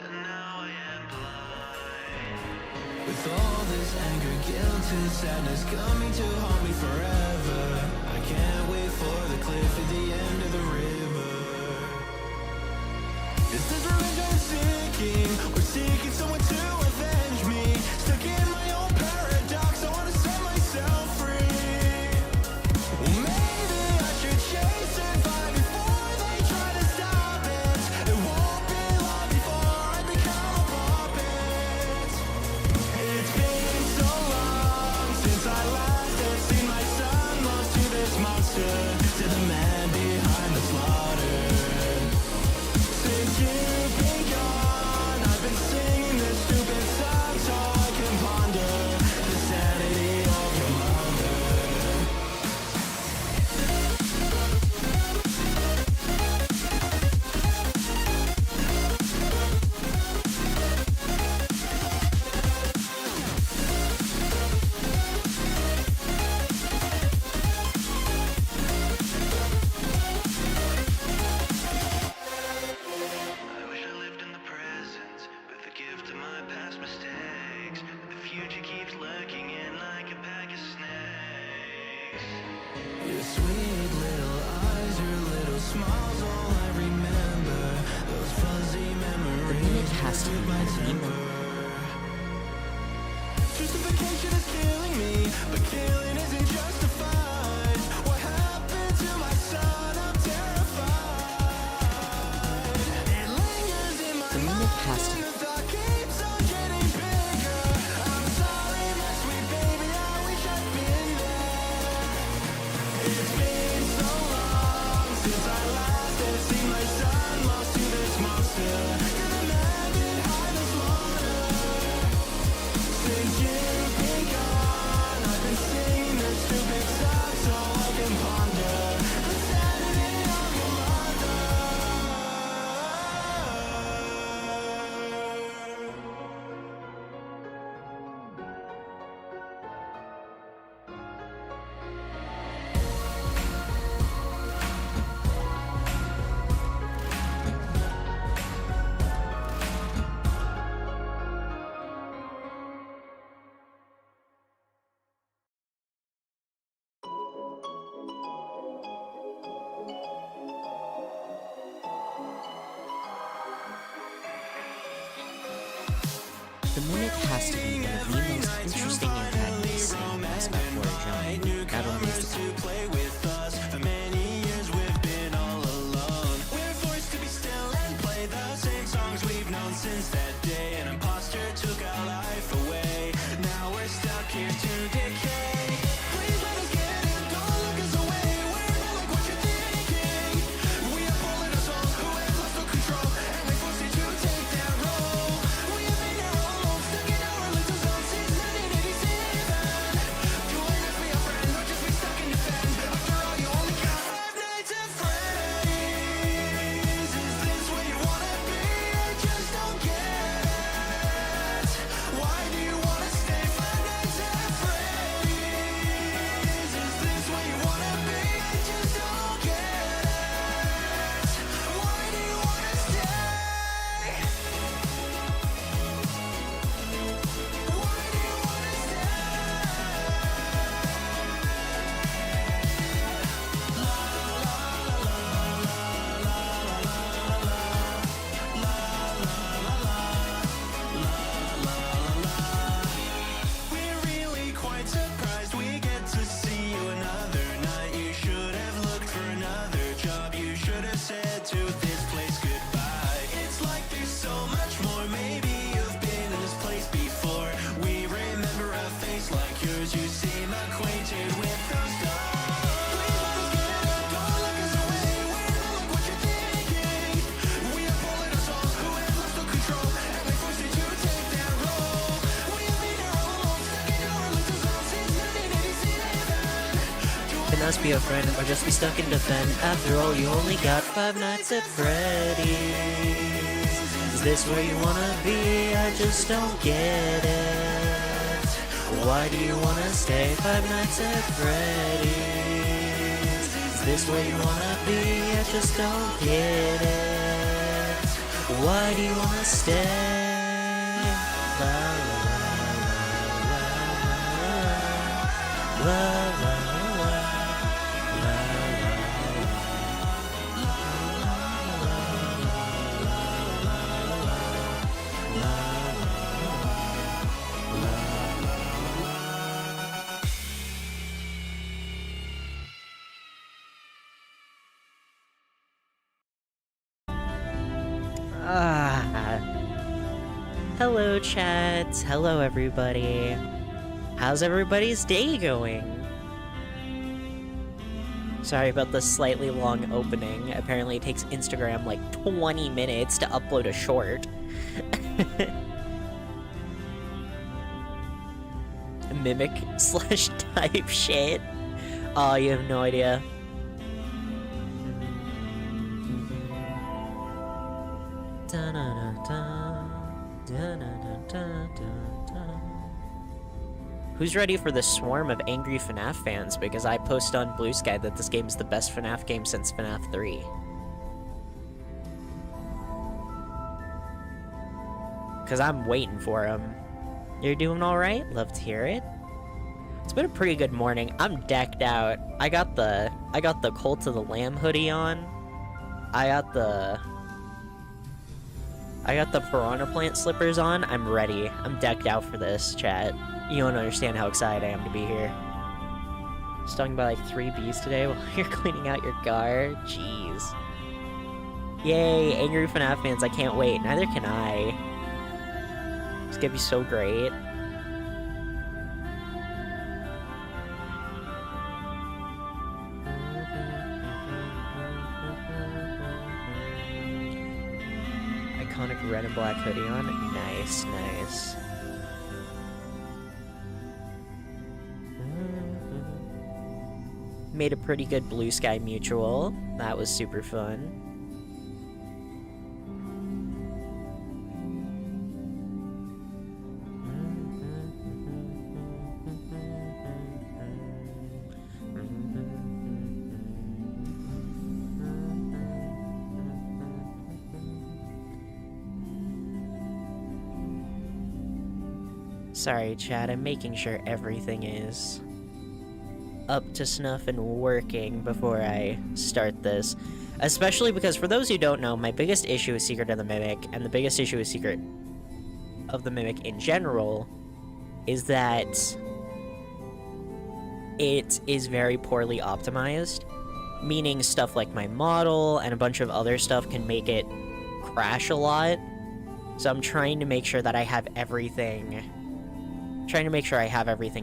and now I am blind. With all this anger, guilt and sadness coming to haunt me forever, I can't wait for the cliff at the end of the river. Is this revenge I'm seeking, or seeking someone to avenge me? Stuck in my own paradox, I wanna set myself free. Well, maybe I should chase and fight before they try to stop it. It won't be long before I become a puppet. It's been so long since I last have seen my son lost to this monster, to the man behind the slaughter. Since you've been gone, I've been singing this stupid song so I can ponder the sanity of your mother. I wish I lived in the present with the gift of my past mistakes. The future keeps lurking in like a pack of snakes. Your sweet little eyes, your little smiles, all I remember. Those fuzzy memories has to be with my the temper. Justification is killing me, but killing isn't justified. What happened to my son? I'm terrified. It lingers in my The minute has to mind, the thought keeps on getting bigger. I'm sorry, my sweet baby, I wish I'd been there. It's been so long since I last have seen my son lost to this monster, to the man behind the slaughter. Since you've been gone, I've been singing this stupid song so I can ponder the sanity of your mother. The minute has to be one of the most interesting antagonists in aspect for a genre. Not only is the To play with us for many years, we've been all alone. We're forced to be still and play the same songs we've known since that day. An imposter took our life away. Now we're stuck here to decay. Please let us get in, don't look us away. We're not like what you're thinking. We have bullet us all who have lost all control, and we forced you to take that role. We have been here all alone, stuck in our little zone since 1987. Do I have to be a friend or just be stuck and defend? After all, you only got 5 nights at Freddy's. Is this where you wanna be? I just don't get it. Why do you wanna stay 5 nights at Freddy's? Is this where you wanna be? I just don't get it. Why do you wanna stay? Why do you wanna We're really quite surprised we get to see you another night. You should have looked for another job. You should have said to this place goodbye. It's like there's so much more. Maybe you've been in this place before. We remember a face like yours. You seem acquainted with those doors. Please let us get in, don't look us away. We're not like what you're thinking. We have bullet us all who have lost all control, and we forced you to take that role. We have been here all alone, stuck in our little zone since 1987. Can us be a friend or just be stuck and defend? After all, you only got 5 nights at Freddy's. Is this where you wanna be? I just don't get it. Why do you wanna stay 5 nights at Freddy's? Is this where you wanna be? I just don't get it. Why do you wanna stay? La la la la la la la Hello, chat. Hello, everybody. How's everybody's day going? Sorry about the slightly long opening. Apparently it takes Instagram like 20 minutes to upload a short. Mimic / type shit. Oh, you have no idea. Who's ready for the swarm of angry FNAF fans because I post on Blue Sky that this game is the best FNAF game since FNAF 3? Because I'm waiting for them. You're doing alright? Love to hear it. It's been a pretty good morning. I'm decked out. I got the Cult of the Lamb hoodie on. I got the piranha plant slippers on. I'm ready. I'm decked out for this, chat. You don't understand how excited I am to be here. Stung by like 3 bees today while you're cleaning out your car. Jeez. Yay, angry FNAF fans. I can't wait. Neither can I. It's gonna be so great. Iconic red and black hoodie on. Nice, nice. Made a pretty good Blue Sky Mutual. That was super fun. Sorry, chat, I'm making sure everything is up to snuff and working before I start this. Especially because, for those who don't know, my biggest issue with Secret of the Mimic, and the biggest issue with Secret of the Mimic in general, is that it is very poorly optimized. Meaning stuff like my model and a bunch of other stuff can make it crash a lot. So I'm trying to make sure that I have everything...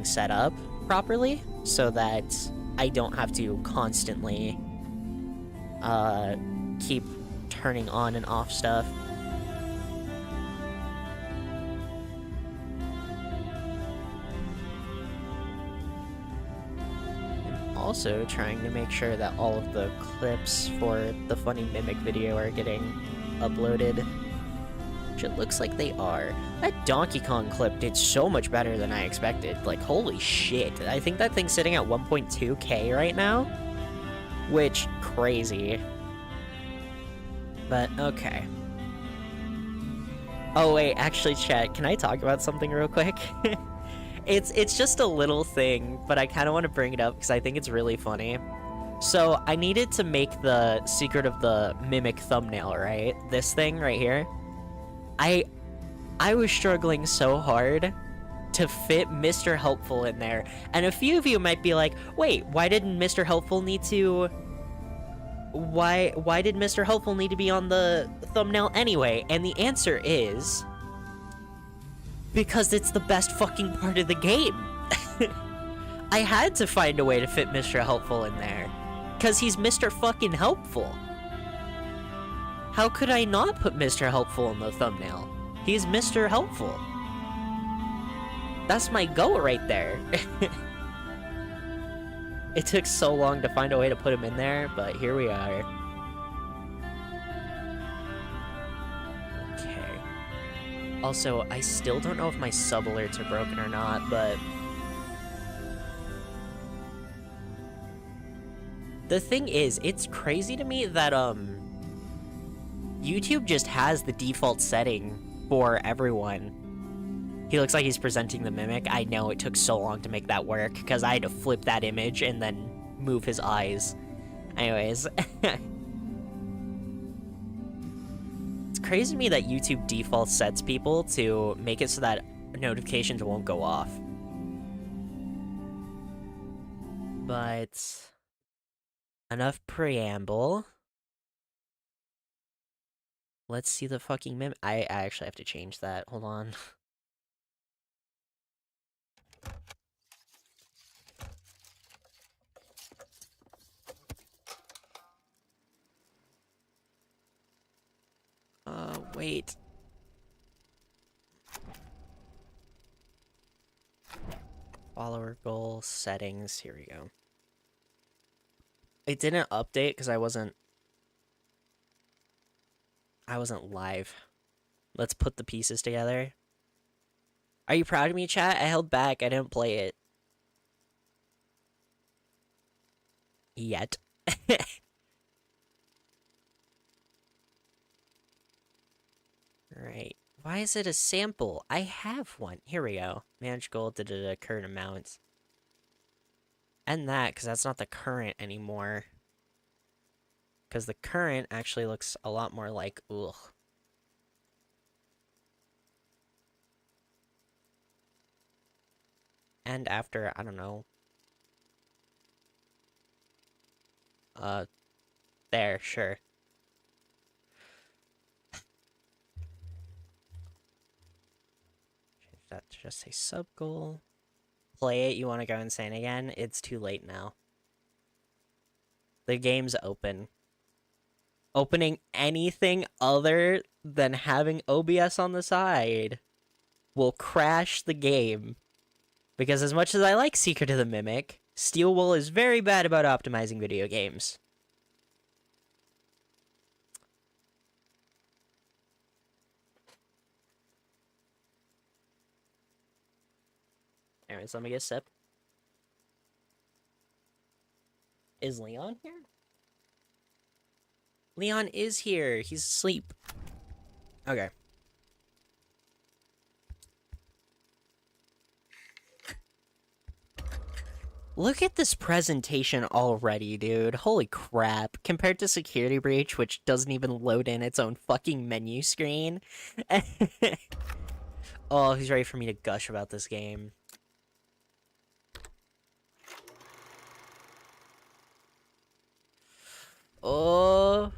set up properly, so that I don't have to constantly keep turning on and off stuff. I'm also trying to make sure that all of the clips for the funny Mimic video are getting uploaded, which it looks like they are. That Donkey Kong clip did so much better than I expected. Like, holy shit. I think that thing's sitting at 1.2K right now, which, crazy. But, okay. Oh, wait, actually, chat, can I talk about something real quick? It's just a little thing, but I kind of want to bring it up because I think it's really funny. So, I needed to make the Secret of the Mimic thumbnail, right? This thing right here. I was struggling so hard to fit Mr. Helpful in there. And a few of you might be like, wait, why didn't Mr. Helpful need to... Why did Mr. Helpful need to be on the thumbnail anyway? And the answer is... because it's the best fucking part of the game. I had to find a way to fit Mr. Helpful in there. Because he's Mr. fucking Helpful. How could I not put Mr. Helpful in the thumbnail? He's Mr. Helpful. That's my goal right there. It took so long to find a way to put him in there, but here we are. Okay. Also, I still don't know if my sub alerts are broken or not, but... the thing is, it's crazy to me that, YouTube just has the default setting for everyone. He looks like he's presenting the Mimic. I know it took so long to make that work, because I had to flip that image and then move his eyes. Anyways. It's crazy to me that YouTube default sets people to make it so that notifications won't go off. But enough preamble. Let's see the fucking mimic. I actually have to change that. Hold on. Wait. Follower goal settings. Here we go. It didn't update because I wasn't live. Let's put the pieces together. Are you proud of me, chat? I held back. I didn't play it. Yet. Right. Why is it a sample? I have one. Here we go. Manage goal, current amount. And that, because that's not the current anymore. Because the current actually looks a lot more like, ugh. And after, I don't know. There, sure. Change that to just say sub goal. Play it, you want to go insane again? It's too late now. The game's open. Opening anything other than having OBS on the side will crash the game. Because as much as I like Secret of the Mimic, Steel Wool is very bad about optimizing video games. Anyways, let me get a sip. Is Leon here? Leon is here. He's asleep. Okay. Look at this presentation already, dude. Holy crap. Compared to Security Breach, which doesn't even load in its own fucking menu screen. Oh, he's ready for me to gush about this game. Oh.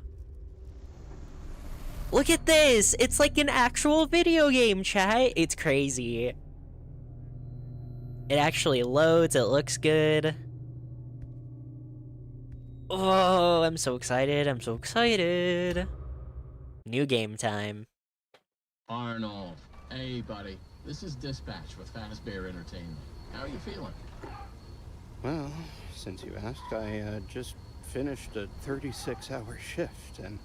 Look at this! It's like an actual video game, chat. It's crazy. It actually loads, it looks good. Oh, I'm so excited, I'm so excited. New game time. Arnold, hey buddy, this is Dispatch with Fazbear Entertainment. How are you feeling? Well, since you asked, I just finished a 36-hour shift, and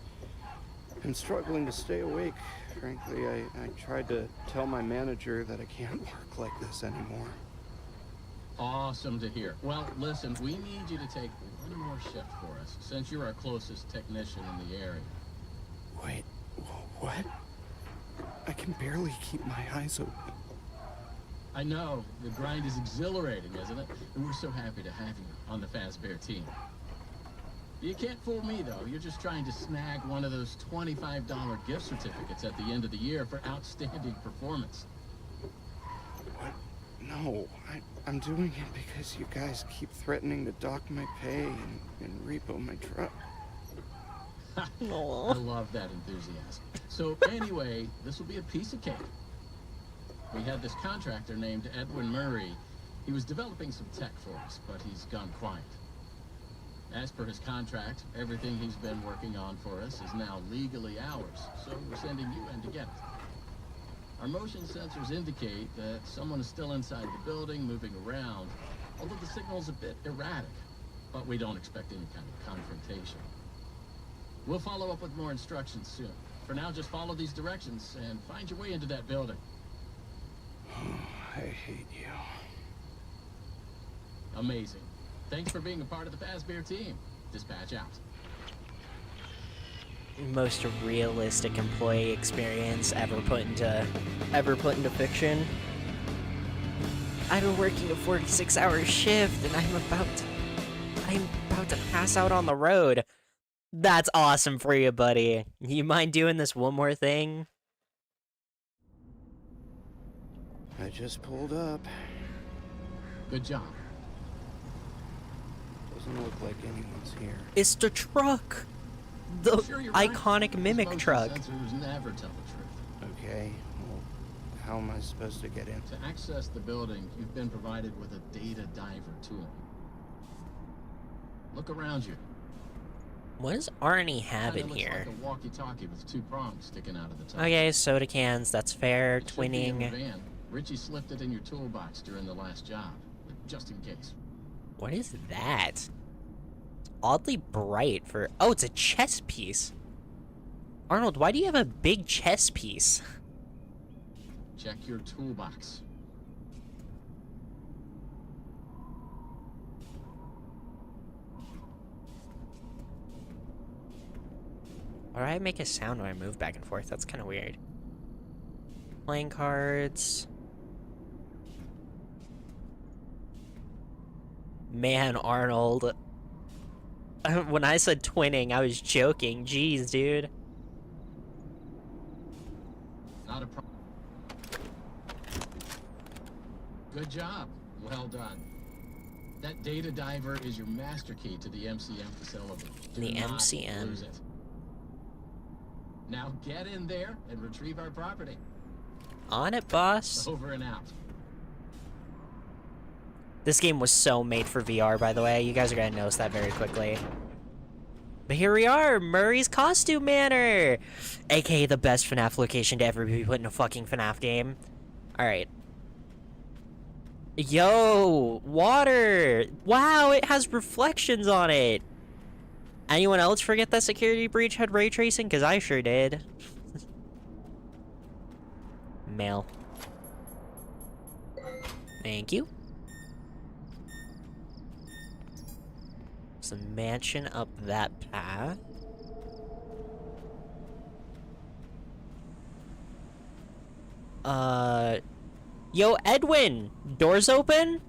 I'm struggling to stay awake. Frankly, I tried to tell my manager that I can't work like this anymore. Awesome to hear. Well, listen, we need you to take one more shift for us, since you're our closest technician in the area. Wait, what? I can barely keep my eyes open. I know, the grind is exhilarating, isn't it? And we're so happy to have you on the Fazbear team. You can't fool me, though. You're just trying to snag one of those $25 gift certificates at the end of the year for outstanding performance. What? No, I'm doing it because you guys keep threatening to dock my pay and repo my truck. I love that enthusiasm. So anyway, this will be a piece of cake. We had this contractor named Edwin Murray. He was developing some tech for us, but he's gone quiet. As per his contract, everything he's been working on for us is now legally ours, so we're sending you in to get it. Our motion sensors indicate that someone is still inside the building, moving around, although the signal's a bit erratic, but we don't expect any kind of confrontation. We'll follow up with more instructions soon. For now, just follow these directions and find your way into that building. I hate you. Amazing. Thanks for being a part of the Fazbear team. Dispatch out. most realistic employee experience ever put into fiction. I've been working a 46-hour shift and I'm about to pass out on the road. That's awesome for you, buddy. You mind doing this one more thing? I just pulled up. Good job. Doesn't look like anyone's here. It's the truck! The Sure you're right. iconic mimic Motion truck. Sensors never tell the truth. Okay, well, how am I supposed to get in? To access the building, you've been provided with a data diver tool. Look around you. What does Arnie have Kinda in looks here? like a walkie-talkie with 2 prongs sticking out of the top. Okay, soda cans, that's fair. It should be in the Twinning. van. Richie slipped it in your toolbox during the last job, just in case. What is that? Oddly bright for... Oh, it's a chess piece. Arnold, why do you have a big chess piece? Check your toolbox. Why do I make a sound when I move back and forth? That's kind of weird. Playing cards. Man, Arnold. When I said twinning, I was joking. Jeez, dude. Not a problem. Good job. Well done. That data diver is your master key to the MCM facility. Do The not MCM. lose it. Now get in there and retrieve our property. On it, boss. Over and out. This game was so made for VR, by the way. You guys are gonna notice that very quickly. But here we are, Murray's Costume Manor! AKA the best FNAF location to ever be put in a fucking FNAF game. Alright. Yo! Water! Wow, it has reflections on it! Anyone else forget that security breach had ray tracing? Because I sure did. Mail. Thank you. There's a mansion up that path. Yo, Edwin! Doors open?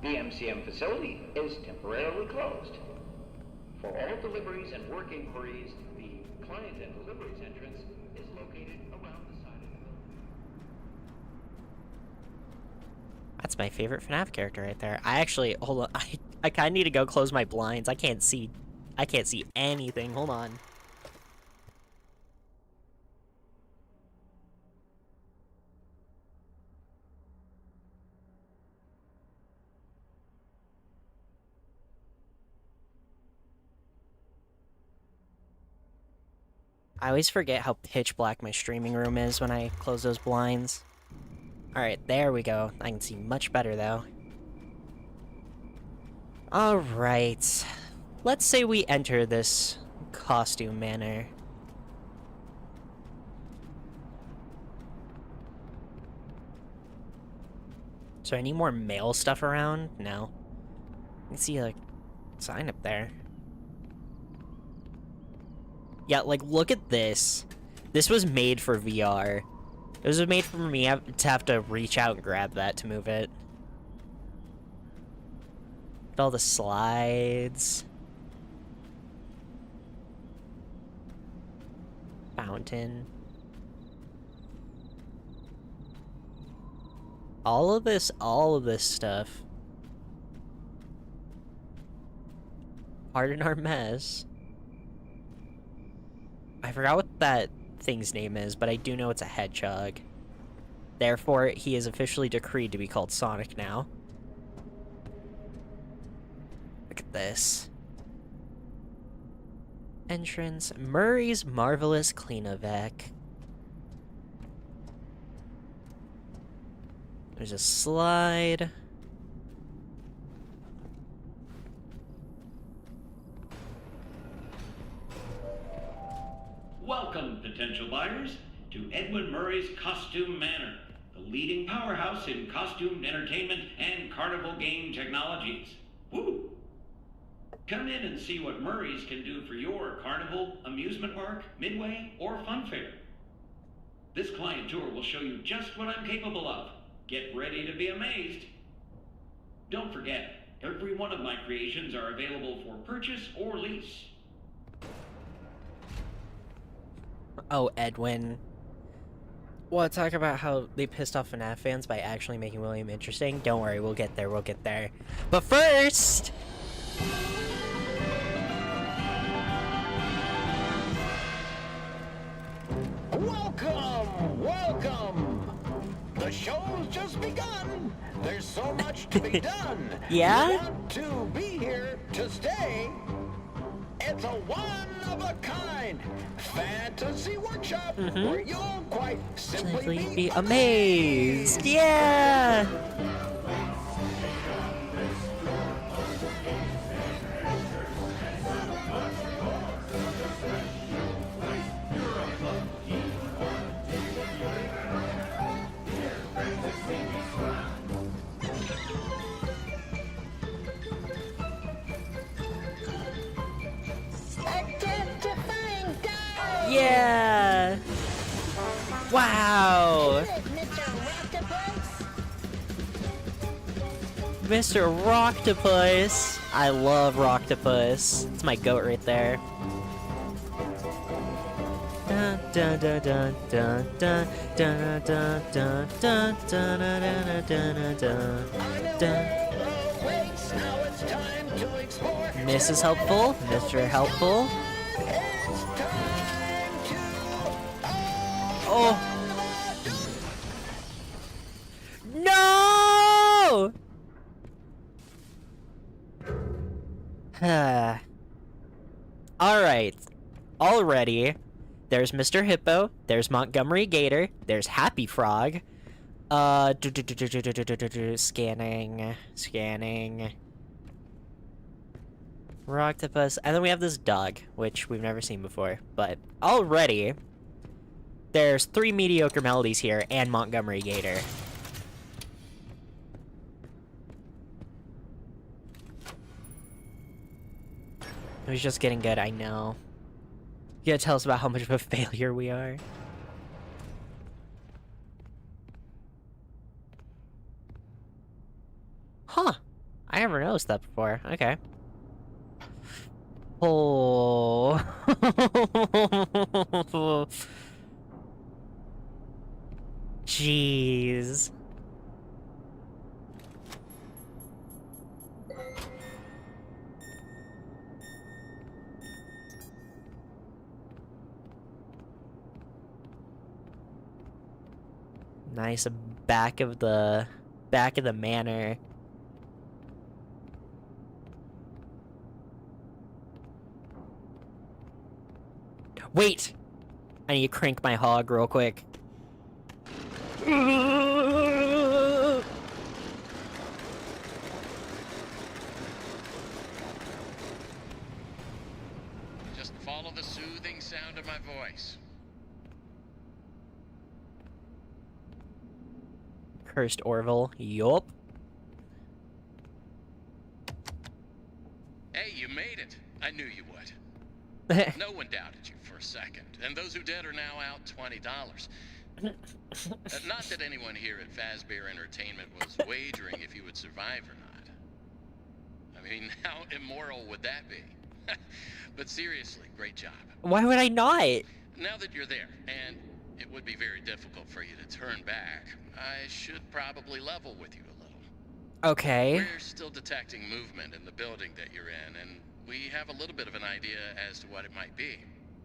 The MCM facility is temporarily closed. For all deliveries and work inquiries, the client and deliveries entrance is located around the side of the building. That's my favorite FNAF character right there. I actually, hold on, I kinda need to go close my blinds. I can't see anything. Hold on. I always forget how pitch black my streaming room is when I close those blinds. Alright, there we go. I can see much better, though. Alright. Let's say we enter this costume manor. So any more mail stuff around? No. I can see a sign up there. Yeah, like, look at this. This was made for VR. It was made for me to have to reach out and grab that to move it. Look at all the slides. Fountain. All of this stuff. Pardon our mess. I forgot what that thing's name is, but I do know it's a hedgehog. Therefore, he is officially decreed to be called Sonic now. Look at this. Entrance, Murray's Marvelous Clean-a-Vec. There's a slide. Welcome, potential buyers, to Edwin Murray's Costume Manor, the leading powerhouse in costume, entertainment, and carnival game technologies. Woo! Come in and see what Murray's can do for your carnival, amusement park, midway, or fun fair. This client tour will show you just what I'm capable of. Get ready to be amazed. Don't forget, every one of my creations are available for purchase or lease. Oh, Edwin. Well, talk about how they pissed off FNAF fans by actually making William interesting. Don't worry, we'll get there, we'll get there. But first... Welcome! Welcome! The show's just begun! There's so much to be done! Yeah? You want to be here to stay? It's a one-of-a-kind fantasy workshop where you'll quite simply be amazed! Yeah! Identifying guy! Yeah! Wow! Mr. Rocktopus! I love Rocktopus. It's my goat right there. Dun dun dun dun dun dun dun dun dun dun dun dun dun dun dun. Mrs. Helpful, Mr. Helpful. Oh! No! Alright. Already. There's Mr. Hippo. There's Montgomery Gator. There's Happy Frog. Scanning. Scanning. Rocktopus. And then we have this dog, which we've never seen before. But already, there's 3 mediocre melodies here and Montgomery Gator. It was just getting good, I know. You gotta tell us about how much of a failure we are. Huh. I never noticed that before. Okay. Oh. Jeez. Nice back of the manor. Wait! I need to crank my hog real quick. Just follow the soothing sound of my voice. Cursed Orville. Yup. Hey, you made it. I knew you would. No one doubted you for a second, and those who did are now out $20. Not that anyone here at Fazbear Entertainment was wagering if you would survive or not. I mean, how immoral would that be? But seriously, great job. Why would I not? Now that you're there, and it would be very difficult for you to turn back, I should probably level with you a little. Okay. We're still detecting movement in the building that you're in, and we have a little bit of an idea as to what it might be.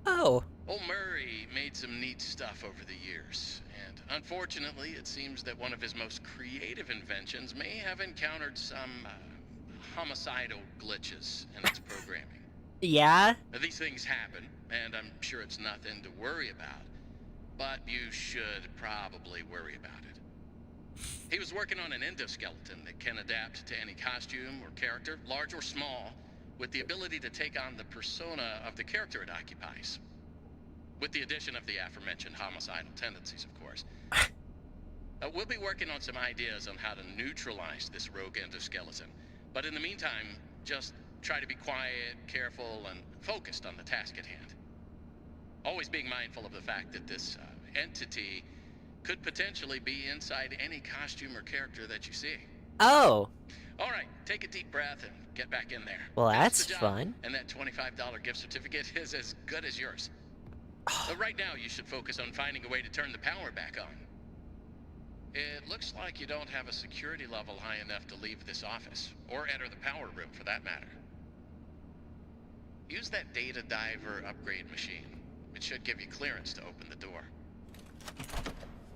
Oh. Old Murray made some neat stuff over the years, and unfortunately, it seems that one of his most creative inventions may have encountered some homicidal glitches in its programming. Yeah? Now, these things happen, and I'm sure it's nothing to worry about, but you should probably worry about it. He was working on an endoskeleton that can adapt to any costume or character, large or small, with the ability to take on the persona of the character it occupies. With the addition of the aforementioned homicidal tendencies, of course. We'll be working on some ideas on how to neutralize this rogue endoskeleton. But in the meantime, just try to be quiet, careful, and focused on the task at hand. Always being mindful of the fact that this entity could potentially be inside any costume or character that you see. Oh! All right, take a deep breath and get back in there. Well, Finish that's the job, fun. And that $25 gift certificate is as good as yours. But right now, you should focus on finding a way to turn the power back on. It looks like you don't have a security level high enough to leave this office, or enter the power room for that matter. Use that data diver upgrade machine. It should give you clearance to open the door.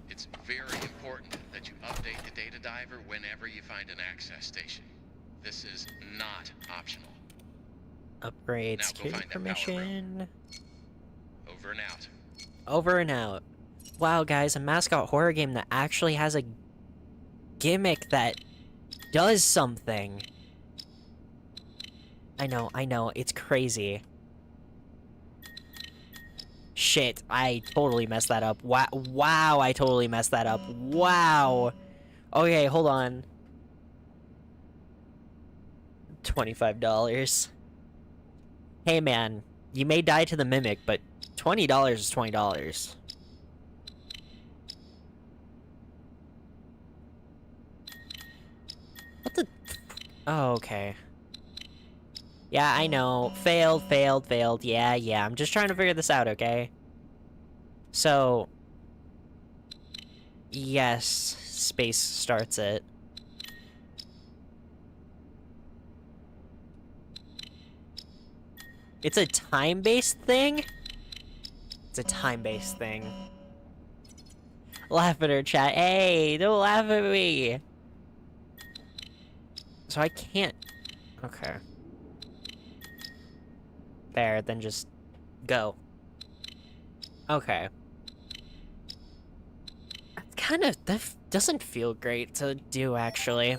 It's very important that you update the data diver whenever you find an access station. This is not optional. Upgrade Now go security find that power permission. Over and out. Over and out. Wow, guys, a mascot horror game that actually has a gimmick that does something. I know, it's crazy. Shit, I totally messed that up. Wow, I totally messed that up. Wow. Okay, hold on. $25. Hey, man, you may die to the mimic, but $20 is $20. What the... Oh, okay. Yeah, I know. Failed. Yeah. I'm just trying to figure this out, okay? So... Yes, space starts it. It's a time-based thing? It's a time-based thing. Laugh at her, chat. Hey, don't laugh at me! So I can't... Okay. There, then just... go. Okay. That's kind of... That doesn't feel great to do, actually.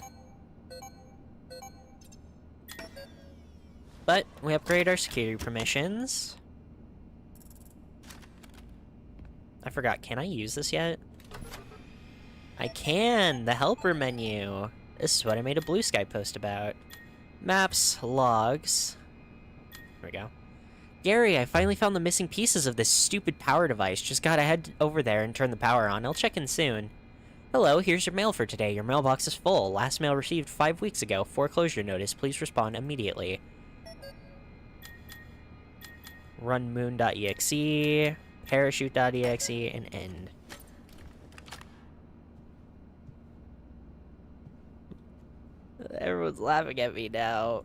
But, we upgrade our security permissions. I forgot, can I use this yet? I can! The helper menu! This is what I made a Blue Sky post about. Maps, logs. There we go. Gary, I finally found the missing pieces of this stupid power device. Just gotta head over there and turn the power on. I'll check in soon. Hello, here's your mail for today. Your mailbox is full. Last mail received 5 weeks ago. Foreclosure notice. Please respond immediately. Runmoon.exe, parachute.exe, and end. Everyone's laughing at me now.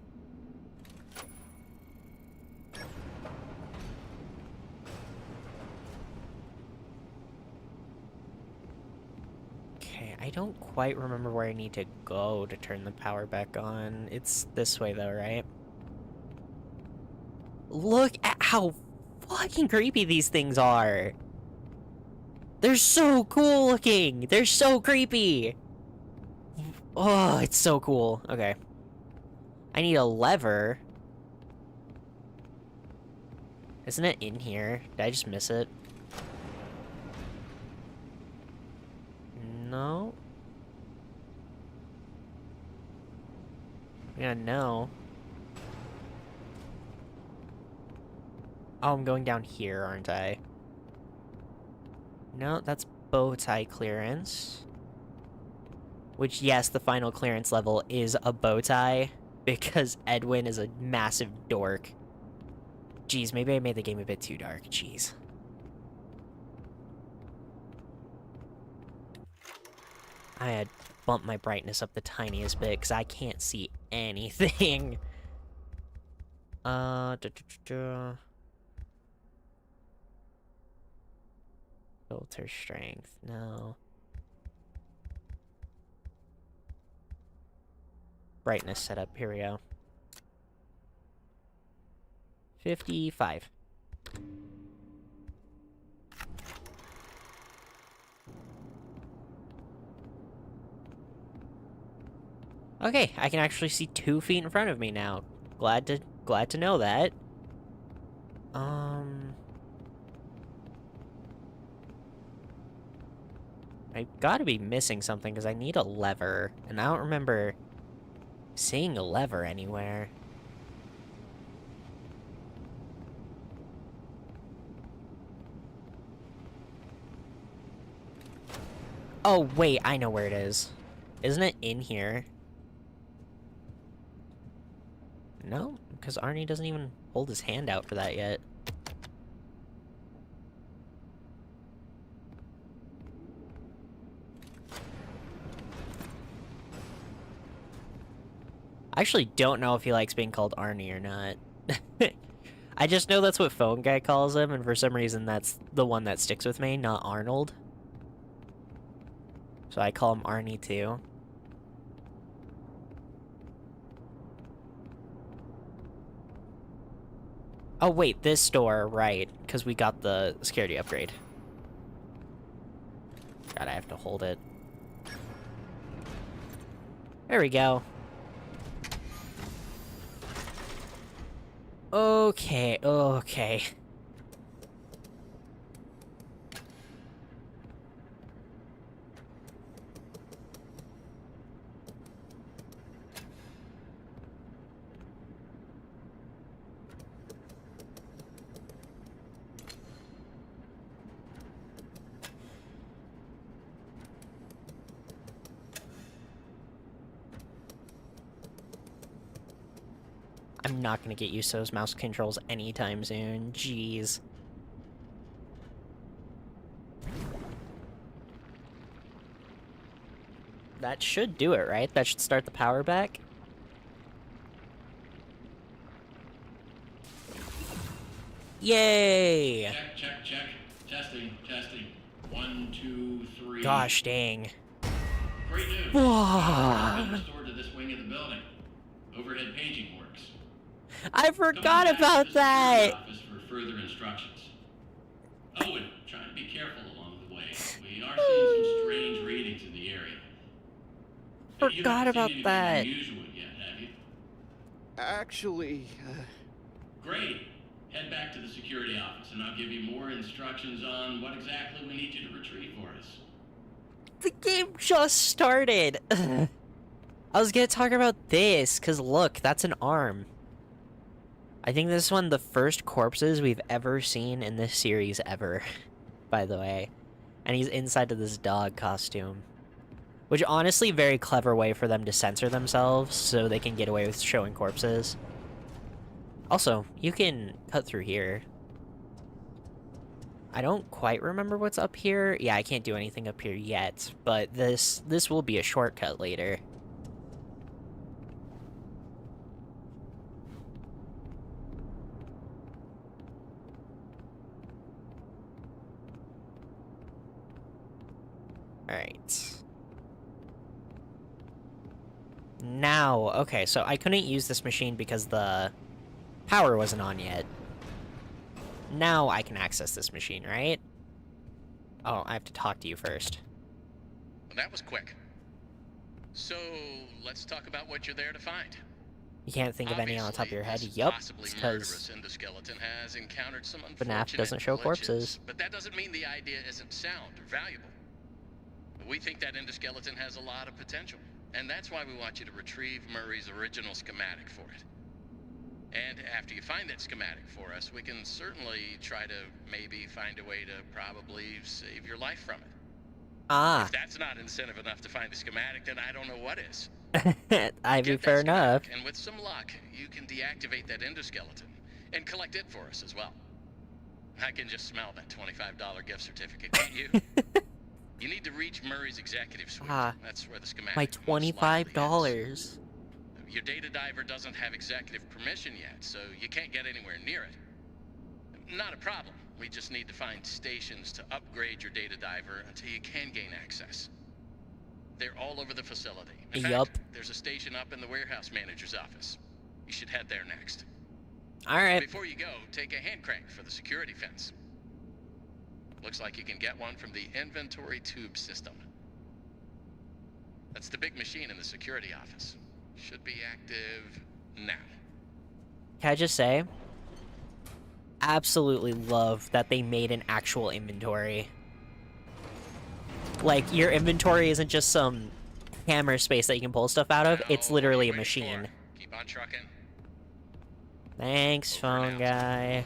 Okay, I don't quite remember where I need to go to turn the power back on. It's this way though, right? Look at how fucking creepy these things are. They're so cool looking. They're so creepy. Oh, it's so cool. Okay. I need a lever. Isn't it in here? Did I just miss it? No. Yeah, no. Oh, I'm going down here, aren't I? No, that's bow tie clearance. Which, yes, the final clearance level is a bow tie, because Edwin is a massive dork. Jeez, maybe I made the game a bit too dark. Jeez. I had bumped my brightness up the tiniest bit, because I can't see anything. Filter strength, no. Brightness setup, here we go. 55. Okay, I can actually see 2 feet in front of me now. Glad to know that. I I gotta be missing something because I need a lever, and I don't remember seeing a lever anywhere. Oh, wait, I know where it is. Isn't it in here? No, because Arnie doesn't even hold his hand out for that yet. I actually don't know if he likes being called Arnie or not. I just know that's what Phone Guy calls him, and for some reason that's the one that sticks with me, not Arnold. So I call him Arnie too. Oh wait, this door, right, because we got the security upgrade. God, I have to hold it. There we go. Okay, okay. I'm not gonna get used to those mouse controls anytime soon. Jeez. That should do it, right? That should start the power back. Yay! Check, check, check. Testing, testing. 1, 2, 3. Gosh dang. Great news. Whoa. Power's been restored to this wing of the building. Overhead paging works. I forgot Come back about to the security that! office for further instructions. Oh, and trying to be careful along the way. We are seeing some strange readings in the area. You Forgot haven't about seen anything that. unusual yet, have you? Actually, Great. Head back to the security office, and I'll give you more instructions on what exactly we need you to retrieve for us. The game just started! I was gonna talk about this, because look, that's an arm. I think this is one of the first corpses we've ever seen in this series ever, by the way. And he's inside of this dog costume. Which, honestly, very clever way for them to censor themselves so they can get away with showing corpses. Also, you can cut through here. I don't quite remember what's up here. Yeah, I can't do anything up here yet, but this will be a shortcut later. Alright. Now, okay, so I couldn't use this machine because the power wasn't on yet. Now I can access this machine, right? Oh, I have to talk to you first. That was quick. So, let's talk about what you're there to find. You can't think of any on the top of your head? Obviously, this Yup, possibly it's because murderous endoskeleton has encountered some FNAF unfortunate doesn't show glitches, corpses. But that doesn't mean the idea isn't sound or valuable. We think that endoskeleton has a lot of potential, and that's why we want you to retrieve Murray's original schematic for it. And after you find that schematic for us, we can certainly try to maybe find a way to probably save your life from it. Ah, If that's not incentive enough to find the schematic, then I don't know what is. I mean, Get that fair enough. schematic, and with some luck, you can deactivate that endoskeleton and collect it for us as well. I can just smell that $25 gift certificate, can't you? You need to reach Murray's executive suite. Ah, That's where the schematic my most likely $25. is. Your data diver doesn't have executive permission yet, so you can't get anywhere near it. Not a problem. We just need to find stations to upgrade your data diver until you can gain access. They're all over the facility. In Yup. fact, there's a station up in the warehouse manager's office. You should head there next. Alright. Before you go, take a hand crank for the security fence. Looks like you can get one from the inventory tube system. That's the big machine in the security office. Should be active now. Can I just say? Absolutely love that they made an actual inventory. Like, your inventory isn't just some hammer space that you can pull stuff out of. It's literally a machine. Keep on trucking. Thanks, phone guy.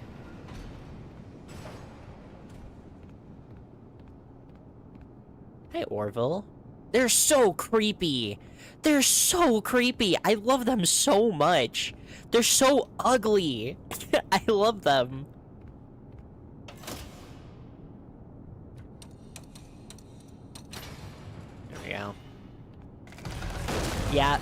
Hey, Orville. They're so creepy. They're so creepy. I love them so much. They're so ugly. I love them. There we go. Yeah.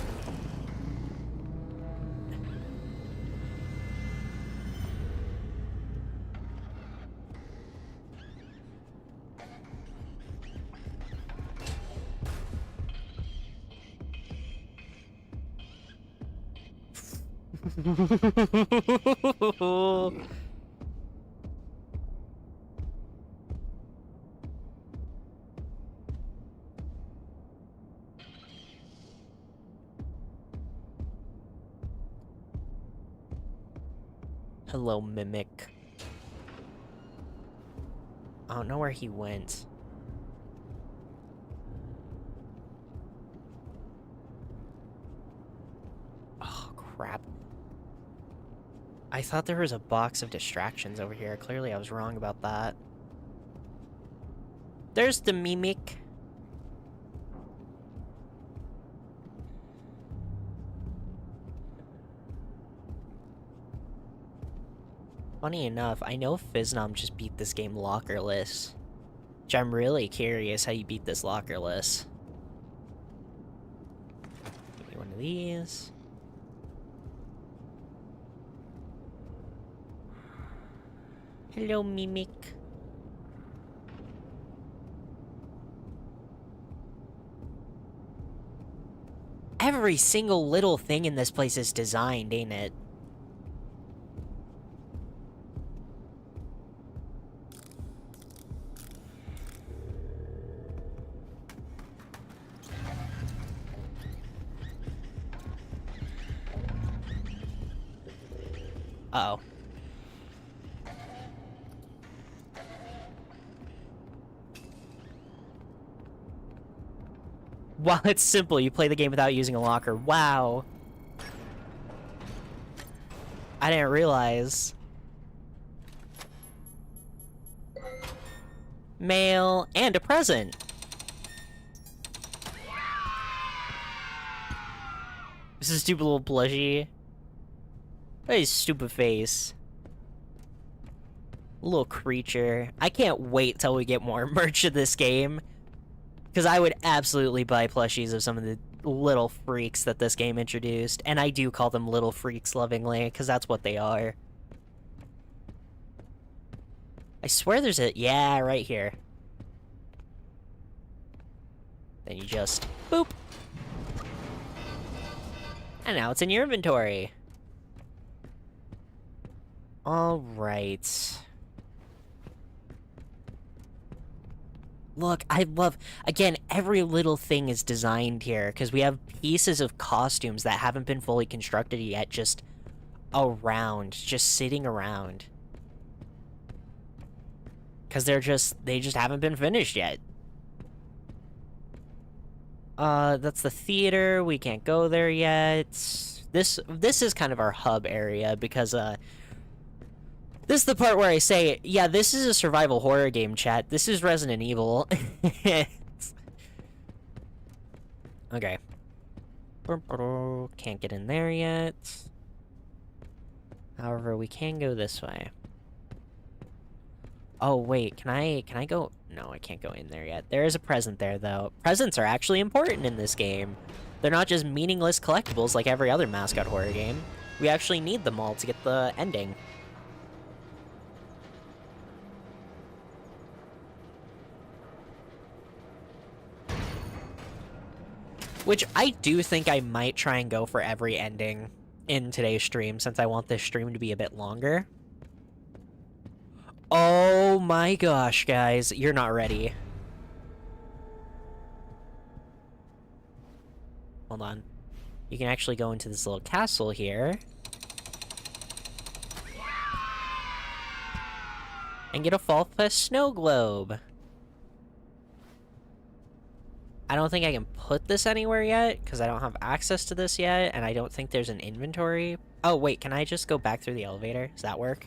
Hello, Mimic. I don't know where he went. Oh, crap. I thought there was a box of distractions over here. Clearly, I was wrong about that. There's the Mimic. Funny enough, I know Fiznom just beat this game lockerless. Which I'm really curious how you beat this lockerless. Give me one of these. Hello, Mimic. Every single little thing in this place is designed, ain't it? Uh-oh. Wow, it's simple. You play the game without using a locker. Wow. I didn't realize. Mail and a present. This is a stupid little plushie. Hey, stupid face. Little creature. I can't wait till we get more merch of this game. Because I would absolutely buy plushies of some of the little freaks that this game introduced. And I do call them little freaks lovingly, because that's what they are. I swear there's a... Yeah, right here. Then you just... Boop. And now it's in your inventory. Alright. Look, I love... Again, every little thing is designed here, because we have pieces of costumes that haven't been fully constructed yet, just around, just sitting around. Because they just haven't been finished yet. That's the theater, we can't go there yet. This is kind of our hub area, because, this is the part where I say, yeah, this is a survival horror game, chat. This is Resident Evil. Okay. Can't get in there yet. However, we can go this way. Oh, wait, can I go? No, I can't go in there yet. There is a present there, though. Presents are actually important in this game. They're not just meaningless collectibles like every other mascot horror game. We actually need them all to get the ending. Which I do think I might try and go for every ending in today's stream, since I want this stream to be a bit longer. Oh my gosh, guys, you're not ready. Hold on. You can actually go into this little castle here. And get a Fall Fest snow globe. I don't think I can put this anywhere yet, because I don't have access to this yet, and I don't think there's an inventory. Oh, wait, can I just go back through the elevator? Does that work?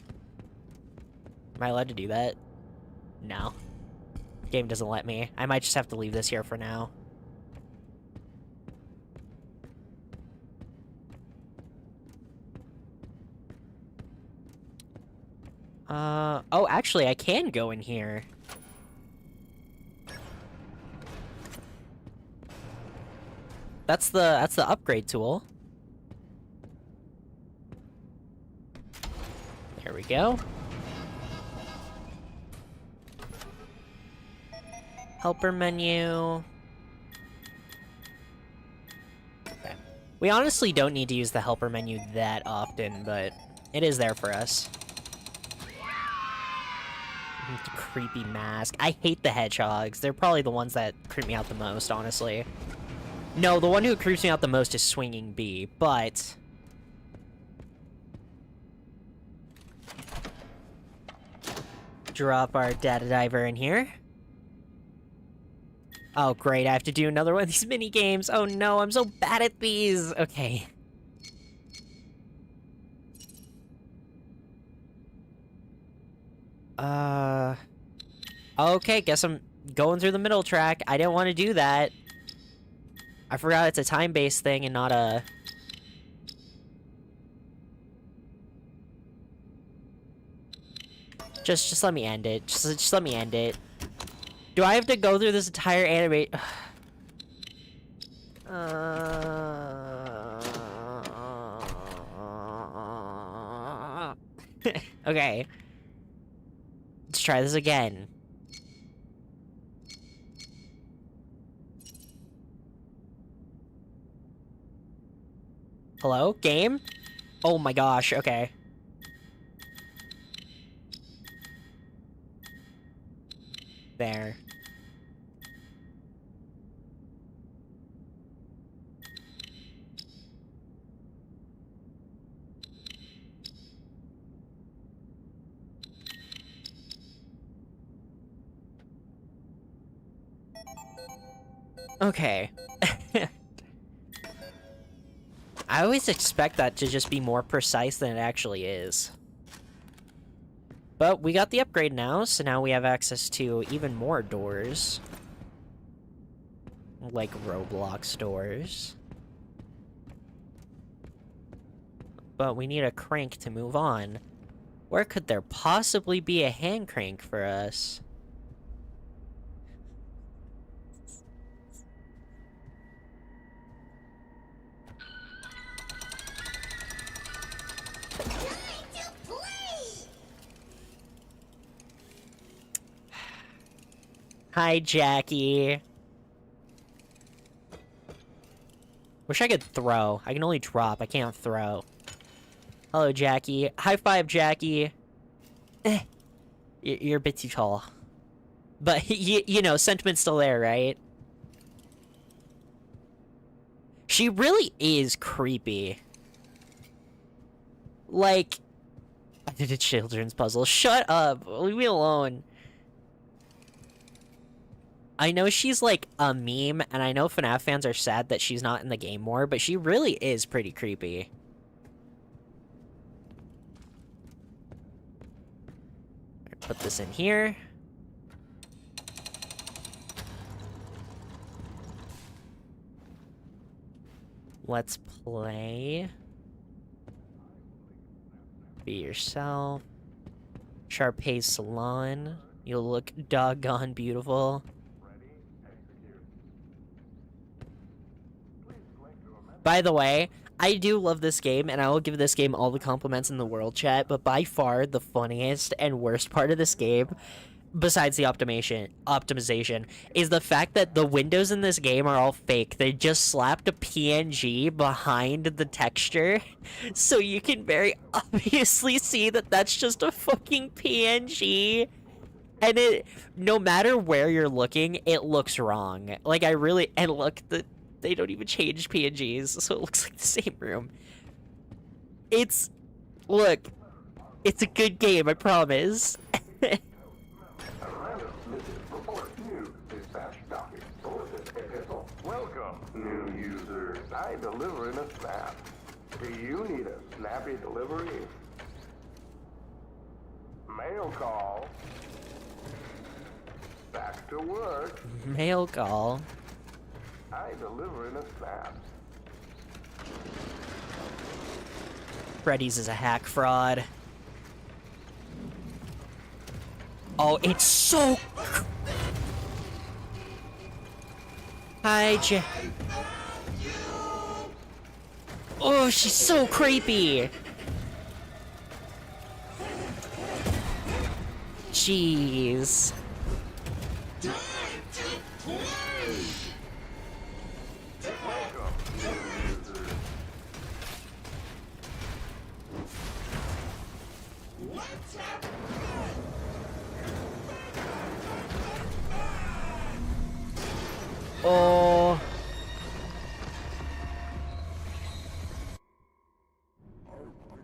Am I allowed to do that? No. Game doesn't let me. I might just have to leave this here for now. Oh, actually, I can go in here. That's the upgrade tool. There we go. Helper menu. Okay. We honestly don't need to use the helper menu that often, but it is there for us. The creepy mask. I hate the hedgehogs. They're probably the ones that creep me out the most, honestly. No, the one who creeps me out the most is Swinging Bee, but... Drop our data diver in here. Oh, great, I have to do another one of these mini games. Oh no, I'm so bad at these. Okay. Okay, guess I'm going through the middle track. I didn't want to do that. I forgot it's a time-based thing and not a... Just let me end it. Just let me end it. Do I have to go through this entire anime? Okay. Let's try this again. Hello? Game? Oh my gosh, okay. There. Okay. I always expect that to just be more precise than it actually is. But we got the upgrade now, so now we have access to even more doors. Like Roblox doors. But we need a crank to move on. Where could there possibly be a hand crank for us? Hi, Jackie. Wish I could throw. I can only drop. I can't throw. Hello, Jackie. High five, Jackie. You're a bit too tall. But, you know, sentiment's still there, right? She really is creepy. Like... I did a children's puzzle. Shut up! Leave me alone. I know she's like a meme, and I know FNAF fans are sad that she's not in the game more, but she really is pretty creepy. Put this in here. Let's play. Be yourself. Sharpay's Salon. You'll look doggone beautiful. By the way, I do love this game, and I will give this game all the compliments in the world, chat, but by far the funniest and worst part of this game, besides the optimization, is the fact that the windows in this game are all fake. They just slapped a PNG behind the texture, so you can very obviously see that that's just a fucking PNG. And it, no matter where you're looking, it looks wrong. Like, and look, they don't even change PNGs, so it looks like the same room. Look, it's a good game, I promise. I deliver in a snap. Do you need a snappy delivery? Mail call. Back to work. Mail call. I deliver in a snap. Freddy's is a hack fraud. Oh, it's so... Hi, Oh, she's so creepy. Jeez. Oh.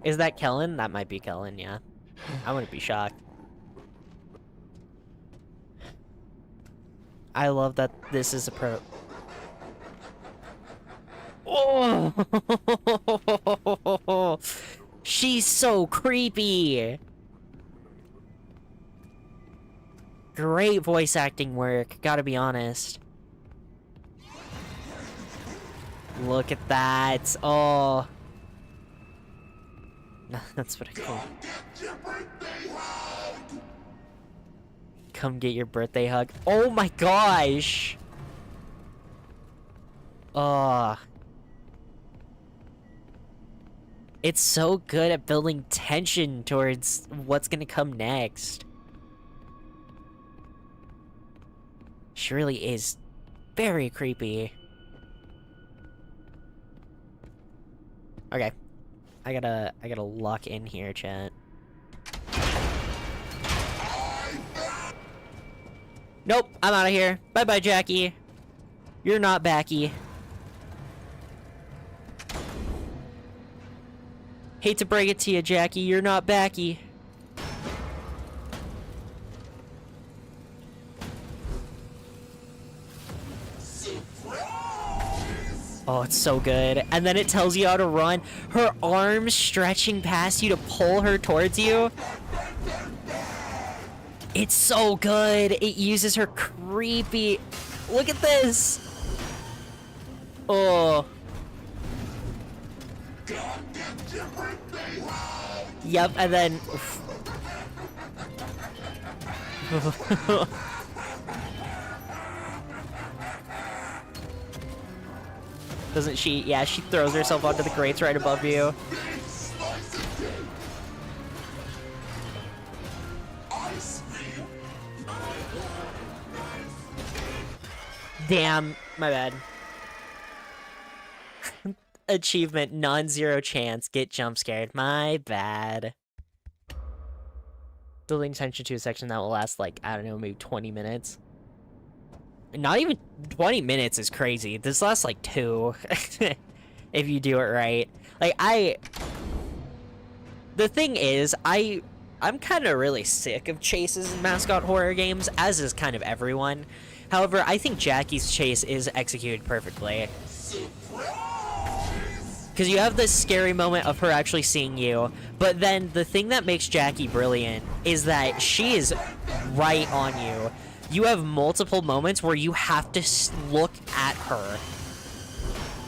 Is that Kellen? That might be Kellen, yeah. I wouldn't be shocked. I love that this is a pro. Oh! She's so creepy! Great voice acting work, gotta be honest. Look at that. Oh. That's what I call it. Come get your birthday hug. Oh my gosh. Oh. It's so good at building tension towards what's gonna come next. She really is very creepy. Okay. I gotta lock in here, chat. Nope, I'm out of here. Bye-bye, Jackie. You're not backy. Hate to break it to you, Jackie. You're not backy. Oh, it's so good. And then it tells you how to run. Her arms stretching past you to pull her towards you. It's so good. It uses her creepy... Look at this. Oh. Yep, and then... Doesn't she? Yeah, she throws herself onto the grates right above you. Damn, my bad. Achievement, non-zero chance, get jump scared. My bad. Building tension to a section that will last, like, I don't know, maybe 20 minutes. Not even 20 minutes is crazy. This lasts like 2 if you do it right. Like, the thing is, I'm kind of really sick of chases in mascot horror games, as is kind of everyone. However, I think Jackie's chase is executed perfectly. Because you have this scary moment of her actually seeing you, but then the thing that makes Jackie brilliant is that she is right on you. You have multiple moments where you have to look at her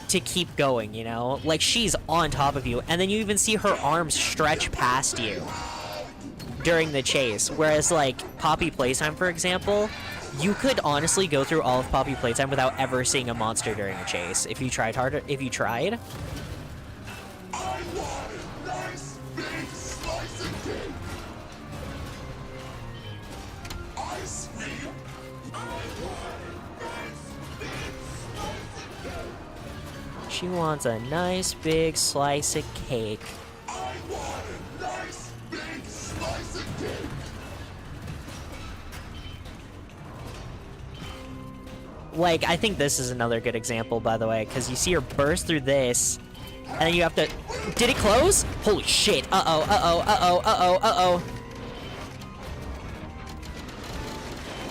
to keep going, you know? Like, she's on top of you, and then you even see her arms stretch past you during the chase. Whereas, like, Poppy Playtime, for example, you could honestly go through all of Poppy Playtime without ever seeing a monster during a chase. If you tried harder, if you tried. She wants a nice big slice of cake. Like, I think this is another good example, by the way, because you see her burst through this, and then you have to... Did it close? Holy shit. Uh-oh, uh-oh, uh-oh, uh-oh, uh-oh.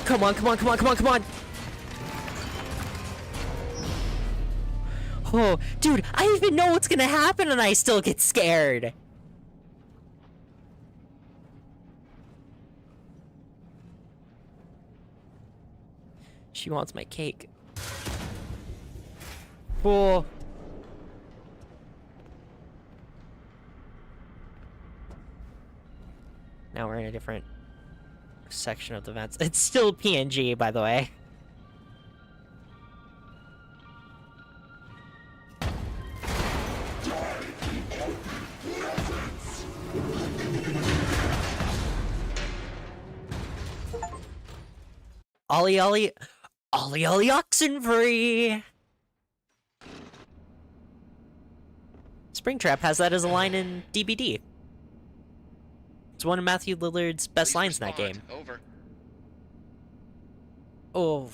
Come on, come on, come on, come on, come on. Oh, dude, I even know what's gonna happen and I still get scared. She wants my cake. Oh. Now we're in a different section of the vents. It's still PNG, by the way. Ollie, Ollie, Ollie, Ollie, Oxenfree! Springtrap has that as a line in DBD. It's one of Matthew Lillard's best lines in that game. Over. Oh.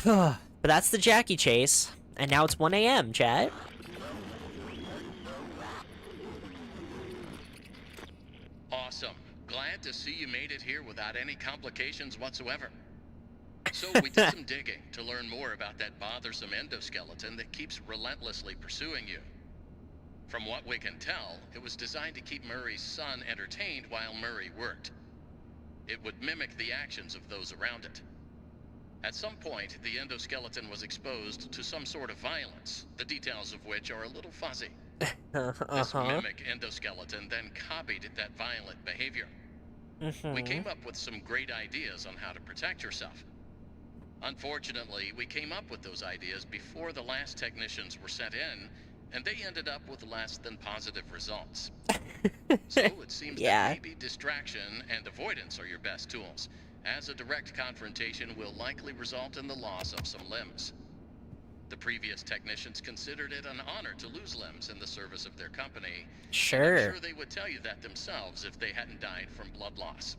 But that's the Jackie chase, and now it's 1 a.m., chat. Awesome. Glad to see you made it here without any complications whatsoever. So we did some digging to learn more about that bothersome endoskeleton that keeps relentlessly pursuing you. From what we can tell, it was designed to keep Murray's son entertained while Murray worked. It would mimic the actions of those around it. At some point, the endoskeleton was exposed to some sort of violence, the details of which are a little fuzzy. This mimic endoskeleton then copied that violent behavior. We came up with some great ideas on how to protect yourself. Unfortunately, we came up with those ideas before the last technicians were sent in, and they ended up with less than positive results. So it seems that maybe distraction and avoidance are your best tools, as a direct confrontation will likely result in the loss of some limbs. The previous technicians considered it an honor to lose limbs in the service of their company. Sure. I'm sure they would tell you that themselves if they hadn't died from blood loss.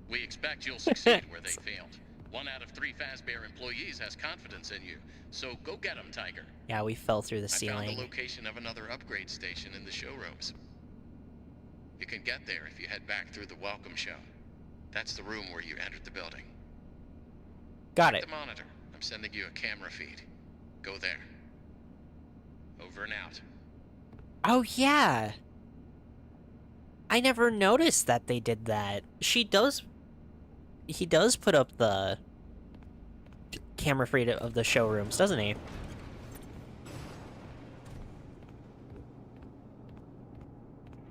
We expect you'll succeed where they failed. 1 out of 3 Fazbear employees has confidence in you, so go get them, Tiger. Yeah, we fell through the I ceiling. found the location of another upgrade station in the showrooms. You can get there if you head back through the welcome show. That's the room where you entered the building. Got it. The monitor. I'm sending you a camera feed. Go there. Over and out. Oh, yeah. I never noticed that they did that. He does put up the camera feed of the showrooms, doesn't he?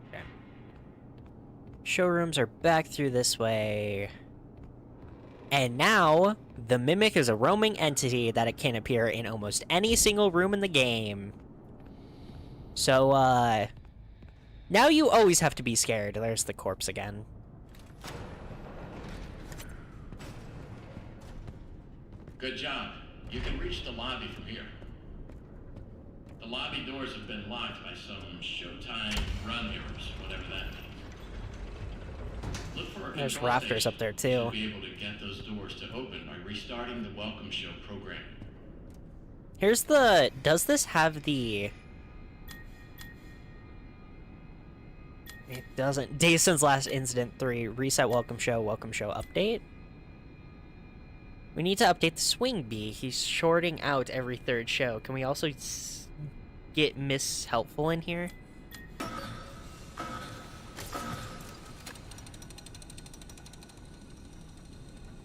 Okay. Showrooms are back through this way. And now, the Mimic is a roaming entity that it can appear in almost any single room in the game. So, now you always have to be scared. There's the corpse again. Good job. You can reach the lobby from here. The lobby doors have been locked by some Showtime run errors, whatever that means. Look for a There's control rafters station. up there, You too. should be able to get those doors to open by restarting the welcome show program. Here's the... Does this have the... It doesn't. Days since last incident 3. Reset welcome show update. We need to update the swing bee. He's shorting out every 3rd show. Can we also get Miss Helpful in here?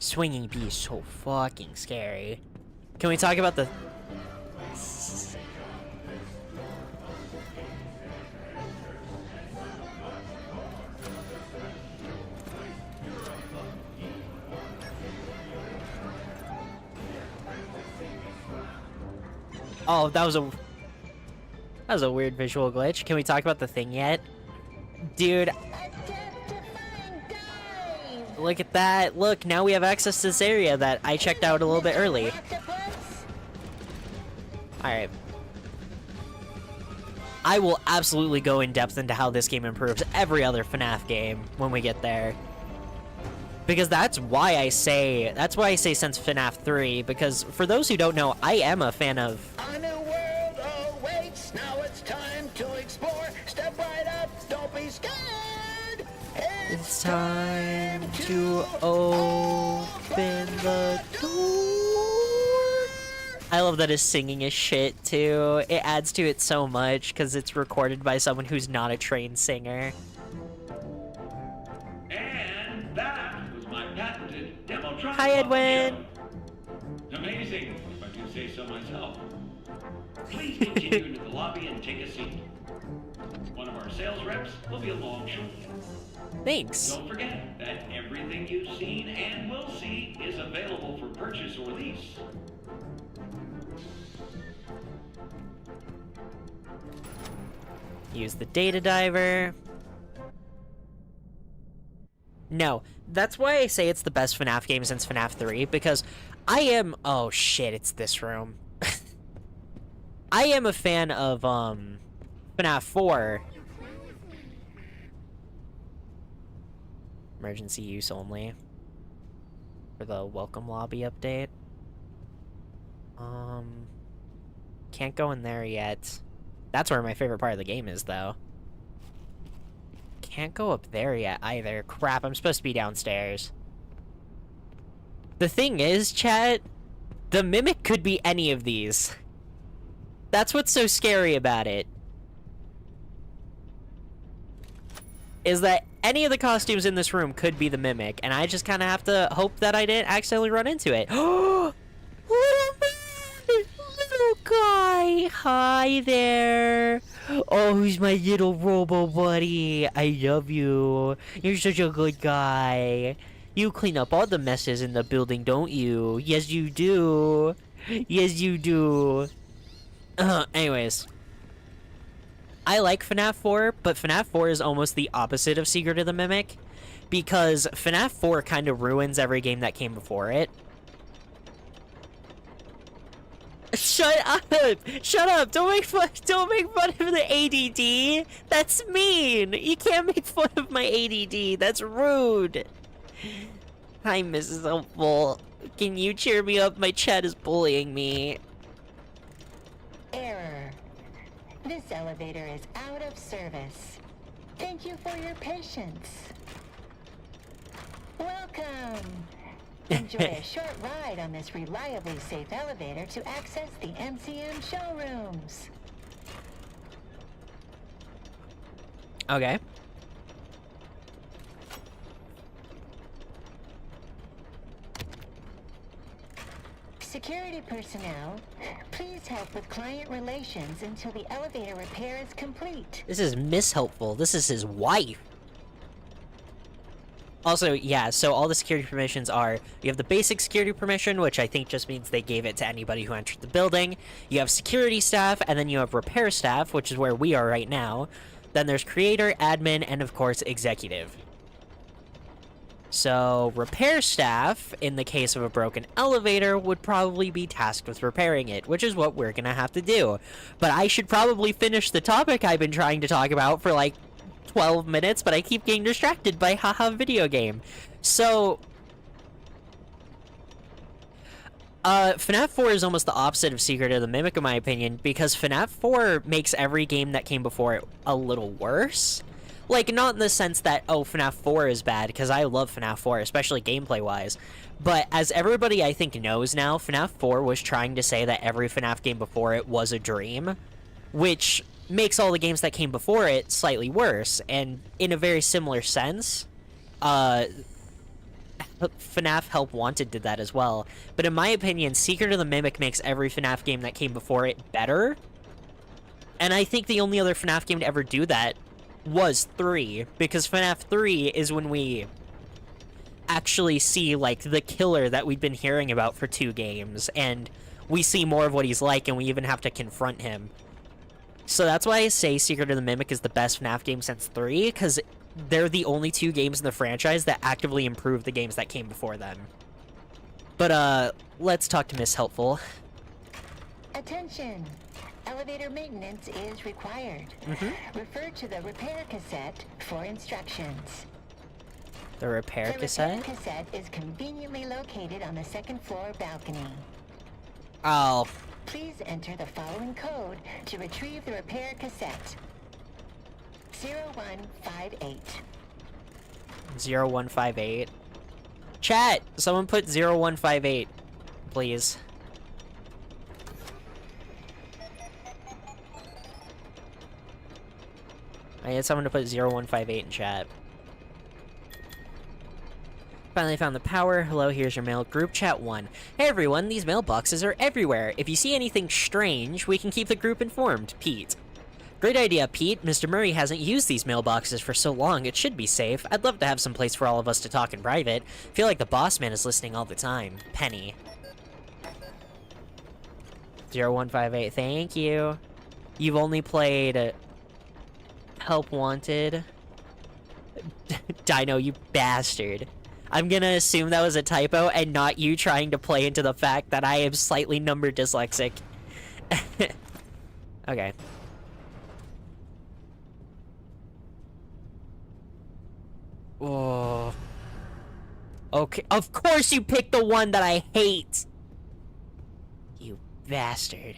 Swinging bee is so fucking scary. Can we talk about the... Oh, that was a weird visual glitch. Can we talk about the thing yet? Dude. Look at that. Look, now we have access to this area that I checked out a little bit early. Alright. I will absolutely go in depth into how this game improves every other FNAF game when we get there. Because that's why I say since FNAF 3, because for those who don't know, I am a fan of... A new world awaits, now it's time to explore. Step right up, don't be scared. It's time to open the door. I love that his singing is shit, too. It adds to it so much, because it's recorded by someone who's not a trained singer. And that was my patented Demotronic. Hi, Edwin! Show. Amazing, if I do say so myself. Please continue into the lobby and take a seat. One of our sales reps will be along shortly. Thanks. Don't forget that everything you've seen and will see is available for purchase or lease. Use the data diver. No, that's why I say it's the best FNAF game since FNAF 3, because I am... Oh, shit, it's this room. I am a fan of, FNAF 4. Emergency use only. For the welcome lobby update. Can't go in there yet. That's where my favorite part of the game is, though. Can't go up there yet, either. Crap, I'm supposed to be downstairs. The thing is, chat, the Mimic could be any of these. That's what's so scary about it. Is that any of the costumes in this room could be the Mimic, and I just kind of have to hope that I didn't accidentally run into it. Oh, little guy! Hi there! Oh, who's my little robo buddy? I love you. You're such a good guy. You clean up all the messes in the building, don't you? Yes, you do. Yes, you do. Anyways. I like FNAF 4, but FNAF 4 is almost the opposite of Secret of the Mimic, because FNAF 4 kind of ruins every game that came before it. Shut up! Shut up! Don't make fun of the ADD! That's mean! You can't make fun of my ADD! That's rude! Hi, Mrs. Helpful. Can you cheer me up? My chat is bullying me. Error. This elevator is out of service. Thank you for your patience. Welcome! Enjoy a short ride on this reliably safe elevator to access the MCM showrooms. Okay. Security personnel, please help with client relations until the elevator repair is complete. This is Miss Helpful. This is his wife. Also, yeah, so all the security permissions are, you have the basic security permission, which I think just means they gave it to anybody who entered the building. You have security staff, and then you have repair staff, which is where we are right now. Then there's creator, admin, and of course, executive. So, repair staff, in the case of a broken elevator, would probably be tasked with repairing it, which is what we're gonna have to do. But I should probably finish the topic I've been trying to talk about for like 12 minutes, but I keep getting distracted by haha video game. So, FNAF 4 is almost the opposite of Secret of the Mimic in my opinion, because FNAF 4 makes every game that came before it a little worse. Like, not in the sense that, oh, FNAF 4 is bad, because I love FNAF 4, especially gameplay-wise. But as everybody, I think, knows now, FNAF 4 was trying to say that every FNAF game before it was a dream, which makes all the games that came before it slightly worse. And in a very similar sense, FNAF Help Wanted did that as well. But in my opinion, Secret of the Mimic makes every FNAF game that came before it better. And I think the only other FNAF game to ever do that was 3, because FNAF 3 is when we actually see, like, the killer that we've been hearing about for 2 games, and we see more of what he's like, and we even have to confront him. So that's why I say Secret of the Mimic is the best FNAF game since 3, because they're the only 2 games in the franchise that actively improve the games that came before them. But, let's talk to Miss Helpful. Attention! Elevator maintenance is required. Refer to the repair cassette for instructions. The repair cassette? The repair cassette is conveniently located on the 2nd floor balcony. Oh. Please enter the following code to retrieve the repair cassette. 0158. 0158. Chat! Someone put 0158, please. I need someone to put 0158 in chat. Finally found the power. Hello, here's your mail. Group chat 1. Hey everyone, these mailboxes are everywhere. If you see anything strange, we can keep the group informed. Pete. Great idea, Pete. Mr. Murray hasn't used these mailboxes for so long, it should be safe. I'd love to have some place for all of us to talk in private. Feel like the boss man is listening all the time. Penny. 0158, thank you. You've only played Help Wanted. Dino, you bastard. I'm gonna assume that was a typo and not you trying to play into the fact that I am slightly number dyslexic. Okay. Oh. Okay, of course you picked the one that I hate! You bastard.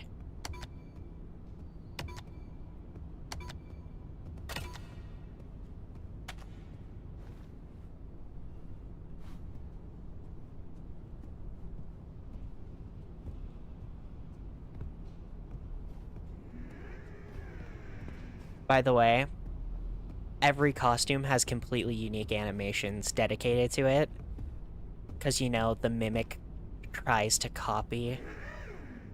By the way, every costume has completely unique animations dedicated to it. Because, you know, the mimic tries to copy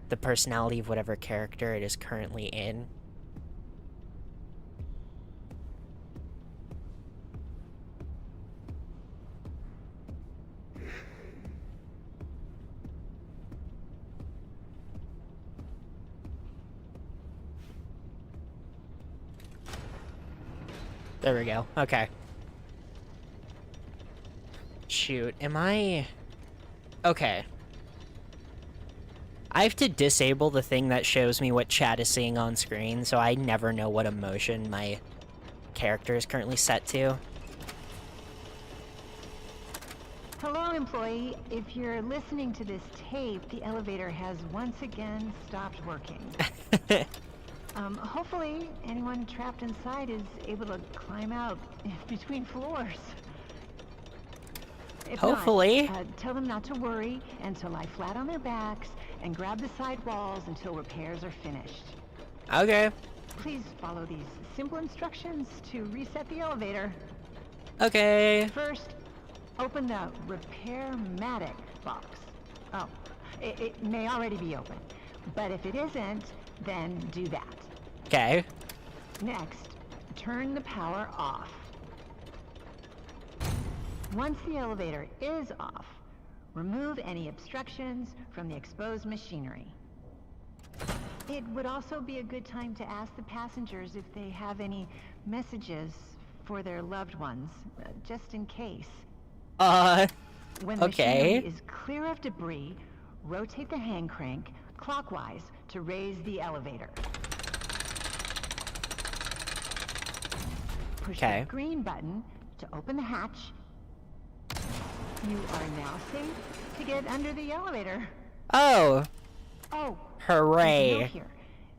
the personality of whatever character it is currently in. There we go. Okay. Shoot, am I... Okay. I have to disable the thing that shows me what chat is seeing on screen, so I never know what emotion my character is currently set to. Hello, employee. If you're listening to this tape, the elevator has once again stopped working. Hopefully, anyone trapped inside is able to climb out between floors. If Hopefully. Not, tell them not to worry and to lie flat on their backs and grab the side walls until repairs are finished. Okay. Please follow these simple instructions to reset the elevator. Okay. First, open the Repair-matic box. Oh, it may already be open, but if it isn't, then do that. Okay. Next, turn the power off. Once the elevator is off, remove any obstructions from the exposed machinery. It would also be a good time to ask the passengers if they have any messages for their loved ones, just in case. When the machinery is clear of debris, rotate the hand crank clockwise to raise the elevator. Push the green button to open the hatch. You are now safe to get under the elevator. Oh. Oh. Hooray. Note here.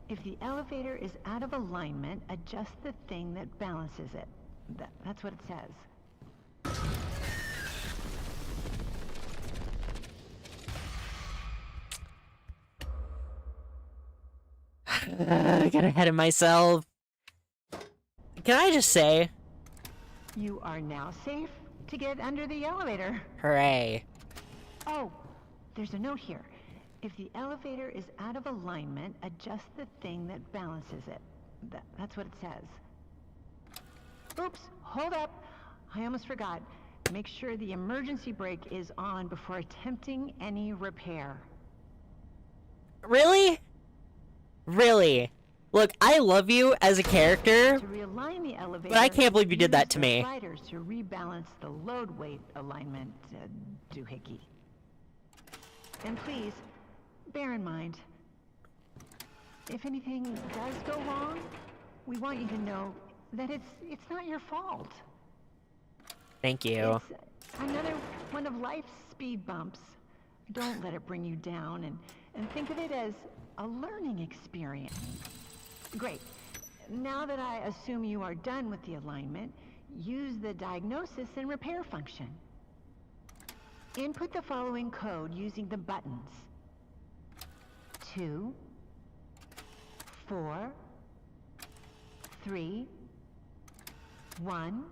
If the elevator is out of alignment, adjust the thing that balances it. That's what it says. I got ahead of myself. Can I just say? You are now safe to get under the elevator. Hooray. Oh, there's a note here. If the elevator is out of alignment, adjust the thing that balances it. That's what it says. Oops, hold up. I almost forgot. Make sure the emergency brake is on before attempting any repair. Really? Really? Look, I love you as a character, To realign the elevator, but I can't believe you did that to use me. the sliders to rebalance the load weight alignment, doohickey. And please, bear in mind, if anything does go wrong, we want you to know that it's not your fault. Thank you. It's another one of life's speed bumps. Don't let it bring you down, and think of it as a learning experience. Great. Now that I assume you are done with the alignment, use the diagnosis and repair function. Input the following code using the buttons. 2, 4, 3, 1,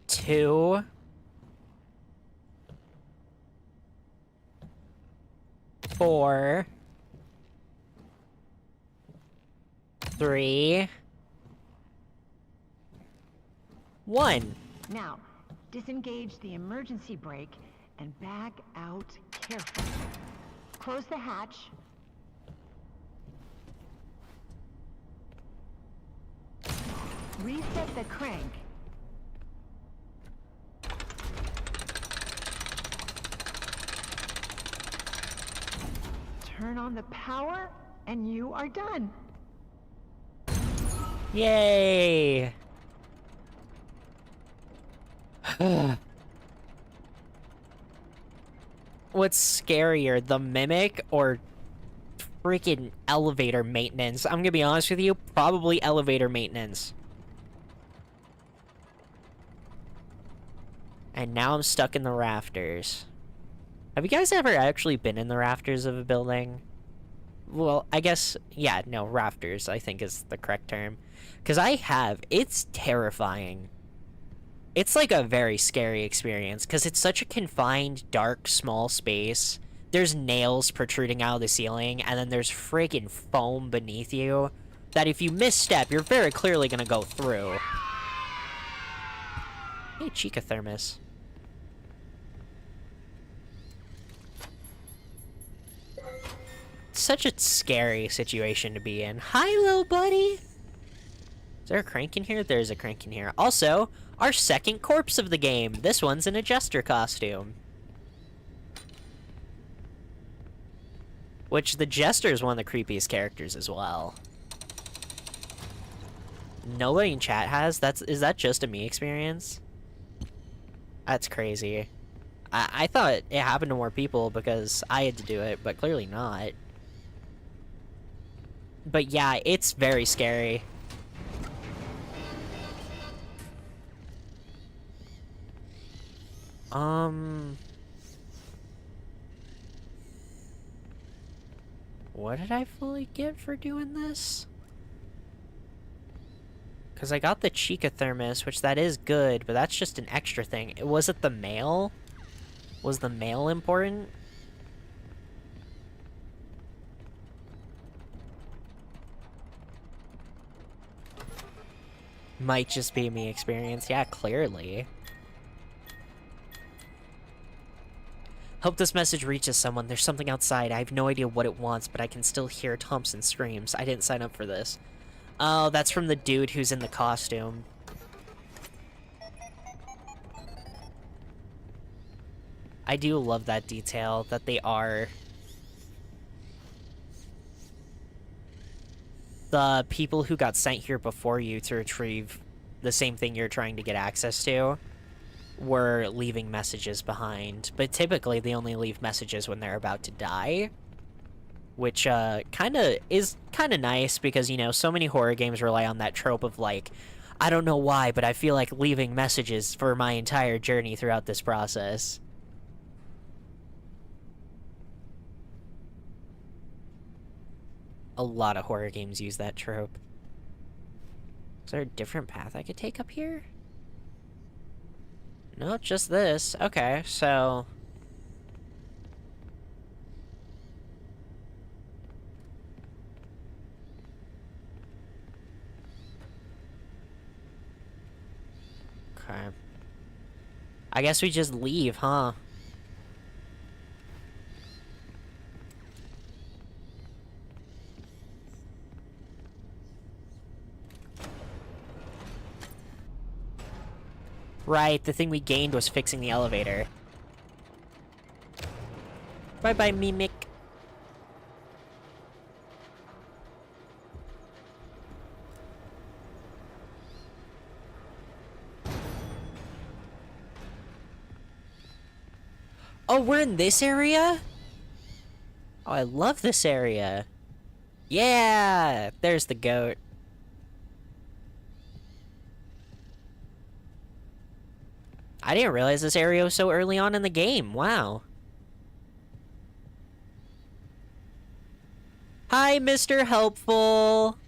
2, 4, 3, 1. Now, disengage the emergency brake and back out carefully. Close the hatch. Reset the crank. Turn on the power, and you are done. Yay! What's scarier, the mimic or freaking elevator maintenance? I'm gonna be honest with you, probably elevator maintenance. And now I'm stuck in the rafters. Have you guys ever actually been in the rafters of a building? Well, I guess, yeah, no, rafters, I think is the correct term. Because I have. It's terrifying. It's like a very scary experience, because it's such a confined, dark, small space. There's nails protruding out of the ceiling, and then there's friggin' foam beneath you, that if you misstep, you're very clearly gonna go through. Hey, Chica Thermos. Such a scary situation to be in. Hi, little buddy! Is there a crank in here? There's a crank in here. Also, our second corpse of the game. This one's in a jester costume. Which, the jester is one of the creepiest characters as well. Nobody in chat has? Is that just a me experience? That's crazy. I thought it happened to more people because I had to do it, but clearly not. But yeah, it's very scary. What did I fully get for doing this? Because I got the Chica Thermos, which that is good, but that's just an extra thing. Was it the mail? Was the mail important? Might just be me experience. Yeah, clearly. Hope this message reaches someone. There's something outside. I have no idea what it wants, but I can still hear Thompson's screams. I didn't sign up for this. Oh, that's from the dude who's in the costume. I do love that detail, that they are the people who got sent here before you to retrieve the same thing you're trying to get access to were leaving messages behind. But typically they only leave messages when they're about to die. Which is kind of nice because, you know, so many horror games rely on that trope of like, I don't know why, but I feel like leaving messages for my entire journey throughout this process. A lot of horror games use that trope. Is there a different path I could take up here? No, just this. Okay, so... Okay. I guess we just leave, huh? Right, the thing we gained was fixing the elevator. Bye-bye, Mimic. Oh, we're in this area? Oh, I love this area. Yeah! There's the goat. I didn't realize this area was so early on in the game. Wow. Hi, Mr. Helpful.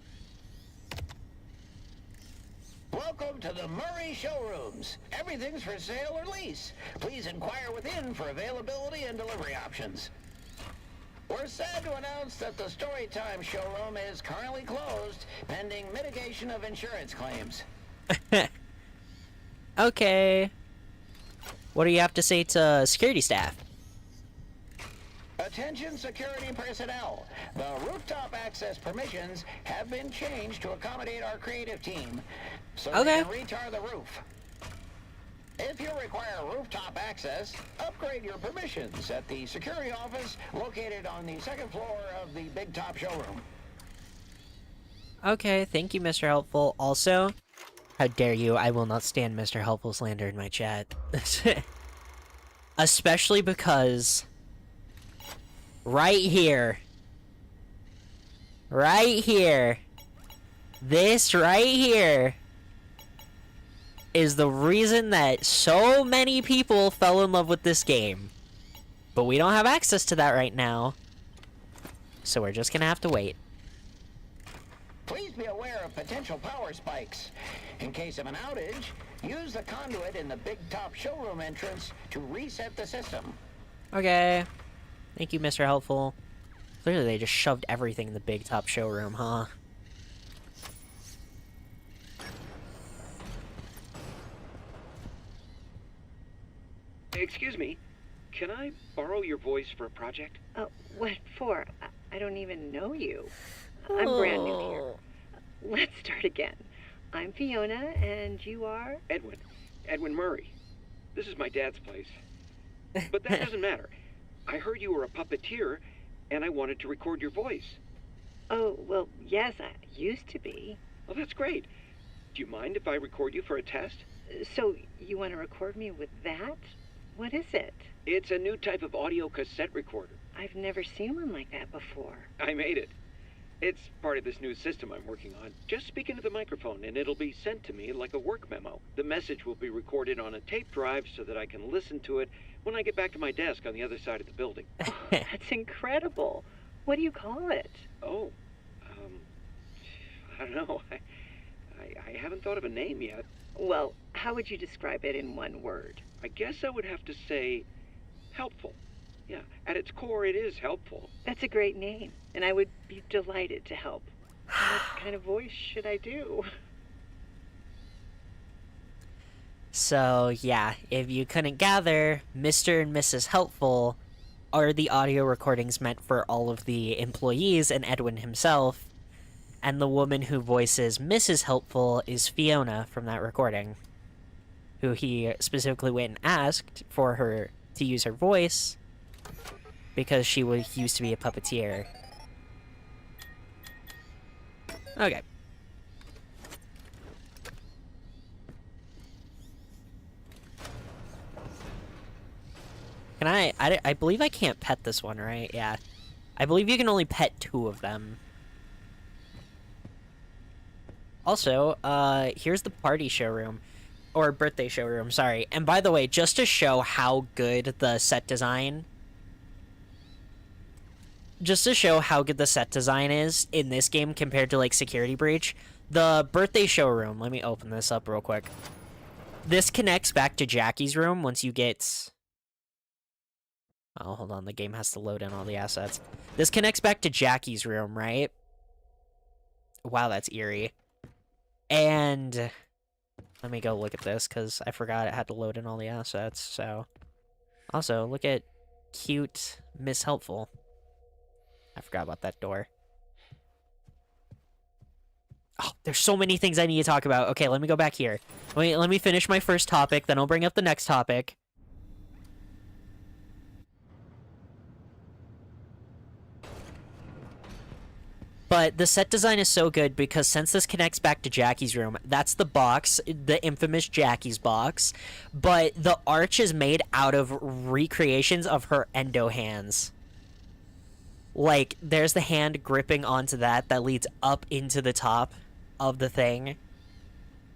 Welcome to the Murray Showrooms. Everything's for sale or lease. Please inquire within for availability and delivery options. We're sad to announce that the Storytime showroom is currently closed, pending mitigation of insurance claims. Okay. What do you have to say to security staff? Attention security personnel. The rooftop access permissions have been changed to accommodate our creative team, so they can retar the roof. If you require rooftop access, upgrade your permissions at the security office located on the second floor of the Big Top showroom. Okay, thank you, Mr. Helpful. Also, how dare you, I will not stand Mr. Helpful slander in my chat. Especially because right here, this right here is the reason that so many people fell in love with this game. But we don't have access to that right now, so we're just gonna have to wait. Please be aware of potential power spikes. In case of an outage, use the conduit in the Big Top showroom entrance to reset the system. Okay. Thank you, Mr. Helpful. Clearly they just shoved everything in the Big Top showroom, huh? Excuse me, can I borrow your voice for a project? What for? I don't even know you. I'm brand new here. Let's start again. I'm Fiona, and you are? Edwin Murray. This is my dad's place. But that doesn't matter. I heard you were a puppeteer, and I wanted to record your voice. Oh, well, yes, I used to be. Well, that's great. Do you mind if I record you for a test? So, you want to record me with that? What is it? It's a new type of audio cassette recorder. I've never seen one like that before. I made it. It's part of this new system I'm working on. Just speak into the microphone and it'll be sent to me like a work memo. The message will be recorded on a tape drive so that I can listen to it when I get back to my desk on the other side of the building. Oh, that's incredible. What do you call it? Oh, I don't know. I haven't thought of a name yet. Well, how would you describe it in one word? I guess I would have to say helpful. Yeah, at its core it is helpful. That's a great name, and I would be delighted to help. What kind of voice should I do? So, yeah, if you couldn't gather, Mr. and Mrs. Helpful are the audio recordings meant for all of the employees and Edwin himself, and the woman who voices Mrs. Helpful is Fiona from that recording, who he specifically went and asked for her to use her voice because she used to be a puppeteer. Okay. Can I believe I can't pet this one, right? Yeah. I believe you can only pet 2 of them. Also, here's the party showroom. Or birthday showroom, sorry. And by the way, just to show how good the set design... Just to show how good the set design is in this game compared to, like, Security Breach, the birthday showroom... Let me open this up real quick. This connects back to Jackie's room once you get... Oh, hold on, the game has to load in all the assets. This connects back to Jackie's room, right? Wow, that's eerie. And... Let me go look at this, because I forgot it had to load in all the assets, so... Also, look at cute Miss Helpful. I forgot about that door. Oh, there's so many things I need to talk about. Okay, let me go back here. Let me finish my first topic, then I'll bring up the next topic. But the set design is so good because since this connects back to Jackie's room, that's the box, the infamous Jackie's box, but the arch is made out of recreations of her endo hands. Like, there's the hand gripping onto that leads up into the top of the thing.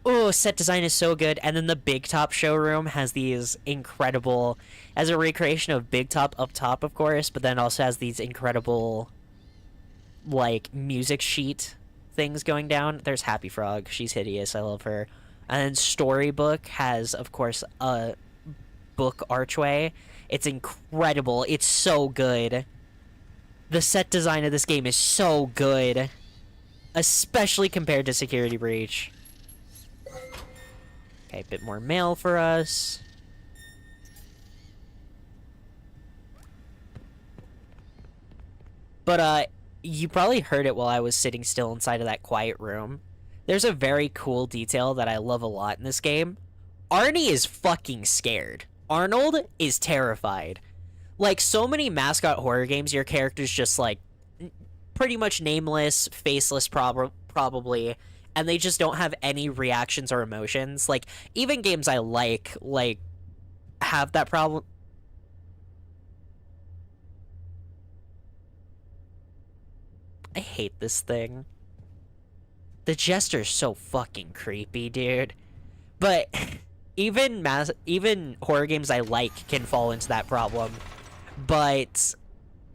Oh, set design is so good. And then the Big Top showroom has these incredible, as a recreation of Big Top up top, of course, but then also has these incredible, like, music sheet things going down. There's Happy Frog. She's hideous. I love her. And then Storybook has, of course, a book archway. It's incredible. It's so good. The set design of this game is so good. Especially compared to Security Breach. Okay, a bit more mail for us. But, you probably heard it while I was sitting still inside of that quiet room. There's a very cool detail that I love a lot in this game. Arnie is fucking scared. Arnold is terrified. Like, so many mascot horror games, your character's just, like, pretty much nameless, faceless probably, and they just don't have any reactions or emotions. Like, even games I like, have that problem. I hate this thing. The Jester's so fucking creepy, dude. But even horror games I like can fall into that problem. But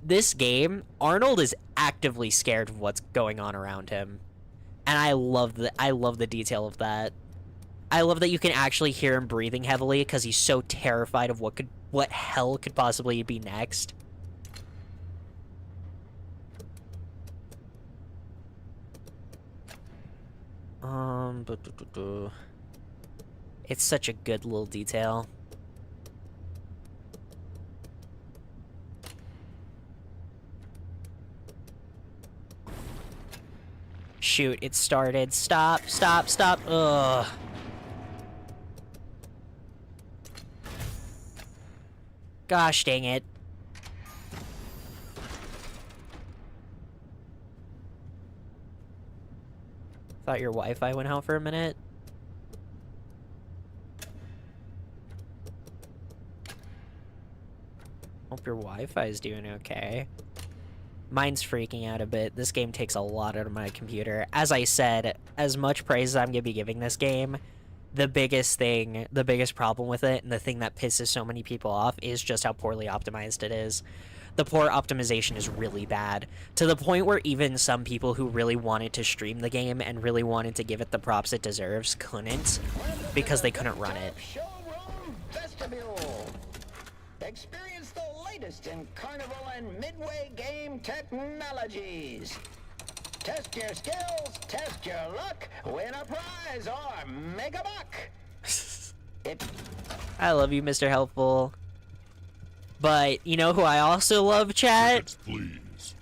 this game, Arnold is actively scared of what's going on around him. And I love the detail of that. I love that you can actually hear him breathing heavily because he's so terrified of what hell could possibly be next. It's such a good little detail. Shoot, it started. Stop. Ugh. Gosh dang it. Thought your Wi-Fi went out for a minute. Hope your Wi-Fi is doing okay. Mine's freaking out a bit. This game takes a lot out of my computer. As I said, as much praise as I'm gonna be giving this game, the biggest problem with it, and the thing that pisses so many people off, is just how poorly optimized it is. The poor optimization is really bad, to the point where even some people who really wanted to stream the game and really wanted to give it the props it deserves couldn't, because they couldn't run it. Showroom vestibule. Experience the latest in Carnival and Midway game technologies. Test your skills, test your luck, win a prize, or make a buck. I love you, Mr. Helpful. But, you know who I also love, chat? Please.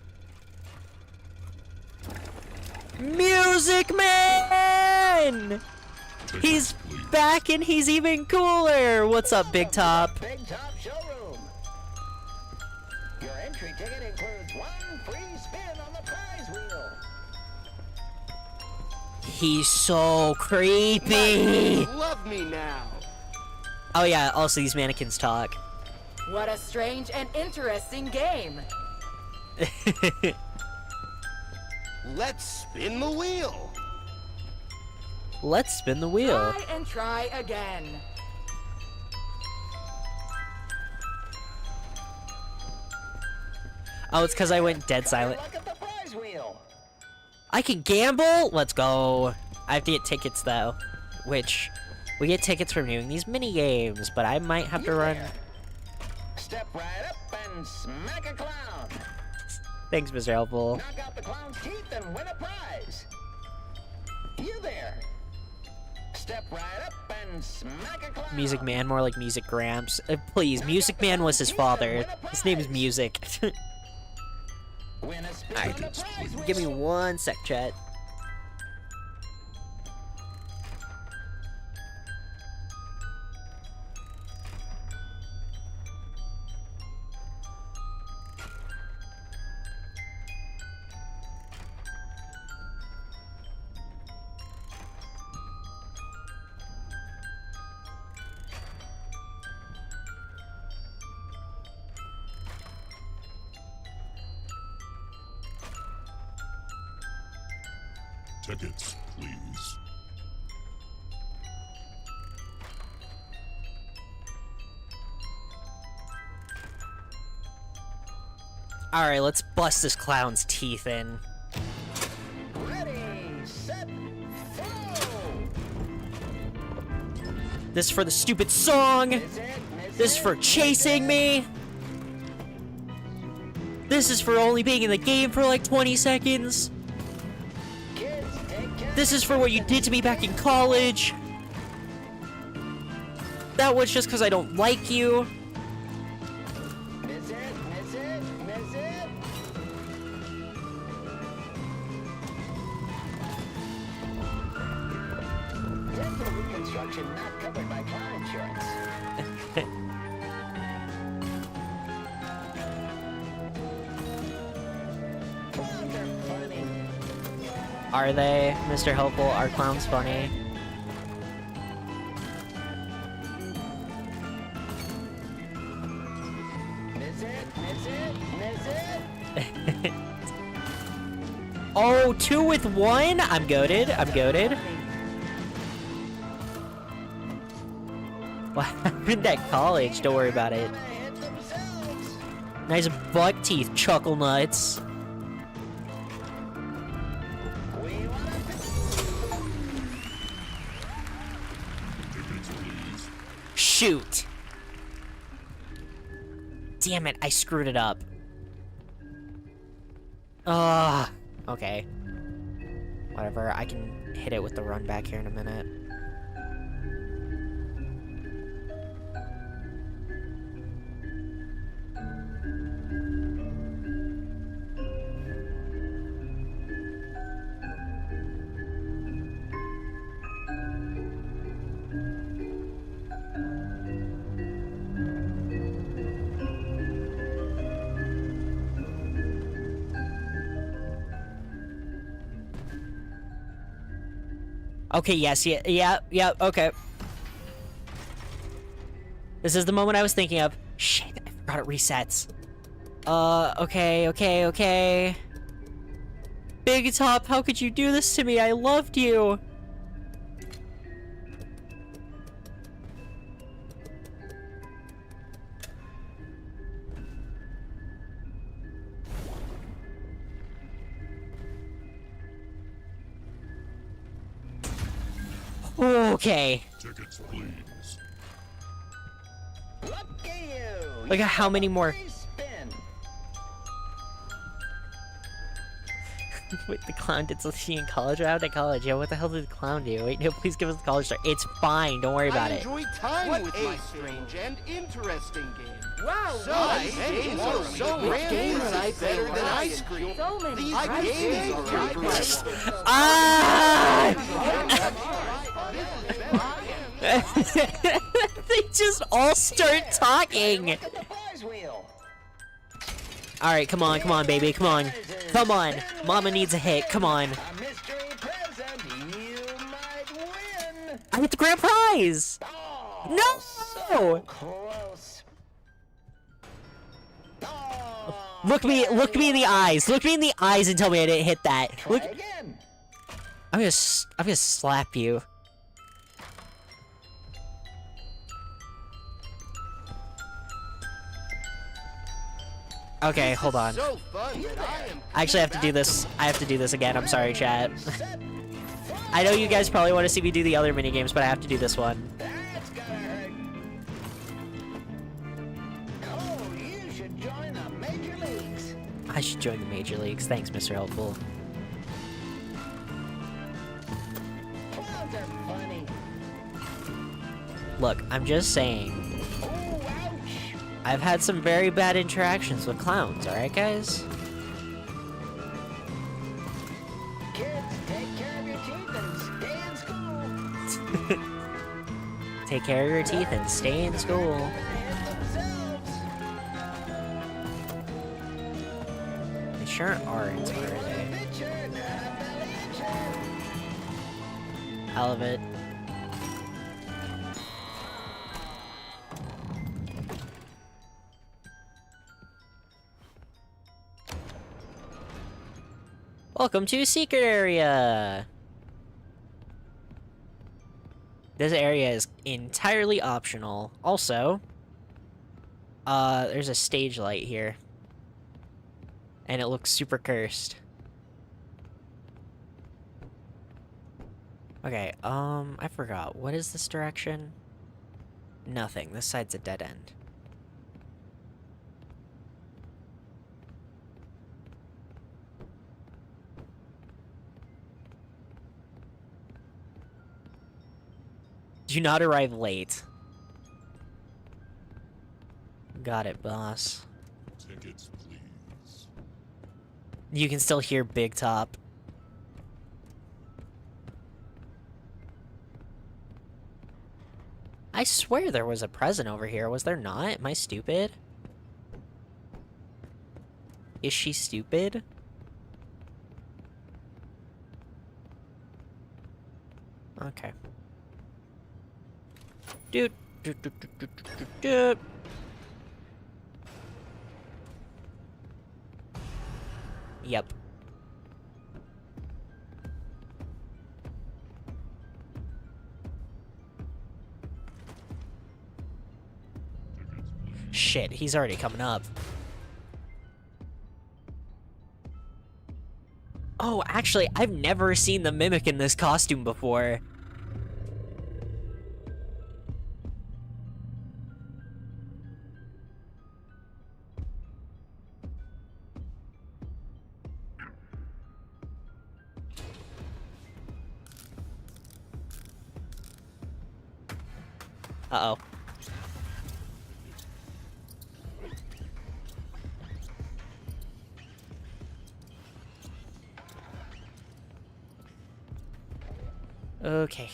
Music Man! He's back and he's even cooler! What's up, Big Top? Big Top Showroom. Your entry ticket includes one free spin on the prize wheel. He's so creepy! Love me now. Oh yeah, also these mannequins talk. What a strange and interesting game. Let's spin the wheel. Let's spin the wheel. Try and try again. Oh, it's because I went dead silent. Look at the prize wheel. I can gamble? Let's go. I have to get tickets, though. Which, we get tickets from doing these mini games, but I might have to run. Step right up and smack a clown. Thanks, Mr. Helpful. Knock out the clown's teeth and win a prize. You there. Step right up and smack a clown. Music Man, more like Music Gramps. Please, Music Man was his father. His name is Music. Alright, give me one sec, chat. Tickets, please. Alright, let's bust this clown's teeth in. Ready, set, throw. This is for the stupid song. This is for chasing me. This is for only being in the game for like 20 seconds. This is for what you did to me back in college. That was just because I don't like you. Dental reconstruction not covered by car insurance. Clowns are funny. Are they, Mr. Helpful? Are clowns funny? Oh, 2 with 1? I'm goated. I'm goated. What happened at college? Don't worry about it. Nice buck teeth, chuckle nuts. Shoot. Damn it, I screwed it up. Okay. Whatever, I can hit it with the run back here in a minute. Okay, yes, yeah, okay. This is the moment I was thinking of. Shit, I forgot it resets. Okay. Big Top, how could you do this to me? I loved you. Okay. Tickets, please. Look at how many more. Wait, the clown did something in college or out of college? Yeah, what the hell did the clown do? Wait, no, please give us the college star. It's fine, don't worry about it. I enjoy time with my strange and interesting game. Wow, nice games are so random and better than ice cream. So many These games are They just all start talking. Alright, come on, baby, come on. Come on. Mama needs a hit, come on. I get the grand prize! No! Look me in the eyes. Look me in the eyes and tell me I didn't hit that. Look. I'm gonna slap you. Okay, hold on. I actually have to do this. I have to do this again. I'm sorry, chat. I know you guys probably want to see me do the other mini games, but I have to do this one. I should join the major leagues. Thanks, Mr. Helpful. Look, I'm just saying. I've had some very bad interactions with clowns, alright, guys? Kids, take care of your teeth and stay in school. Take care of your teeth and stay in school. They sure aren't, are they? I love it. Welcome to Secret Area! This area is entirely optional. Also, there's a stage light here. And it looks super cursed. Okay, I forgot. What is this direction? Nothing. This side's a dead end. Do not arrive late. Got it, boss. Tickets, please. You can still hear Big Top. I swear there was a present over here. Was there not? Am I stupid? Is she stupid? Okay. Dude. Yep. Shit, he's already coming up. Oh, actually, I've never seen the Mimic in this costume before. Uh-oh. Okay.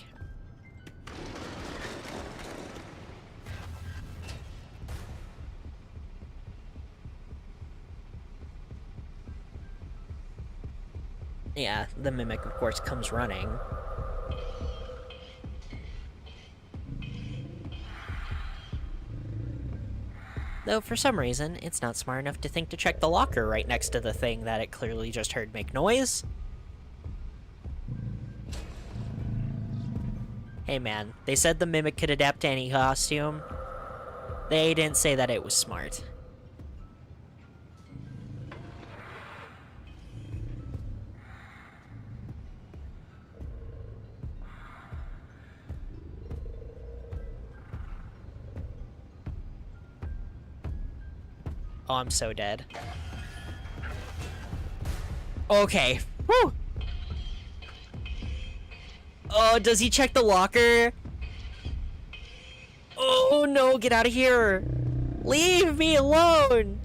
Yeah, the Mimic, of course, comes running. Though, for some reason, it's not smart enough to think to check the locker right next to the thing that it clearly just heard make noise. Hey man, they said the Mimic could adapt to any costume. They didn't say that it was smart. Oh, I'm so dead. Okay. Woo! Oh, does he check the locker? Oh no, get out of here! Leave me alone!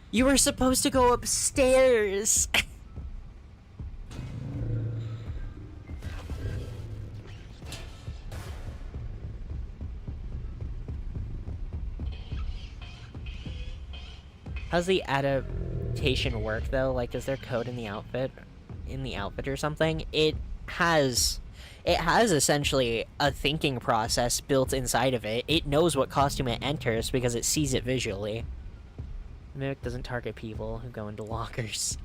You were supposed to go upstairs! How's the adaptation work though? Like, is there code in the outfit? Or something? It has essentially a thinking process built inside of it. It knows what costume it enters because it sees it visually. Mimic doesn't target people who go into lockers.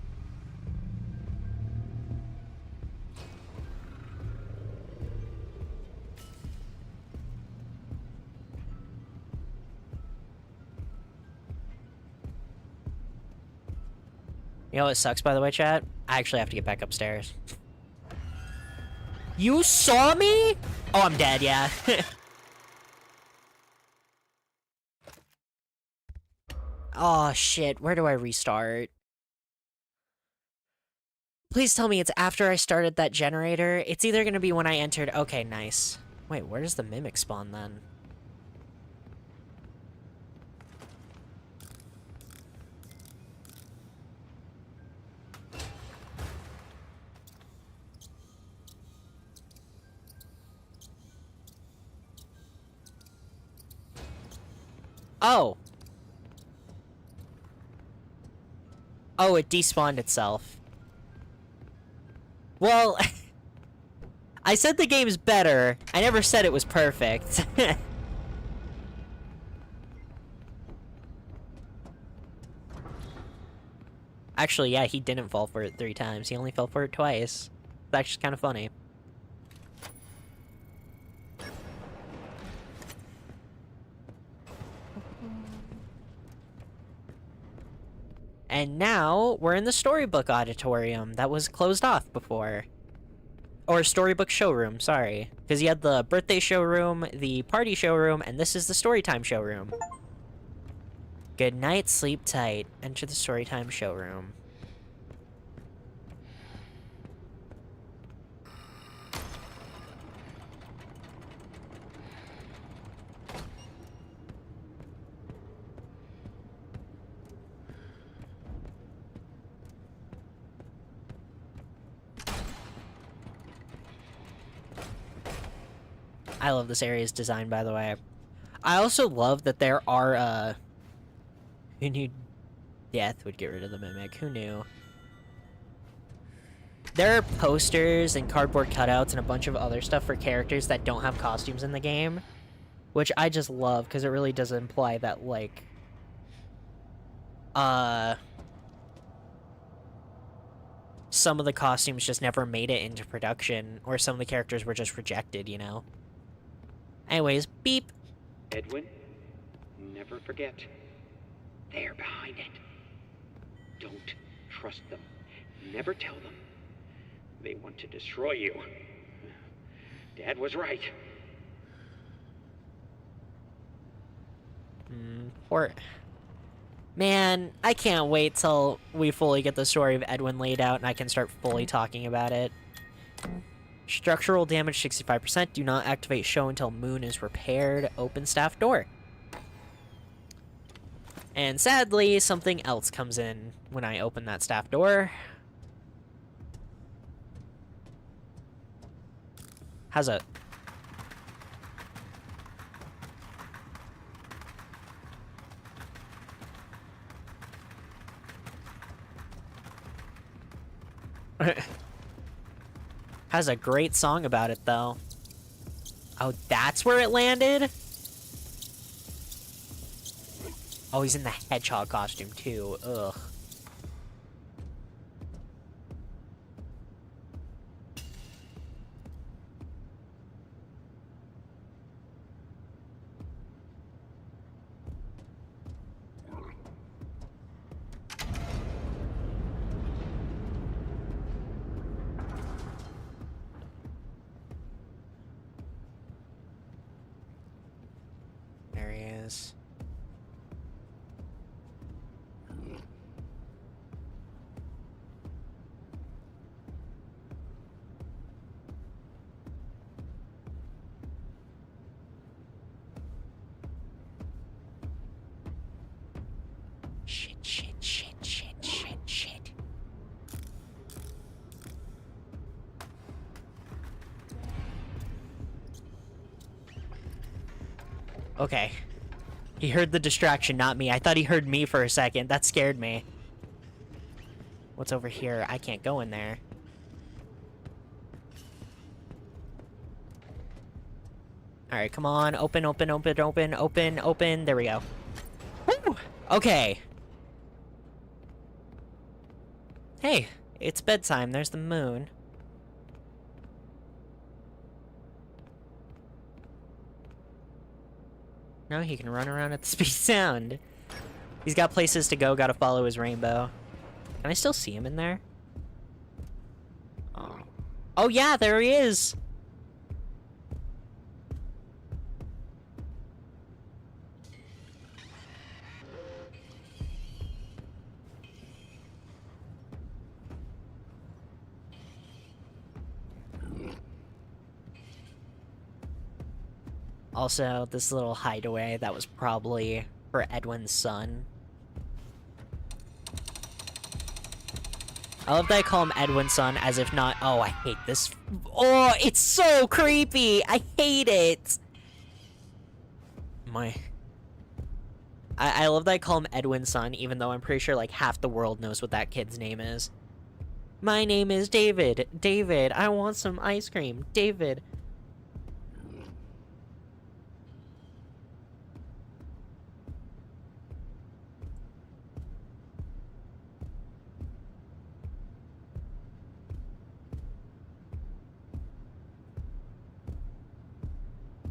You know what sucks, by the way, chat? I actually have to get back upstairs. You saw me? Oh, I'm dead, yeah. Oh, shit. Where do I restart? Please tell me it's after I started that generator. It's either going to be when I entered... Okay, nice. Wait, where does the Mimic spawn, then? Oh. Oh, it despawned itself. Well, I said the game's better. I never said it was perfect. Actually, yeah, he didn't fall for it 3 times. He only fell for it twice. That's actually kind of funny. And now, we're in the storybook auditorium that was closed off before. or storybook showroom, sorry. Because you had the birthday showroom, the party showroom, and this is the storytime showroom. Good night, sleep tight. Enter the storytime showroom. I love this area's design, by the way. I also love that there are, who knew death would get rid of the mimic? Who knew? There are posters and cardboard cutouts and a bunch of other stuff for characters that don't have costumes in the game, which I just love, because it really does imply that, like, some of the costumes just never made it into production, or some of the characters were just rejected, you know? Anyways, beep. Edwin, never forget. They're behind it. Don't trust them. Never tell them. They want to destroy you. Dad was right. Or... Man, I can't wait till we fully get the story of Edwin laid out and I can start fully talking about it. Structural damage 65%. Do not activate show until moon is repaired. Open staff door. And sadly, something else comes in when I open that staff door. How's it? Has a great song about it, though. Oh, that's where it landed? Oh, he's in the hedgehog costume, too. Ugh. There he is. Shit, shit, shit, shit, shit, shit. Okay. He heard the distraction, not me. I thought he heard me for a second. That scared me. What's over here? I can't go in there. Alright, come on. Open, open, open, open, open, open. There we go. Woo! Okay. Hey, it's bedtime. There's the moon. No, he can run around at the speed of sound. He's got places to go, gotta follow his rainbow. Can I still see him in there? Oh, oh yeah, there he is! Also, this little hideaway, that was probably for Edwin's son. I love that I call him Edwin's son as if not- oh, I hate this. Oh, it's so creepy! I hate it! I love that I call him Edwin's son, even though I'm pretty sure like half the world knows what that kid's name is. My name is David. David, I want some ice cream. David.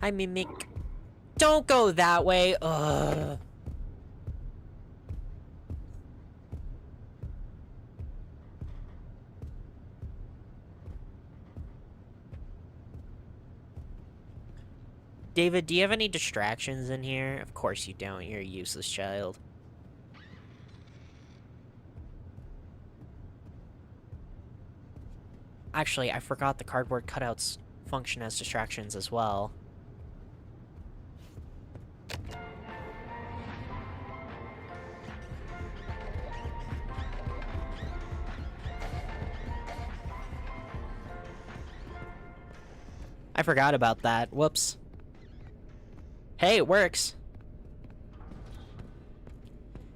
Hi, Mimic. Don't go that way. Ugh. David, do you have any distractions in here? Of course you don't. You're a useless child. Actually, I forgot the cardboard cutouts function as distractions as well. I forgot about that. Whoops. Hey, it works.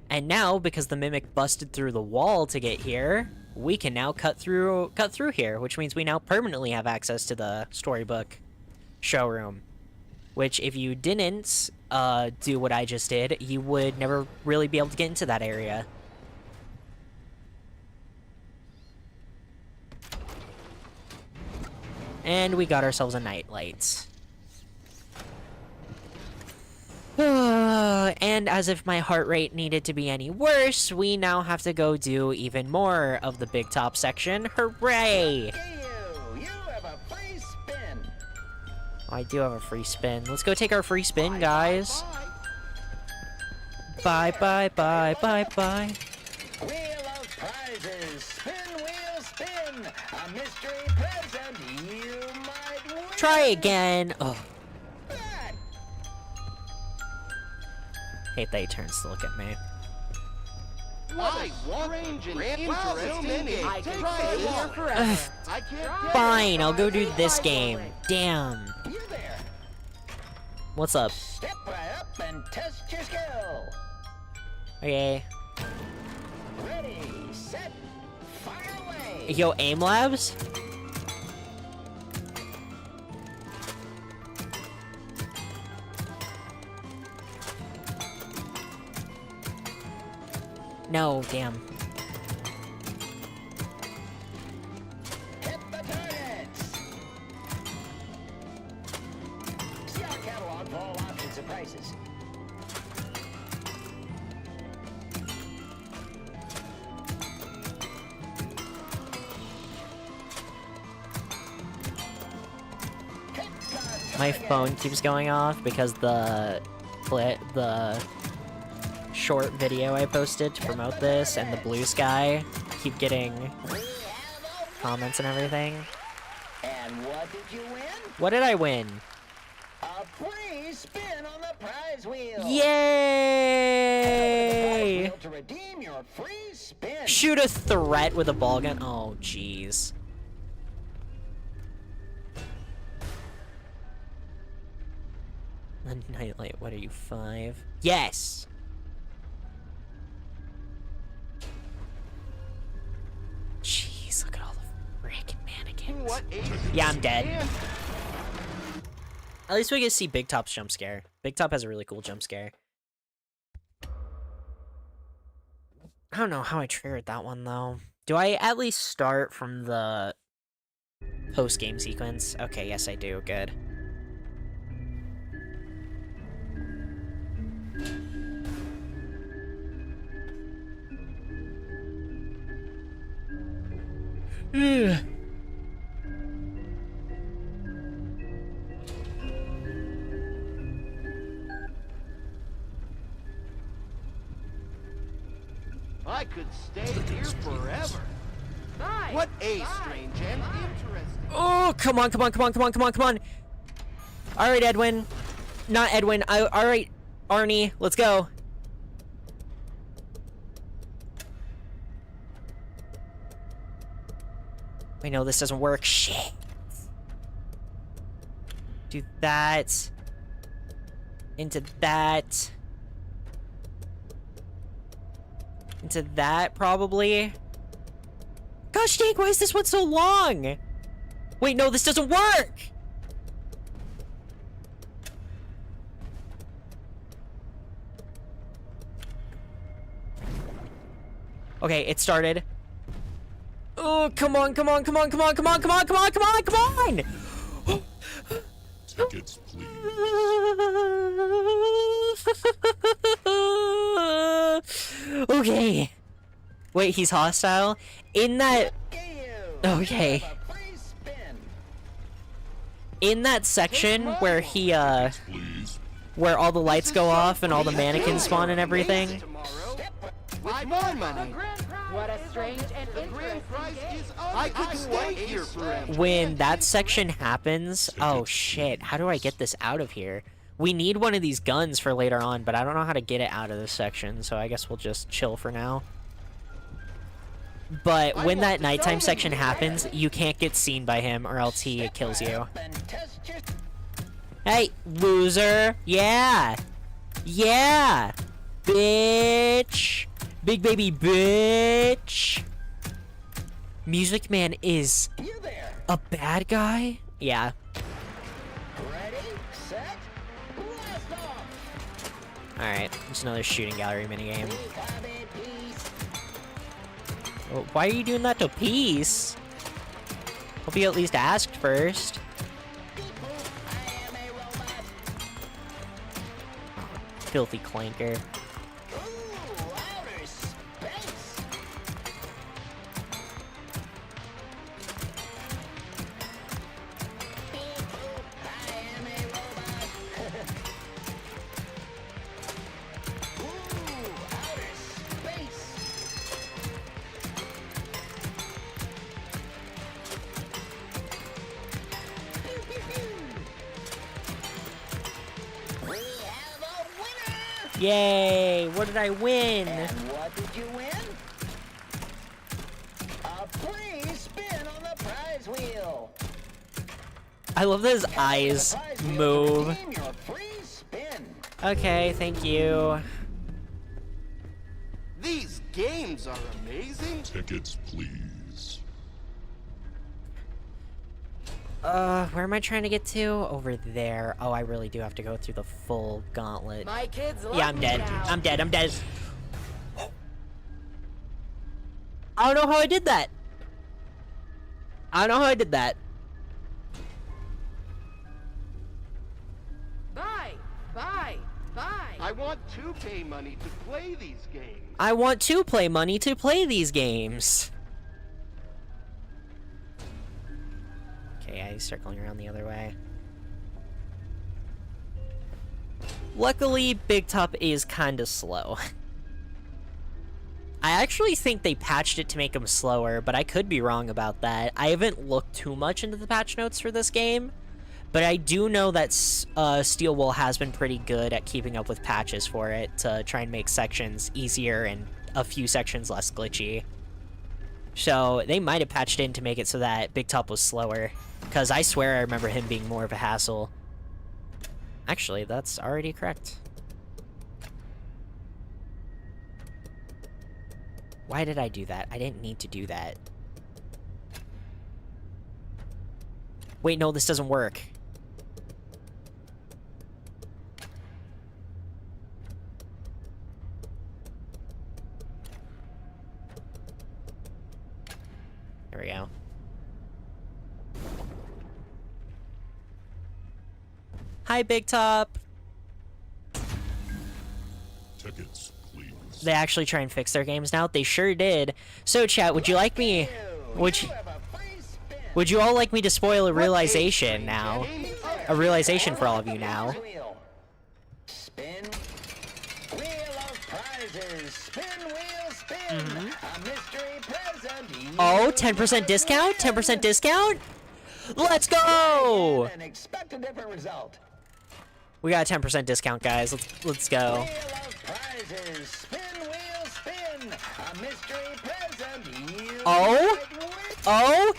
And now, because the Mimic busted through the wall to get here, we can now cut through here, which means we now permanently have access to the storybook showroom. Which, if you didn't do what I just did, you would never really be able to get into that area. And we got ourselves a nightlight. And as if my heart rate needed to be any worse, we now have to go do even more of the big top section. Hooray! You have a free spin. I do have a free spin. Let's go take our free spin, guys. Bye, bye, bye, bye, bye. Wheel of prizes. Spin, wheel, spin. A mystery present you might win. Try again. Oh. Hate that he turns to look at me. I want interesting game. I can stay here forever. I can't Fine, I'll go do this game. Damn. You there. What's up? Step right up and test your skill. Okay. Ready, set, fire away. Yo, aim labs? No, damn. Hit the targets. See our catalog for all options and prices. My phone keeps going off because the short video I posted to promote this and the blue sky keep getting comments and everything. And what did you win? What did I win? A free spin on the prize wheel. Yay! To redeem your free spin. Shoot a threat with a ball gun. Oh, jeez. A nightlight. What are you, 5? Yes. Jeez, look at all the freaking mannequins. What Yeah, I'm dead. At least we get to see Big Top's jump scare. Big Top has a really cool jump scare. I don't know how I triggered that one, though. Do I at least start from the post-game sequence? Okay, yes I do. Good. I could stay here forever. What a strange and interesting. Oh, come on, come on, come on, come on, come on, come on. All right, Edwin. Not Edwin. All right, Arnie. Let's go. Wait, no, this doesn't work. Shit. Do that. Into that. Into that, probably. Gosh dang, why is this one so long? Wait, no, this doesn't work! Okay, it started. Oh, come on, come on, come on, come on, come on, come on, come on, come on, come on! Tickets, please. Okay. Wait, he's hostile? In that... Okay. In that section where he, where all the lights go off and all the mannequins spawn and everything. With more money. What a strange and interesting game. I could stay here forever. When that section happens, oh shit, how do I get this out of here? We need one of these guns for later on, but I don't know how to get it out of this section, so I guess we'll just chill for now. But when that nighttime section happens, you can't get seen by him or else he kills you. Hey, loser! Yeah! Yeah! Bitch! Big baby bitch! Music Man is a bad guy? Yeah. Alright, just another shooting gallery minigame. Well, why are you doing that to Peace? Hope you at least asked first. Filthy clanker. Yay! What did I win? And what did you win? A free spin on the prize wheel. I love that his eyes move. Your free spin. Okay, thank you. These games are amazing. Tickets, please. Where am I trying to get to? Over there. Oh, I really do have to go through the full gauntlet. My kids love Yeah, I'm dead. now. I'm dead. I'm dead. I don't know how I did that. I don't know how I did that. Bye. Bye. Bye. I want to pay money to play these games. I want to play money to play these games. Okay, he's circling around the other way. Luckily, Big Top is kinda slow. I actually think they patched it to make him slower, but I could be wrong about that. I haven't looked too much into the patch notes for this game, but I do know that Steel Wool has been pretty good at keeping up with patches for it to try and make sections easier and a few sections less glitchy. So they might have patched in to make it so that Big Top was slower, because I swear I remember him being more of a hassle. Actually, that's already correct. Why did I do that? I didn't need to do that. Wait, no, this doesn't work. There we go. Hi, Big Top. Tickets, please. They actually try and fix their games now. They sure did. So, chat, would you like me? Would you all like me to spoil a realization now? A realization for all of you now. Spin. Wheel of prizes. Spin, wheel, spin. A mystery present. Oh, 10% discount? 10% discount? Let's go! And expect a different result. We got a 10% discount, guys. Let's go. Wheel of prizes. Spin, wheel, spin. A mystery present. Oh? Oh?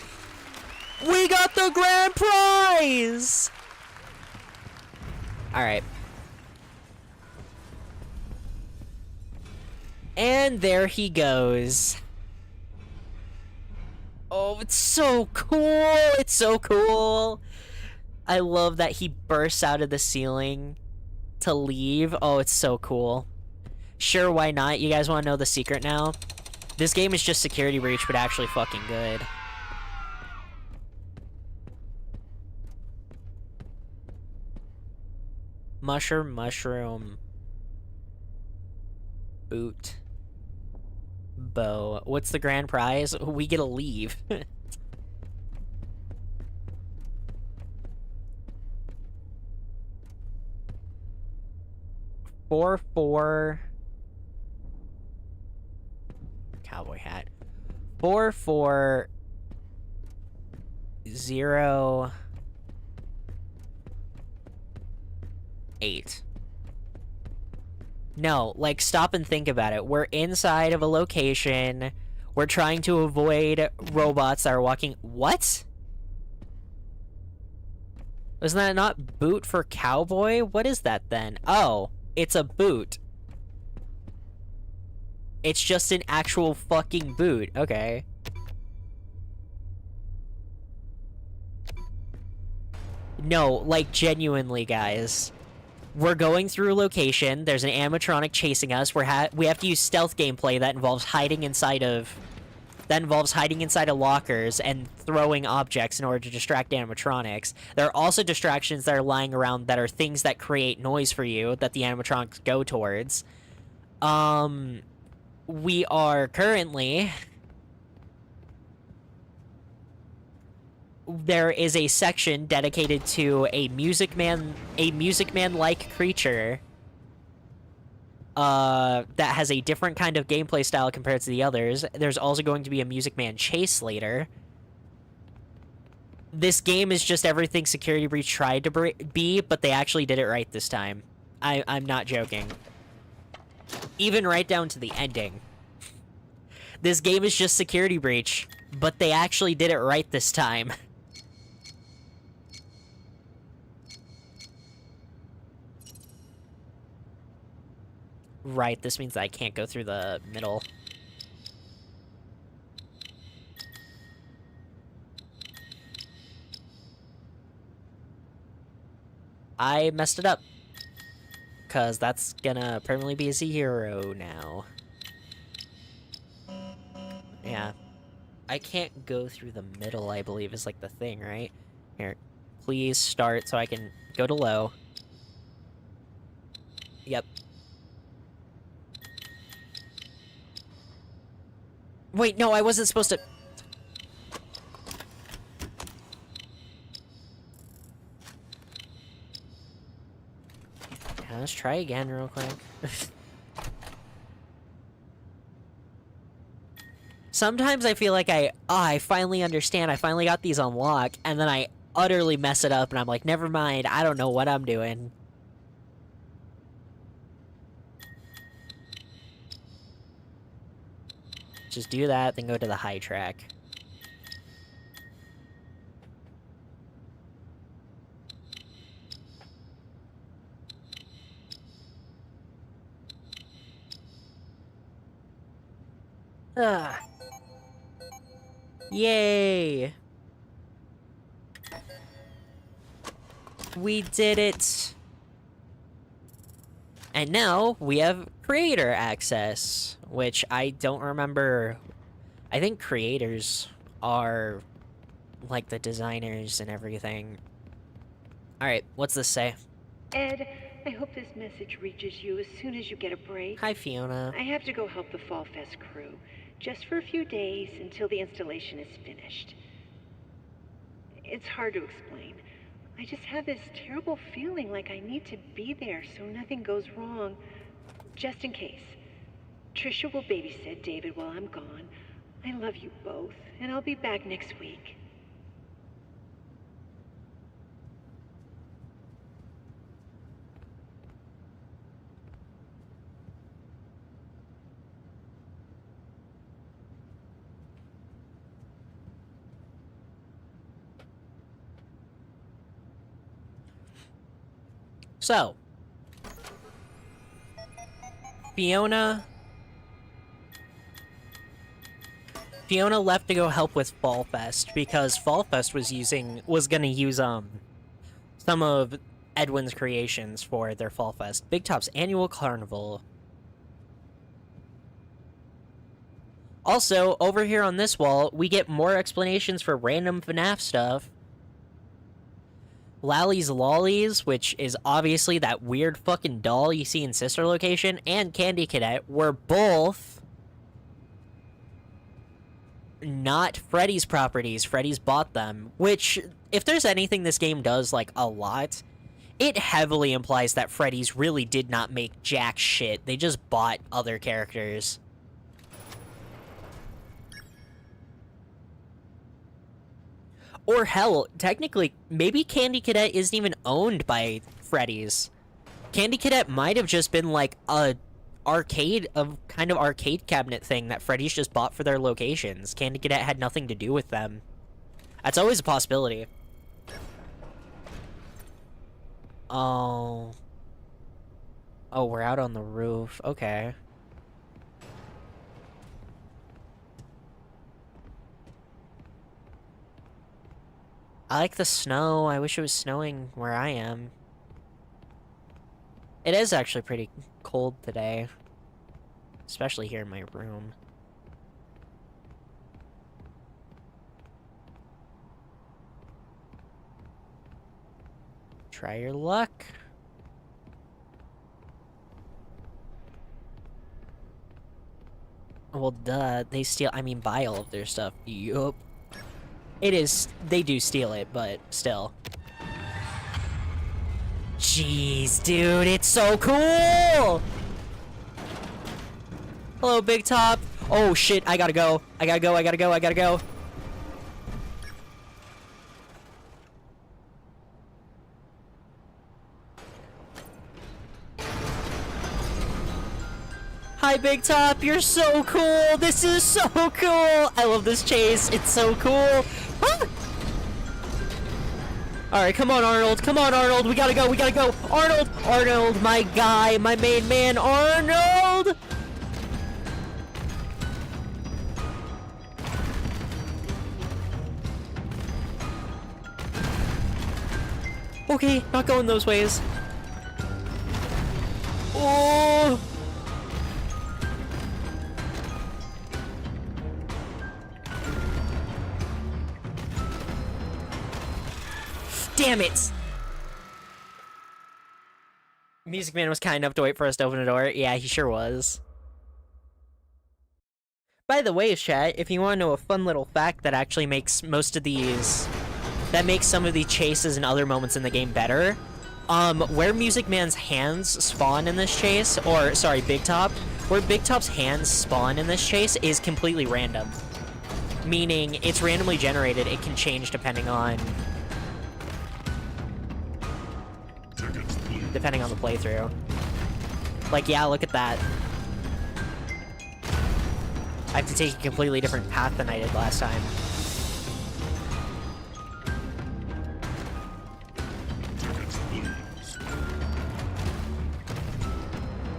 We got the grand prize! Alright. And there he goes. Oh, it's so cool! It's so cool! I love that he bursts out of the ceiling to leave. Oh, it's so cool. Sure, why not? You guys want to know the secret now? This game is just Security Breach, but actually fucking good. Mushroom. Boot. Bow. What's the grand prize? We get to leave. 44 cowboy hat. 4408. No, like, stop and think about it. We're inside of a location. We're trying to avoid robots that are walking. What? Wasn't that not boot for cowboy? What is that then? Oh, it's a boot. It's just an actual fucking boot. Okay. No, like, genuinely, guys. We're going through a location. There's an animatronic chasing us. We have to use stealth gameplay that involves hiding inside of lockers and throwing objects in order to distract animatronics. There are also distractions that are lying around that are things that create noise for you that the animatronics go towards. We are currently... There is a section dedicated to a Music Man-like creature that has a different kind of gameplay style compared to the others. There's also going to be a Music Man chase later. This game is just everything Security Breach tried to be, but they actually did it right this time. I'm not joking. Even right down to the ending. This game is just Security Breach, but they actually did it right this time. Right, this means that I can't go through the middle. I messed it up. Because that's gonna permanently be a zero now. Yeah. I can't go through the middle, I believe, is like the thing, right? Here, please start so I can go to low. Yep. Wait, no, I wasn't supposed to... Yeah, let's try again real quick. Sometimes I feel like I finally understand, I finally got these on lock, and then I utterly mess it up, and I'm like, never mind, I don't know what I'm doing. Just do that, then go to the high track. Ugh. Yay! We did it! And now, we have creator access, which I don't remember. I think creators are, like, the designers and everything. Alright, what's this say? Ed, I hope this message reaches you as soon as you get a break. Hi, Fiona. I have to go help the Fall Fest crew, just for a few days until the installation is finished. It's hard to explain. I just have this terrible feeling like I need to be there so nothing goes wrong, just in case. Trisha will babysit David while I'm gone. I love you both, and I'll be back next week. So, Fiona left to go help with Fall Fest because Fall Fest was gonna use some of Edwin's creations for their Fall Fest. Big Top's annual carnival. Also, over here on this wall, we get more explanations for random FNAF stuff. Lally's Lollies, which is obviously that weird fucking doll you see in Sister Location, and Candy Cadet were both not Freddy's properties. Freddy's bought them, which, if there's anything this game does, like, a lot, it heavily implies that Freddy's really did not make jack shit. They just bought other characters. Or hell, technically, maybe Candy Cadet isn't even owned by Freddy's. Candy Cadet might have just been like a kind of arcade cabinet thing that Freddy's just bought for their locations. Candy Cadet had nothing to do with them. That's always a possibility. Oh. Oh, we're out on the roof. Okay. I like the snow. I wish it was snowing where I am. It is actually pretty cold today. Especially here in my room. Try your luck. Well, duh. They steal, buy all of their stuff. Yup. It is, they do steal it, but still. Jeez, dude, it's so cool! Hello, Big Top. Oh, shit, I gotta go. I gotta go. Hi, Big Top, you're so cool! This is so cool! I love this chase, it's so cool! Ah! Alright, come on, Arnold, we gotta go! Arnold, my guy, my main man, Arnold! Okay, not going those ways. Oh! Damn it! Music Man was kind enough to wait for us to open the door. Yeah, he sure was. By the way, chat, if you want to know a fun little fact that actually makes most of these... that makes some of the chases and other moments in the game better, where Music Man's hands spawn in this chase, or, sorry, Big Top, where Big Top's hands spawn in this chase is completely random. Meaning, it's randomly generated, it can change depending on the playthrough. Like, yeah, look at that. I have to take a completely different path than I did last time.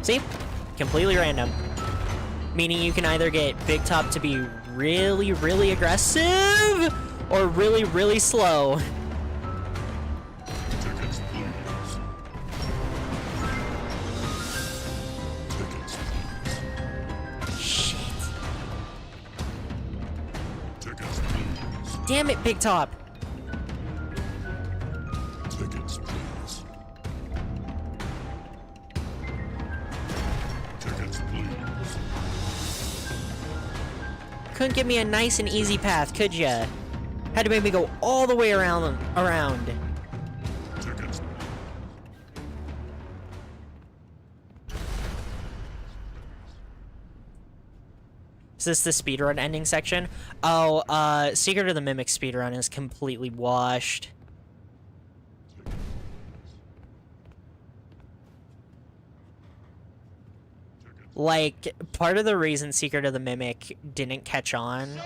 See? Completely random. Meaning you can either get Big Top to be really, really aggressive, or really, really slow. Damn it, Big Top! Tickets, please. Tickets, please. Couldn't give me a nice and easy path, could ya? Had to make me go all the way around. Tickets. Is this the speedrun ending section? Oh, Secret of the Mimic speedrun is completely washed. Like, part of the reason Secret of the Mimic didn't catch on...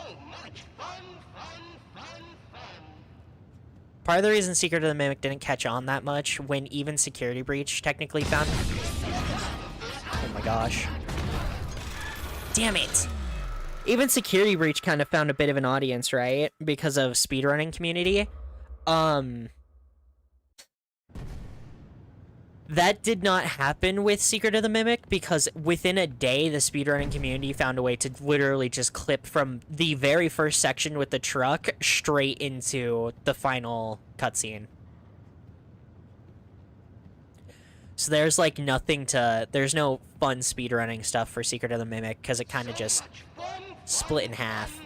Part of the reason Secret of the Mimic didn't catch on that much, when even Security Breach technically found... Oh my gosh. Damn it! Even Security Breach kind of found a bit of an audience, right? Because of speedrunning community. That did not happen with Secret of the Mimic, because within a day, the speedrunning community found a way to literally just clip from the very first section with the truck straight into the final cutscene. So there's, like, there's no fun speedrunning stuff for Secret of the Mimic, because it kind of just split in half.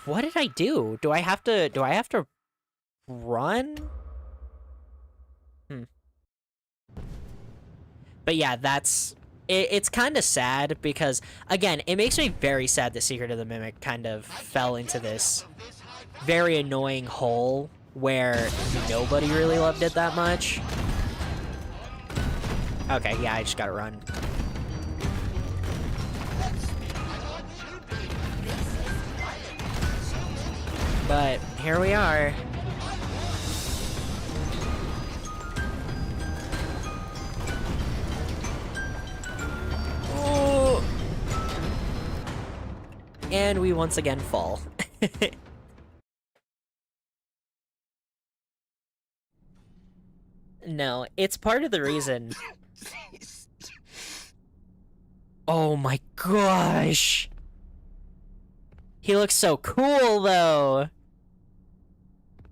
What did I do? Do I have to run? But yeah, it's kind of sad because, again, it makes me very sad that Secret of the Mimic kind of fell into this very annoying hole where nobody really loved it that much. Okay, yeah, I just gotta run. But here we are. Oh. And we once again fall. No, it's part of the reason. Oh my gosh! He looks so cool, though!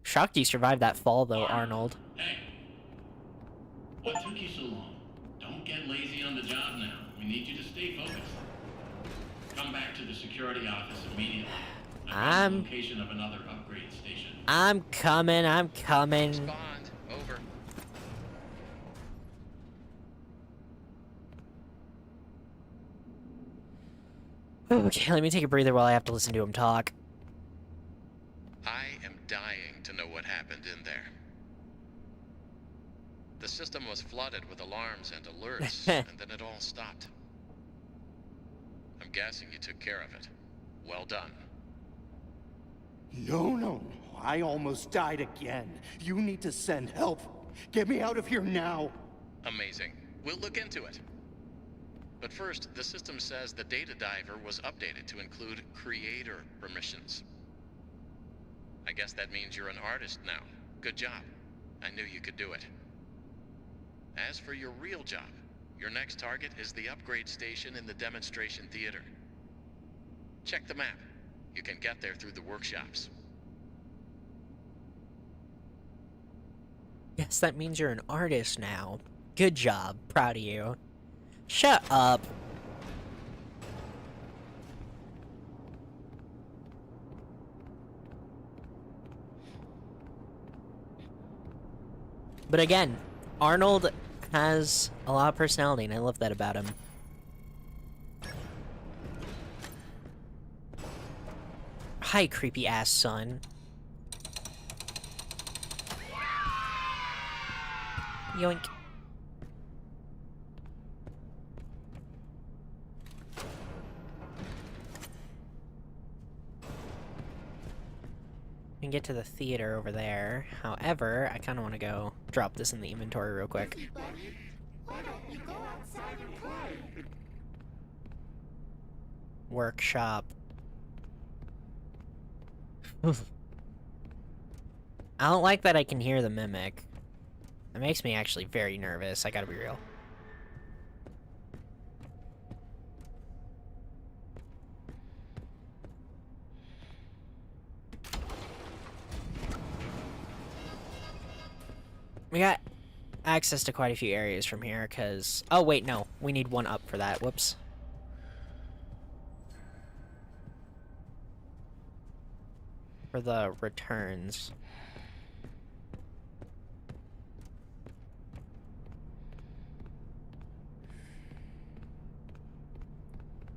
Shocked you survived that fall, though, Arnold. Hey! What took you so long? Don't get lazy on the job now. We need you to stay focused. Come back to the security office immediately. I found the location of another upgrade station. I'm coming. Respond. Over. Okay, let me take a breather while I have to listen to him talk. I am dying to know what happened in there. The system was flooded with alarms and alerts, and then it all stopped. I'm guessing you took care of it. Well done. No. I almost died again. You need to send help. Get me out of here now. Amazing. We'll look into it. But first, the system says the data diver was updated to include creator permissions. I guess that means you're an artist now. Good job. I knew you could do it. As for your real job, your next target is the upgrade station in the demonstration theater. Check the map. You can get there through the workshops. Yes, that means you're an artist now. Good job. Proud of you. Shut up. But again, Arnold has a lot of personality, and I love that about him. Hi, creepy ass son. Yoink. We can get to the theater over there. However, I kind of want to go drop this in the inventory real quick. Why don't you go outside and play? Workshop. I don't like that I can hear the mimic. That makes me actually very nervous, I gotta be real. We got access to quite a few areas from here, because... Oh, wait, no. We need one up for that. Whoops. For the returns.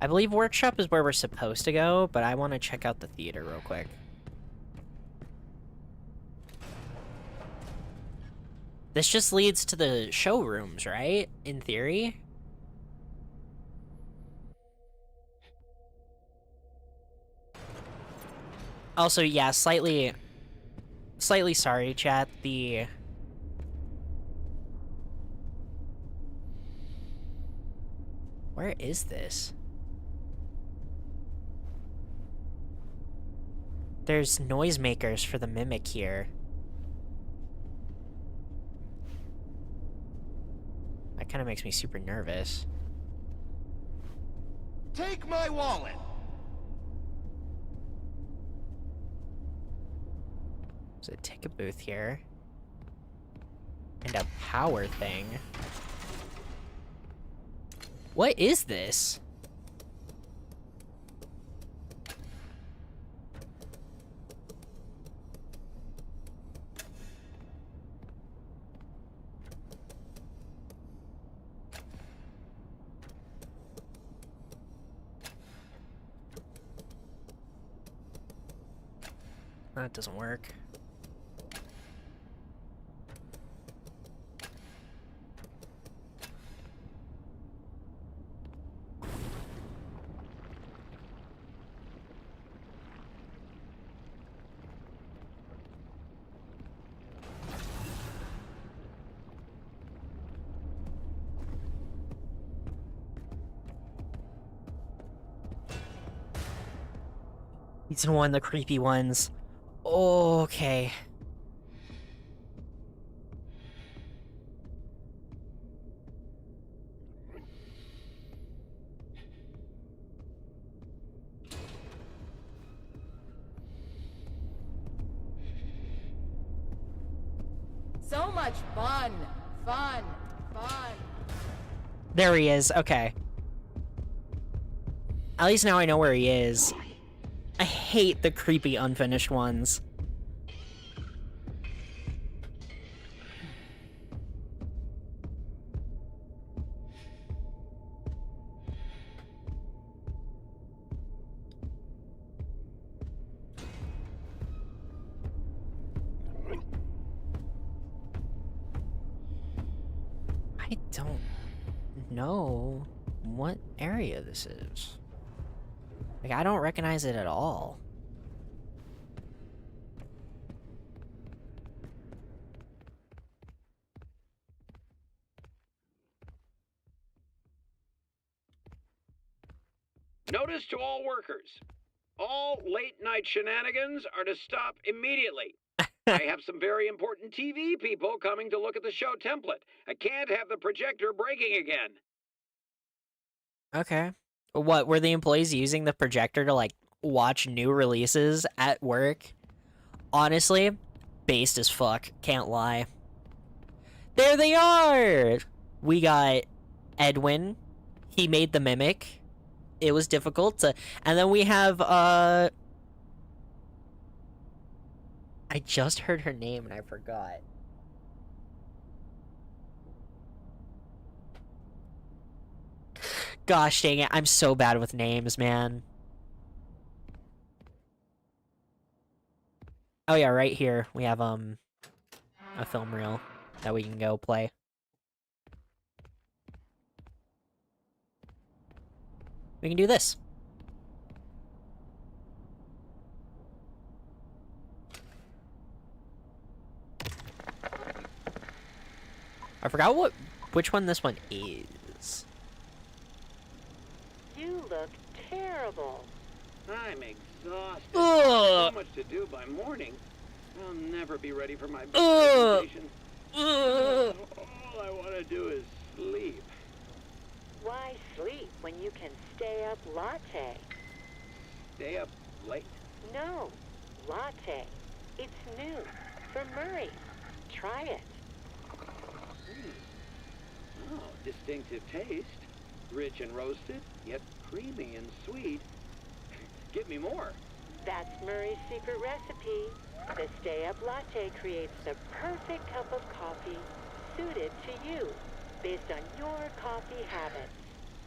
I believe workshop is where we're supposed to go, but I want to check out the theater real quick. This just leads to the showrooms, right? In theory? Also, yeah, slightly sorry, chat. Where is this? There's noisemakers for the mimic here. That kind of makes me super nervous. Take my wallet! There's a ticket booth here. And a power thing. What is this? That doesn't work. He's one of the creepy ones. Okay. So much fun! Fun! Fun! There he is, okay. At least now I know where he is. I hate the creepy unfinished ones. I don't know what area this is. Like, I don't recognize it at all. Notice to all workers. All late-night shenanigans are to stop immediately. I have some very important TV people coming to look at the show template. I can't have the projector breaking again. Okay. What, were the employees using the projector to, like, watch new releases at work? Honestly, based as fuck. Can't lie. There they are! We got Edwin. He made the mimic. It was difficult to... And then we have, I just heard her name and I forgot. Gosh dang it, I'm so bad with names, man. Oh yeah, right here we have, a film reel that we can go play. We can do this. I forgot which one this one is. You look terrible. I'm exhausted. Ugh. So much to do by morning. I'll never be ready for my big presentation. All I want to do is sleep. Why sleep when you can stay up latte? Stay up late? No, latte. It's new. From Murray. Try it. Oh, distinctive taste. Rich and roasted, yet creamy and sweet. Give me more. That's Murray's secret recipe. The Stay Up Latte creates the perfect cup of coffee suited to you, based on your coffee habits.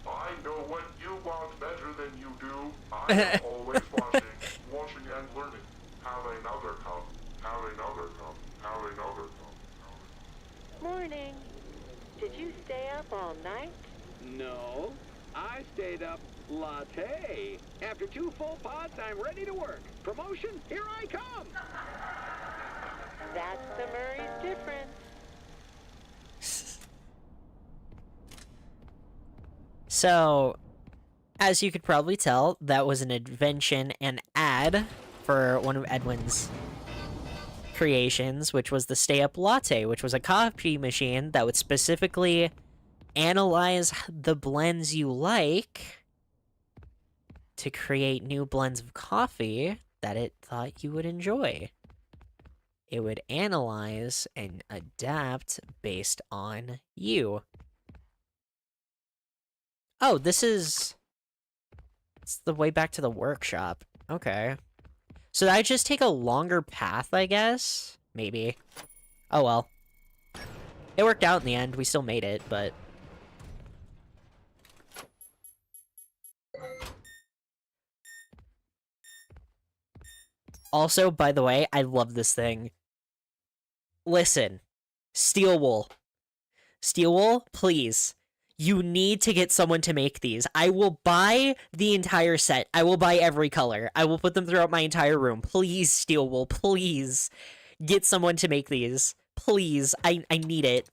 I know what you want better than you do. I am always watching and learning. Have another cup. Have another cup. Have another cup. Morning. Did you stay up all night? No, I stayed up latte. After 2 full pots, I'm ready to work. Promotion, here I come. That's the Murray's difference. So, as you could probably tell, that was an invention and ad for one of Edwin's creations, which was the Stay Up Latte, which was a coffee machine that would specifically analyze the blends you like to create new blends of coffee that it thought you would enjoy. It would analyze and adapt based on you. Oh, this is... It's the way back to the workshop. Okay. So did I just take a longer path, I guess? Maybe. Oh well. It worked out in the end. We still made it, but... Also, by the way, I love this thing. Listen, Steel Wool. Steel Wool, please. You need to get someone to make these. I will buy the entire set. I will buy every color. I will put them throughout my entire room. Please, Steel Wool, please. Get someone to make these. Please, I need it.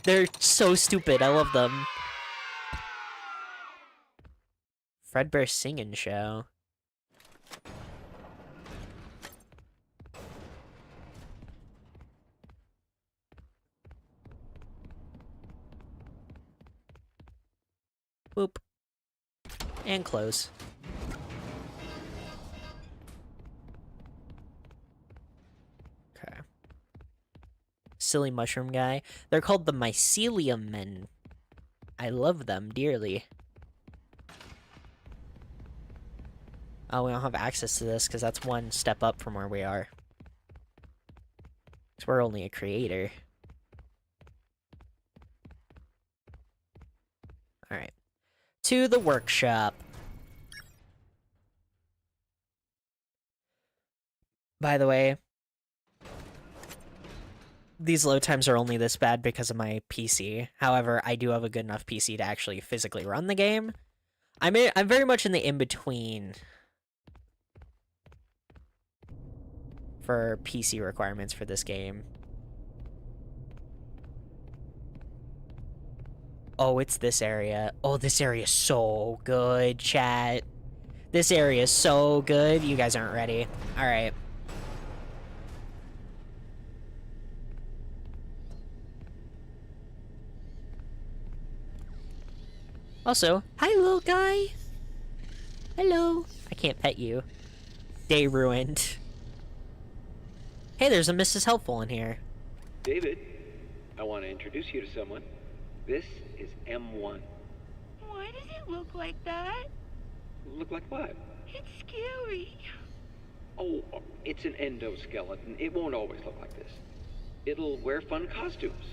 They're so stupid. I love them. Fredbear Singing Show. Boop. And close. Okay. Silly mushroom guy. They're called the mycelium men. I love them dearly. Oh, we don't have access to this because that's one step up from where we are. Because we're only a creator. Alright. To the workshop. By the way, these load times are only this bad because of my PC. However, I do have a good enough PC to actually physically run the game. I'm very much in the in-between for PC requirements for this game. Oh, it's this area. Oh, this area is so good, chat. This area is so good. You guys aren't ready. Alright. Also, hi, little guy. Hello. I can't pet you. Day ruined. Hey, there's a Mrs. Helpful in here. David, I want to introduce you to someone. This is M1. Why does it look like that? Look like what? It's scary. Oh, it's an endoskeleton. It won't always look like this. It'll wear fun costumes.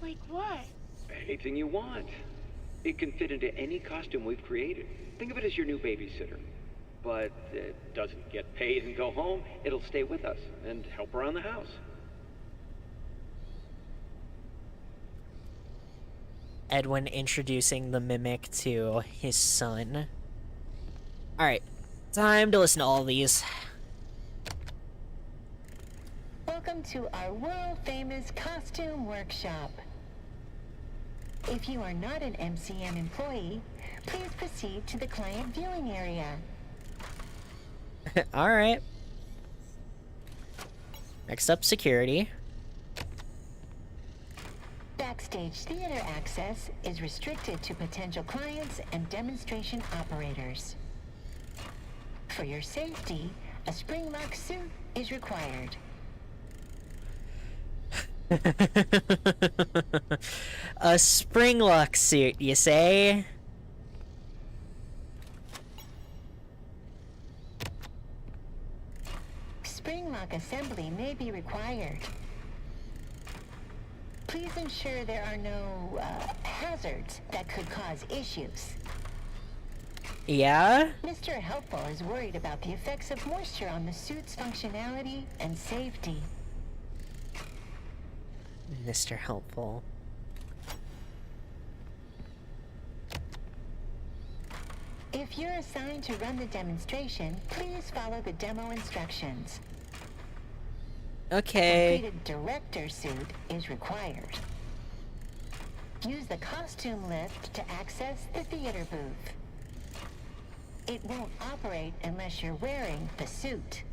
Like what? Anything you want. It can fit into any costume we've created. Think of it as your new babysitter. But it doesn't get paid and go home. It'll stay with us and help around the house. Edwin introducing the mimic to his son. Alright, time to listen to all these. Welcome to our world-famous costume workshop. If you are not an MCM employee, please proceed to the client viewing area. Alright. Next up, security. Backstage theater access is restricted to potential clients and demonstration operators. For your safety, a spring lock suit is required. A spring lock suit, you say? Spring lock assembly may be required. Please ensure there are no hazards that could cause issues. Yeah? Mr. Helpful is worried about the effects of moisture on the suit's functionality and safety. Mr. Helpful. If you're assigned to run the demonstration, please follow the demo instructions. Okay. A completed director suit is required. Use the costume lift to access the theater booth. It won't operate unless you're wearing the suit.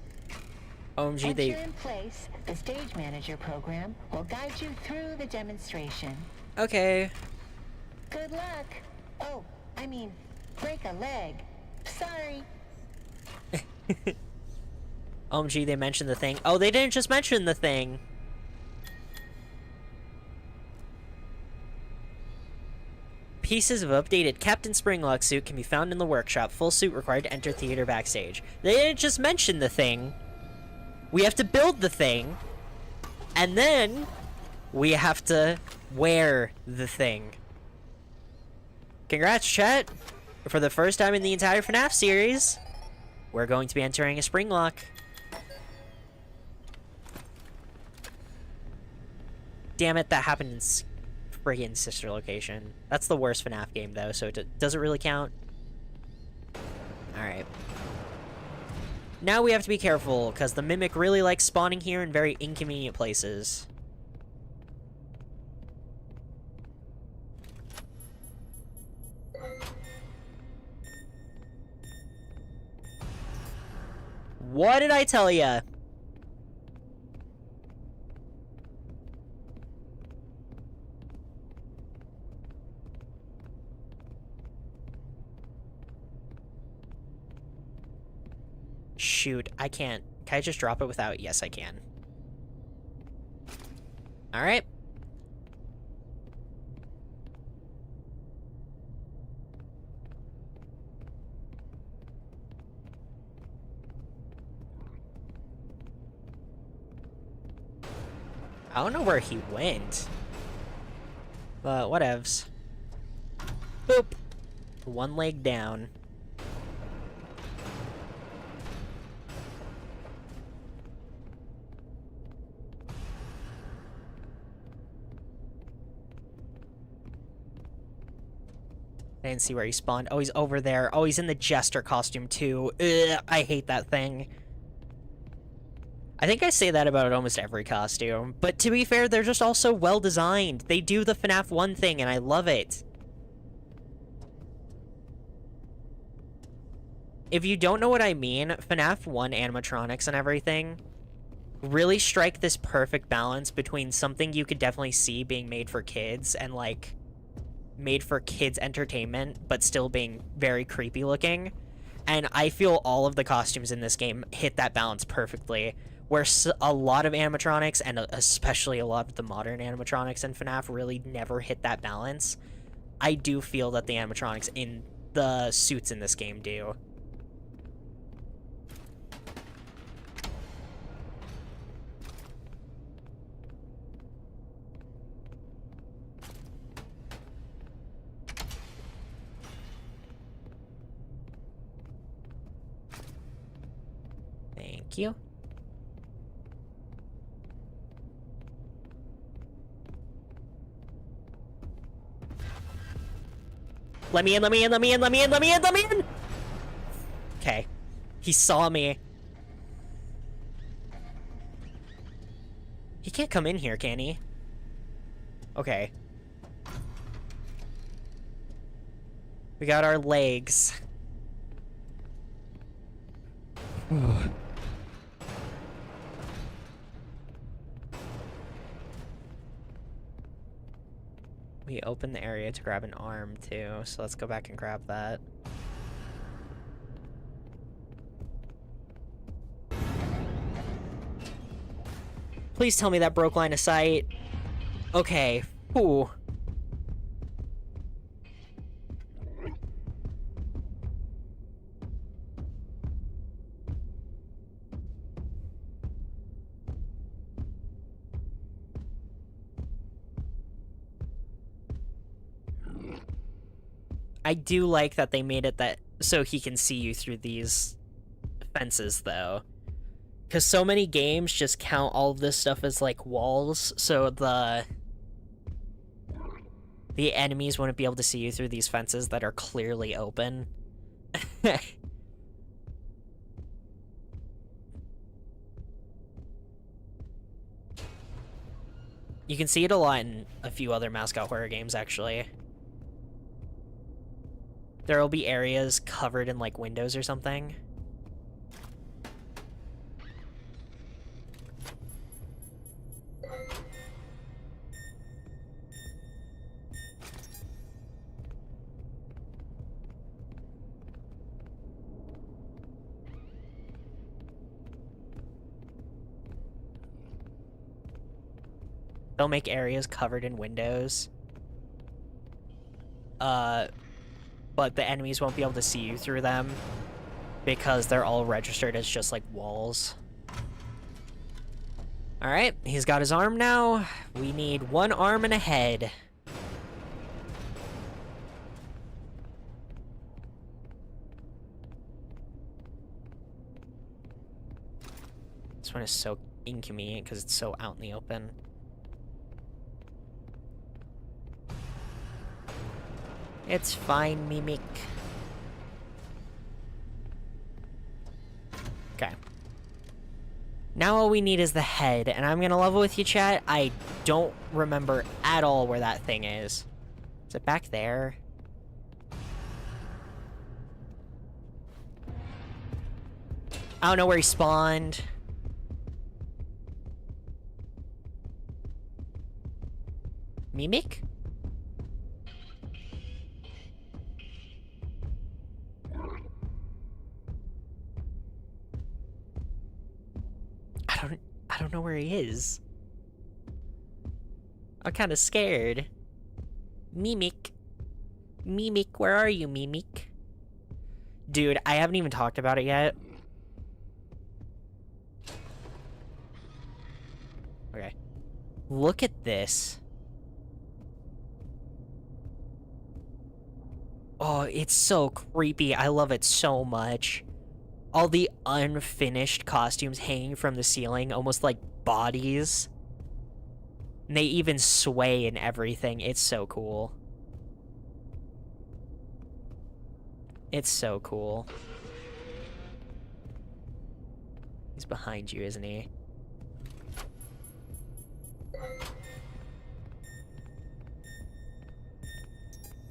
OMG, Once you're in place, the stage manager program will guide you through the demonstration. Okay. Good luck. Oh, I mean, break a leg. Sorry. OMG, they mentioned the thing. Oh, they didn't just mention the thing. Pieces of updated Captain Springlock suit can be found in the workshop. Full suit required to enter theater backstage. They didn't just mention the thing. We have to build the thing. And then we have to wear the thing. Congrats, chat. For the first time in the entire FNAF series, We're going to be entering a spring lock. Damn it, that happened in friggin' sister location. That's the worst FNAF game, though, so does it really count? Alright. Now we have to be careful, because the Mimic really likes spawning here in very inconvenient places. What did I tell ya? Shoot, I can't. Can I just drop it without? Yes, I can. Alright. I don't know where he went. But whatevs. Boop. One leg down. I didn't see where he spawned. Oh, he's over there. Oh, he's in the Jester costume, too. Ugh, I hate that thing. I think I say that about almost every costume. But to be fair, they're just all so well-designed. They do the FNAF 1 thing, and I love it. If you don't know what I mean, FNAF 1 animatronics and everything really strike this perfect balance between something you could definitely see being made for kids and, like, made for kids' entertainment, but still being very creepy looking. And I feel all of the costumes in this game hit that balance perfectly, where a lot of animatronics, and especially a lot of the modern animatronics in FNAF, really never hit that balance. I do feel that the animatronics in the suits in this game do. Thank you. Let me in, let me in, let me in, let me in, let me in, let me in! Okay. He saw me. He can't come in here, can he? Okay. We got our legs. We opened the area to grab an arm, too, so let's go back and grab that. Please tell me that broke line of sight. Okay. Ooh. I do like that they made it that so he can see you through these fences, though. Because so many games just count all of this stuff as, like, walls, so the enemies wouldn't be able to see you through these fences that are clearly open. You can see it a lot in a few other mascot horror games, actually. There will be areas covered in, like, windows or something. They'll make areas covered in windows. But the enemies won't be able to see you through them because they're all registered as just, like, walls. Alright, he's got his arm now. We need one arm and a head. This one is so inconvenient because it's so out in the open. It's fine, Mimic. Okay. Now all we need is the head, and I'm gonna level with you, chat. I don't remember at all where that thing is. Is it back there? I don't know where he spawned. Mimic? I don't know where he is. I'm kind of scared. Mimic. Mimic, where are you, Mimic? Dude, I haven't even talked about it yet. Okay. Look at this. Oh, it's so creepy. I love it so much. All the unfinished costumes hanging from the ceiling, almost like bodies. And they even sway and everything. It's so cool. It's so cool. He's behind you, isn't he?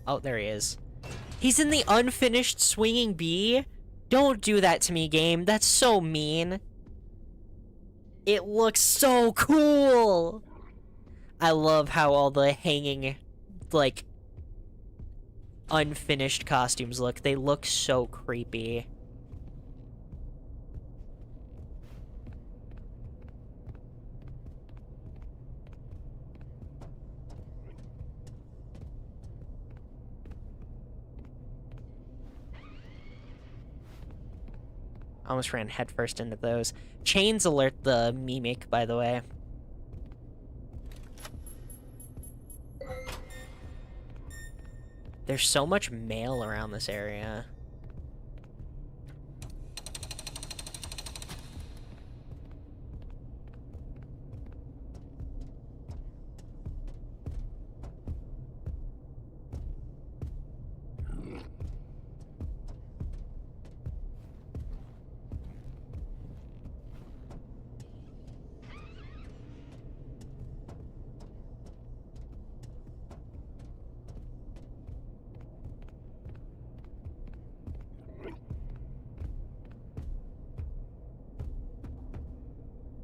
Oh, there he is. He's in the unfinished swinging bee? Don't do that to me, game. That's so mean. It looks so cool! I love how all the hanging, like, unfinished costumes look. They look so creepy. I almost ran headfirst into those. Chains alert the Mimic, by the way. There's so much mail around this area.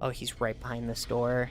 Oh, he's right behind this door.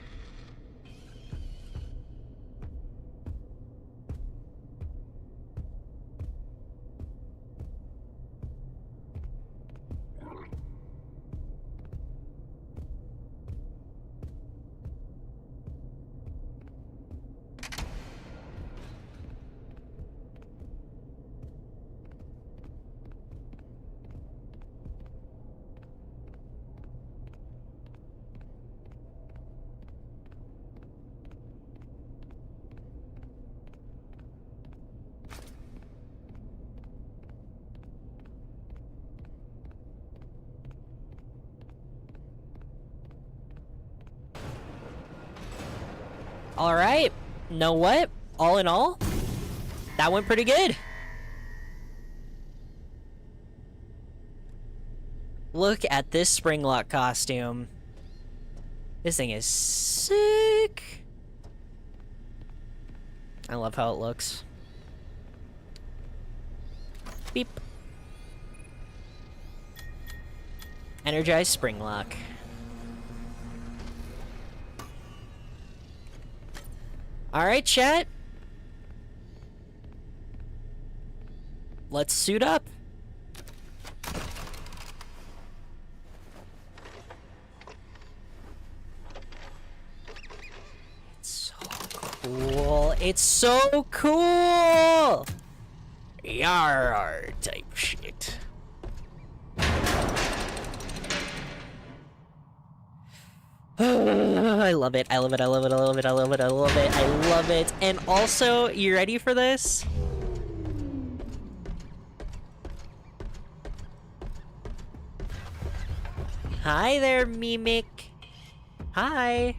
Alright, know what? All in all, that went pretty good. Look at this Springlock costume. This thing is sick. I love how it looks. Beep. Energized Springlock. Alright, chat. Let's suit up. It's so cool. It's so cool! Yarr type shit. I love it. I love it. I love it. I love it. I love it. I love it. I love it. And also, you ready for this? Hi there, Mimic. Hi!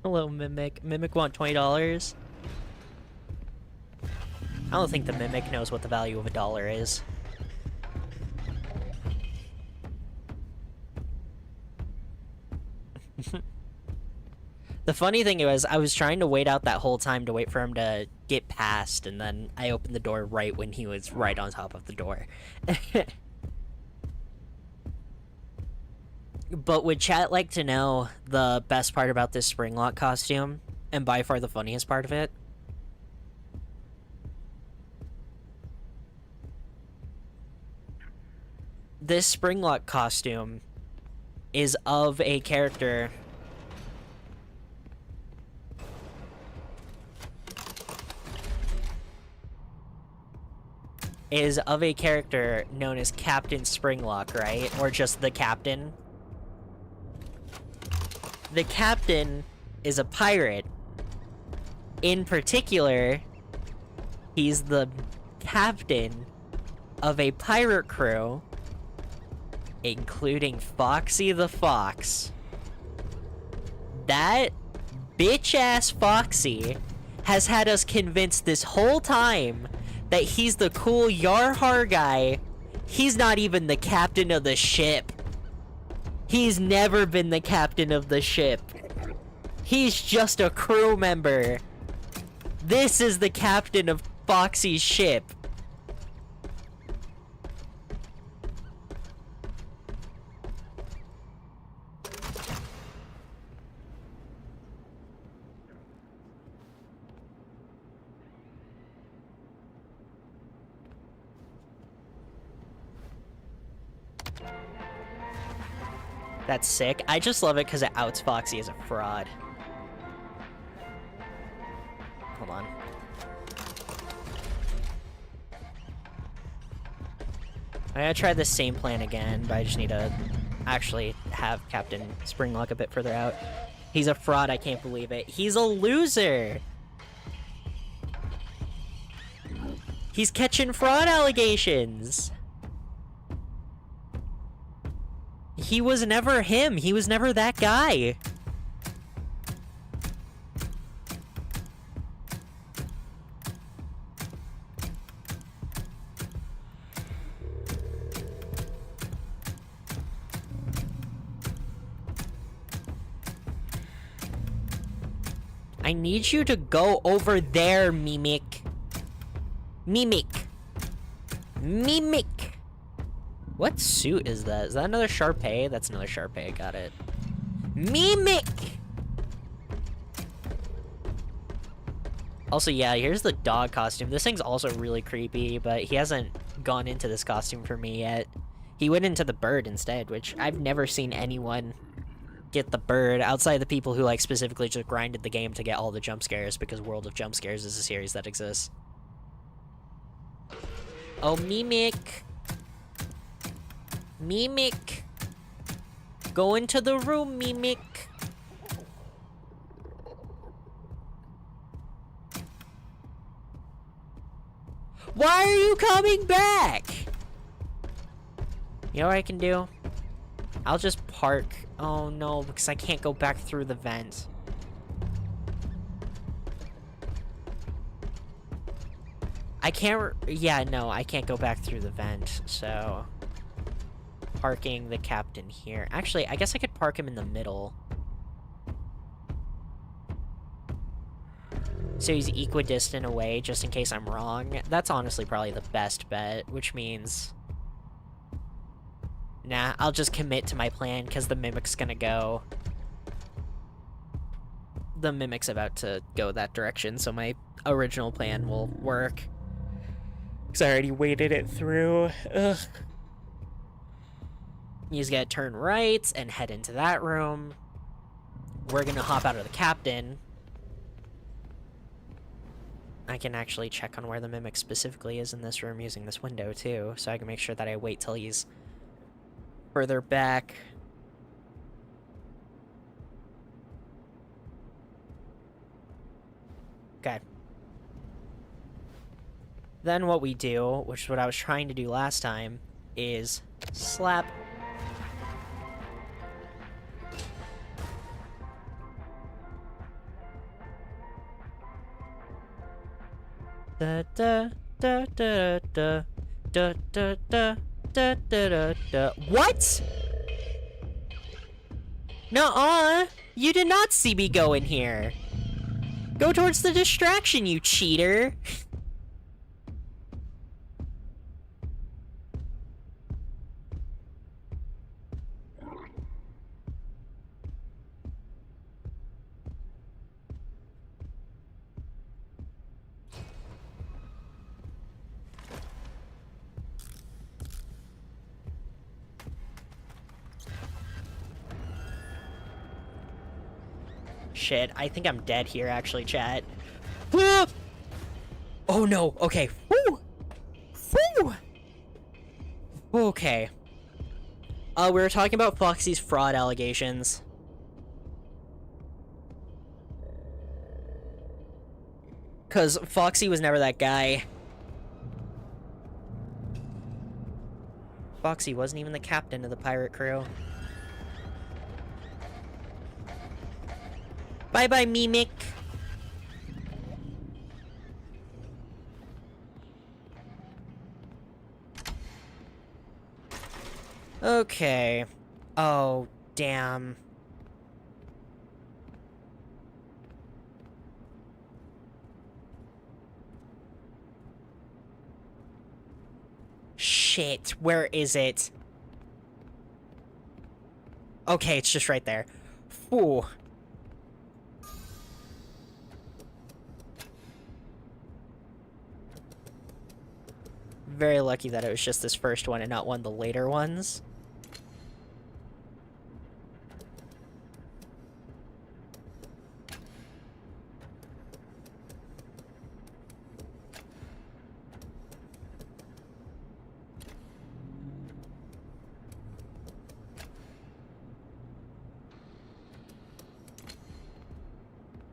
Hello, Mimic. Mimic want $20? I don't think the Mimic knows what the value of $1 is. The funny thing was, I was trying to wait out that whole time to wait for him to get past, and then I opened the door right when he was right on top of the door. But would chat like to know the best part about this Springlock costume, and by far the funniest part of it? This Springlock costume is of a character known as Captain Springlock, right? Or just the Captain. The Captain is a pirate. In particular, he's the captain of a pirate crew, including Foxy the Fox. That bitch-ass Foxy has had us convinced this whole time that he's the cool Yarhar guy. He's not even the captain of the ship. He's never been the captain of the ship. He's just a crew member. This is the captain of Foxy's ship. That's sick. I just love it because it outs Foxy as a fraud. Hold on. I gotta try the same plan again, but I just need to actually have Captain Springlock a bit further out. He's a fraud, I can't believe it. He's a loser! He's catching fraud allegations! He was never him. He was never that guy. I need you to go over there, Mimic. Mimic. Mimic. What suit is that? Is that another Sharpay? That's another Sharpay, got it. Mimic! Also, yeah, here's the dog costume. This thing's also really creepy, but he hasn't gone into this costume for me yet. He went into the bird instead, which I've never seen anyone get the bird outside the people who, like, specifically just grinded the game to get all the jump scares, because World of Jump Scares is a series that exists. Oh, Mimic! Mimic! Go into the room, Mimic! Why are you coming back? You know what I can do? I'll just park. Oh no, because I can't go back through the vent. I can't. Yeah, no, I can't go back through the vent, so. Parking the captain here. Actually, I guess I could park him in the middle. So he's equidistant away, just in case I'm wrong. That's honestly probably the best bet, which means Nah, I'll just commit to my plan, because the Mimic's gonna go... The Mimic's about to go that direction, so my original plan will work. Because I already waited it through. Ugh. You just gotta turn right and head into that room. We're gonna hop out of the captain. I can actually check on where the Mimic specifically is in this room using this window, too, so I can make sure that I wait till he's further back. Okay. Then what we do, which is what I was trying to do last time, is slap. Da da da da da da da da da da da. What? Nuh-uh! You did not see me go in here. Go towards the distraction, you cheater! Shit, I think I'm dead here, actually, chat. Ah! Oh no, okay. Woo! Woo! Okay. We were talking about Foxy's fraud allegations. Because Foxy was never that guy. Foxy wasn't even the captain of the pirate crew. Bye-bye, Mimic. Okay. Oh, damn. Shit, where is it? Okay, it's just right there. Ooh. Very lucky that it was just this first one and not one of the later ones.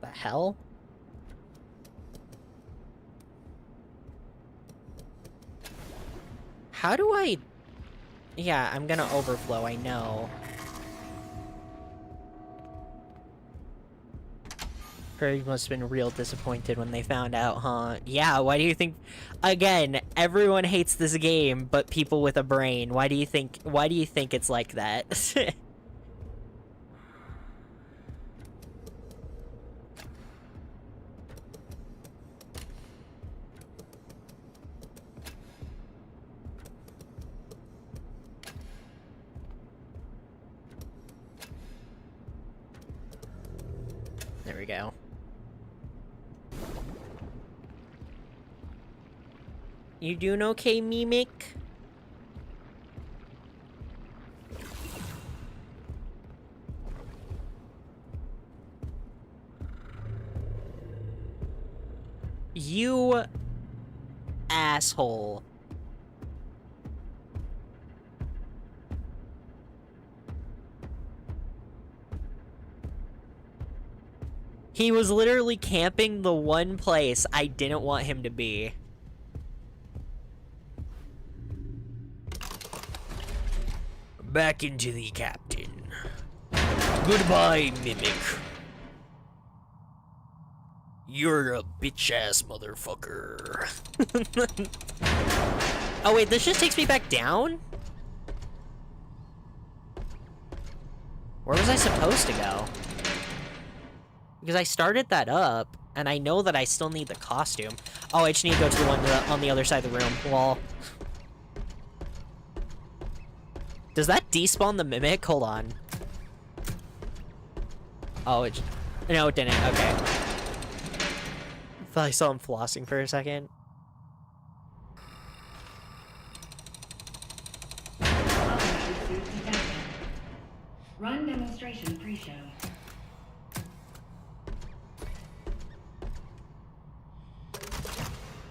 The hell? How do I... Yeah, I'm gonna overflow, I know. Craig must have been real disappointed when they found out, huh? Yeah, why do you think... Again, everyone hates this game, but people with a brain. Why do you think it's like that? There we go. You doing okay, Mimic? You asshole. He was literally camping the one place I didn't want him to be. Back into the captain. Goodbye, Mimic. You're a bitch-ass motherfucker. Oh wait, this just takes me back down? Where was I supposed to go? Because I started that up, and I know that I still need the costume. Oh, I just need to go to the one on the other side of the room. Lol. Does that despawn the mimic? Hold on. Oh, it... No, it didn't. Okay. Thought I saw him flossing for a second. Run demonstration pre-show.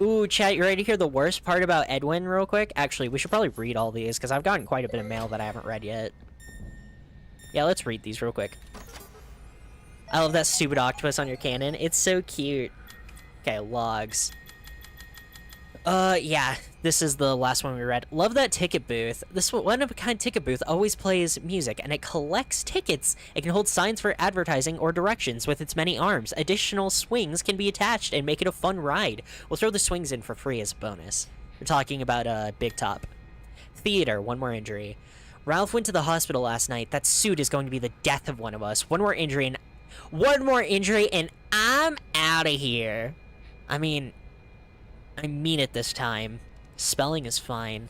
Ooh, chat, you ready to hear the worst part about Edwin real quick? Actually, we should probably read all these, because I've gotten quite a bit of mail that I haven't read yet. Yeah, let's read these real quick. I love that stupid octopus on your cannon. It's so cute. Okay, logs. Yeah, this is the last one we read. Love that ticket booth. This one-of-a-kind ticket booth always plays music, and it collects tickets. It can hold signs for advertising or directions with its many arms. Additional swings can be attached and make it a fun ride. We'll throw the swings in for free as a bonus. We're talking about, Big Top. Theater, one more injury. Ralph went to the hospital last night. That suit is going to be the death of one of us. One more injury, and I'm out of here. I mean it this time. Spelling is fine.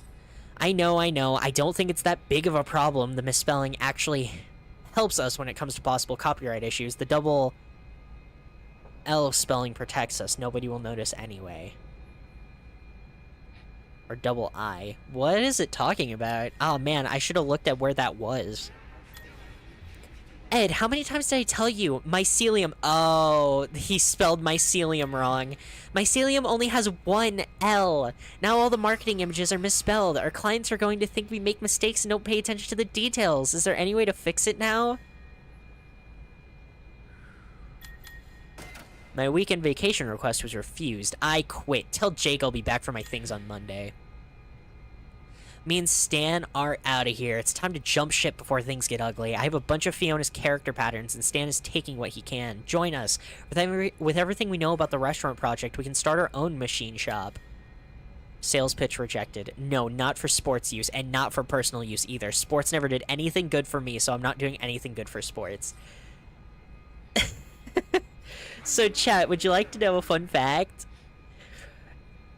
I know. I don't think it's that big of a problem. The misspelling actually helps us when it comes to possible copyright issues. The double L spelling protects us. Nobody will notice anyway. Or double I. What is it talking about? Oh man, I should have looked at where that was. Ed, how many times did I tell you? Mycelium. Oh, he spelled mycelium wrong. Mycelium only has one L. Now all the marketing images are misspelled. Our clients are going to think we make mistakes and don't pay attention to the details. Is there any way to fix it now? My weekend vacation request was refused. I quit. Tell Jake I'll be back for my things on Monday. Me and Stan are out of here. It's time to jump ship before things get ugly. I have a bunch of Fiona's character patterns, and Stan is taking what he can. Join us. With everything we know about the restaurant project, we can start our own machine shop. Sales pitch rejected. No, not for sports use, and not for personal use either. Sports never did anything good for me, so I'm not doing anything good for sports. So, chat, would you like to know a fun fact?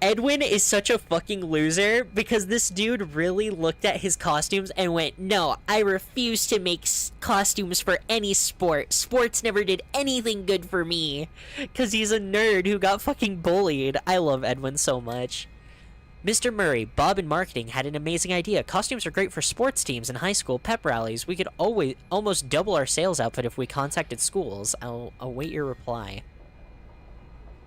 Edwin is such a fucking loser because this dude really looked at his costumes and went, no, I refuse to make costumes for any sport. Sports never did anything good for me. Because he's a nerd who got fucking bullied. I love Edwin so much. Mr. Murray, Bob in marketing, had an amazing idea. Costumes are great for sports teams and high school pep rallies. We could almost double our sales output if we contacted schools. I'll await your reply.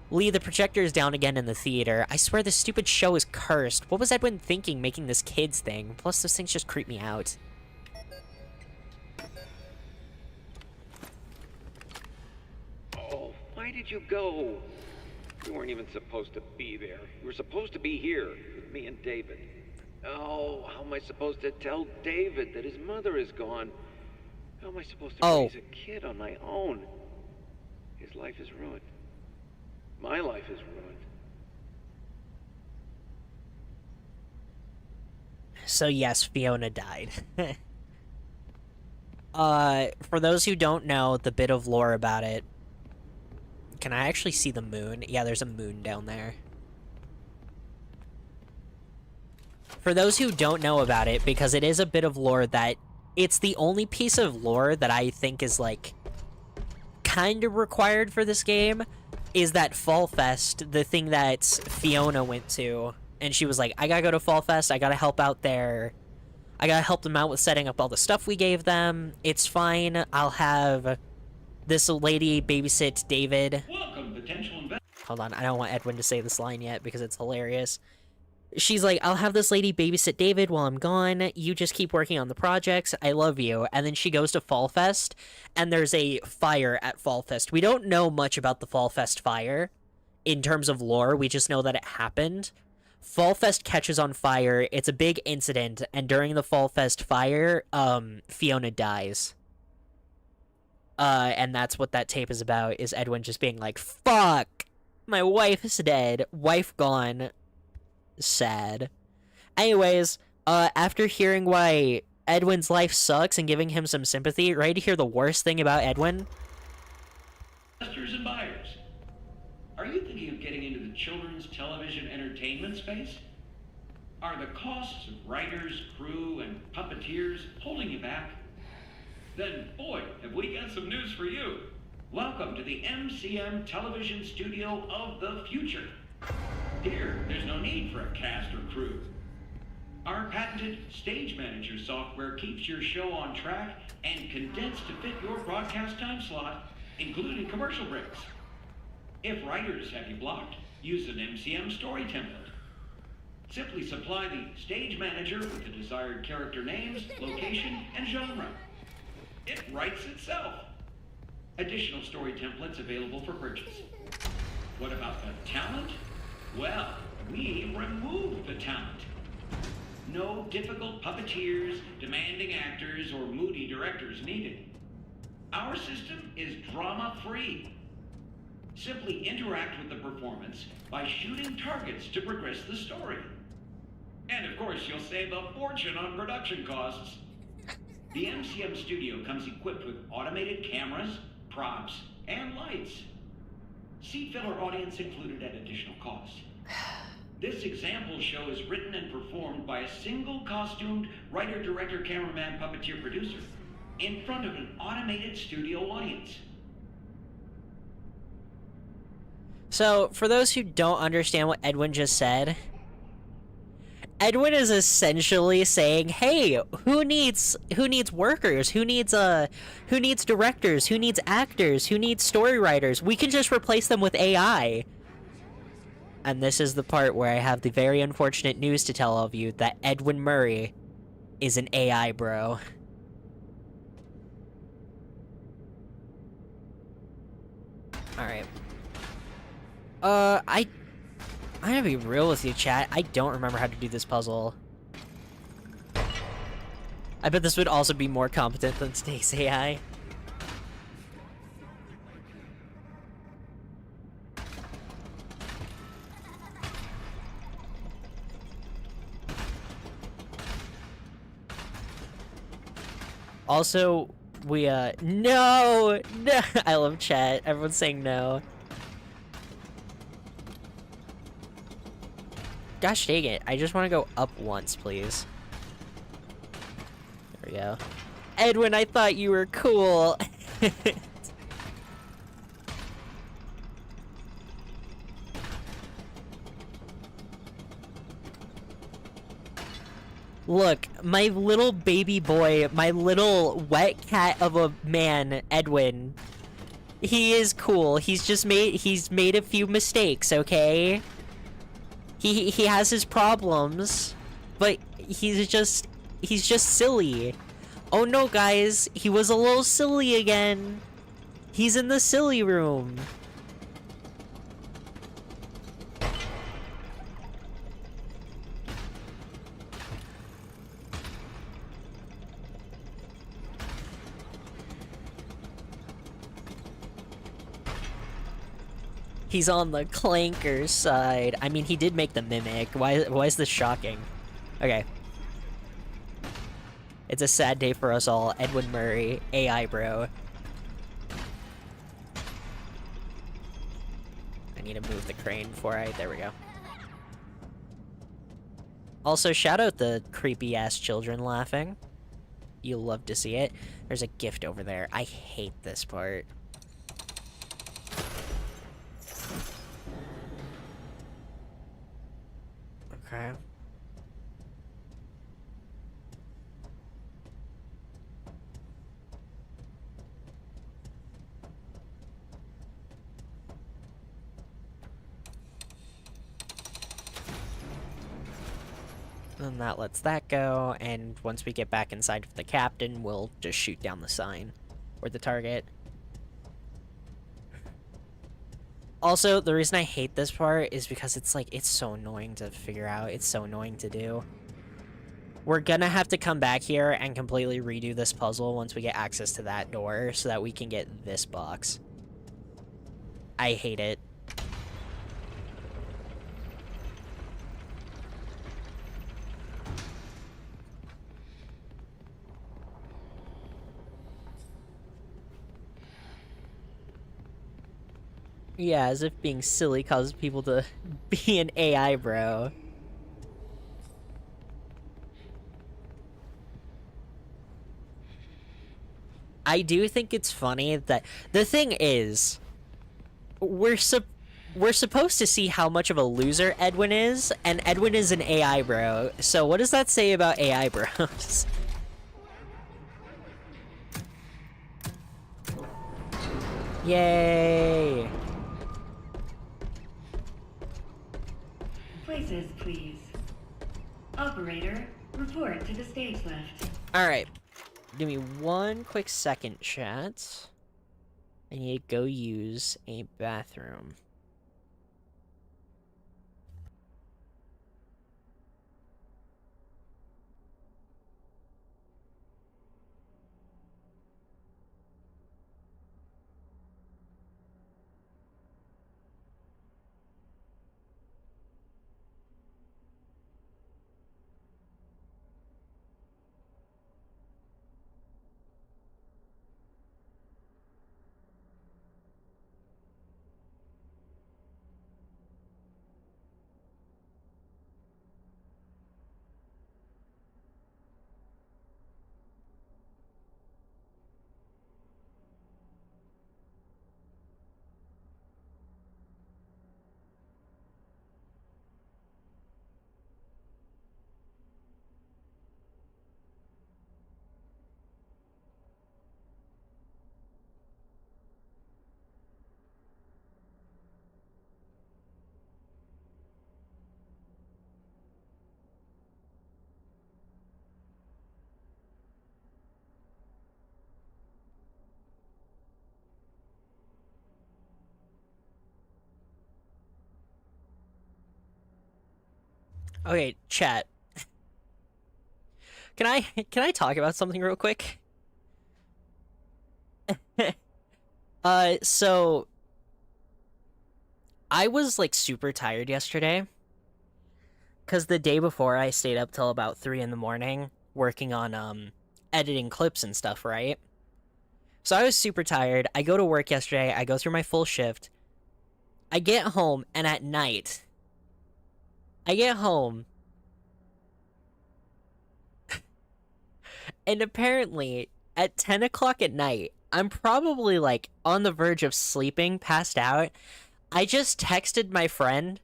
Lee, the projector is down again in the theater. I swear this stupid show is cursed. What was Edwin thinking making this kids thing? Plus, those things just creep me out. Oh, why did you go? You weren't even supposed to be there. You were supposed to be here with me and David. Oh, how am I supposed to tell David that his mother is gone? How am I supposed to raise a kid on my own? His life is ruined. My life is ruined. So yes, Fiona died. For those who don't know the bit of lore about it, can I actually see the moon? Yeah, there's a moon down there. For those who don't know about it, because it is a bit of lore that... It's the only piece of lore that I think is, like, kind of required for this game, is that Fall Fest, the thing that Fiona went to, and she was like, I gotta go to Fall Fest, I gotta help out there. I gotta help them out with setting up all the stuff we gave them. It's fine, I'll have this lady babysit David. Welcome, potential investor. Hold on, I don't want Edwin to say this line yet because it's hilarious. She's like, I'll have this lady babysit David while I'm gone. You just keep working on the projects. I love you. And then she goes to Fall Fest, and there's a fire at Fall Fest. We don't know much about the Fall Fest fire in terms of lore. We just know that it happened. Fall Fest catches on fire. It's a big incident, and during the Fall Fest fire, Fiona dies. And that's what that tape is about, is Edwin just being like, fuck! My wife is dead. Wife gone. Sad. Anyways, after hearing why Edwin's life sucks and giving him some sympathy, ready to hear the worst thing about Edwin? Investors and buyers. Are you thinking of getting into the children's television entertainment space? Are the costs of writers, crew, and puppeteers holding you back? Then, boy, have we got some news for you. Welcome to the MCM television studio of the future. Here, there's no need for a cast or crew. Our patented Stage Manager software keeps your show on track and condensed to fit your broadcast time slot, including commercial breaks. If writers have you blocked, use an MCM story template. Simply supply the Stage Manager with the desired character names, location, and genre. It writes itself. Additional story templates available for purchase. What about the talent? Well, we remove the talent. No difficult puppeteers, demanding actors, or moody directors needed. Our system is drama-free. Simply interact with the performance by shooting targets to progress the story. And of course, you'll save a fortune on production costs. The MCM studio comes equipped with automated cameras, props, and lights. Seat filler audience included at additional cost. This example show is written and performed by a single costumed writer, director, cameraman, puppeteer, producer in front of an automated studio audience. So, for those who don't understand what Edwin just said, Edwin is essentially saying, "Hey, who needs workers? Who needs directors? Who needs actors? Who needs story writers? We can just replace them with AI." And this is the part where I have the very unfortunate news to tell all of you that Edwin Murray is an AI bro. Alright. I'm gonna be real with you, chat. I don't remember how to do this puzzle. I bet this would also be more competent than today's AI. Also, no! I love chat. Everyone's saying no. Gosh dang it, I just want to go up once, please. There we go. Edwin, I thought you were cool! Look, my little baby boy, my little wet cat of a man, Edwin. He is cool. He's made a few mistakes, okay? He has his problems, but he's just silly. Oh no, guys, he was a little silly again. He's in the silly room. He's on the clanker side. I mean, he did make the mimic. Why is this shocking? Okay. It's a sad day for us all. Edwin Murray, AI bro. I need to move the crane before there we go. Also, shout out the creepy-ass children laughing. You'll love to see it. There's a gift over there. I hate this part. Okay. And that lets that go, and once we get back inside of the captain, we'll just shoot down the sign. Or the target. Also, the reason I hate this part is because it's so annoying to figure out. It's so annoying to do. We're gonna have to come back here and completely redo this puzzle once we get access to that door so that we can get this box. I hate it. Yeah, as if being silly causes people to be an AI bro. I do think it's funny that the thing is, we're supposed to see how much of a loser Edwin is, and Edwin is an AI bro. So what does that say about AI bros? Yay! Places, please. Operator, report to the stage left. Alright. Give me one quick second, chat. I need to go use a bathroom. Okay, chat. Can I talk about something real quick? So I was like super tired yesterday. 'Cause the day before I stayed up till about 3 in the morning working on editing clips and stuff, right? So I was super tired. I go to work yesterday, I go through my full shift. I get home, and at night I get home and apparently at 10 o'clock at night, I'm probably like on the verge of sleeping, passed out. I just texted my friend,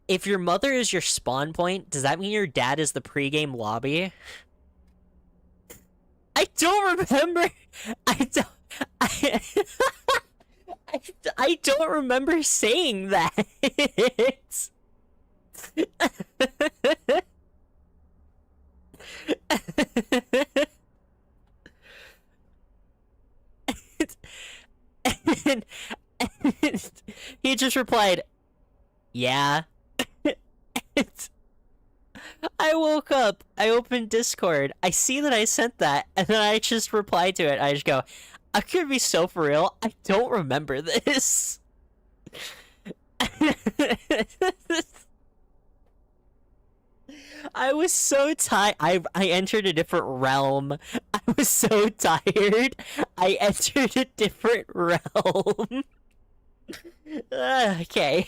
if your mother is your spawn point, does that mean your dad is the pregame lobby? I don't remember. I don't remember saying that. and he just replied, yeah. I woke up, I opened Discord, I see that I sent that, and then I just replied to it. I just go, I could be so for real, I don't remember this. I was so tired. I entered a different realm. I was so tired. I entered a different realm. Okay.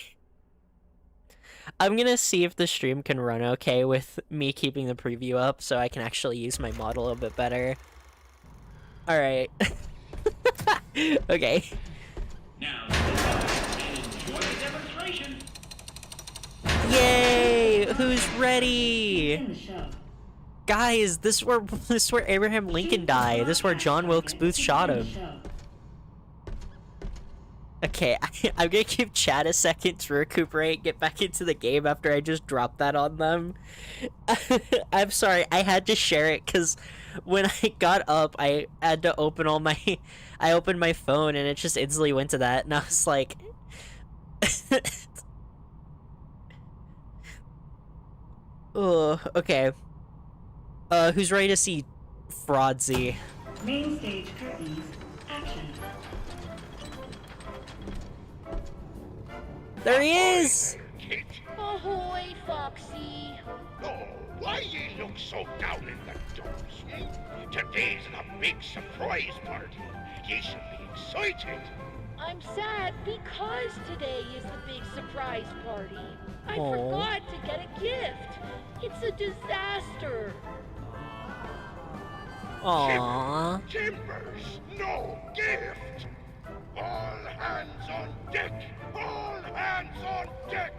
I'm gonna see if the stream can run okay with me keeping the preview up so I can actually use my model a bit better. Alright. Okay. Now, sit down and enjoy the demonstration. Yay! Who's ready? Guys, this is where Abraham Lincoln died. This is where John Wilkes Booth shot him. Okay, I'm gonna give chat a second to recuperate, get back into the game after I just dropped that on them. I'm sorry, I had to share it because when I got up, I had to open I opened my phone and it just instantly went to that, and I was like... Oh, okay. Who's ready to see Fraudsy? Main stage curtains. Action. There he is! Ahoy, Foxy. Oh, why ye look so down in the dumps, eh? Today's the big surprise party. Ye should be excited. I'm sad because today is the big surprise party. I Aww. forgot to get a gift. It's a disaster. Aww. Timbers, no gift. All hands on deck. All hands on deck.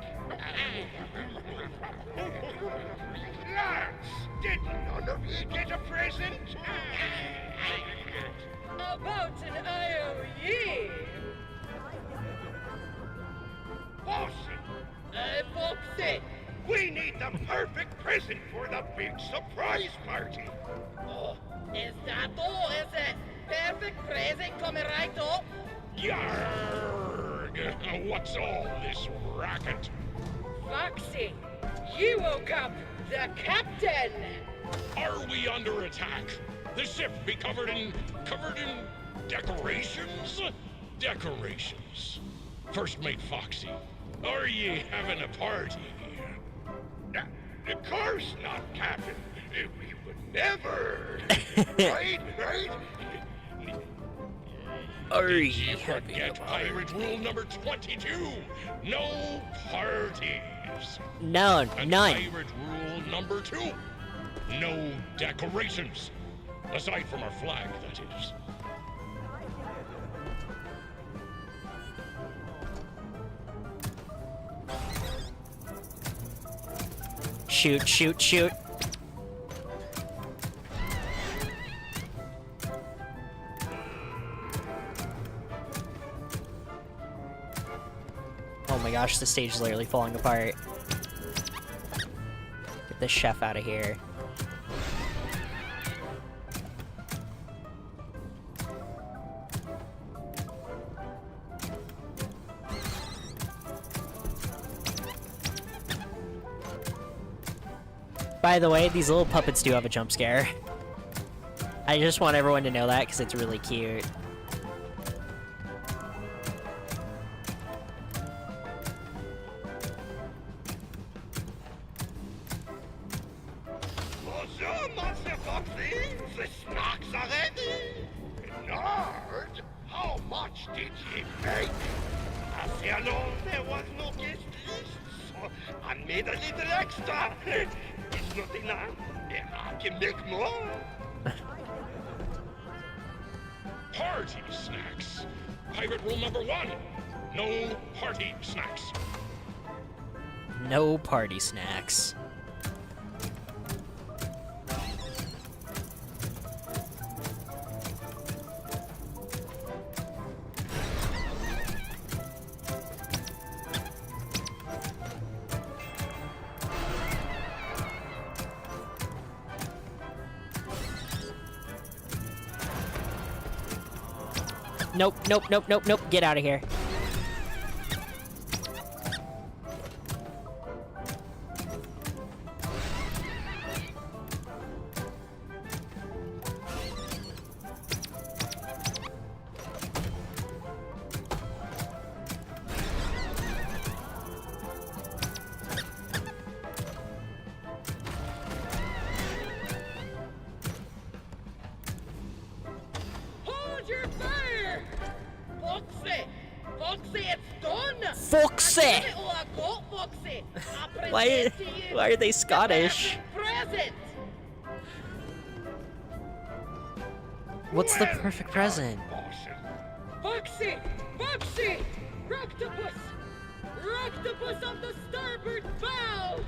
Lads, did none of you get a present? About an IOE. Foxy. We need the perfect present for the big surprise party. Oh, is that all, is it? Perfect present coming right up. Yarg! What's all this racket? Foxy, you woke up the captain. Are we under attack? The ship be covered in decorations? Decorations. First Mate Foxy, are ye having a party? Of course not, Captain. We would never. Right? Did you forget pirate rule number 22? No parties. No, and none. Pirate rule number 2. No decorations. Aside from our flag, that is. Shoot, shoot, shoot. Oh my gosh, the stage is literally falling apart. Get this chef out of here. By the way, these little puppets do have a jump scare. I just want everyone to know that because it's really cute. Bonjour, Monsieur Foxy. The snacks are ready. Nard, how much did ye make? As you know, there was no guest list, so I made a little extra. It's not enough. I can make more. Party snacks. Pirate rule number 1. No party snacks. No party snacks. Nope, nope, nope, nope, nope. Get out of here. Hold your fire! Foxy! Foxy, it's done! Foxy! I did it all I got, Foxy! I Why present to you are they the Scottish? perfect present! What's the perfect present? Foxy! Foxy! Roctopus! Roctopus on the starboard bow!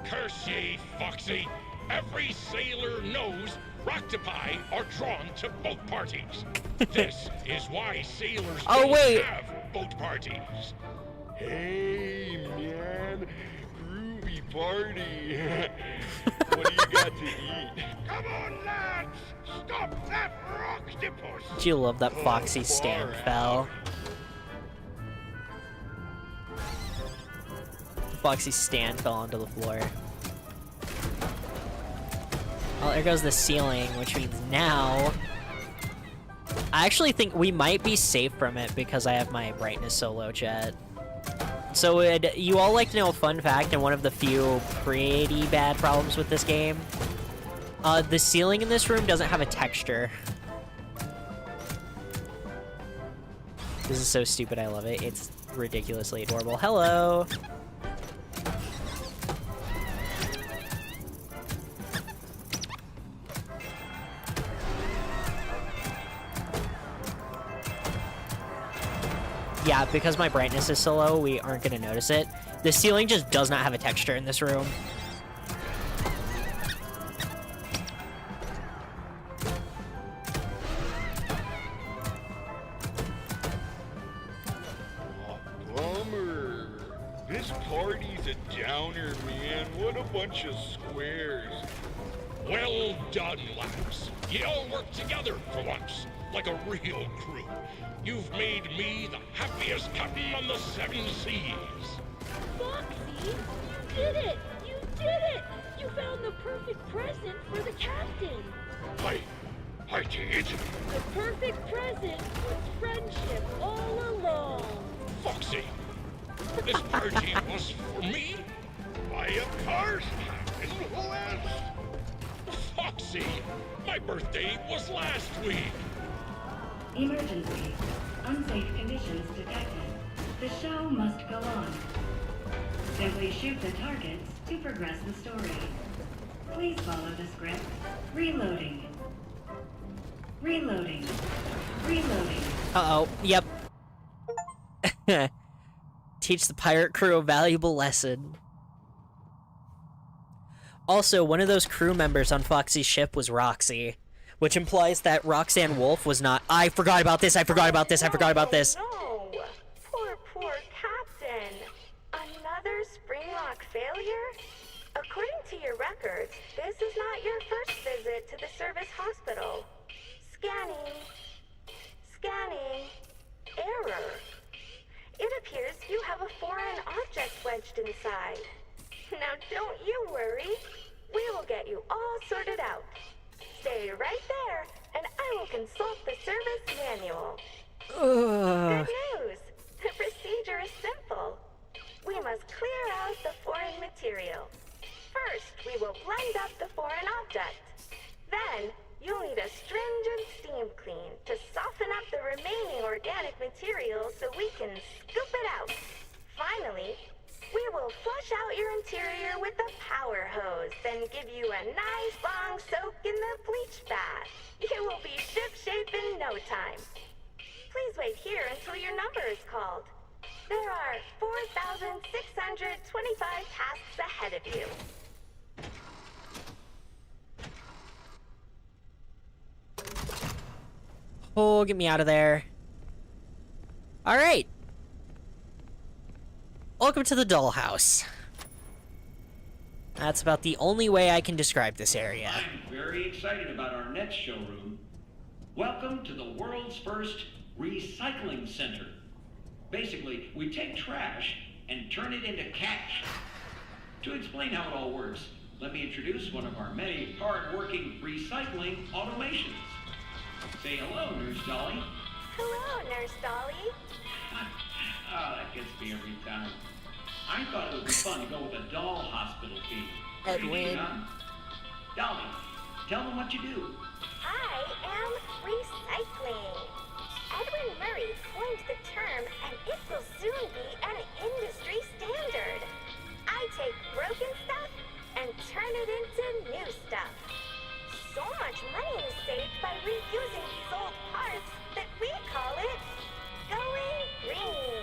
Curse ye, Foxy. Every sailor knows Roctopi are drawn to boat parties. This is why sailors don't have boat parties. Hey, man. Groovy party. What do you got to eat? Come on, lads. Stop that Roctopus. Do you love that Foxy stand fell? Foxy stand fell onto the floor. Well, there goes the ceiling, which means now... I actually think we might be safe from it because I have my brightness so low, chat. So would you all like to know a fun fact and one of the few pretty bad problems with this game? The ceiling in this room doesn't have a texture. This is so stupid, I love it. It's ridiculously adorable. Hello! yeah, because my brightness is so low, we aren't going to notice it. The ceiling just does not have a texture in this room. Bummer. This party's a downer, man. What a bunch of squares. Well done, lads. You all work together for once, like a real crew. You've made me the happiest captain on the 7 seas. Foxy, you did it! You did it! You found the perfect present for the captain. I did. The perfect present was friendship all along. Foxy, this party was for me? Why, of course, Captain. Who else? Foxy, my birthday was last week. Emergency. Unsafe conditions detected. The show must go on. Simply shoot the targets to progress the story. Please follow the script. Reloading. Reloading. Reloading. Uh-oh. Yep. Teach the pirate crew a valuable lesson. Also, one of those crew members on Foxy's ship was Roxy, which implies that Roxanne Wolf was not— I forgot about this, I forgot about this, I forgot about this. No, poor Captain. Another Springlock failure? According to your records, this is not your first visit to the service hospital. Scanning. Error. It appears you have a foreign object wedged inside. Now don't you worry. We will get you all sorted out. Stay right there, and I will consult the service manual. Good news! The procedure is simple. We must clear out the foreign material. First, we will blend up the foreign object. Then, you'll need a stringent steam clean to soften up the remaining organic material so we can scoop it out. Finally, we will flush out your interior with the power hose, then give you a nice long soak in the bleach bath. You will be shipshape in no time. Please wait here until your number is called. There are 4,625 tasks ahead of you. Oh, get me out of there. Alright. Welcome to the dollhouse. That's about the only way I can describe this area. I'm very excited about our next showroom. Welcome to the world's first recycling center. Basically, we take trash and turn it into cash. To explain how it all works, let me introduce one of our many hard-working recycling automations. Say hello, Nurse Dolly. Hello, Nurse Dolly. Oh, that gets me every time. I thought it would be fun to go with a doll hospital fee. Edwin. Dolly, tell them what you do. I am recycling. Edwin Murray coined the term, and it will soon be an industry standard. I take broken stuff and turn it into new stuff. So much money is saved by reusing these old parts that we call it going green.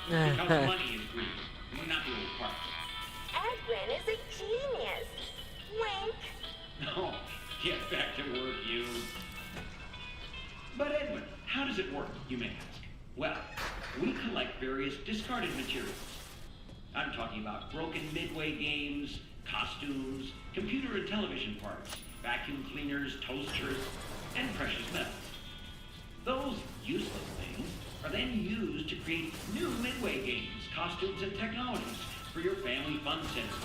Because money is green, not the old parts. Edwin is a genius. Wink. No, get back to work, you. But Edwin, how does it work, you may ask? Well, we collect various discarded materials. I'm talking about broken Midway games, costumes, computer and television parts, vacuum cleaners, toasters, and precious metals. Those useless things are then used to create new Midway games, costumes, and technologies for your family fun center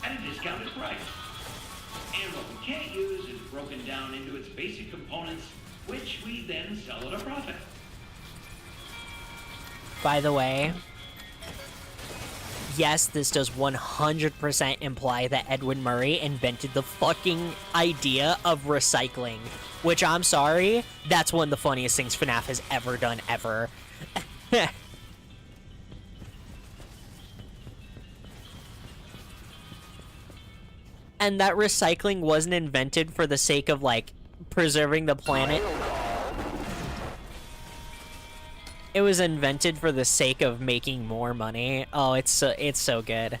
at a discounted price. And what we can't use is broken down into its basic components, which we then sell at a profit. By the way, yes, this does 100% imply that Edwin Murray invented the fucking idea of recycling. Which, I'm sorry, that's one of the funniest things FNAF has ever done, ever. And that recycling wasn't invented for the sake of, like, preserving the planet. It was invented for the sake of making more money. Oh, it's so good.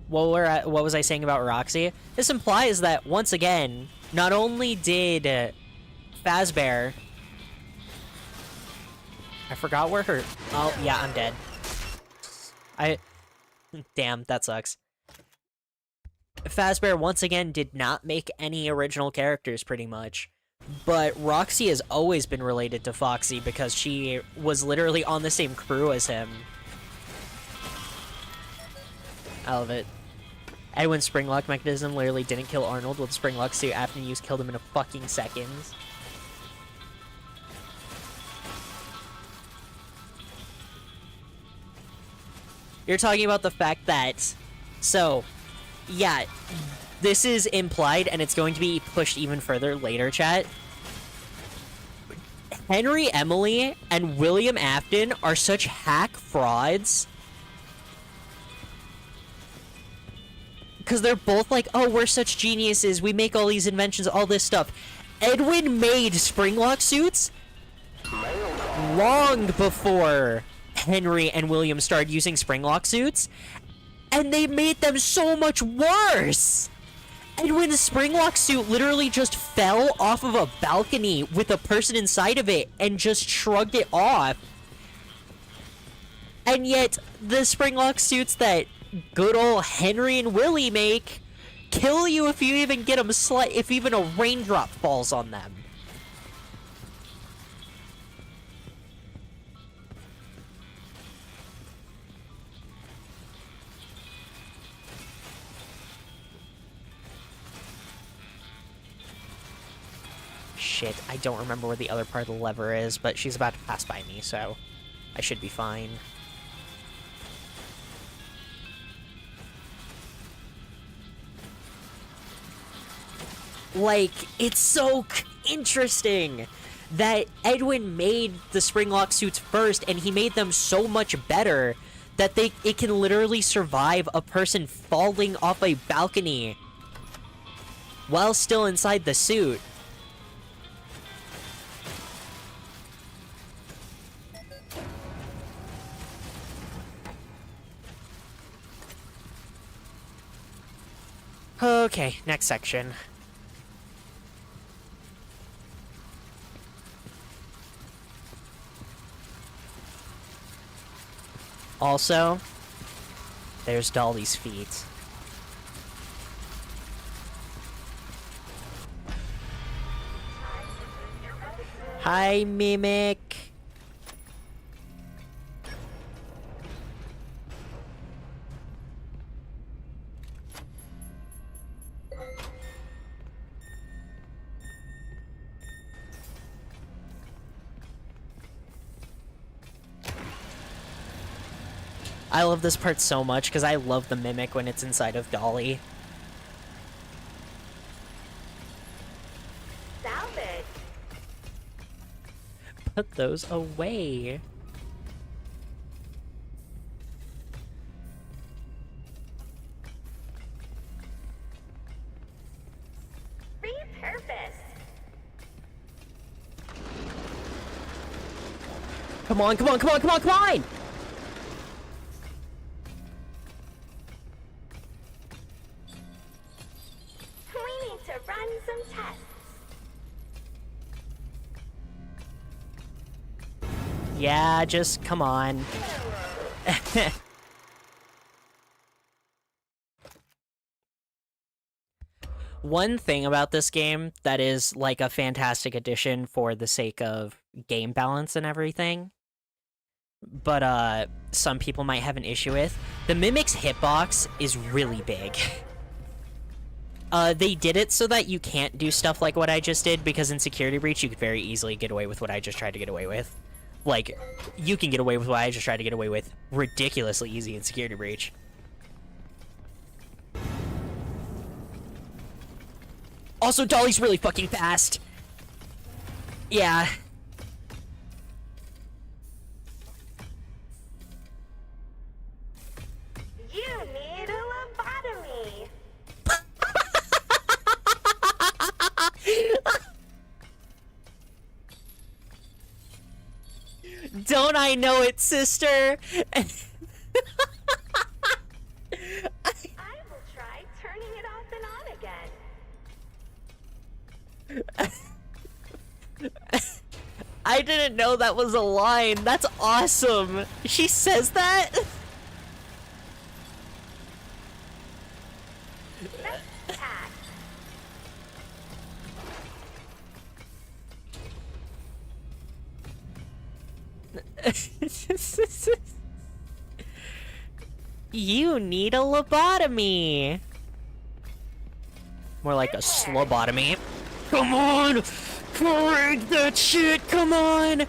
What was I saying about Roxy? This implies that, once again, not only did Fazbear... I forgot where her... Oh, yeah, I'm dead. Damn, that sucks. Fazbear, once again, did not make any original characters, pretty much. But Roxy has always been related to Foxy because she was literally on the same crew as him. I love it. Edwin's springlock mechanism literally didn't kill Arnold with springlock suit. After use killed him in a fucking seconds. You're talking about the fact that... So, yeah, this is implied, and it's going to be pushed even further later, chat. Henry Emily and William Afton are such hack frauds. Because they're both like, oh, we're such geniuses, we make all these inventions, all this stuff. Edwin made springlock suits long before Henry and William started using springlock suits, and they made them so much worse! Edwin's springlock suit literally just fell off of a balcony with a person inside of it and just shrugged it off. And yet, the springlock suits that good old Henry and Willie make kill you if you even get them if even a raindrop falls on them. Shit, I don't remember where the other part of the lever is, but she's about to pass by me, so I should be fine. Like, it's so interesting that Edwin made the springlock suits first, and he made them so much better that it can literally survive a person falling off a balcony while still inside the suit. Okay, next section. Also, there's Dolly's feet. Hi, Mimic. I love this part so much because I love the Mimic when it's inside of Dolly. Salvage. Put those away. Repurpose. Come on, come on, come on, come on, come on! We need to run some tests. Yeah, just come on. One thing about this game that is like a fantastic addition for the sake of game balance and everything, but some people might have an issue with, the Mimic's hitbox is really big. They did it so that you can't do stuff like what I just did, because in Security Breach you could very easily get away with what I just tried to get away with. Like, you can get away with what I just tried to get away with ridiculously easy in Security Breach. Also, Dolly's really fucking fast. Yeah. You need a lobotomy. I know it, sister? I will try turning it off and on again. I didn't know that was a line. That's awesome. She says that? You need a lobotomy. More like a slobotomy. Come on! Break that shit! Come on!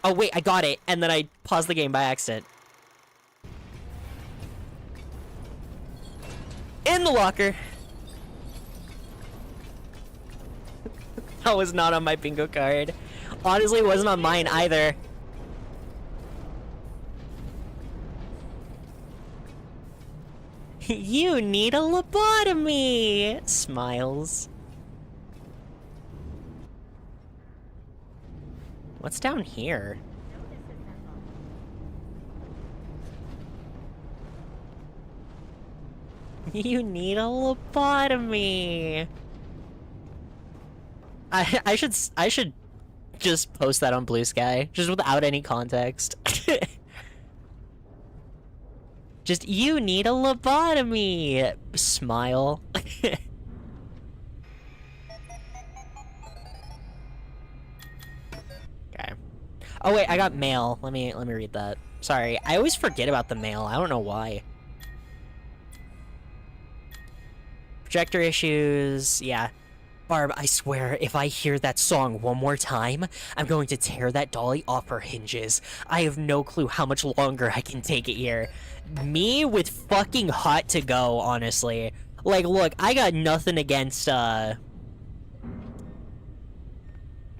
Oh wait, I got it, and then I paused the game by accident. In the locker! That was not on my bingo card. Honestly, it wasn't on mine either. You need a lobotomy! Smiles. What's down here? You need a lobotomy. I should just post that on Blue Sky, just without any context. Just, you need a lobotomy! Smile. Okay. Oh wait, I got mail. Let me read that. Sorry, I always forget about the mail. I don't know why. Projector issues, yeah. Barb, I swear, if I hear that song one more time, I'm going to tear that dolly off her hinges. I have no clue how much longer I can take it here. Me with fucking Hot to Go, honestly. Like, look, I got nothing against, I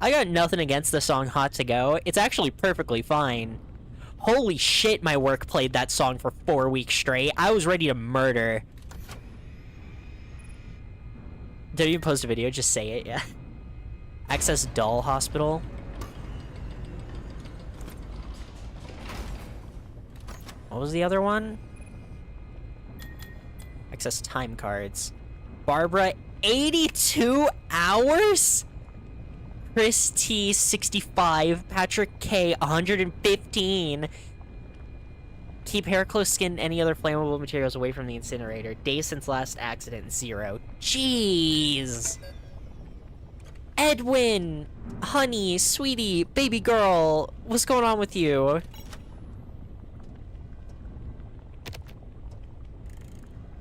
got nothing against the song Hot to Go. It's actually perfectly fine. Holy shit, my work played that song for 4 weeks straight. I was ready to murder. Did you post a video? Just say it, yeah. Access Doll Hospital. What was the other one? Access time cards. Barbara, 82 hours? Chris T, 65. Patrick K, 115. Keep hair, clothes, skin, and any other flammable materials away from the incinerator. Days since last accident, 0. Jeez! Edwin! Honey, sweetie, baby girl, what's going on with you?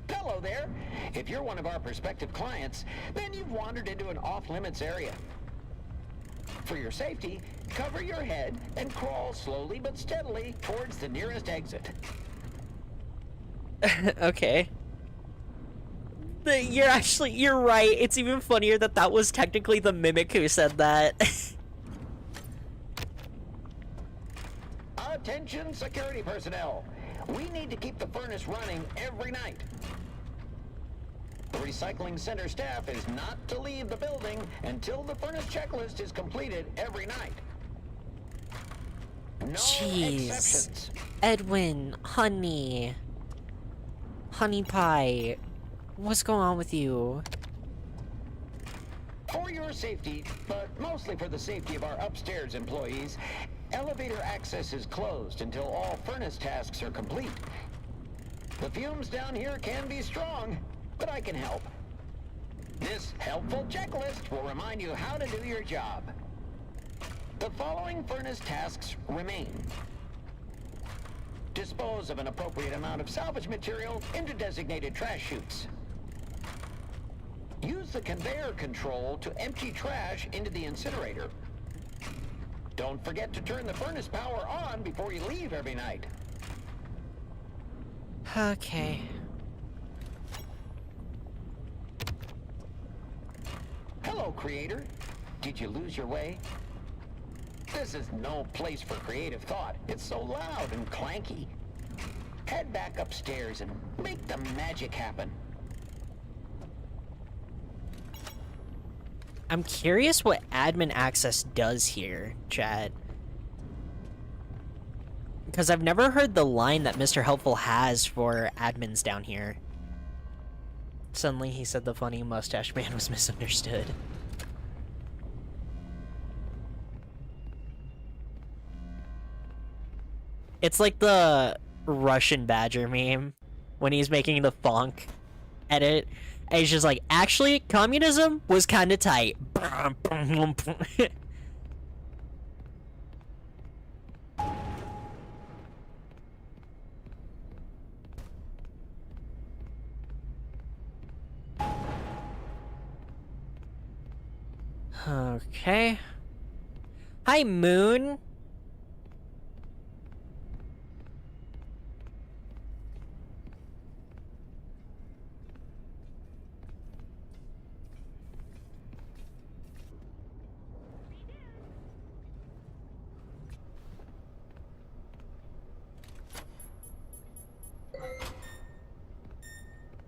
Hello there. If you're one of our prospective clients, then you've wandered into an off-limits area. For your safety, cover your head and crawl slowly but steadily towards the nearest exit. Okay. You're right. It's even funnier that that was technically the mimic who said that. Attention, security personnel. We need to keep the furnace running every night. The recycling center staff is not to leave the building until the furnace checklist is completed every night. No exceptions. Edwin, honey pie, what's going on with you? For your safety, but mostly for the safety of our upstairs employees, elevator access is closed until all furnace tasks are complete. The fumes down here can be strong, but I can help. This helpful checklist will remind you how to do your job. The following furnace tasks remain. Dispose of an appropriate amount of salvage material into designated trash chutes. Use the conveyor control to empty trash into the incinerator. Don't forget to turn the furnace power on before you leave every night. Okay. Hello, creator. Did you lose your way? This is no place for creative thought. It's so loud and clanky. Head back upstairs and make the magic happen. I'm curious what admin access does here, chat. Because I've never heard the line that Mr. Helpful has for admins down here. Suddenly he said the funny mustache man was misunderstood. It's like the Russian Badger meme when he's making the funk edit. And he's just like, actually, communism was kind of tight. Okay. Hi, Moon.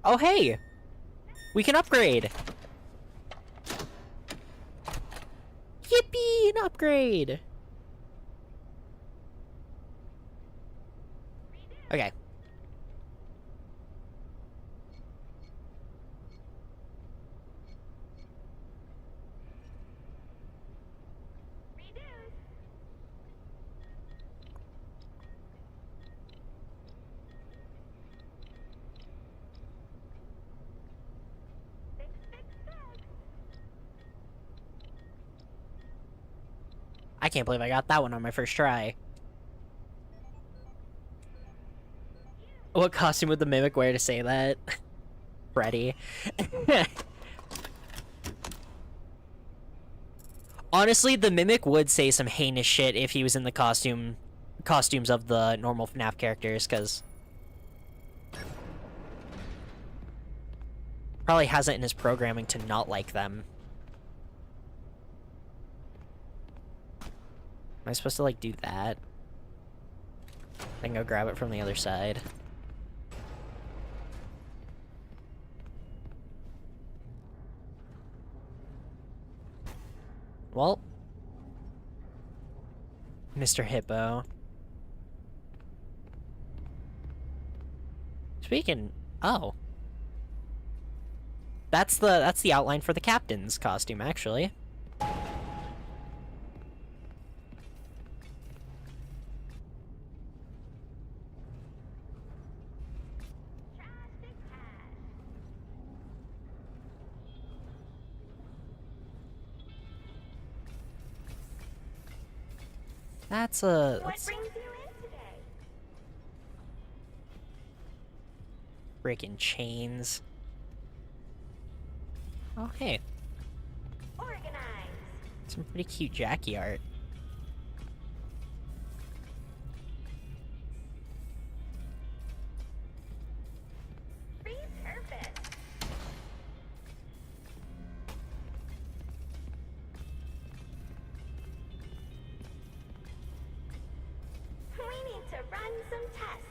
Oh, hey! We can upgrade! Yippee! An upgrade! Okay. I can't believe I got that one on my first try. What costume would the Mimic wear to say that? Freddy. Honestly, the Mimic would say some heinous shit if he was in the costumes of the normal FNAF characters, because probably has it in his programming to not like them. Am I supposed to, like, do that? Then go grab it from the other side. Well. Mr. Hippo. Speaking... Oh. That's the outline for the captain's costume, actually. That's a... What brings you in today? Freaking chains. Oh, hey. Organize. Some pretty cute Jackie art. Repurpose. We need to run some tests.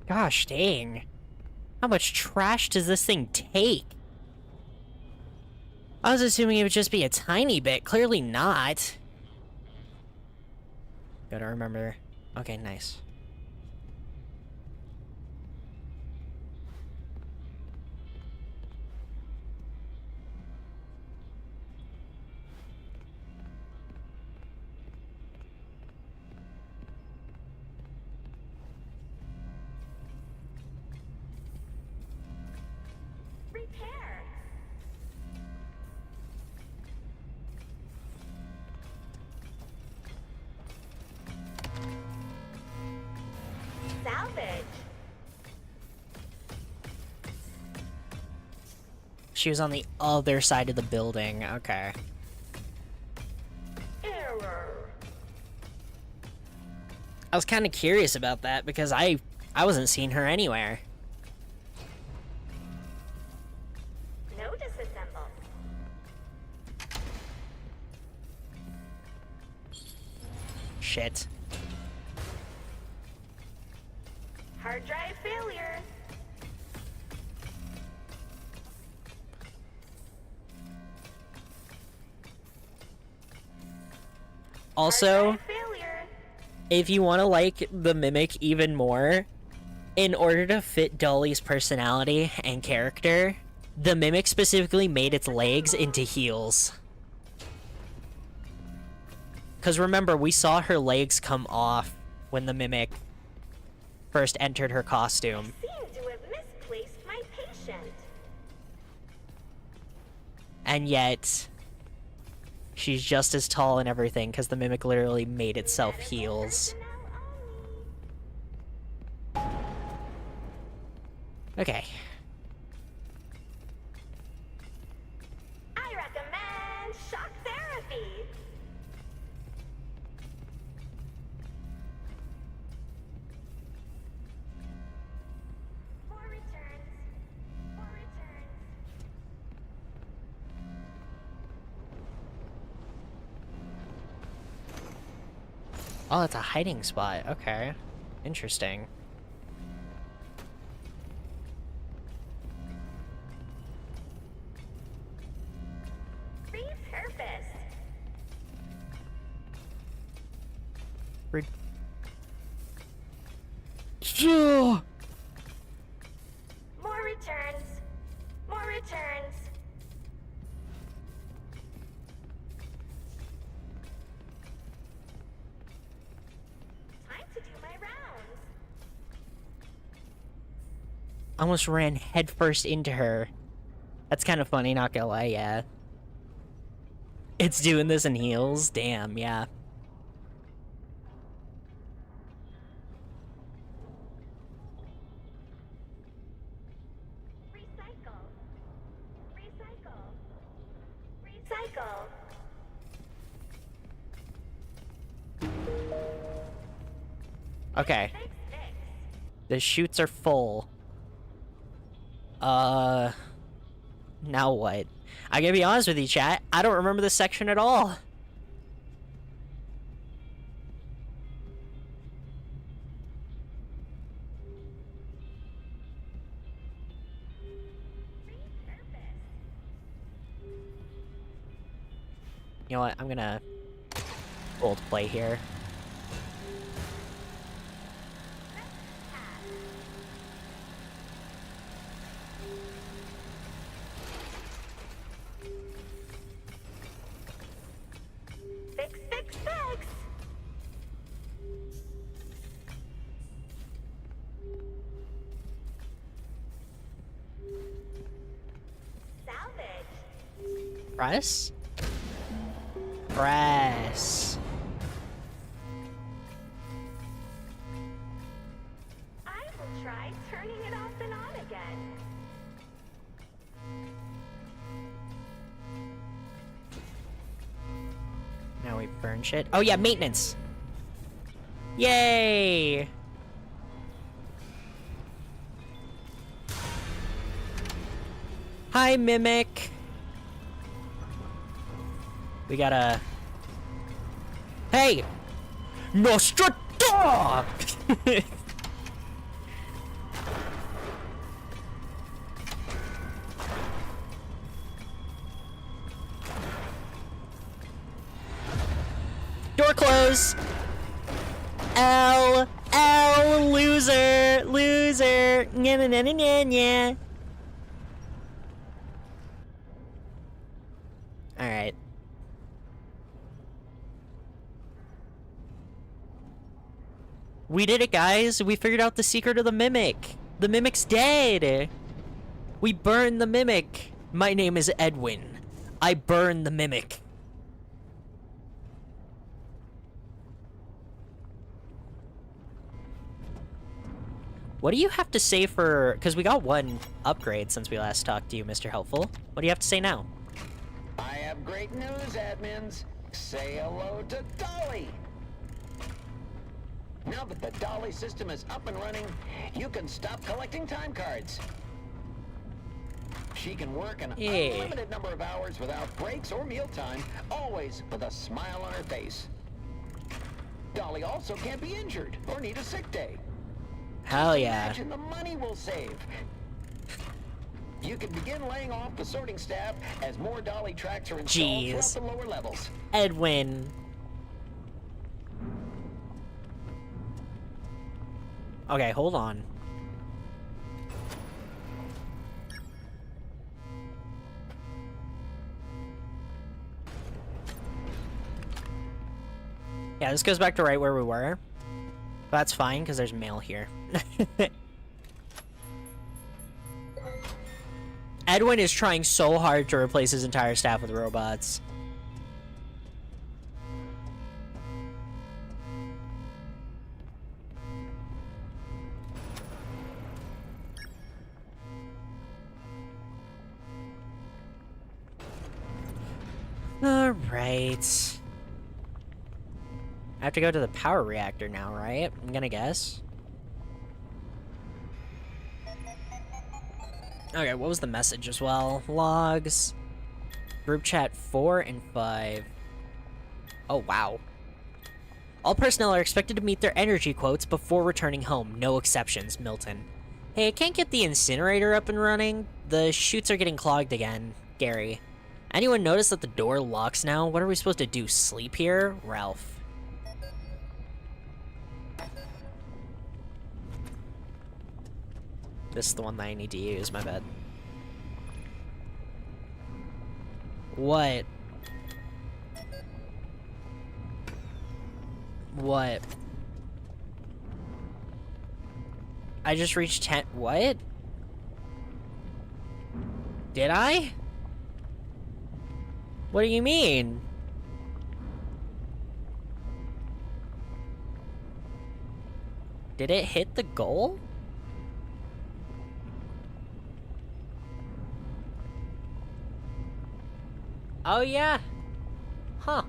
Gosh dang. How much trash does this thing take? I was assuming it would just be a tiny bit. Clearly not. Gotta remember. Okay, nice. Repair. Salvage. She was on the other side of the building. Okay. Error. I was kind of curious about that because I wasn't seeing her anywhere. No disassemble. Shit. Hard drive failure. Also, if you want to like the Mimic even more, in order to fit Dolly's personality and character, the Mimic specifically made its legs into heels. Because remember, we saw her legs come off when the Mimic first entered her costume. I seem to have misplaced my patient. And yet, she's just as tall and everything, because the Mimic literally made itself heels. Okay. I recommend shock therapy. More returns. More returns. Oh, it's a hiding spot. Okay. Interesting. Repurpose. More returns. More returns. Time to do my rounds. Almost ran headfirst into her. That's kind of funny, not gonna lie, yeah. It's doing this in heels? Damn, yeah. Recycle. Recycle. Recycle. Okay. The chutes are full. Now what? I gotta be honest with you, chat. I don't remember this section at all. You know what? I'm gonna hold play here. Fix, fix, fix. Salvage. Press? Press. I will try turning it off and on again. Now we burn shit. Oh yeah, maintenance! Yay! Hi, Mimic! We gotta... Hey! Nostradamus! Door close! L, loser, loser, nya nya nya nya nya. Alright. We did it, guys! We figured out the secret of the Mimic! The Mimic's dead! We burned the Mimic! My name is Edwin. I burned the Mimic. What do you have to say for... Because we got one upgrade since we last talked to you, Mr. Helpful. What do you have to say now? I have great news, admins. Say hello to Dolly. Now that the Dolly system is up and running, you can stop collecting time cards. She can work an unlimited number of hours without breaks or mealtime, always with a smile on her face. Dolly also can't be injured or need a sick day. Hell yeah. Imagine the money we'll save. You can begin laying off the sorting staff as more dolly tracks are installed throughout the lower levels. Edwin. Okay, hold on. Yeah, this goes back to right where we were. But that's fine, because there's mail here. Edwin is trying so hard to replace his entire staff with robots. Alright. I have to go to the power reactor now, right? I'm gonna guess. Okay, what was the message as well? Logs. Group chat 4 and 5. Oh, wow. All personnel are expected to meet their energy quotes before returning home. No exceptions, Milton. Hey, I can't get the incinerator up and running. The chutes are getting clogged again. Gary. Anyone notice that the door locks now? What are we supposed to do? Sleep here? Ralph. This is the one that I need to use, my bad. What? What? I just reached 10. What? Did I? What do you mean? Did it hit the goal? Oh, yeah? Huh.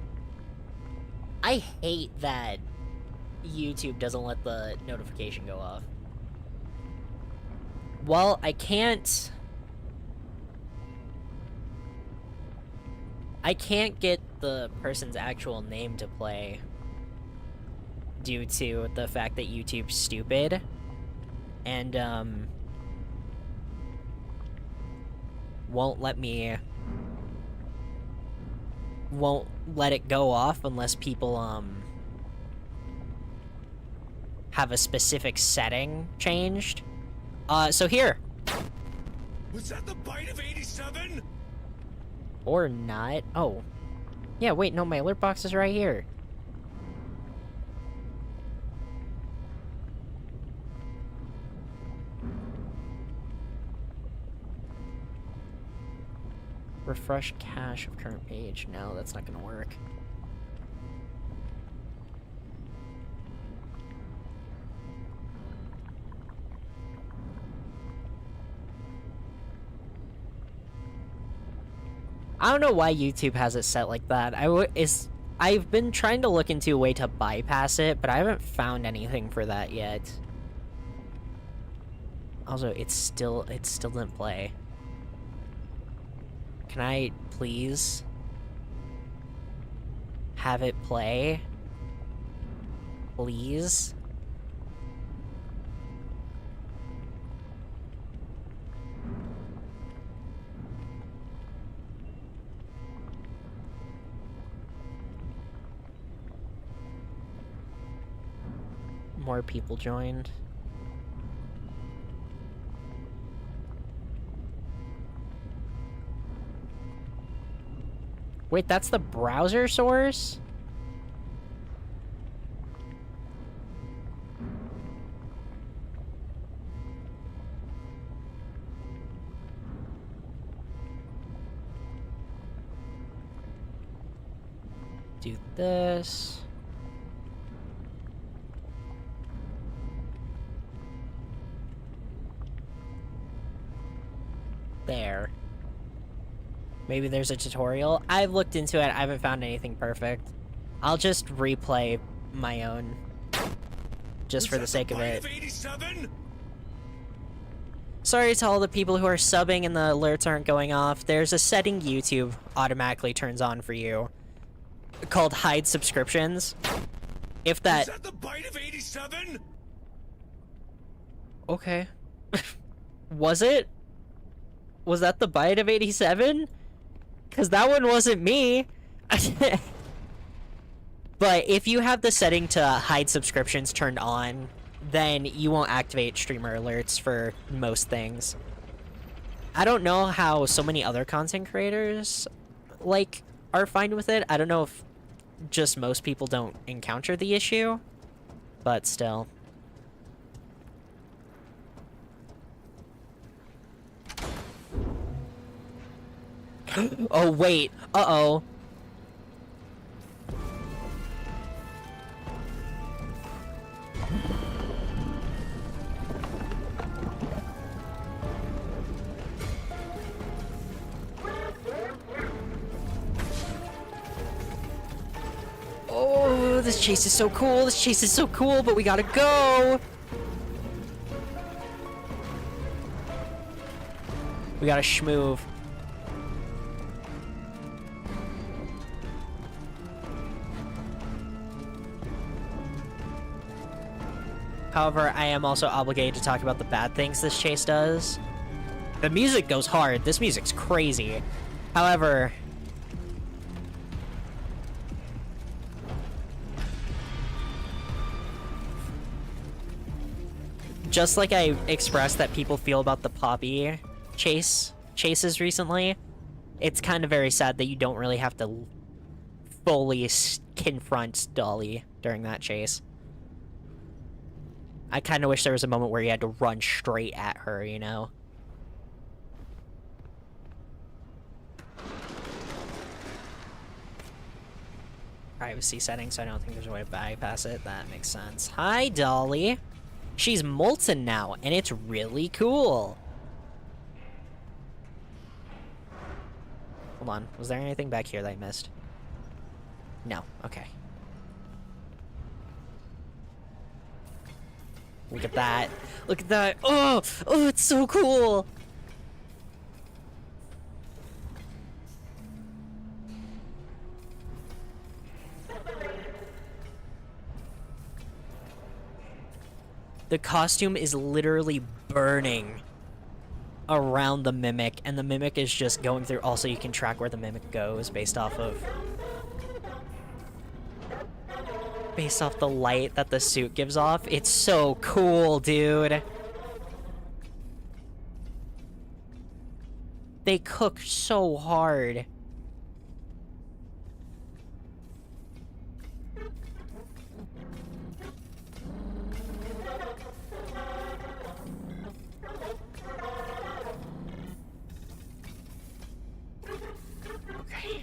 I hate that YouTube doesn't let the notification go off. Well, I can't get the person's actual name to play due to the fact that YouTube's stupid. And, won't let it go off unless people, have a specific setting changed. So here. Was that the bite of 87? Or not. Oh. Yeah, wait, no, my alert box is right here. Refresh cache of current page. No, that's not gonna work. I don't know why YouTube has it set like that. I've been trying to look into a way to bypass it, but I haven't found anything for that yet. Also, it still didn't play. Can I please have it play? Please? More people joined. Wait, that's the browser source? Do this. There. Maybe there's a tutorial. I've looked into it. I haven't found anything perfect. I'll just replay my own. Just for the sake of it. Sorry to all the people who are subbing and the alerts aren't going off. There's a setting YouTube automatically turns on for you called hide subscriptions. If that... Is that the bite of 87? Okay. Was it? Was that the bite of 87? Because that one wasn't me. But if you have the setting to hide subscriptions turned on, then you won't activate streamer alerts for most things. I don't know how so many other content creators, like, are fine with it. I don't know if just most people don't encounter the issue, but still. Oh, wait. Uh-oh. Oh, this chase is so cool. This chase is so cool, but we gotta go. We gotta schmoove. However, I am also obligated to talk about the bad things this chase does. The music goes hard. This music's crazy. However, just like I expressed that people feel about the Poppy chases recently, it's kind of very sad that you don't really have to fully confront Dolly during that chase. I kind of wish there was a moment where you had to run straight at her, you know? Privacy settings, so I don't think there's a way to bypass it. That makes sense. Hi, Dolly. She's molten now, and it's really cool. Hold on. Was there anything back here that I missed? No. Okay. Look at that. Look at that. Oh! Oh, it's so cool! The costume is literally burning around the Mimic, and the Mimic is just going through. Also, you can track where the Mimic goes based off the light that the suit gives off. It's so cool, dude. They cook so hard. Okay.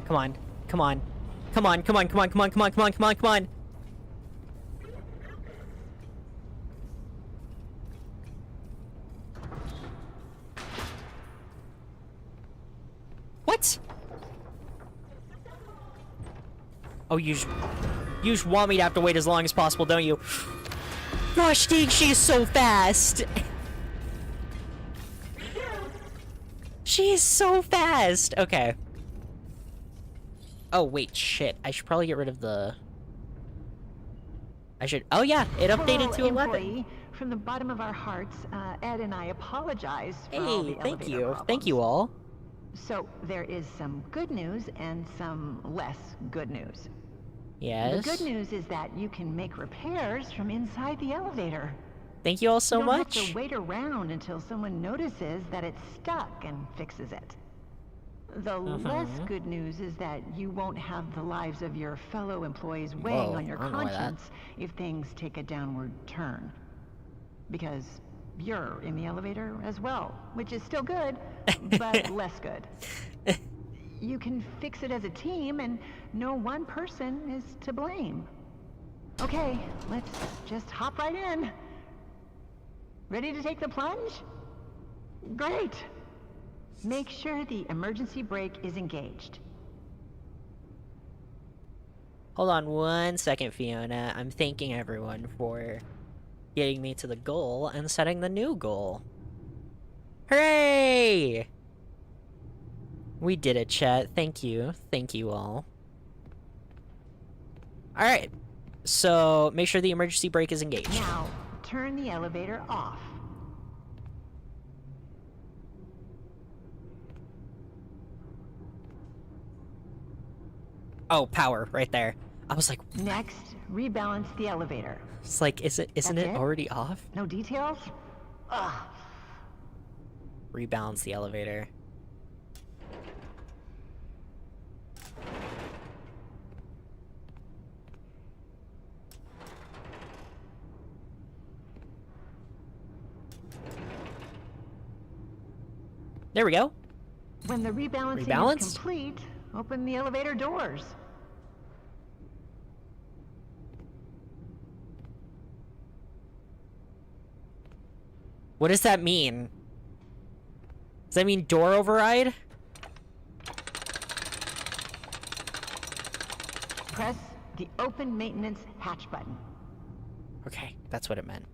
Come on. Come on. Come on, come on, come on, come on, come on, come on, come on, come on. What? Oh, you just want me to have to wait as long as possible, don't you? Gosh dang, she is so fast! She is so fast! Okay. Oh, wait, shit. I should probably get rid of the... Oh, yeah, it updated to 11. From the bottom of our hearts, Ed and I apologize for all the Hey, thank you. problems. Thank you all. So, there is some good news and some less good news. Yes? The good news is that you can make repairs from inside the elevator. Thank you all so much. You don't have to wait around until someone notices that it's stuck and fixes it. The less good news is that you won't have the lives of your fellow employees weighing on your conscience if things take a downward turn. Because you're in the elevator as well, which is still good, but less good. You can fix it as a team, and no one person is to blame. Okay, let's just hop right in. Ready to take the plunge? Great. Make sure the emergency brake is engaged. Hold on 1 second, Fiona. I'm thanking everyone for getting me to the goal and setting the new goal. Hooray! We did it, chat. Thank you. Thank you all. Alright. So, make sure the emergency brake is engaged. Now, turn the elevator off. Oh, power, right there. I was like... Next, rebalance the elevator. It's like, isn't it already off? No details? Ugh. Rebalance the elevator. There we go. When the rebalancing is complete, open the elevator doors. What does that mean? Does that mean door override? Press the open maintenance hatch button. Okay, that's what it meant.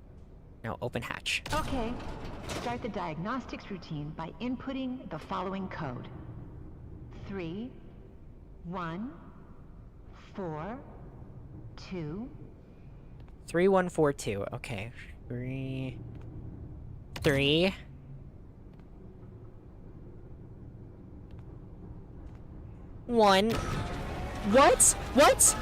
Now open hatch. Okay. Start the diagnostics routine by inputting the following code. 3, 1, 4, 2. 3142. Okay. 3. One. What? What?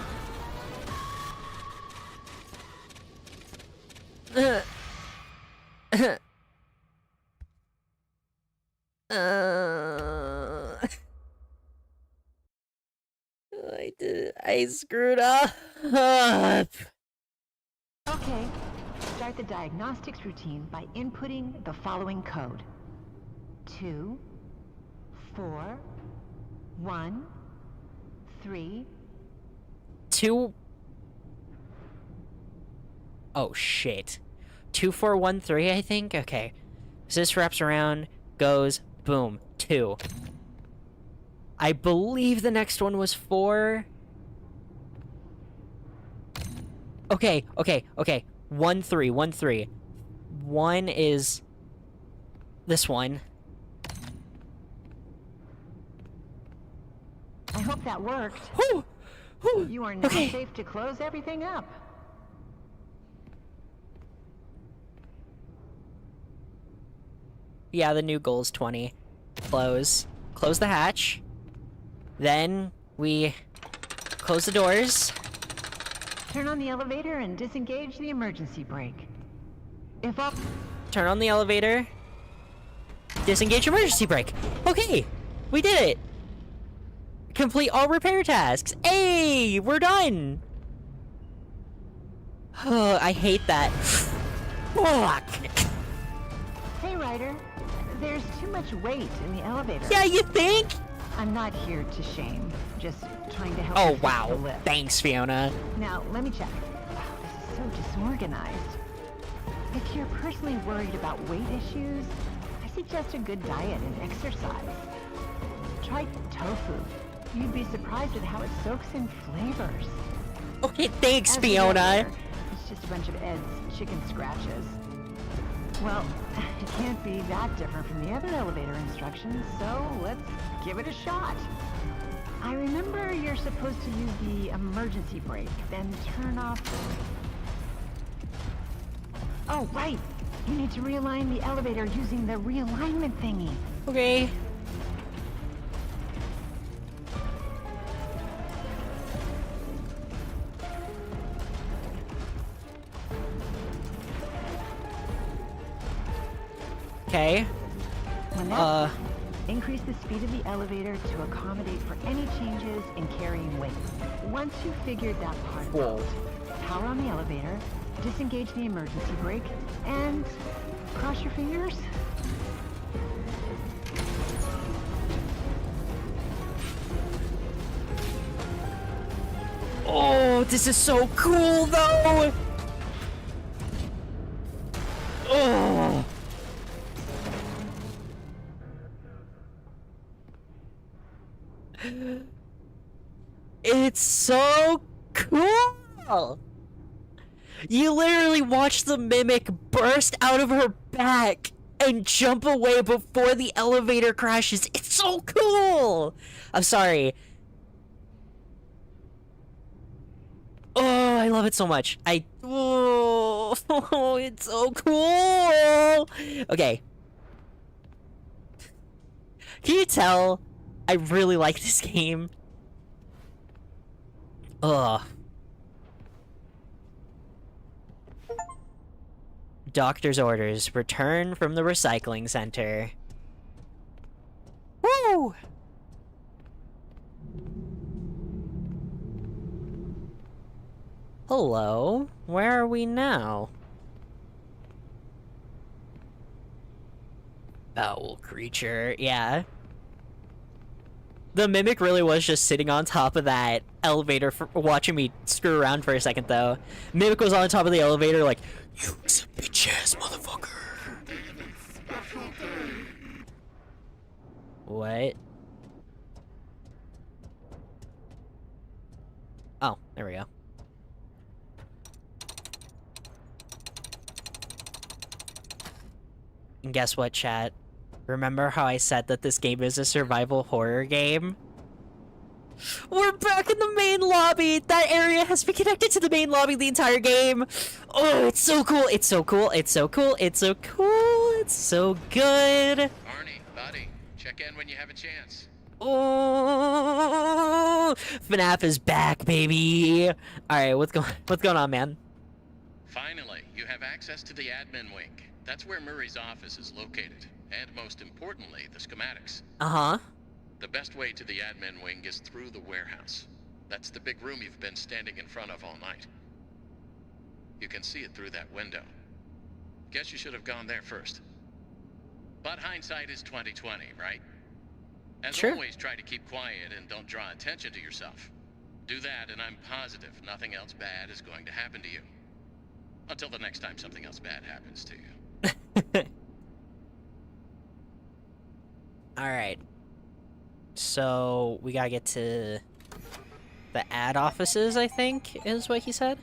I screwed up. Okay. Start the diagnostics routine by inputting the following code. 2, 4, 1, 3. 2. Oh shit. 2413, I think? Okay. So this wraps around, goes, boom, 2. I believe the next one was 4. Okay. 1 3, 1 3. 1 is this one. I hope that worked. You are now safe to close everything up. Yeah, the new goal is 20. Close the hatch. Then we close the doors. Turn on the elevator and disengage the emergency brake. If up... Turn on the elevator. Disengage emergency brake. Okay, we did it. Complete all repair tasks. Hey, we're done. Oh, I hate that. Fuck. Hey, Ryder. There's too much weight in the elevator. Yeah, you think? I'm not here to shame. Just trying to help. Oh, you fix wow. the lift. Thanks, Fiona. Now, let me check. Wow, this is so disorganized. If you're personally worried about weight issues, I suggest a good diet and exercise. Try tofu. You'd be surprised at how it soaks in flavors. Okay, thanks, As a Fiona. regular, it's just a bunch of Ed's chicken scratches. Well, it can't be that different from the other elevator instructions, so let's give it a shot. I remember you're supposed to use the emergency brake, then turn off... Oh, right! You need to realign the elevator using the realignment thingy. Okay. Okay. When that's done, increase the speed of the elevator to accommodate for any changes in carrying weight. Once you've figured that part out, power on the elevator, disengage the emergency brake, and cross your fingers. Oh, this is so cool, though! Oh! It's so cool! You literally watch the Mimic burst out of her back and jump away before the elevator crashes. It's so cool! I'm sorry. Oh, I love it so much. Oh, it's so cool! Okay. Can you tell I really like this game? Ugh. Doctor's orders. Return from the recycling center. Woo! Hello? Where are we now? Foul creature, yeah. The Mimic really was just sitting on top of that elevator watching me screw around for a second, though. Mimic was on top of the elevator like, you bitch-ass motherfucker. What? Oh, there we go. And guess what, chat? Remember how I said that this game is a survival horror game? We're back in the main lobby! That area has been connected to the main lobby the entire game! Oh, it's so cool! It's so cool! It's so cool! It's so cool! It's so good! Arnie, buddy, check in when you have a chance. Oh, FNAF is back, baby! Alright, what's going on, man? Finally, you have access to the admin wing. That's where Murray's office is located. And most importantly, the schematics. Uh-huh. The best way to the admin wing is through the warehouse. That's the big room you've been standing in front of all night. You can see it through that window. Guess you should have gone there first. But hindsight is 20/20, right? As always, try to keep quiet and don't draw attention to yourself. Do that and I'm positive nothing else bad is going to happen to you. Until the next time something else bad happens to you. Alright. So, we gotta get to the ad offices, I think, is what he said.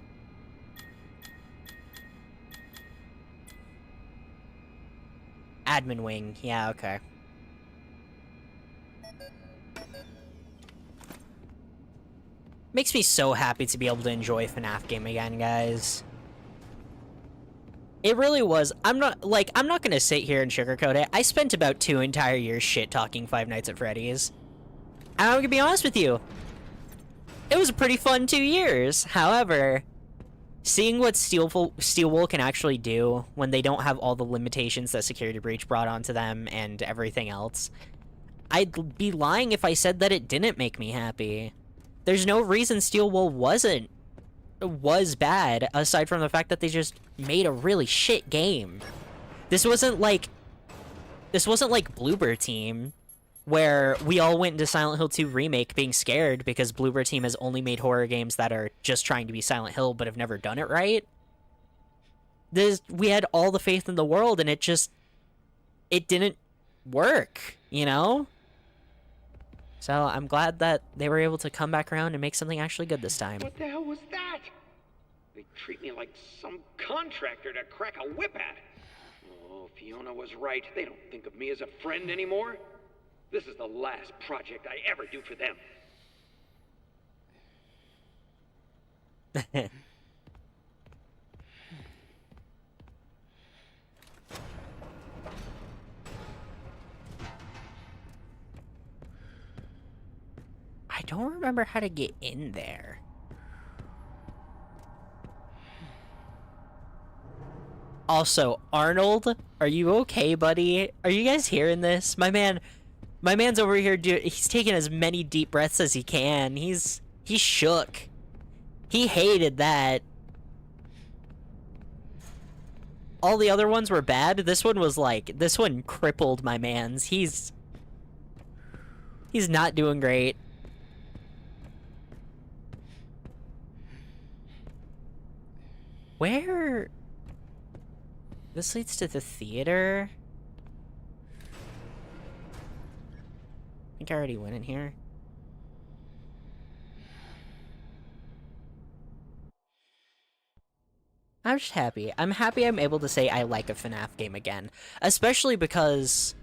Admin wing. Yeah, okay. Makes me so happy to be able to enjoy a FNAF game again, guys. It really was. I'm not gonna sit here and sugarcoat it. I spent about 2 entire years shit-talking Five Nights at Freddy's. And I'm gonna be honest with you. It was a pretty fun 2 years. However, seeing what Steel Wool can actually do when they don't have all the limitations that Security Breach brought onto them and everything else, I'd be lying if I said that it didn't make me happy. There's no reason Steel Wool was bad, aside from the fact that they just made a really shit game. This wasn't like Bloober Team, where we all went into Silent Hill 2 Remake being scared because Bloober Team has only made horror games that are just trying to be Silent Hill but have never done it right. We had all the faith in the world and it didn't work, you know? So I'm glad that they were able to come back around and make something actually good this time. What the hell was that? They treat me like some contractor to crack a whip at. Oh, Fiona was right. They don't think of me as a friend anymore. This is the last project I ever do for them. I don't remember how to get in there. Also, Arnold, are you okay, buddy? Are you guys hearing this? My man's over here he's taking as many deep breaths as he can. He's shook. He hated that. All the other ones were bad. This one crippled my man's. He's not doing great. Where? This leads to the theater? I think I already went in here. I'm just happy. I'm happy I'm able to say I like a FNAF game again. Especially because...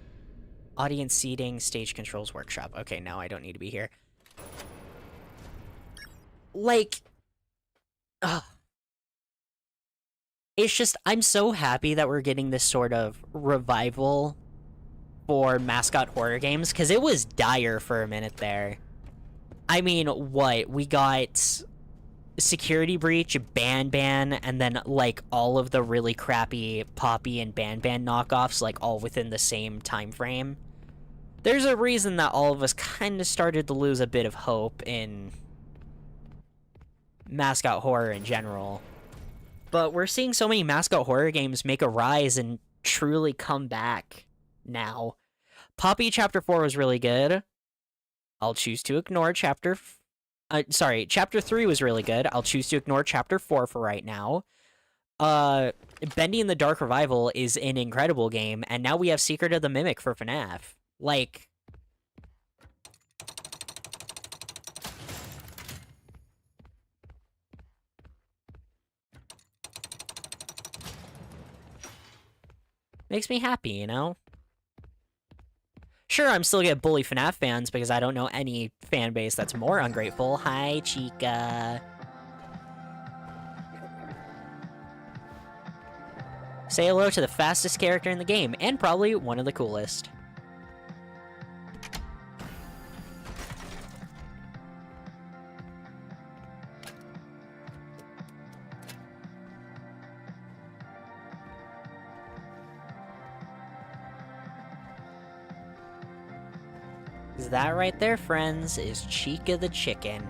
Audience seating, stage controls, workshop. Okay, now I don't need to be here. Like... Ugh. It's just, I'm so happy that we're getting this sort of revival for mascot horror games, because it was dire for a minute there. I mean, what? We got Security Breach, Ban, and then, like, all of the really crappy Poppy and Ban knockoffs, like, all within the same time frame. There's a reason that all of us kind of started to lose a bit of hope in mascot horror in general. But we're seeing so many mascot horror games make a rise and truly come back now. Poppy Chapter 4 was really good. I'll choose to ignore Chapter 3 was really good. I'll choose to ignore Chapter 4 for right now. Bendy and the Dark Revival is an incredible game, and now we have Secret of the Mimic for FNAF. Like... Makes me happy, you know? Sure, I'm still gonna bully FNAF fans because I don't know any fan base that's more ungrateful. Hi, Chica. Say hello to the fastest character in the game, and probably one of the coolest. That right there, friends, is Chica the Chicken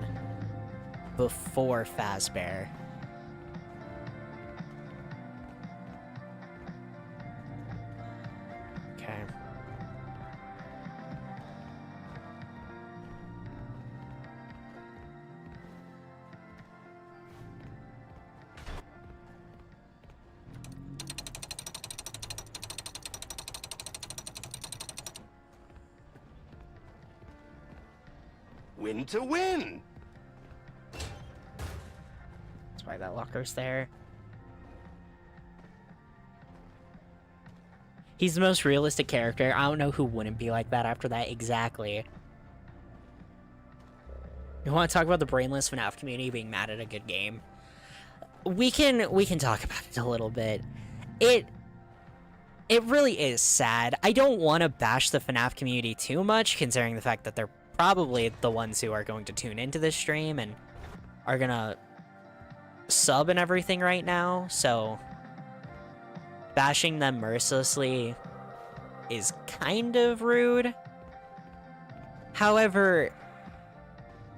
before Fazbear. Okay. Win to win! That's why that locker's there. He's the most realistic character. I don't know who wouldn't be like that after that exactly. You want to talk about the brainless FNAF community being mad at a good game? We can talk about it a little bit. It really is sad. I don't want to bash the FNAF community too much, considering the fact that they're probably the ones who are going to tune into this stream and are gonna sub and everything right now, so bashing them mercilessly is kind of rude. However,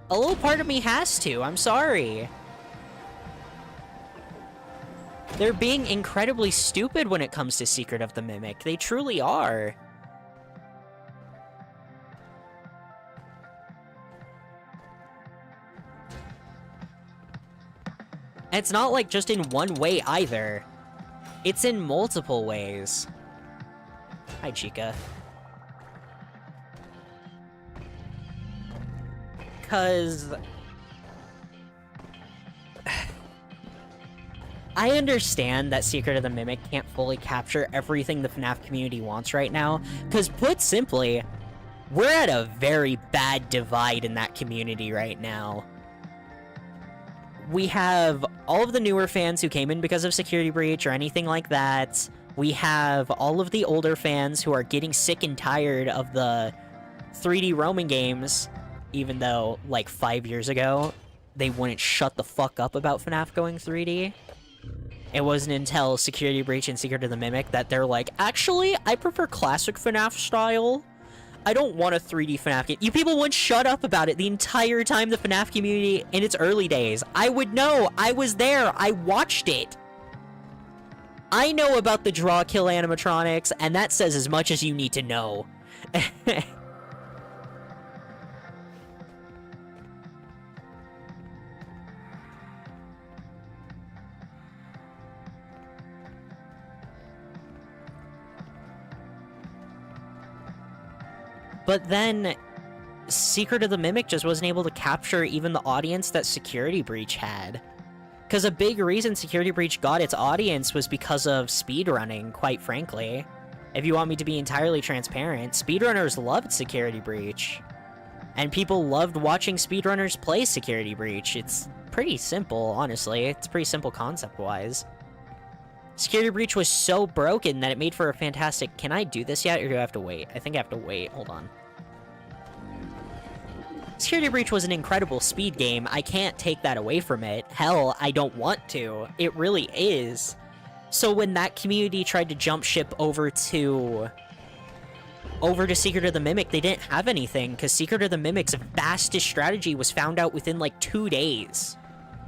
a little part of me has to. I'm sorry. They're being incredibly stupid when it comes to Secret of the Mimic. They truly are. And it's not like just in one way either. It's in multiple ways. Hi, Chica. Because... I understand that Secret of the Mimic can't fully capture everything the FNAF community wants right now, because put simply, we're at a very bad divide in that community right now. We have all of the newer fans who came in because of Security Breach or anything like that. We have all of the older fans who are getting sick and tired of the 3D roaming games, even though, like, 5 years ago, they wouldn't shut the fuck up about FNAF going 3D. It wasn't until Security Breach and Secret of the Mimic that they're like, actually, I prefer classic FNAF style. I don't want a 3D FNAF game. You people wouldn't shut up about it the entire time the FNAF community in its early days. I would know. I was there. I watched it. I know about the draw kill animatronics, and that says as much as you need to know. But then, Secret of the Mimic just wasn't able to capture even the audience that Security Breach had. Because a big reason Security Breach got its audience was because of speedrunning, quite frankly. If you want me to be entirely transparent, speedrunners loved Security Breach. And people loved watching speedrunners play Security Breach. It's pretty simple, honestly. It's pretty simple concept-wise. Security Breach was so broken that it made for a fantastic... Can I do this yet, or do I have to wait? I think I have to wait. Hold on. Security Breach was an incredible speed game. I can't take that away from it. Hell, I don't want to. It really is. So when that community tried to jump ship over to Secret of the Mimic, they didn't have anything, because Secret of the Mimic's fastest strategy was found out within like 2 days.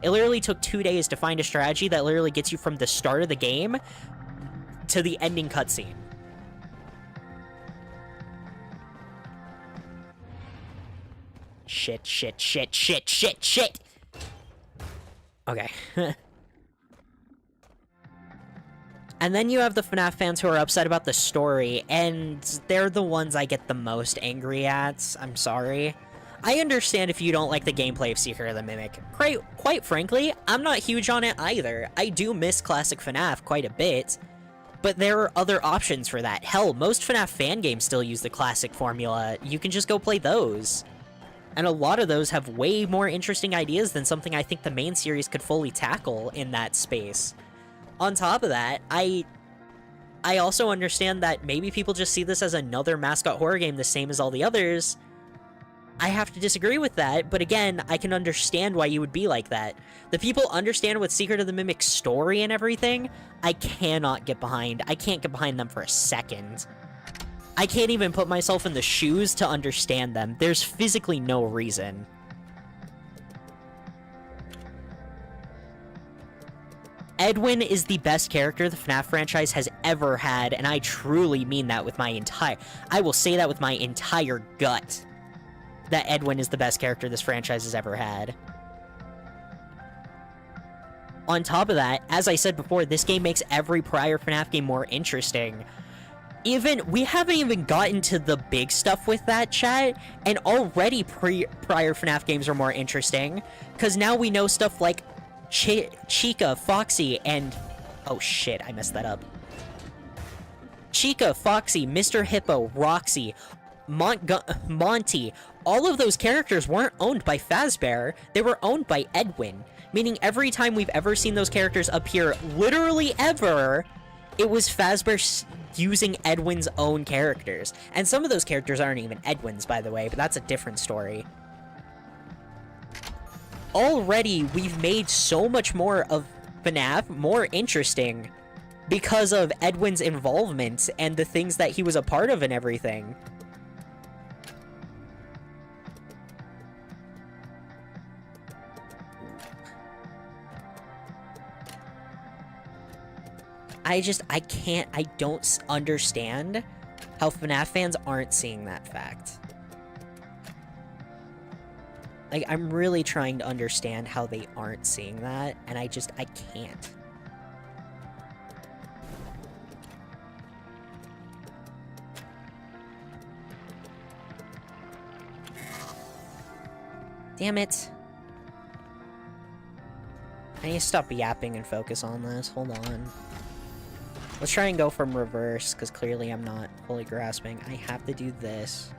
It literally took 2 days to find a strategy that literally gets you from the start of the game to the ending cutscene. Shit, shit, shit, shit, shit, shit! Okay. And then you have the FNAF fans who are upset about the story, and they're the ones I get the most angry at. I'm sorry. I understand if you don't like the gameplay of Secret of the Mimic. Quite frankly, I'm not huge on it either. I do miss classic FNAF quite a bit, but there are other options for that. Hell, most FNAF fan games still use the classic formula. You can just go play those. And a lot of those have way more interesting ideas than something I think the main series could fully tackle in that space. On top of that, I also understand that maybe people just see this as another mascot horror game the same as all the others. I have to disagree with that, but again, I can understand why you would be like that. The people understand what Secret of the Mimic's story and everything, I cannot get behind. I can't get behind them for a second. I can't even put myself in the shoes to understand them. There's physically no reason. Edwin is the best character the FNAF franchise has ever had, and I truly mean that with my I will say that with my entire gut. That Edwin is the best character this franchise has ever had. On top of that, as I said before, this game makes every prior FNAF game more interesting. We haven't even gotten to the big stuff with that, chat, and already prior FNAF games are more interesting, because now we know stuff like Chica, Foxy, and... Oh shit, I messed that up. Chica, Foxy, Mr. Hippo, Roxy, Monty, all of those characters weren't owned by Fazbear, they were owned by Edwin. Meaning every time we've ever seen those characters appear, literally ever, it was Fazbear using Edwin's own characters. And some of those characters aren't even Edwin's, by the way, but that's a different story. Already, we've made so much more of FNAF more interesting because of Edwin's involvement and the things that he was a part of and everything. I don't understand how FNAF fans aren't seeing that fact. Like, I'm really trying to understand how they aren't seeing that, and I can't. Damn it. I need to stop yapping and focus on this. Hold on. Let's try and go from reverse, because clearly I'm not fully grasping. I have to do this.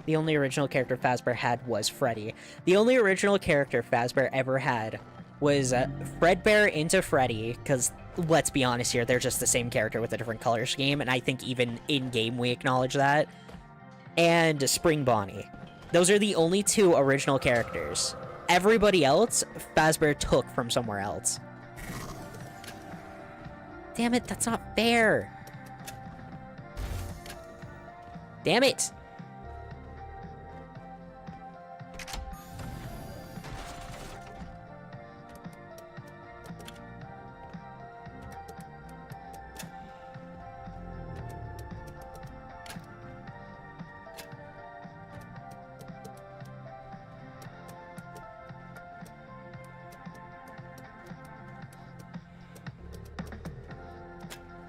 The only original character Fazbear had was Freddy. The only original character Fazbear ever had was Fredbear into Freddy, because let's be honest here, they're just the same character with a different color scheme, and I think even in-game we acknowledge that. And Spring Bonnie. Those are the only two original characters. Everybody else, Fazbear took from somewhere else. Damn it, that's not fair! Damn it!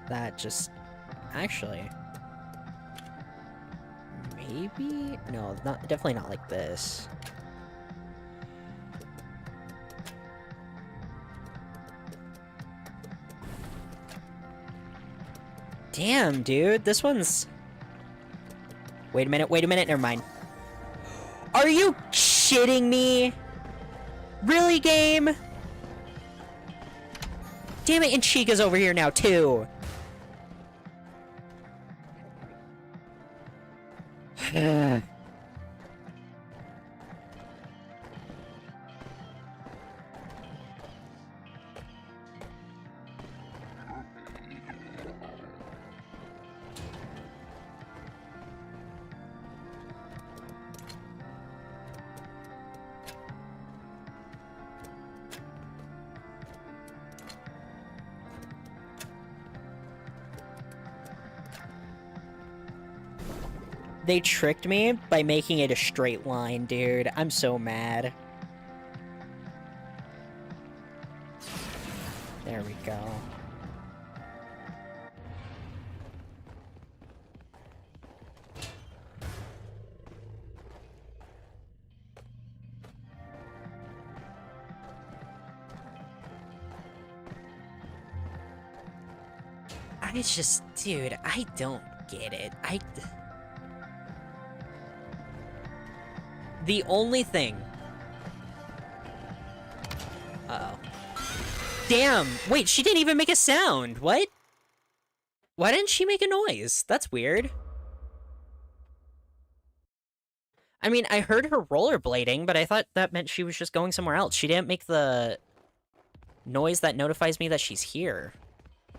That just... Actually... maybe? No, definitely not like this. Damn, dude, this one's... Wait a minute, never mind. Are you shitting me? Really, game? Damn it, and Chica's over here now, too. They tricked me by making it a straight line, dude. I'm so mad. There we go. I just, dude, I don't get it. The only thing... Uh-oh. Damn! Wait, she didn't even make a sound! What? Why didn't she make a noise? That's weird. I mean, I heard her rollerblading, but I thought that meant she was just going somewhere else. She didn't make the noise that notifies me that she's here.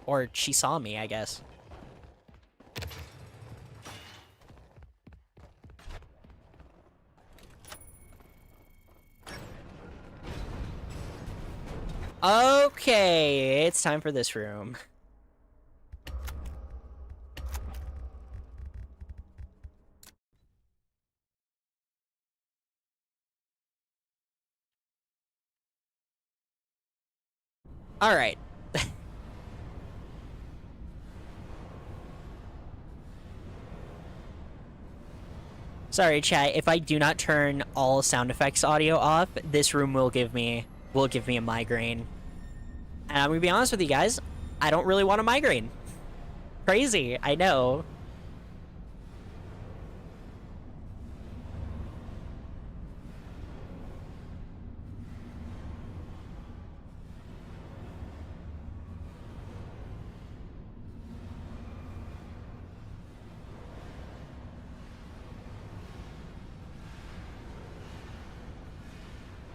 Or she saw me, I guess. Okay, it's time for this room. Alright. Sorry, chat, if I do not turn all sound effects audio off, this room will give me a migraine. And I'm gonna be honest with you guys, I don't really want a migraine. Crazy, I know.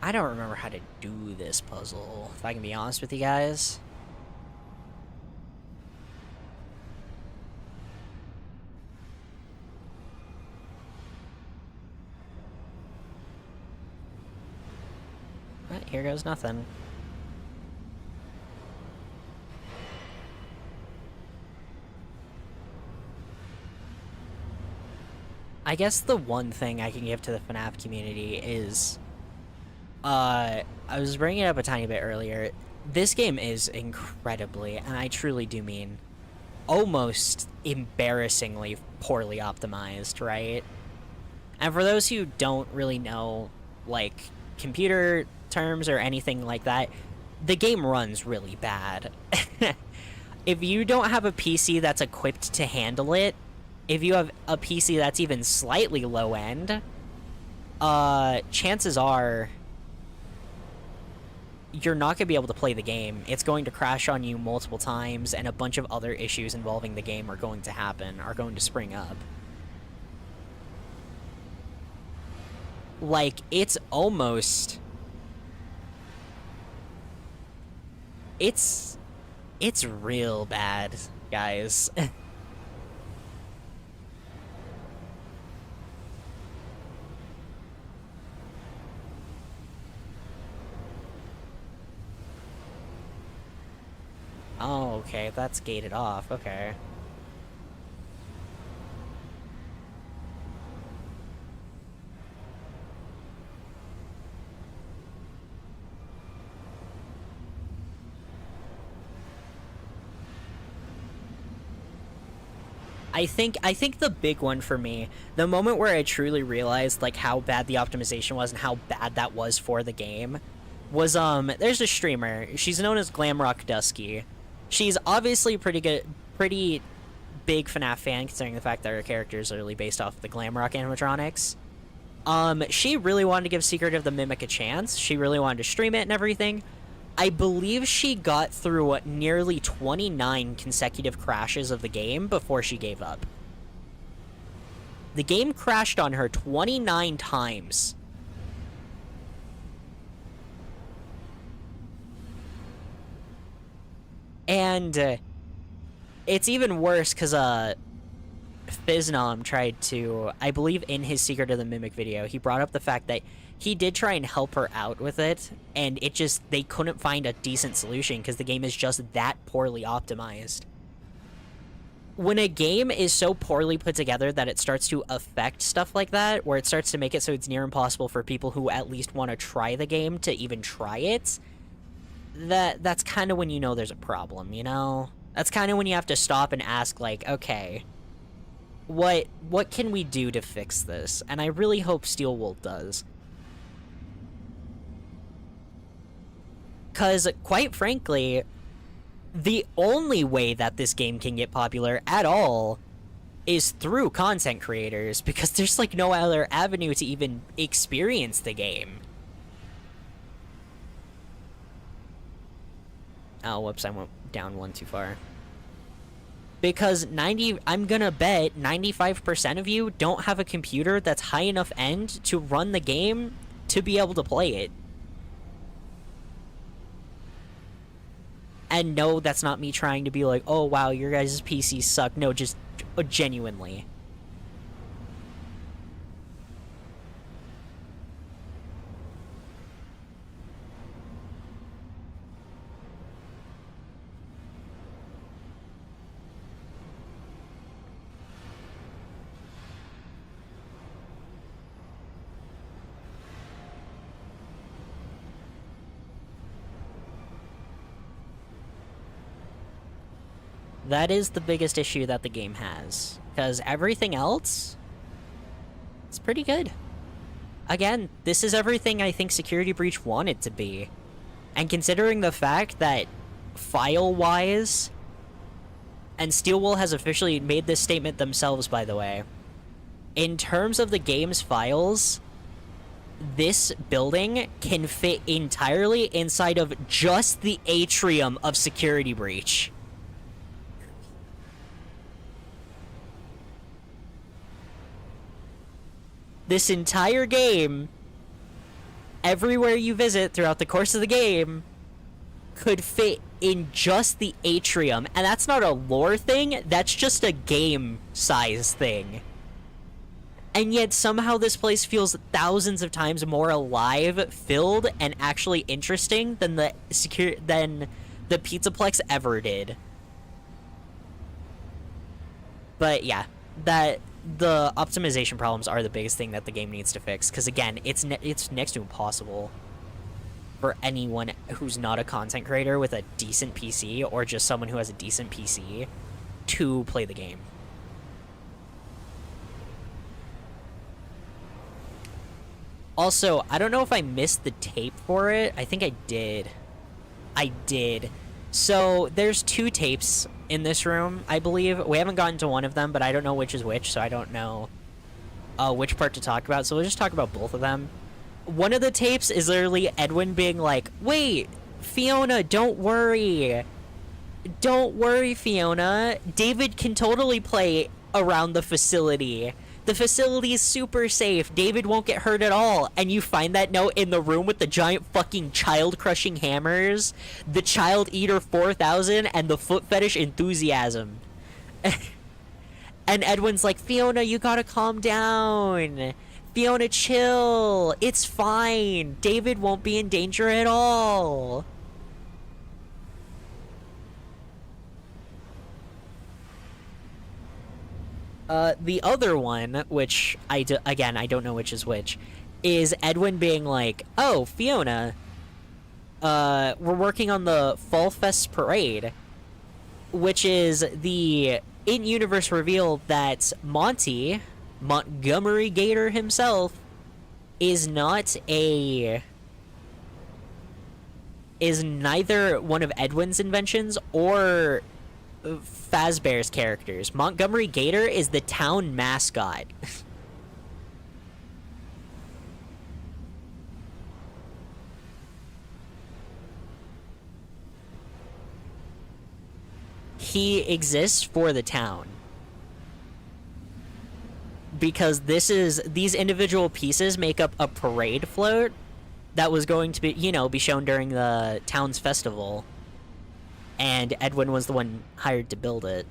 I don't remember how to do this puzzle, if I can be honest with you guys. But here goes nothing. I guess the one thing I can give to the FNAF community is... I was bringing it up a tiny bit earlier. This game is incredibly, and I truly do mean, almost embarrassingly poorly optimized, right? And for those who don't really know, like, computer terms or anything like that, the game runs really bad. If you don't have a PC that's equipped to handle it, if you have a PC that's even slightly low-end, chances are you're not going to be able to play the game. It's going to crash on you multiple times, and a bunch of other issues involving the game are going to spring up. Like, it's almost... It's real bad, guys. Oh, okay, that's gated off, okay. I think the big one for me, the moment where I truly realized like how bad the optimization was and how bad that was for the game, was there's a streamer. She's known as Glamrock Dusky. She's obviously pretty big FNAF fan, considering the fact that her character is literally based off the Glamrock animatronics. She really wanted to give Secret of the Mimic a chance. She really wanted to stream it and everything. I believe she got through nearly 29 consecutive crashes of the game before she gave up. The game crashed on her 29 times. And it's even worse because Fiznom tried to, I believe in his Secret of the Mimic video, he brought up the fact that he did try and help her out with it, and they couldn't find a decent solution because the game is just that poorly optimized. When a game is so poorly put together that it starts to affect stuff like that, where it starts to make it so it's near impossible for people who at least want to try the game to even try it, that's kind of when you know there's a problem, you know? That's kind of when you have to stop and ask, like, okay, what can we do to fix this? And I really hope Steelwool does. Because, quite frankly, the only way that this game can get popular at all is through content creators, because there's, like, no other avenue to even experience the game. Oh, whoops, I went down one too far. Because I'm gonna bet 95% of you don't have a computer that's high enough end to run the game to be able to play it. And no, that's not me trying to be like, oh wow, your guys' PCs suck. No, just genuinely. That is the biggest issue that the game has. Because everything else, it's pretty good. Again, this is everything I think Security Breach wanted to be. And considering the fact that file-wise, and Steelwool has officially made this statement themselves, by the way, in terms of the game's files, this building can fit entirely inside of just the atrium of Security Breach. This entire game, everywhere you visit throughout the course of the game, could fit in just the atrium. And that's not a lore thing, that's just a game size thing. And yet somehow this place feels thousands of times more alive, filled, and actually interesting than the Pizzaplex ever did. But yeah, the optimization problems are the biggest thing that the game needs to fix, because again, it's next to impossible for anyone who's not a content creator with a decent PC, or just someone who has a decent PC, to play the game. Also, I don't know if I missed the tape for it. I think I did. I did. So, there's 2 tapes in this room, I believe. We haven't gotten to one of them, but I don't know which is which, so I don't know which part to talk about. So we'll just talk about both of them. One of the tapes is literally Edwin being like, wait, Fiona, don't worry. Don't worry, Fiona. David can totally play around the facility. The facility is super safe. David won't get hurt at all. And you find that note in the room with the giant fucking child-crushing hammers, the Child Eater 4000, and the foot fetish enthusiasm. And Edwin's like, Fiona, you gotta calm down. Fiona, chill. It's fine. David won't be in danger at all. The other one, which again, I don't know which is which, is Edwin being like, oh, Fiona, we're working on the Fall Fest parade, which is the in-universe reveal that Monty, Montgomery Gator himself, is neither one of Edwin's inventions or Fazbear's characters. Montgomery Gator is the town mascot. He exists for the town. Because these individual pieces make up a parade float that was going to be, be shown during the town's festival. And Edwin was the one hired to build it.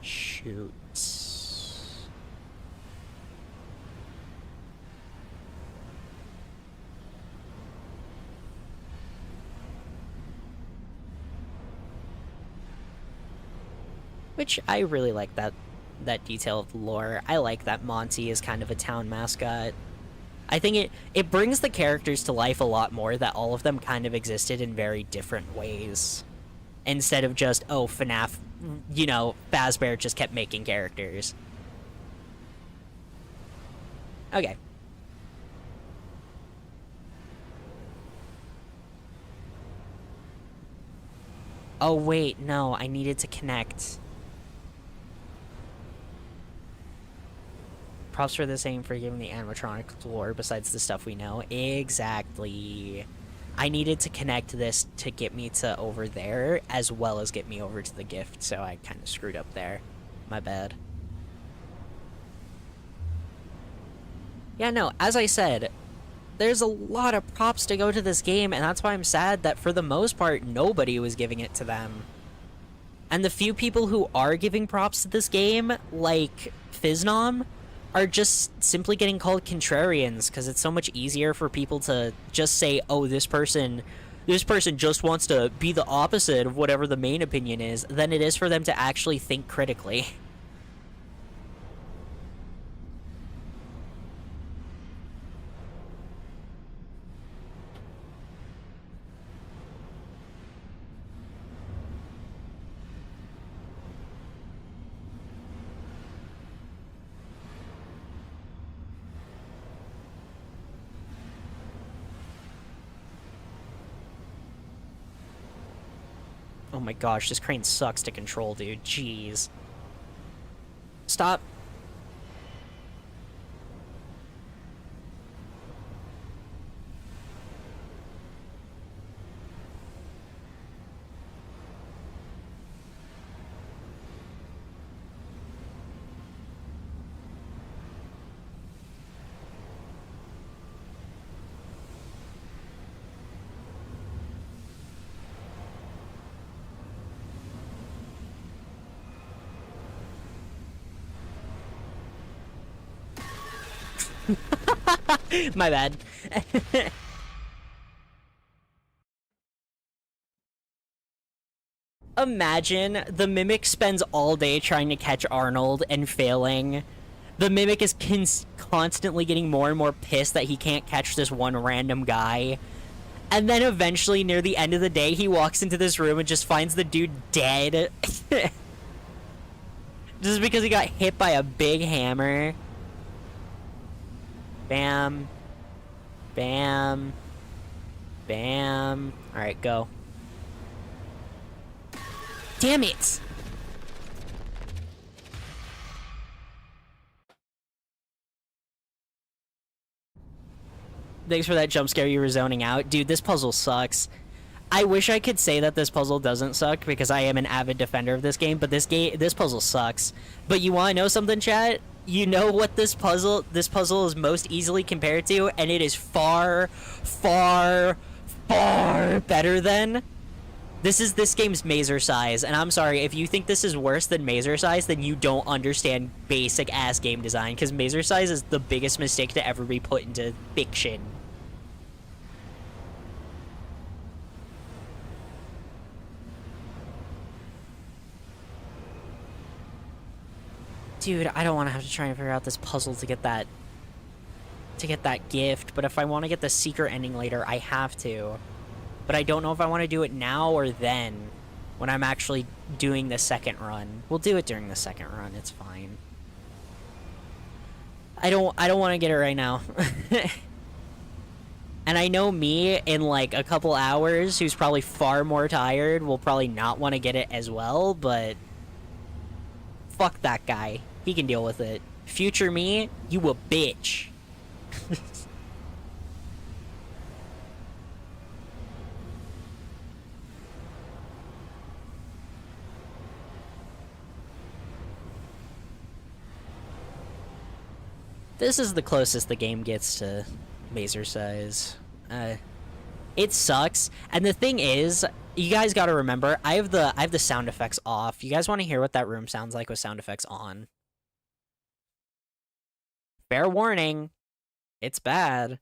Shoot. Which I really like that detail of the lore. I like that Monty is kind of a town mascot. I think it brings the characters to life a lot more that all of them kind of existed in very different ways. Instead of just, oh, FNAF, Fazbear just kept making characters. Okay. Oh, wait, no, I needed to connect. Props for the same for giving the animatronic lore besides the stuff we know. Exactly. I needed to connect this to get me to over there, as well as get me over to the gift, so I kind of screwed up there. My bad. Yeah, no, as I said, there's a lot of props to go to this game, and that's why I'm sad that for the most part, nobody was giving it to them. And the few people who are giving props to this game, like Fiznom, are just simply getting called contrarians, because it's so much easier for people to just say, oh, this person just wants to be the opposite of whatever the main opinion is, than it is for them to actually think critically. Oh my gosh, this crane sucks to control, dude. Jeez. Stop. My bad. Imagine the Mimic spends all day trying to catch Arnold and failing. The Mimic is constantly getting more and more pissed that he can't catch this one random guy. And then eventually, near the end of the day, he walks into this room and just finds the dude dead. Just because he got hit by a big hammer. Bam. Bam. Bam. Alright, go. Damn it! Thanks for that jump scare you were zoning out. Dude, this puzzle sucks. I wish I could say that this puzzle doesn't suck because I am an avid defender of this game, but this puzzle sucks. But you wanna know something, chat? You know what this puzzle is most easily compared to, and it is far, far, far better than? This is this game's Mazer Size, and I'm sorry, if you think this is worse than Mazer Size, then you don't understand basic-ass game design, because Mazer Size is the biggest mistake to ever be put into fiction. Dude, I don't want to have to try and figure out this puzzle to get that gift, but if I want to get the secret ending later, I have to. but I don't know if I want to do it now or then, when I'm actually doing the second run. We'll do it during the second run, it's fine. I don't want to get it right now. And I know me, in like a couple hours, who's probably far more tired, will probably not want to get it as well, but fuck that guy. He can deal with it. Future me, you a bitch. This is the closest the game gets to Mazer size. It sucks. And the thing is, you guys gotta remember, I have the sound effects off. You guys want to hear what that room sounds like with sound effects on? Fair warning, it's bad.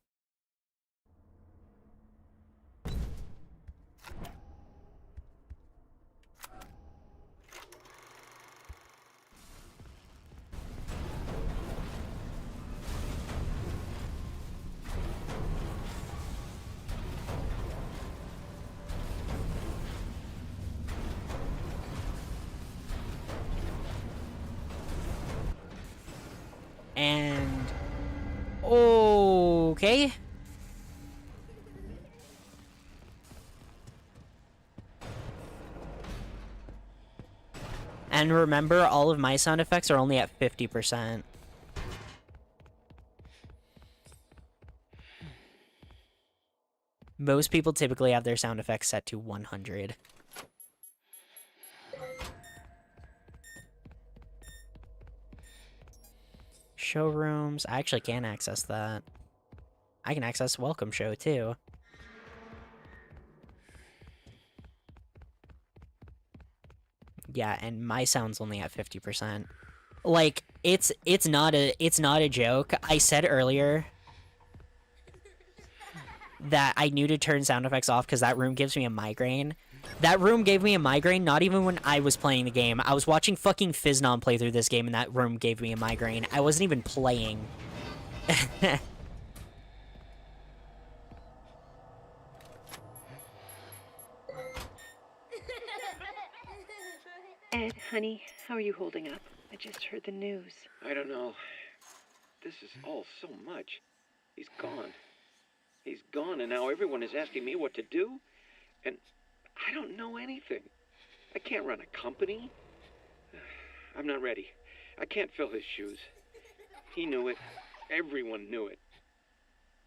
And okay. And remember, all of my sound effects are only at 50%. Most people typically have their sound effects set to 100. Showrooms. I actually can access that. I can access Welcome Show, too. Yeah, and my sound's only at 50%. Like, it's not a joke. I said earlier that I knew to turn sound effects off because that room gives me a migraine. That room gave me a migraine not even when I was playing the game. I was watching fucking Fiznom play through this game and that room gave me a migraine. I wasn't even playing. Ed, honey, how are you holding up? I just heard the news. I don't know. This is all so much. He's gone. He's gone, and now everyone is asking me what to do? And I don't know anything. I can't run a company. I'm not ready. I can't fill his shoes. He knew it. Everyone knew it.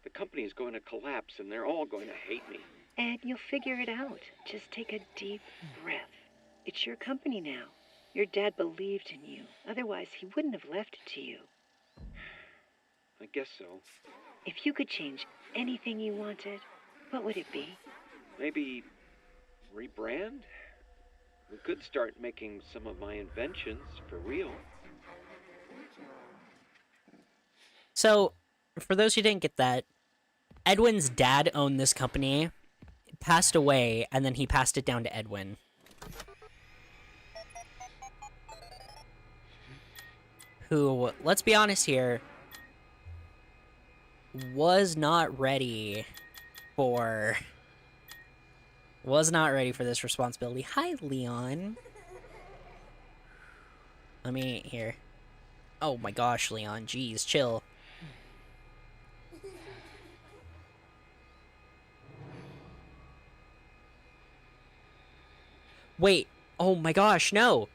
The company is going to collapse, and they're all going to hate me. Ed, you'll figure it out. Just take a deep breath. It's your company now. Your dad believed in you. Otherwise, he wouldn't have left it to you. I guess so. If you could change anything you wanted, what would it be? Maybe rebrand? We could start making some of my inventions for real. So, for those who didn't get that, Edwin's dad owned this company, passed away, and then he passed it down to Edwin. Who, let's be honest here, was not ready for this responsibility. Hi, Leon. Let me, here. Oh my gosh, Leon, jeez, chill. Wait, oh my gosh, no!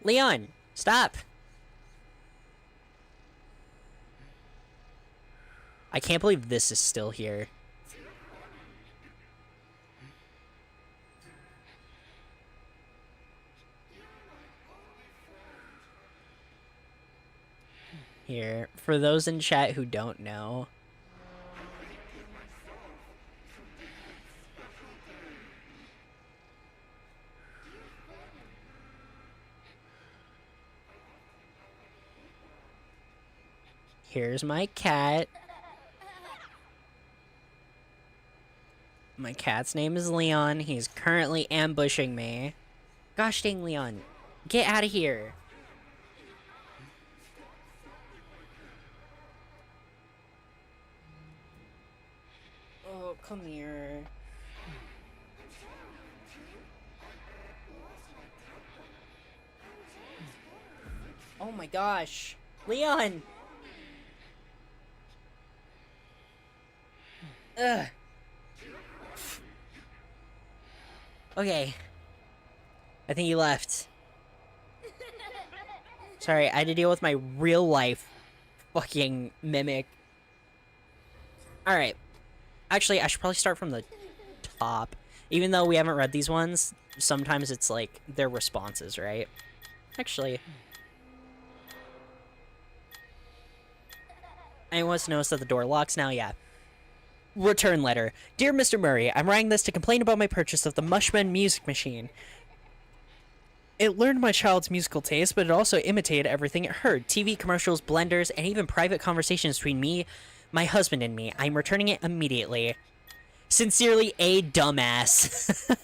Leon, stop! I can't believe this is still here. Here, for those in chat who don't know, here's my cat. My cat's name is Leon. He's currently ambushing me. Gosh dang, Leon. Get out of here. Come here. Oh my gosh. Leon! Ugh. Okay. I think he left. Sorry, I had to deal with my real life fucking mimic. Alright. Actually, I should probably start from the top. Even though we haven't read these ones, sometimes it's like their responses, right? Actually. Anyone wants to notice that the door locks now? Yeah. Return letter. Dear Mr. Murray, I'm writing this to complain about my purchase of the Mushman music machine. It learned my child's musical taste, but it also imitated everything it heard. TV commercials, blenders, and even private conversations between me, my husband, and me. I'm returning it immediately. Sincerely, a dumbass.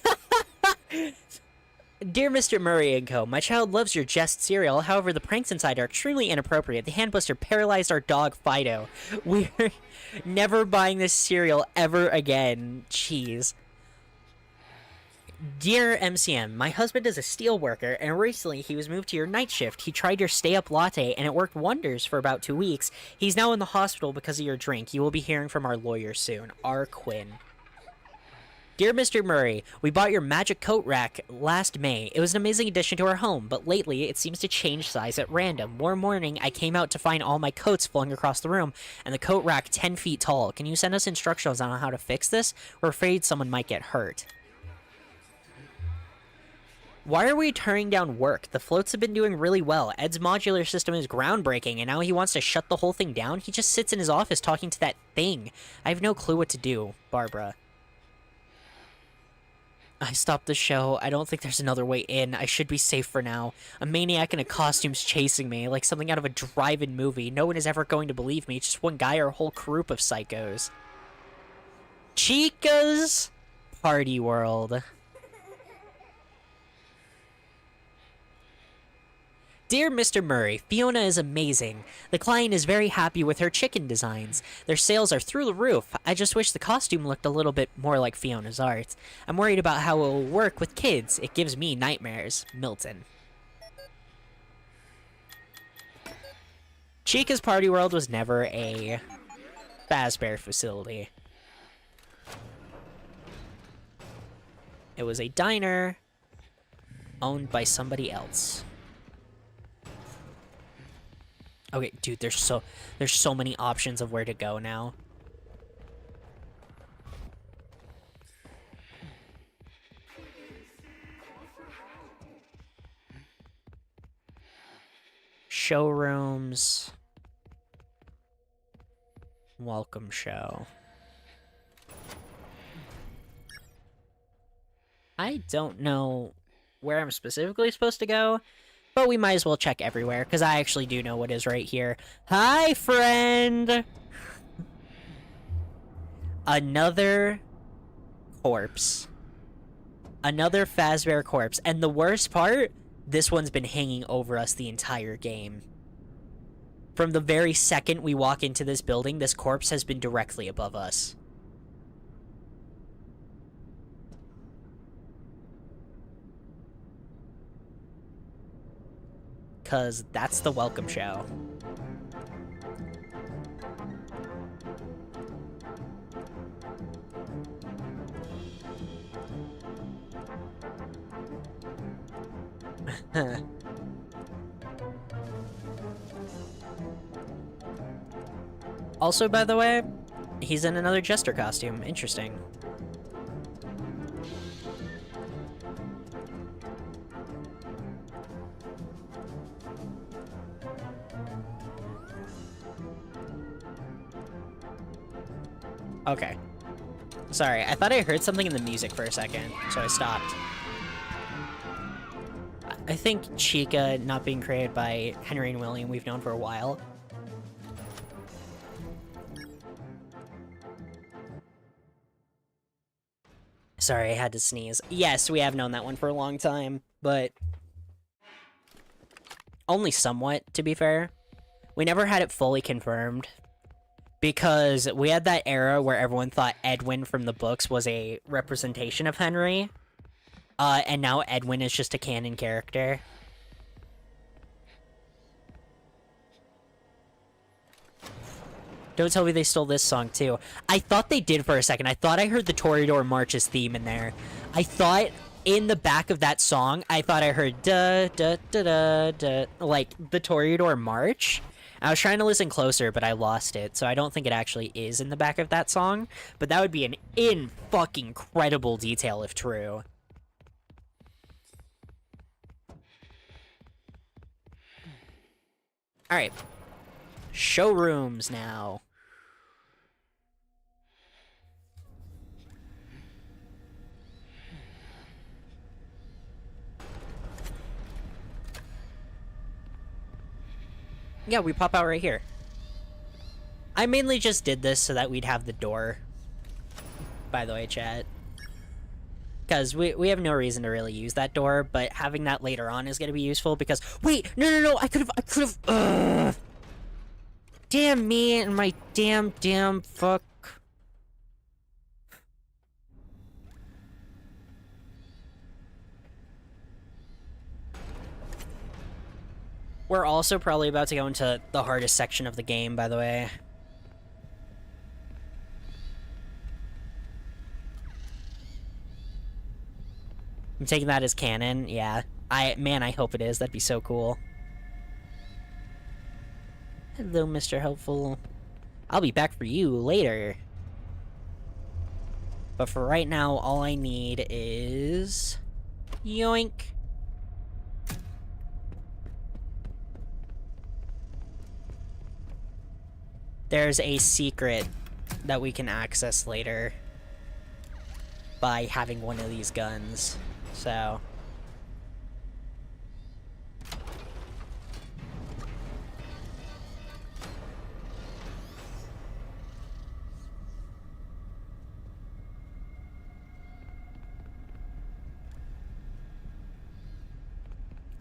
Dear Mr. Murray & Co., my child loves your Jest cereal, however the pranks inside are extremely inappropriate. The handbuster paralyzed our dog Fido. We're never buying this cereal ever again. Jeez. Dear MCM, my husband is a steel worker, and recently he was moved to your night shift. He tried your stay-up latte, and it worked wonders for about 2 weeks. He's now in the hospital because of your drink. You will be hearing from our lawyer soon. R. Quinn. Dear Mr. Murray, we bought your magic coat rack last May. It was an amazing addition to our home, but lately it seems to change size at random. One morning, I came out to find all my coats flung across the room, and the coat rack 10 feet tall. Can you send us instructions on how to fix this? We're afraid someone might get hurt. Why are we turning down work? The floats have been doing really well. Ed's modular system is groundbreaking, and now he wants to shut the whole thing down? He just sits in his office talking to that thing. I have no clue what to do. Barbara. I stopped the show. I don't think there's another way in. I should be safe for now. A maniac in a costume's chasing me, like something out of a drive-in movie. No one is ever going to believe me. Just one guy or a whole group of psychos. Chica's Party World. Dear Mr. Murray, Fiona is amazing. The client is very happy with her chicken designs. Their sales are through the roof. I just wish the costume looked a little bit more like Fiona's art. I'm worried about how it will work with kids. It gives me nightmares. Milton. Chica's Party World was never a Fazbear facility. It was a diner owned by somebody else. Okay, dude, there's so many options of where to go now. Showrooms. Welcome show. I don't know where I'm specifically supposed to go. But we might as well check everywhere, because I actually do know what is right here. Hi, friend! Another corpse. Another Fazbear corpse. And the worst part, this one's been hanging over us the entire game. From the very second we walk into this building, this corpse has been directly above us. Because that's the welcome show. Also, by the way, he's in another Jester costume. Interesting. Okay. Sorry, I thought I heard something in the music for a second, so I stopped. I think Chica not being created by Henry and William we've known for a while. Sorry, I had to sneeze. Yes, we have known that one for a long time, but only somewhat, to be fair. We never had it fully confirmed. Because we had that era where everyone thought Edwin from the books was a representation of Henry. And now Edwin is just a canon character. Don't tell me they stole this song, too. I thought they did for a second. I thought I heard the Toreador March's theme in there. I thought in the back of that song, I thought I heard da-da-da-da-da, like the Toreador March. I was trying to listen closer, but I lost it, so I don't think it actually is in the back of that song. But that would be an in-fucking-credible detail if true. Alright. Showrooms now. Yeah, we pop out right here. I mainly just did this so that we'd have the door. By the way, chat. Because we have no reason to really use that door, but having that later on is going to be useful because... Wait! No! I could've... Damn me and my damn fuck. We're also probably about to go into the hardest section of the game, by the way. I'm taking that as canon, yeah. Man, I hope it is. That'd be so cool. Hello, Mr. Helpful. I'll be back for you later. But for right now, all I need is... Yoink. There's a secret that we can access later by having one of these guns, so...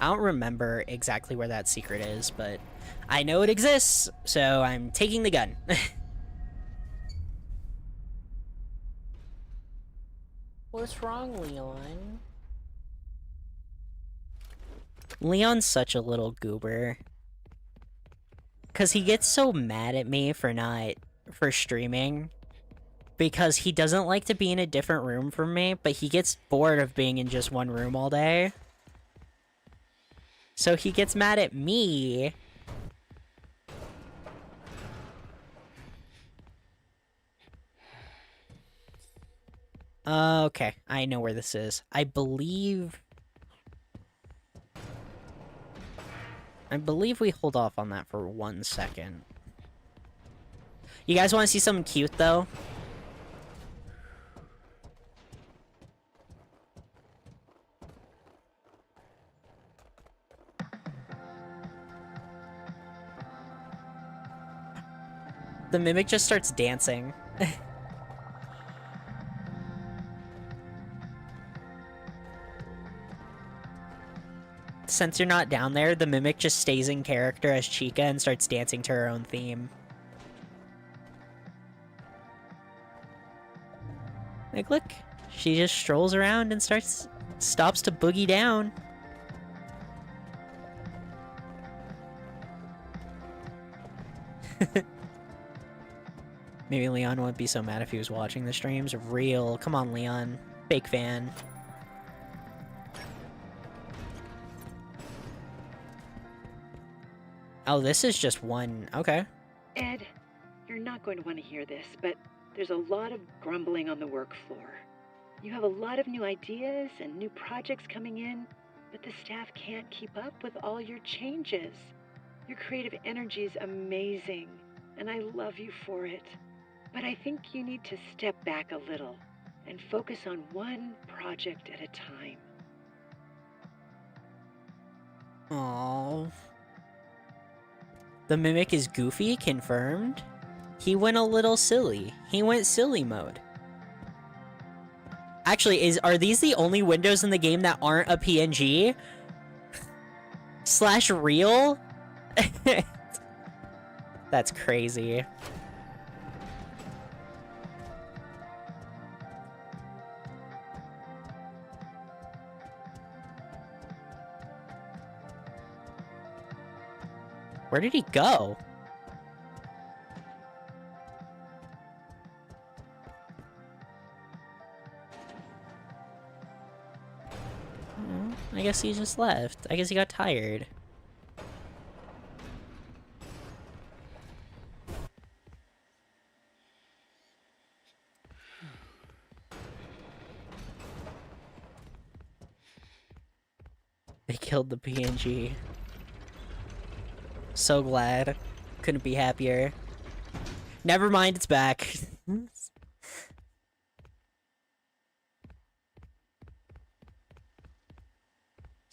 I don't remember exactly where that secret is, but I know it exists, so I'm taking the gun. What's wrong, Leon? Leon's such a little goober. 'Cause he gets so mad at me for streaming. Because he doesn't like to be in a different room from me, but he gets bored of being in just one room all day. So he gets mad at me. Okay, I know where this is. I believe we hold off on that for 1 second. You guys want to see something cute, though? The Mimic just starts dancing. Since you're not down there, the Mimic just stays in character as Chica and starts dancing to her own theme. Like, look. She just strolls around and stops to boogie down. Maybe Leon wouldn't be so mad if he was watching the streams. Real. Come on, Leon. Big fan. Oh, this is just one. Okay. Ed, you're not going to want to hear this, but there's a lot of grumbling on the work floor. You have a lot of new ideas and new projects coming in, but the staff can't keep up with all your changes. Your creative energy is amazing, and I love you for it. But I think you need to step back a little and focus on one project at a time. Aww. The Mimic is goofy, confirmed. He went a little silly. He went silly mode. Actually, are these the only windows in the game that aren't a PNG? /real? That's crazy. Where did he go? I guess he just left. I guess he got tired. They killed the PNG. So glad. Couldn't be happier. Never mind, it's back. There's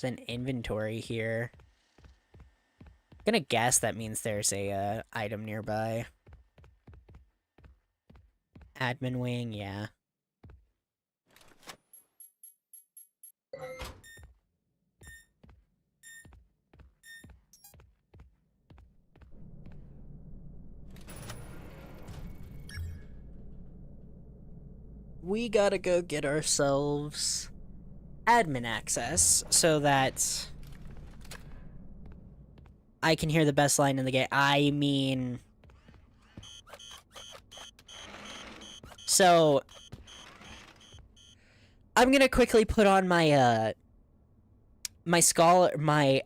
an inventory here. I'm gonna guess that means there's a item nearby. Admin wing, yeah. We gotta go get ourselves admin access so that I can hear the best line in the game. I mean... So... I'm gonna quickly put on my,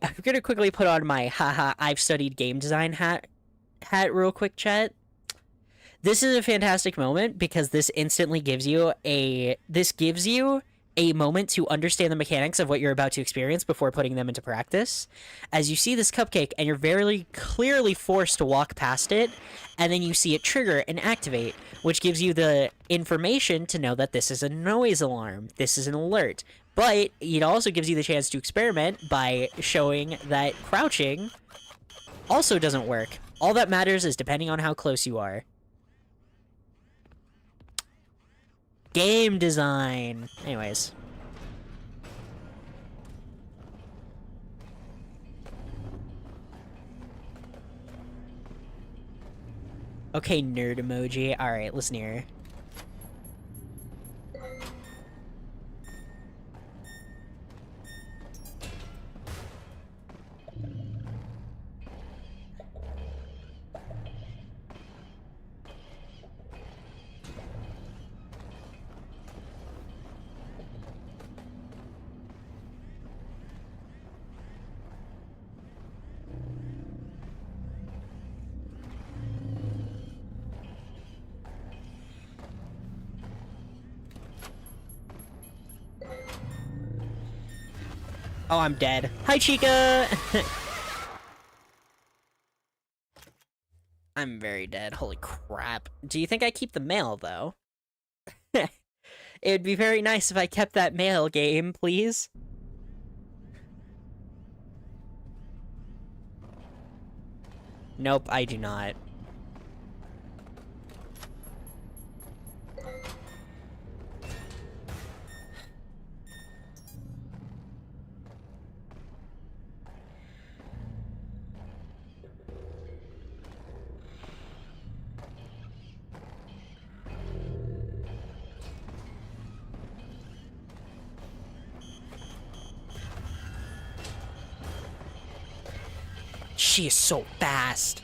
I'm gonna quickly put on my haha, I've studied game design hat real quick, chat. This is a fantastic moment because this instantly gives you a moment to understand the mechanics of what you're about to experience before putting them into practice. As you see this cupcake and you're very clearly forced to walk past it, and then you see it trigger and activate, which gives you the information to know that this is a noise alarm, this is an alert. But it also gives you the chance to experiment by showing that crouching also doesn't work. All that matters is depending on how close you are. Game design. Anyways. Okay, nerd emoji. Alright, listen here. Oh, I'm dead. Hi, Chica! I'm very dead. Holy crap. Do you think I keep the mail, though? It would be very nice if I kept that mail, game, please. Nope, I do not. She is so fast.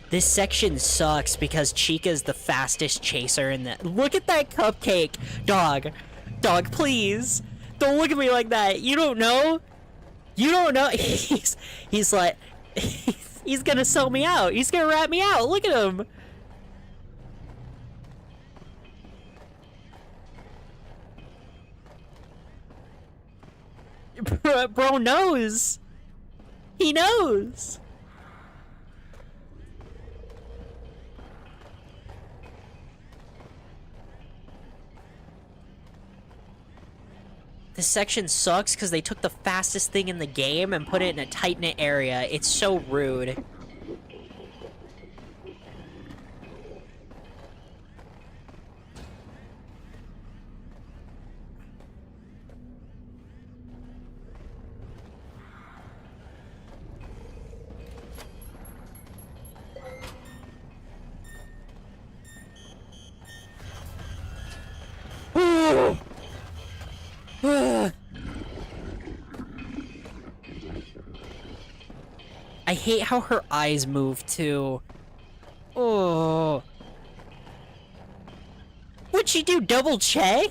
This section sucks because Chica's the fastest chaser in the— Look at that cupcake! Dog. Dog, please! Don't look at me like that! You don't know? You don't know? He's like... He's gonna sell me out! He's gonna rat me out! Look at him! Bro knows! He knows! This section sucks because they took the fastest thing in the game and put it in a tight-knit area. It's so rude. I hate how her eyes move, too. Oh. What'd she do, double check?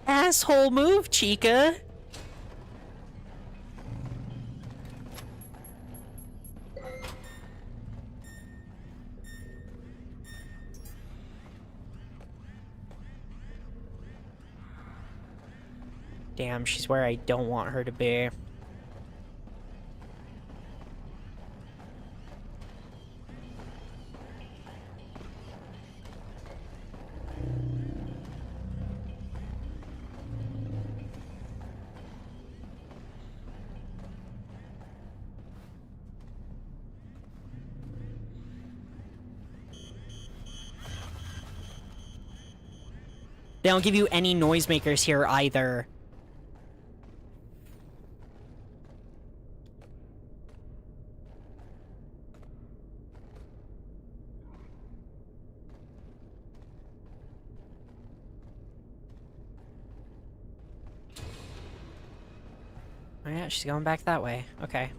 Asshole move, Chica. Damn, she's where I don't want her to be. They don't give you any noisemakers here either. Oh yeah, she's going back that way. Okay.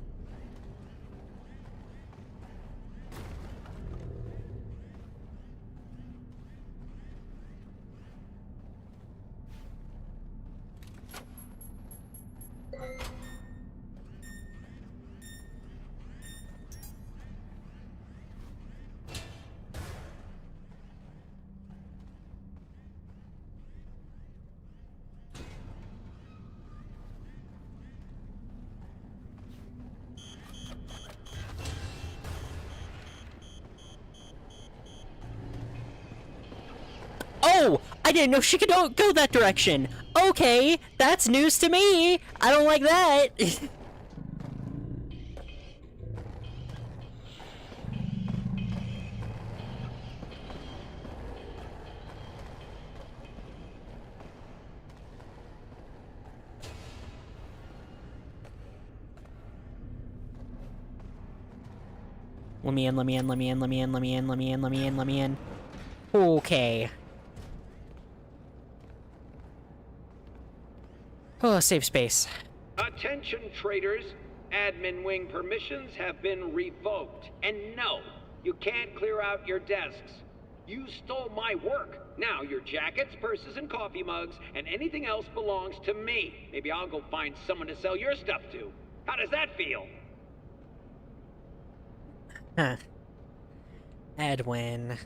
Oh! I didn't know she could go that direction! Okay, that's news to me! I don't like that! Let me in, let me in, let me in, let me in, let me in, let me in, let me in, let me in. Okay. Oh, safe space. Attention, traders. Admin wing permissions have been revoked. And no, you can't clear out your desks. You stole my work. Now your jackets, purses, and coffee mugs, and anything else belongs to me. Maybe I'll go find someone to sell your stuff to. How does that feel? Huh. Edwin.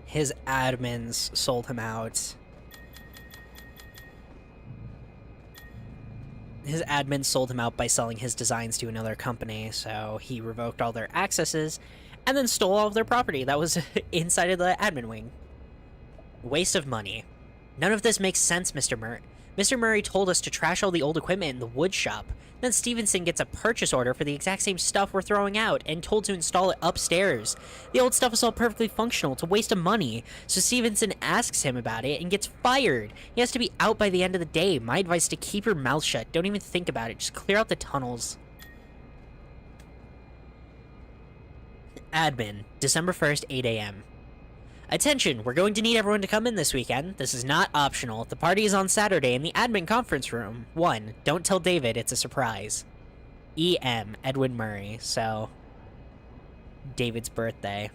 His admins sold him out. His admins sold him out by selling his designs to another company, so he revoked all their accesses and then stole all of their property that was inside of the admin wing. Waste of money. None of this makes sense, Mr. Murray. Mr. Murray told us to trash all the old equipment in the wood shop. Then Stevenson gets a purchase order for the exact same stuff we're throwing out and told to install it upstairs. The old stuff is all perfectly functional. It's a waste of money. So Stevenson asks him about it and gets fired. He has to be out by the end of the day. My advice is to keep your mouth shut. Don't even think about it. Just clear out the tunnels. Admin, December 1st, 8 a.m. Attention, we're going to need everyone to come in this weekend. This is not optional. The party is on Saturday in the admin conference room. 1. Don't tell David, it's a surprise. E.M. Edwin Murray, so... David's birthday.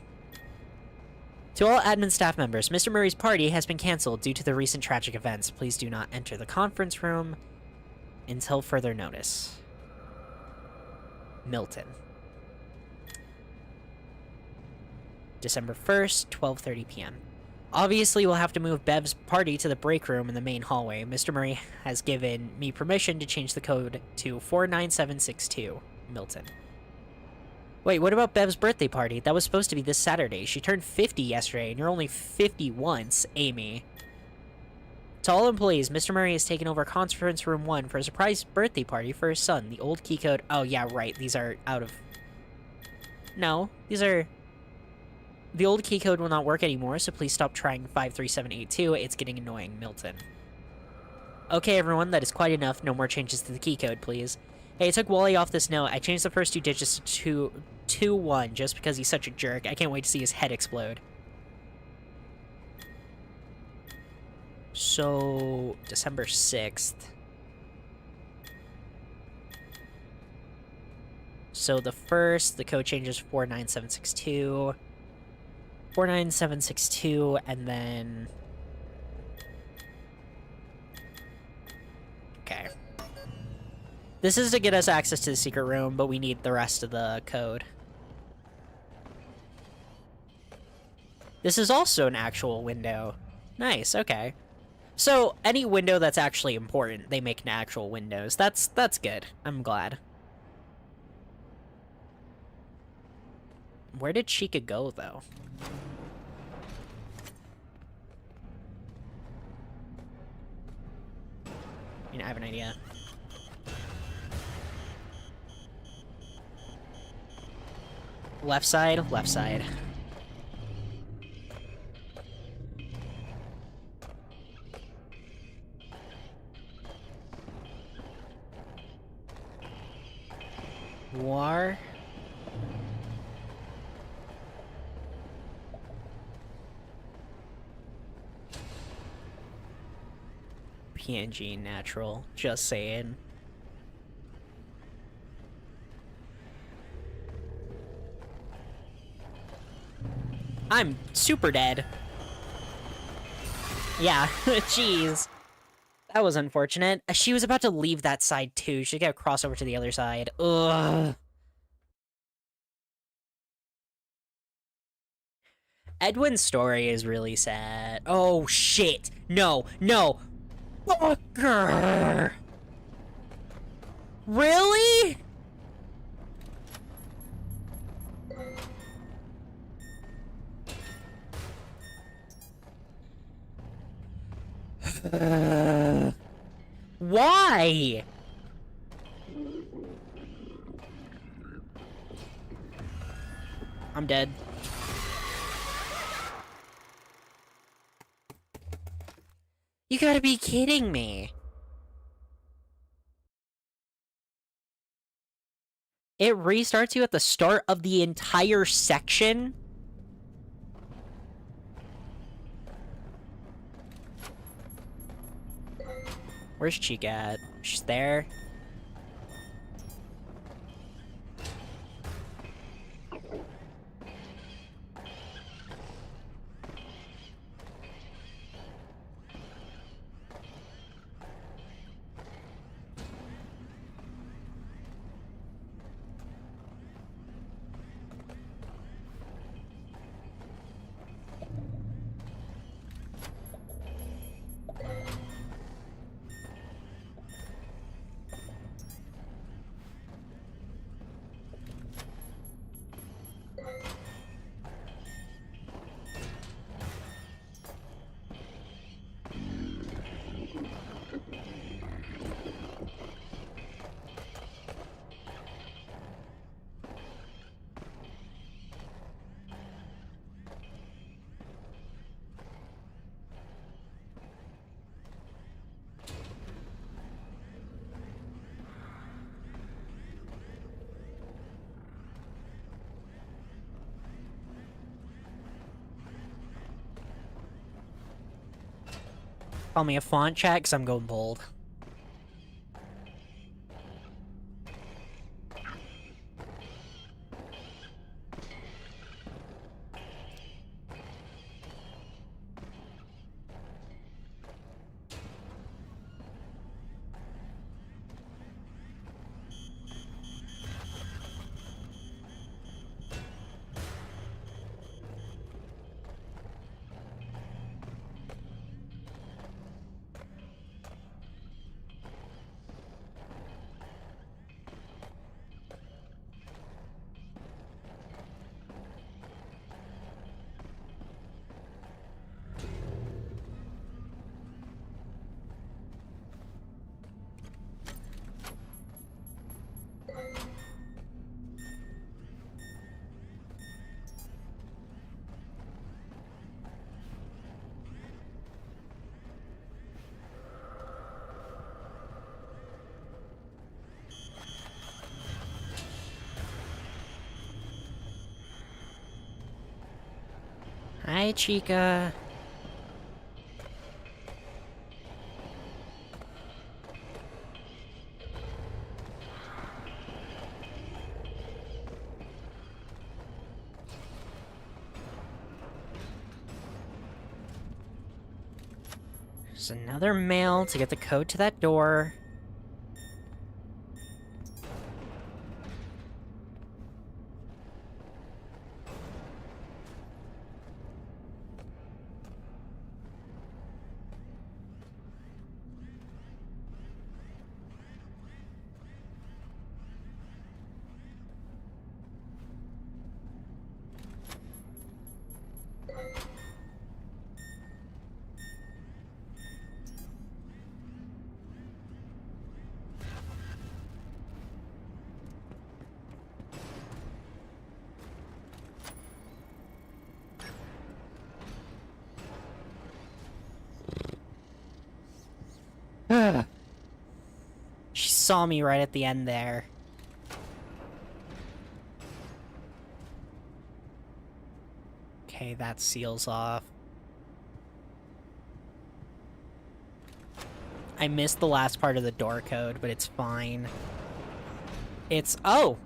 To all admin staff members, Mr. Murray's party has been cancelled due to the recent tragic events. Please do not enter the conference room until further notice. Milton. December 1st, 12:30 p.m. Obviously, we'll have to move Bev's party to the break room in the main hallway. Mr. Murray has given me permission to change the code to 49762, Milton. Wait, what about Bev's birthday party? That was supposed to be this Saturday. She turned 50 yesterday, and you're only 50 once, Amy. To all employees, Mr. Murray has taken over conference room 1 for a surprise birthday party for his son. The old key code... Oh, yeah, right. These are out of... No, these are... The old key code will not work anymore, so please stop trying 53782. It's getting annoying, Milton. Okay, everyone, that is quite enough. No more changes to the key code, please. Hey, I took Wally off this note. I changed the first 2 digits to 2-1 just because he's such a jerk. I can't wait to see his head explode. So, December 6th. So the first, the code change is 49762. 49762, and then... Okay. This is to get us access to the secret room, but we need the rest of the code. This is also an actual window. Nice, okay. So, any window that's actually important, they make an actual windows. That's good. I'm glad. Where did Chica go, though? I mean, I have an idea. Left side, left side. War. PNG natural, just saying. I'm super dead. Yeah, jeez. That was unfortunate. She was about to leave that side too. She got to cross over to the other side. Ugh. Edwin's story is really sad. Oh, shit. No, no. Fucker. Really? Why? I'm dead. You gotta be kidding me. It restarts you at the start of the entire section? Where's Chica at? She's there. Call me a font chat, because I'm going bold. Hi, Chica. There's another mail to get the code to that door. She saw me right at the end there. Okay, that seals off. I missed the last part of the door code, but it's fine. It's... oh!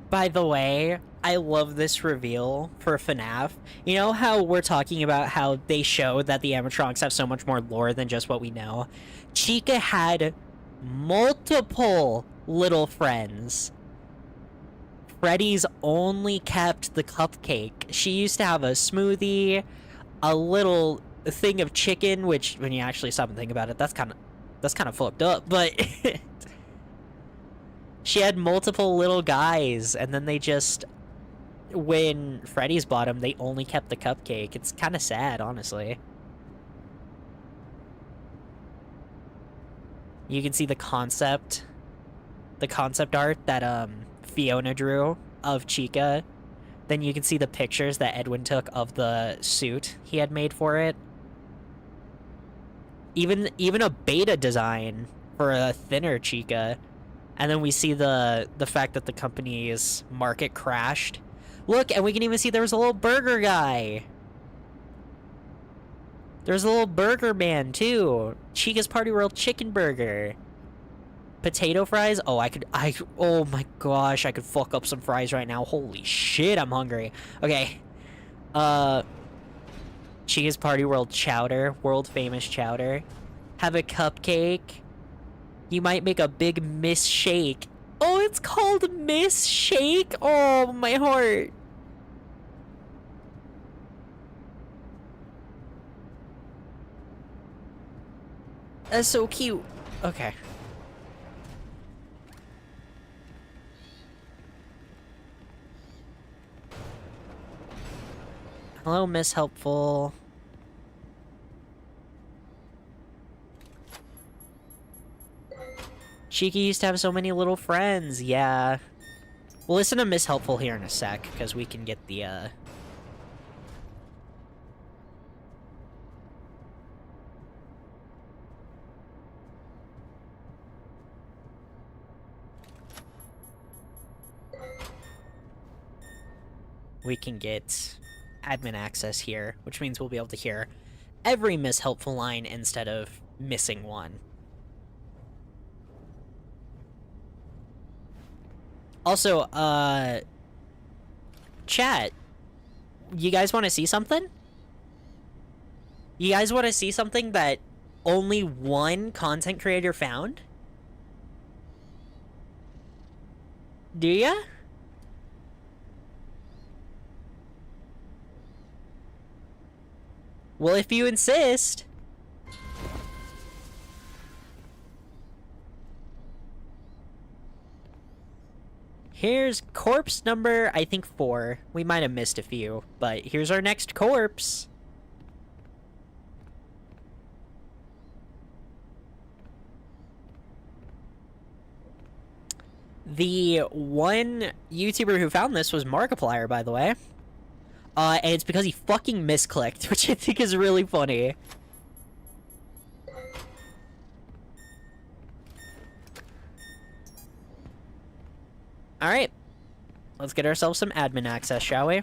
By the way, I love this reveal for FNAF. You know how we're talking about how they show that the animatronics have so much more lore than just what we know? Chica had multiple little friends. Freddy's only kept the cupcake. She used to have a smoothie, a little thing of chicken, which, when you actually stop and think about it, that's kind of fucked up, but... She had multiple little guys, and then they just... when Freddy's bought them, they only kept the cupcake. It's kind of sad, honestly. You can see the concept art that Fiona drew of Chica. Then you can see the pictures that Edwin took of the suit he had made for it. Even a beta design for a thinner Chica. And then we see the fact that the company's market crashed. Look, and we can even see there was a little burger guy. There's a little burger man, too. Chica's Party World chicken burger. Potato fries? Oh, oh my gosh, I could fuck up some fries right now. Holy shit, I'm hungry. Okay. Chica's Party World chowder. World famous chowder. Have a cupcake. You might make a big Miss Shake. Oh, it's called Miss Shake? Oh, my heart. That's so cute. Okay. Hello, Miss Helpful. Chica used to have so many little friends, yeah. We'll listen to Miss Helpful here in a sec, because we can get the, we can get admin access here, which means we'll be able to hear every Miss Helpful line instead of missing one. Also, chat, you guys want to see something? You guys want to see something that only one content creator found? Do ya? Well, if you insist. Here's corpse number, I think 4. We might have missed a few, but here's our next corpse. The one YouTuber who found this was Markiplier, by the way. And it's because he fucking misclicked, which I think is really funny. Alright. Let's get ourselves some admin access, shall we?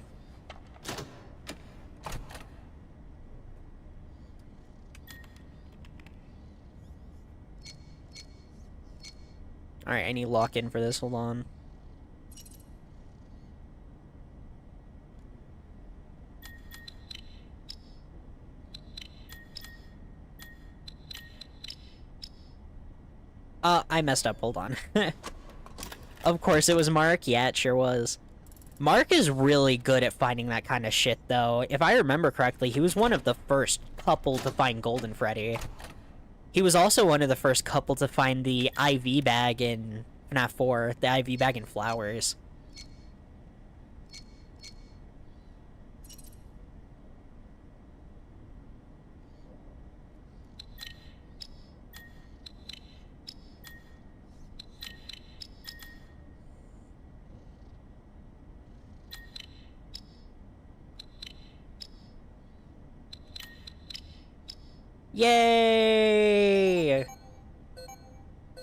Alright, I need lock in for this, hold on. I messed up, hold on. Of course it was Mark, yeah, it sure was. Mark is really good at finding that kind of shit, though. If I remember correctly, he was one of the first couple to find Golden Freddy. He was also one of the first couple to find the IV bag in FNAF 4, the IV bag in Flowers. Yay!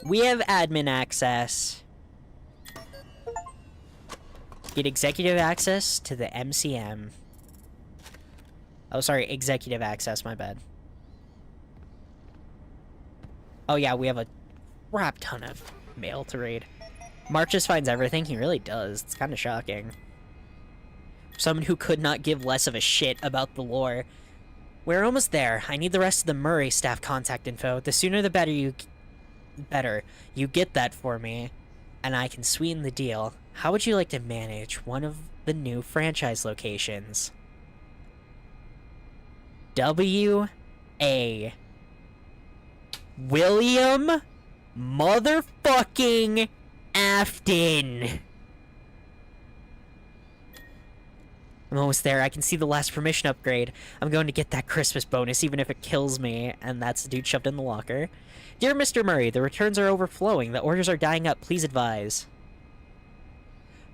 We have admin access. Get executive access to the MCM. Oh, sorry, executive access, my bad. Oh yeah, we have a crap ton of mail to read. Mark just finds everything, he really does. It's kind of shocking. Someone who could not give less of a shit about the lore. We're almost there. I need the rest of the Murray staff contact info. The sooner the better you get that for me, and I can sweeten the deal. How would you like to manage one of the new franchise locations? W.A. William motherfucking Afton. I'm almost there. I can see the last permission upgrade. I'm going to get that Christmas bonus, even if it kills me. And that's the dude shoved in the locker. Dear Mr. Murray, the returns are overflowing. The orders are dying up. Please advise.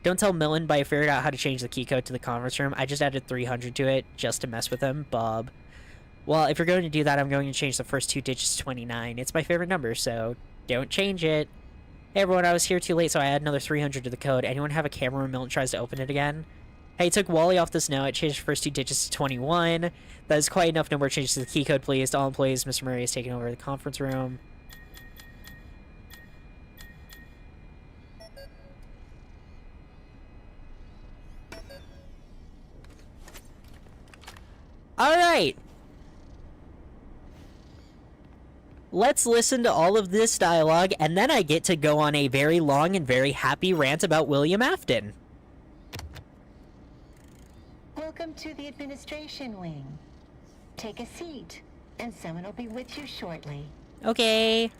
Don't tell Millen, but I figured out how to change the key code to the conference room. I just added 300 to it, just to mess with him. Bob. Well, if you're going to do that, I'm going to change the first 2 digits to 29. It's my favorite number, so don't change it. Hey everyone, I was here too late, so I add another 300 to the code. Anyone have a camera when Milton tries to open it again? Hey, took Wally off this note. It changed the first 2 digits to 21. That is quite enough. No more changes to the key code, please. To all employees, Mr. Murray is taking over the conference room. Alright! Let's listen to all of this dialogue, and then I get to go on a very long and very happy rant about William Afton. Welcome to the administration wing. Take a seat, and someone will be with you shortly. Okay.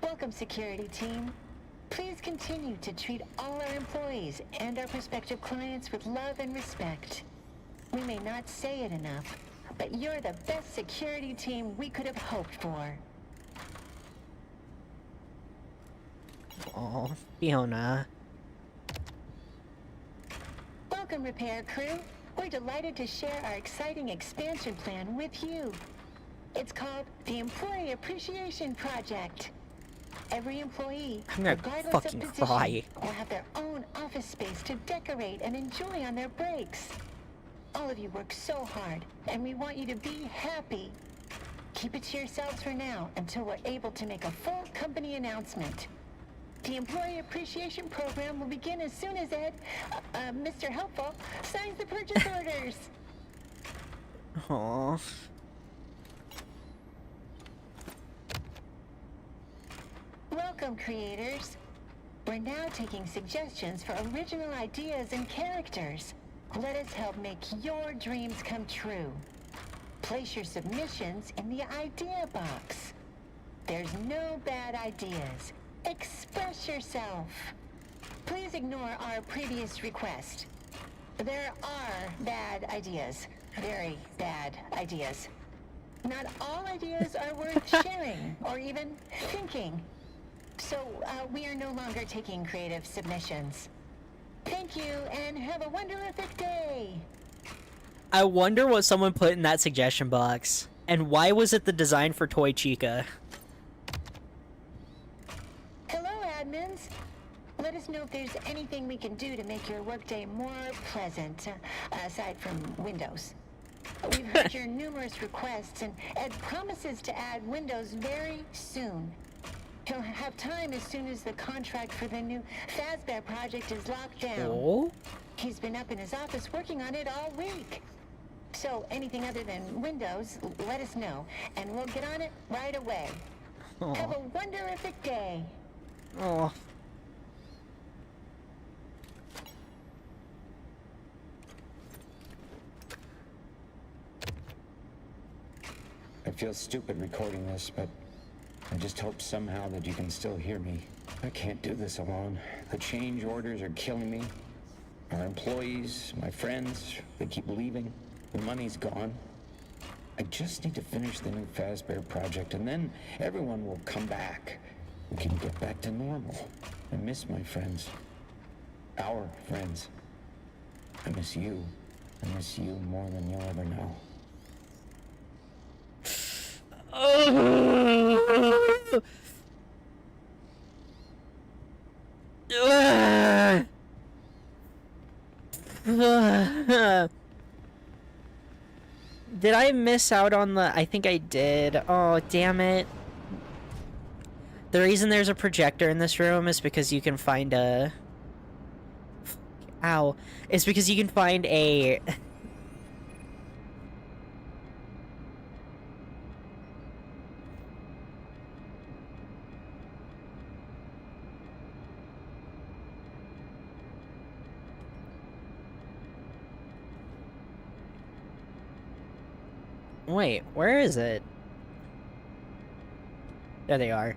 Welcome, security team. Please continue to treat all our employees and our prospective clients with love and respect. We may not say it enough, but you're the best security team we could have hoped for. Oh, Fiona. Welcome, repair crew. We're delighted to share our exciting expansion plan with you. It's called the Employee Appreciation Project. Every employee, I'm gonna regardless fucking of position, cry. will have their own office space to decorate and enjoy on their breaks. All of you work so hard, and we want you to be happy. Keep it to yourselves for now until we're able to make a full company announcement. The Employee Appreciation Program will begin as soon as Mr. Helpful, signs the purchase orders. Aww. Welcome, creators. We're now taking suggestions for original ideas and characters. Let us help make your dreams come true. Place your submissions in the idea box. There's no bad ideas. Express yourself. Please ignore our previous request. There are bad ideas. Very bad ideas. Not all ideas are worth sharing or even thinking. So, we are no longer taking creative submissions. Thank you, and have a wonderlific day! I wonder what someone put in that suggestion box. And why was it the design for Toy Chica? Hello, admins. Let us us know if there's anything we can do to make your workday more pleasant, aside from Windows. We've heard your numerous requests, and Ed promises to add Windows very soon. He'll have time as soon as the contract for the new Fazbear project is locked down. Oh? He's been up in his office working on it all week. So anything other than Windows, let us know, and we'll get on it right away. Aw. Have a wonderific day. Oh. I feel stupid recording this, but I just hope somehow that you can still hear me. I can't do this alone. The change orders are killing me. Our employees, my friends, they keep leaving. The money's gone. I just need to finish the new Fazbear project, and then everyone will come back. We can get back to normal. I miss my friends. Our friends. I miss you. I miss you more than you'll ever know. Did I miss out on the... I think I did. Oh, damn it. The reason there's a projector in this room is because you can find a... Ow. It's because you can find a... Wait, where is it? There they are.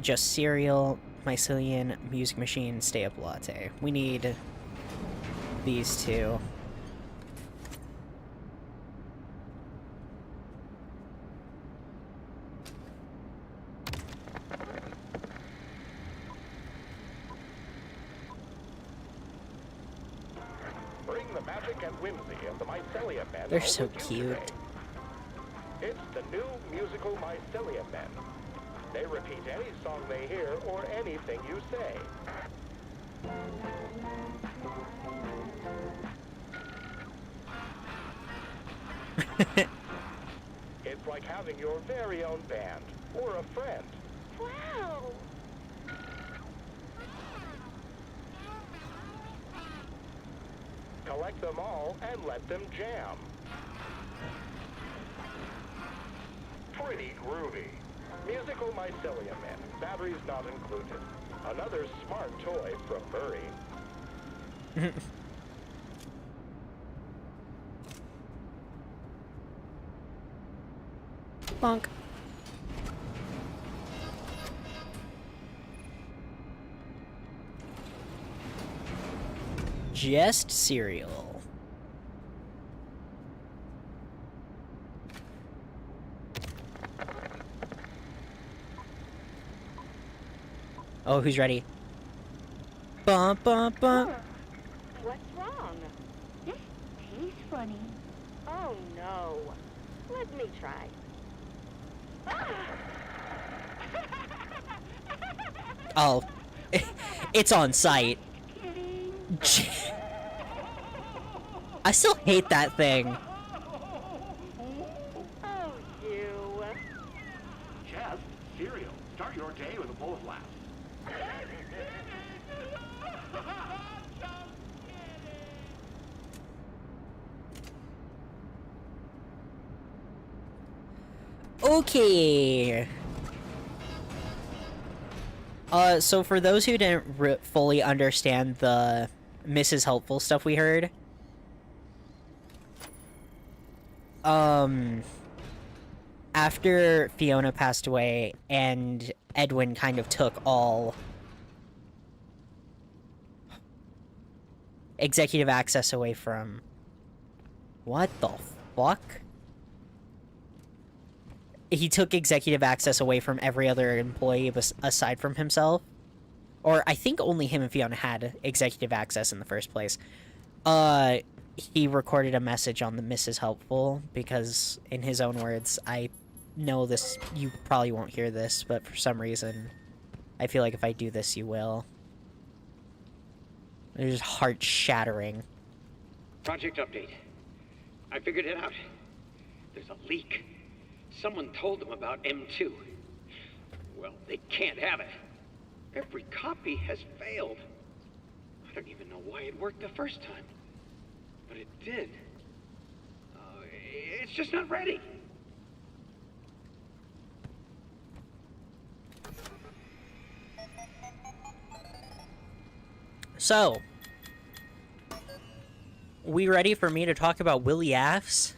Just cereal, mycelium, music machine, stay up latte. We need these two. Bring the magic and whimsy of the Mycelium Men. They're so cute. It's the new musical Mycelium Men. They repeat any song they hear or anything you say. It's like having your very own band or a friend. Wow! Collect them all and let them jam. Pretty groovy. Musical Mycelium Men. Batteries not included. Another smart toy from Murray. Bonk. Just cereal. Oh, who's ready? Bum bum bum. What's wrong? This tastes funny. Oh no. Let me try. Oh, it's on site. I still hate that thing. Oh, you. Just cereal. Start your day with a bowl of laughs. Okay. So for those who didn't fully understand the Mrs. Helpful stuff we heard, after Fiona passed away and Edwin kind of took all executive access away from... What the fuck? He took executive access away from every other employee aside from himself. Or I think only him and Fiona had executive access in the first place. He recorded a message on the Mrs. Helpful because, in his own words, I know this, you probably won't hear this, but for some reason, I feel like if I do this, you will. They're just heart-shattering. Project update. I figured it out. There's a leak. Someone told them about M2. Well, they can't have it. Every copy has failed. I don't even know why it worked the first time. But it did. It's just not ready. So, we ready for me to talk about Willie Affs?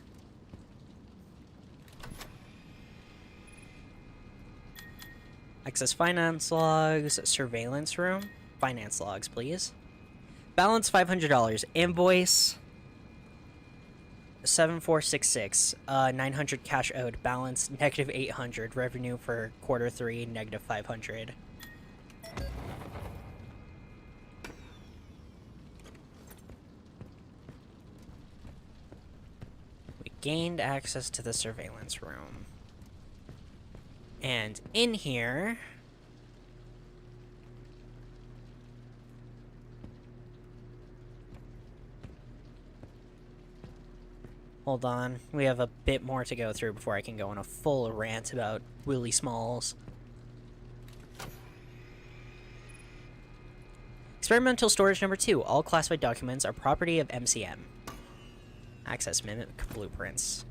Access finance logs, surveillance room. Finance logs, please. Balance $500. Invoice 7466. 900 cash owed. Balance negative 800. Revenue for Q3 negative 500. We gained access to the surveillance room. And in here, hold on, we have a bit more to go through before I can go on a full rant about Willie Smalls. Experimental storage number 2. All classified documents are property of MCM. Access mimic blueprints.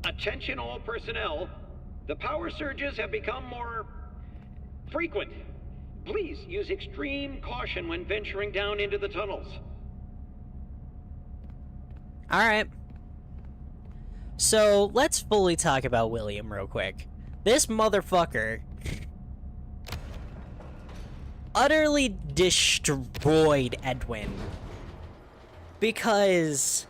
Attention all personnel. The power surges have become more frequent. Please use extreme caution when venturing down into the tunnels. Alright. So, let's fully talk about William real quick. This motherfucker utterly destroyed Edwin. Because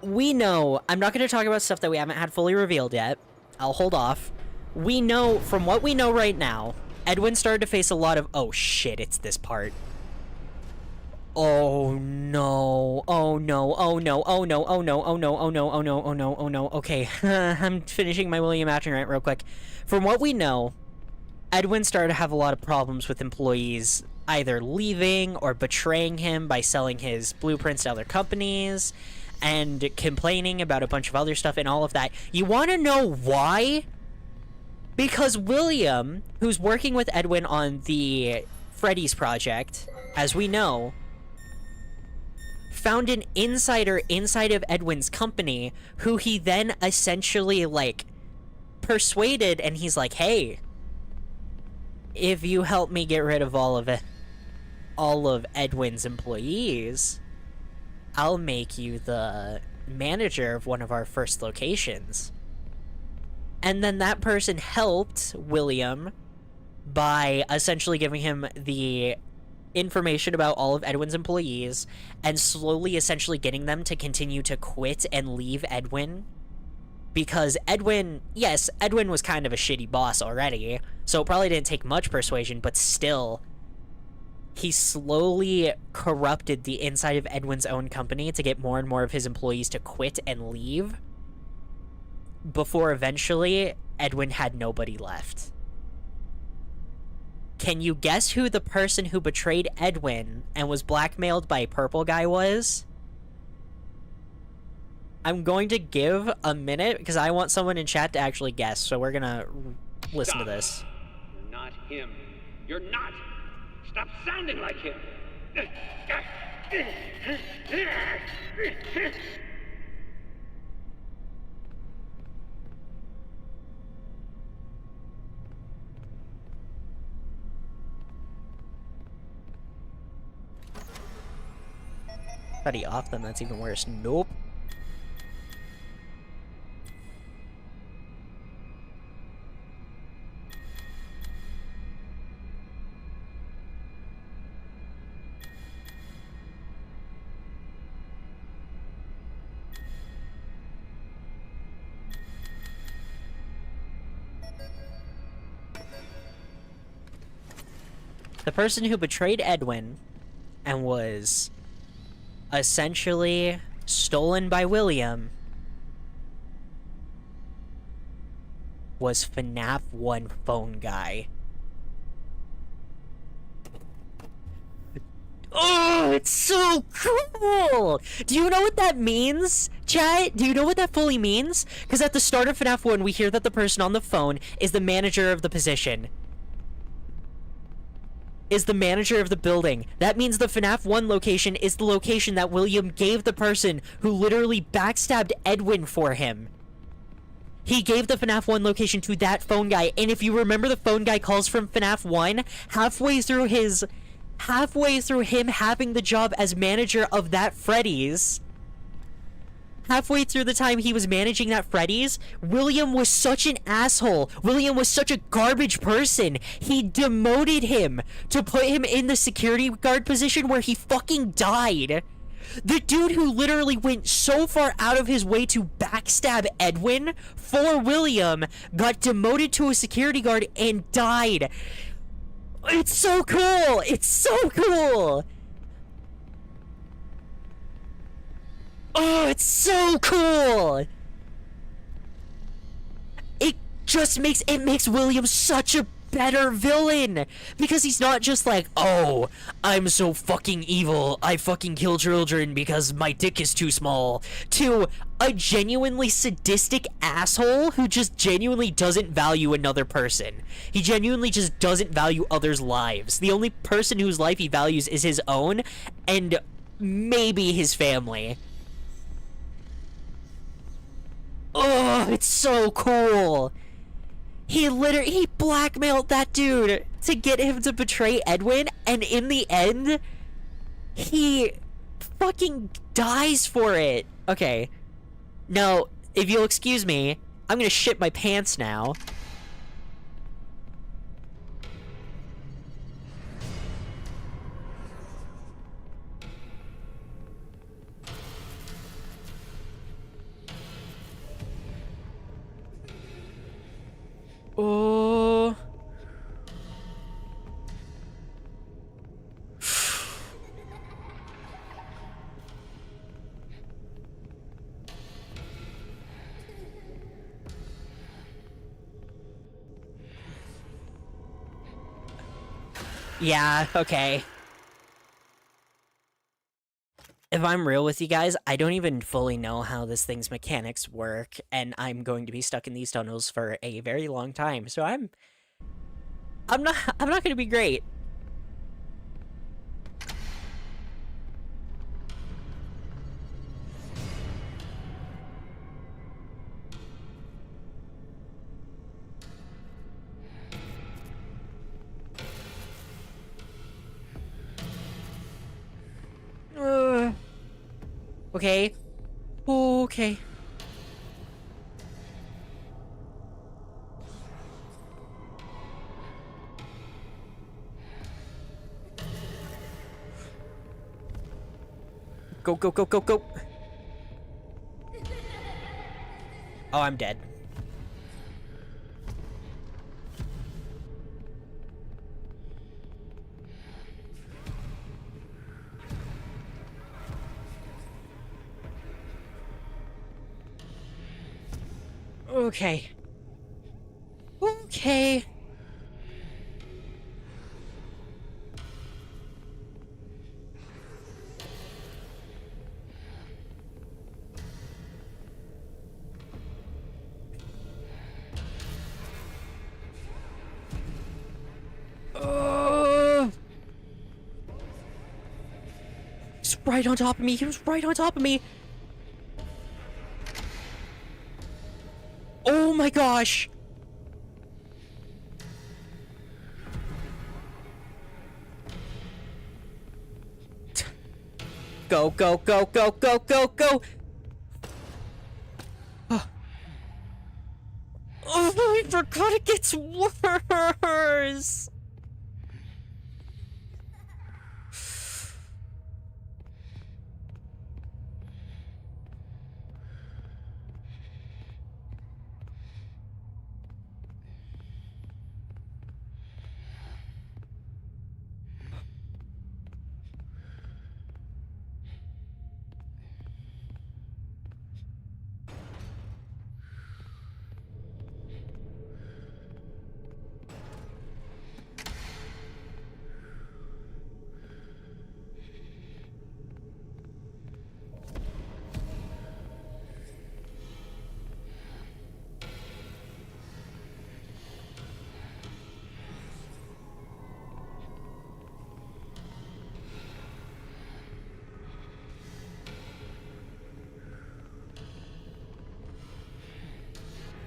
we know, I'm not going to talk about stuff that we haven't had fully revealed yet. I'll hold off. We know, from what we know right now, Edwin started to face a lot of, oh shit, it's this part. Oh no, oh no, oh no, oh no, oh no, oh no, oh no, oh no, oh no, oh no, okay. I'm finishing my William Afton rant real quick. From what we know, Edwin started to have a lot of problems with employees either leaving or betraying him by selling his blueprints to other companies, and complaining about a bunch of other stuff and all of that. You want to know why? Because William, who's working with Edwin on the Freddy's project, as we know, found an insider inside of Edwin's company who he then essentially, like, persuaded, and he's like, hey, if you help me get rid of all of Edwin's employees, I'll make you the manager of one of our first locations. And then that person helped William by essentially giving him the information about all of Edwin's employees and slowly essentially getting them to continue to quit and leave Edwin. Because Edwin, yes, Edwin was kind of a shitty boss already, so it probably didn't take much persuasion, but still, he slowly corrupted the inside of Edwin's own company to get more and more of his employees to quit and leave, before eventually Edwin had nobody left. Can you guess who the person who betrayed Edwin and was blackmailed by Purple Guy was? I'm going to give a minute because I want someone in chat to actually guess, so we're gonna listen to this. You're not him. You're not. Stop sounding like him. Thought he off them, that's even worse. Nope. The person who betrayed Edwin and was essentially stolen by William was FNAF 1 phone guy. Oh, it's so cool! Do you know what that means, chat? Do you know what that fully means? Because at the start of FNAF 1, we hear that the person on the phone is the manager of the position. Is the manager of the building. That means the FNAF 1 location is the location that William gave the person who literally backstabbed Edwin for him. He gave the FNAF 1 location to that phone guy, and if you remember the phone guy calls from FNAF 1, halfway through him having the job as manager of that Freddy's, halfway through the time he was managing that Freddy's, William was such an asshole. William was such a garbage person. He demoted him to put him in the security guard position where he fucking died. The dude who literally went so far out of his way to backstab Edwin for William got demoted to a security guard and died. It's so cool! It's so cool! Oh, it's so cool! It just makes William such a better villain! Because he's not just like, oh, I'm so fucking evil, I fucking kill children because my dick is too small, to a genuinely sadistic asshole who just genuinely doesn't value another person. He genuinely just doesn't value others' lives. The only person whose life he values is his own, and maybe his family. Oh, it's so cool! He blackmailed that dude to get him to betray Edwin, and in the end, he fucking dies for it. Okay. Now, if you'll excuse me, I'm gonna shit my pants now. Oh. Yeah, okay. If I'm real with you guys, I don't even fully know how this thing's mechanics work, and I'm going to be stuck in these tunnels for a very long time, so I'm not gonna be great. Okay. Okay. Go, go, go, go, go. Oh, I'm dead. Okay. Okay. He's right on top of me. He was right on top of me. Oh my gosh. Go, go, go, go, go, go, go. Oh, I forgot it gets worse.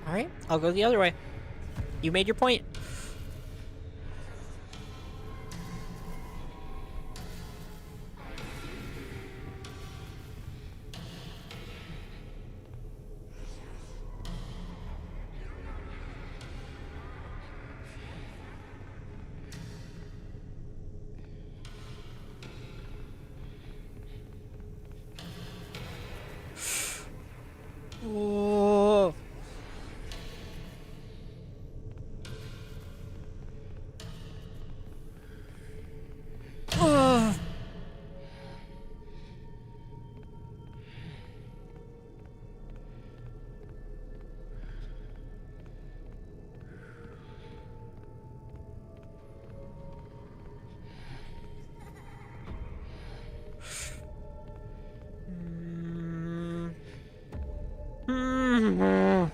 Alright, I'll go the other way. You made your point. Oh. Oh. Mm.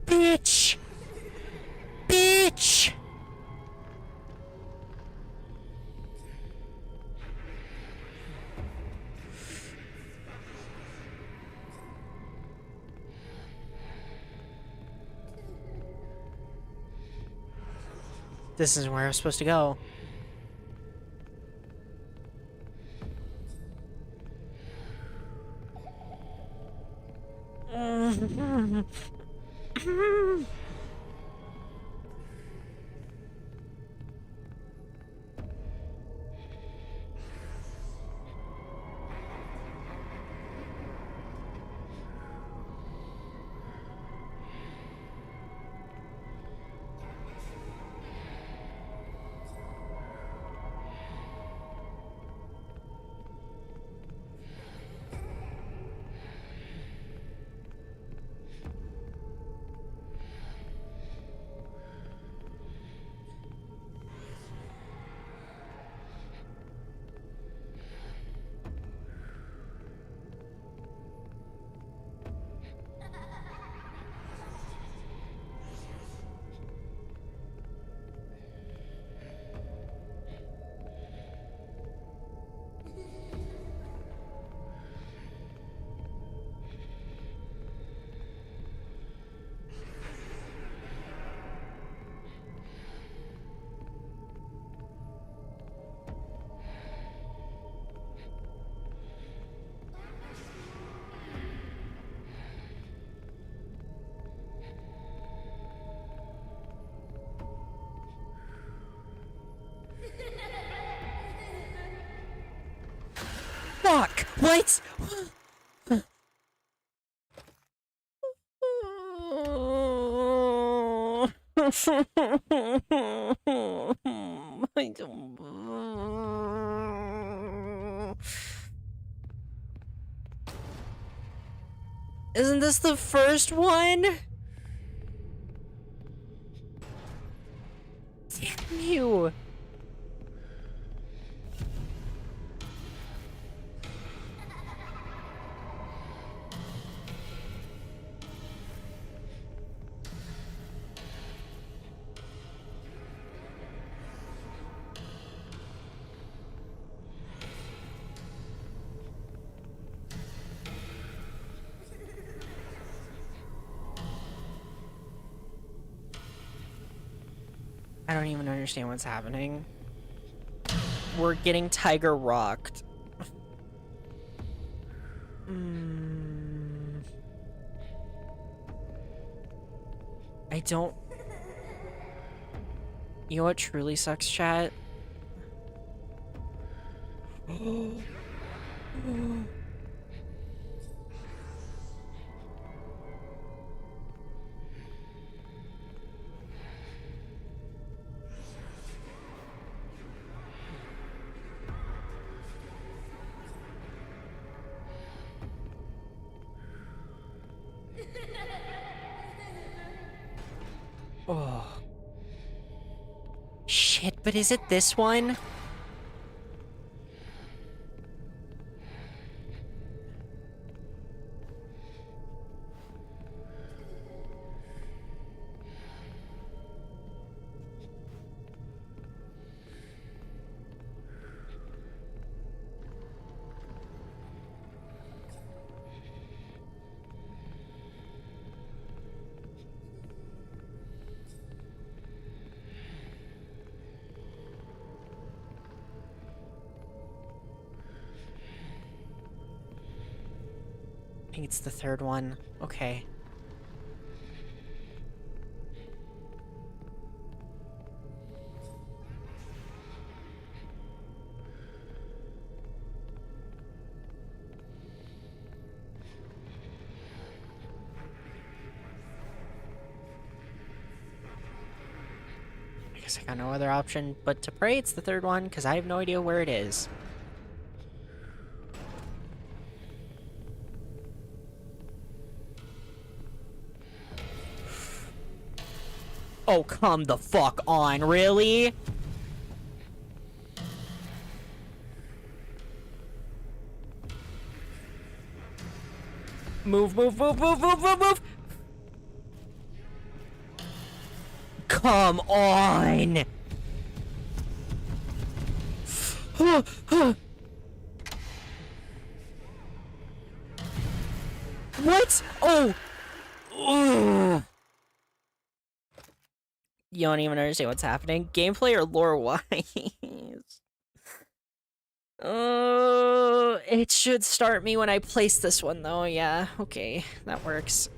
Bitch! Bitch! This is where I'm supposed to go. Fuck! What? I don't... Isn't this the first one? Damn you! I don't even understand what's happening. We're getting tiger rocked. I don't... You know what truly sucks, chat? Oh. Shit, but is it this one? think it's the third one. Okay. I guess I got no other option but to pray it's the third one, because I have no idea where it is. Oh, come the fuck on, really? Move, move, move, move, move, move, move! Come on! What? Oh! Ugh. You don't even understand what's happening? Gameplay or lore-wise? It should start me when I place this one, though. Yeah, okay. That works.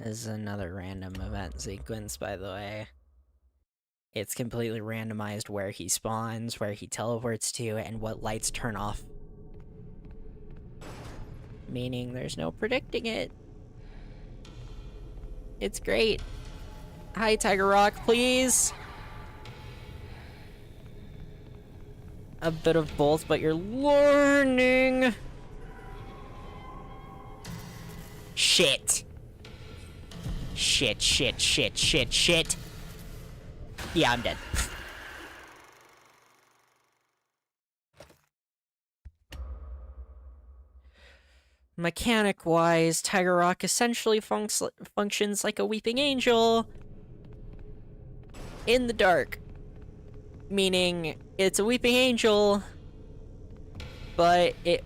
This is another random event sequence, by the way. It's completely randomized where he spawns, where he teleports to, and what lights turn off. Meaning there's no predicting it. It's great. Hi, Tiger Rock, please! A bit of both, but you're learning! Shit. Shit, shit, shit, shit, shit. Yeah, I'm dead. Mechanic-wise, Tiger Rock essentially functions like a weeping angel in the dark. Meaning, it's a weeping angel, but it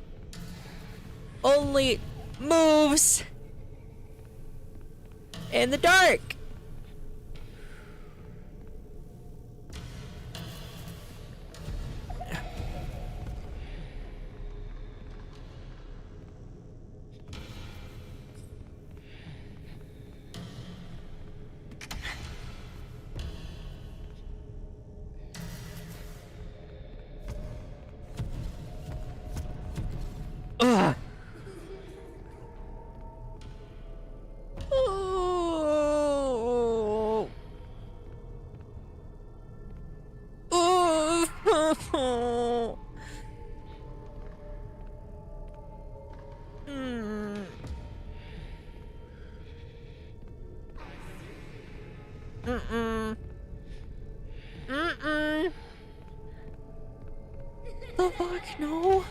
only moves in the dark. Ugh. Oh. Oh. Mm. Mm-mm. Mm-mm. The fuck, no.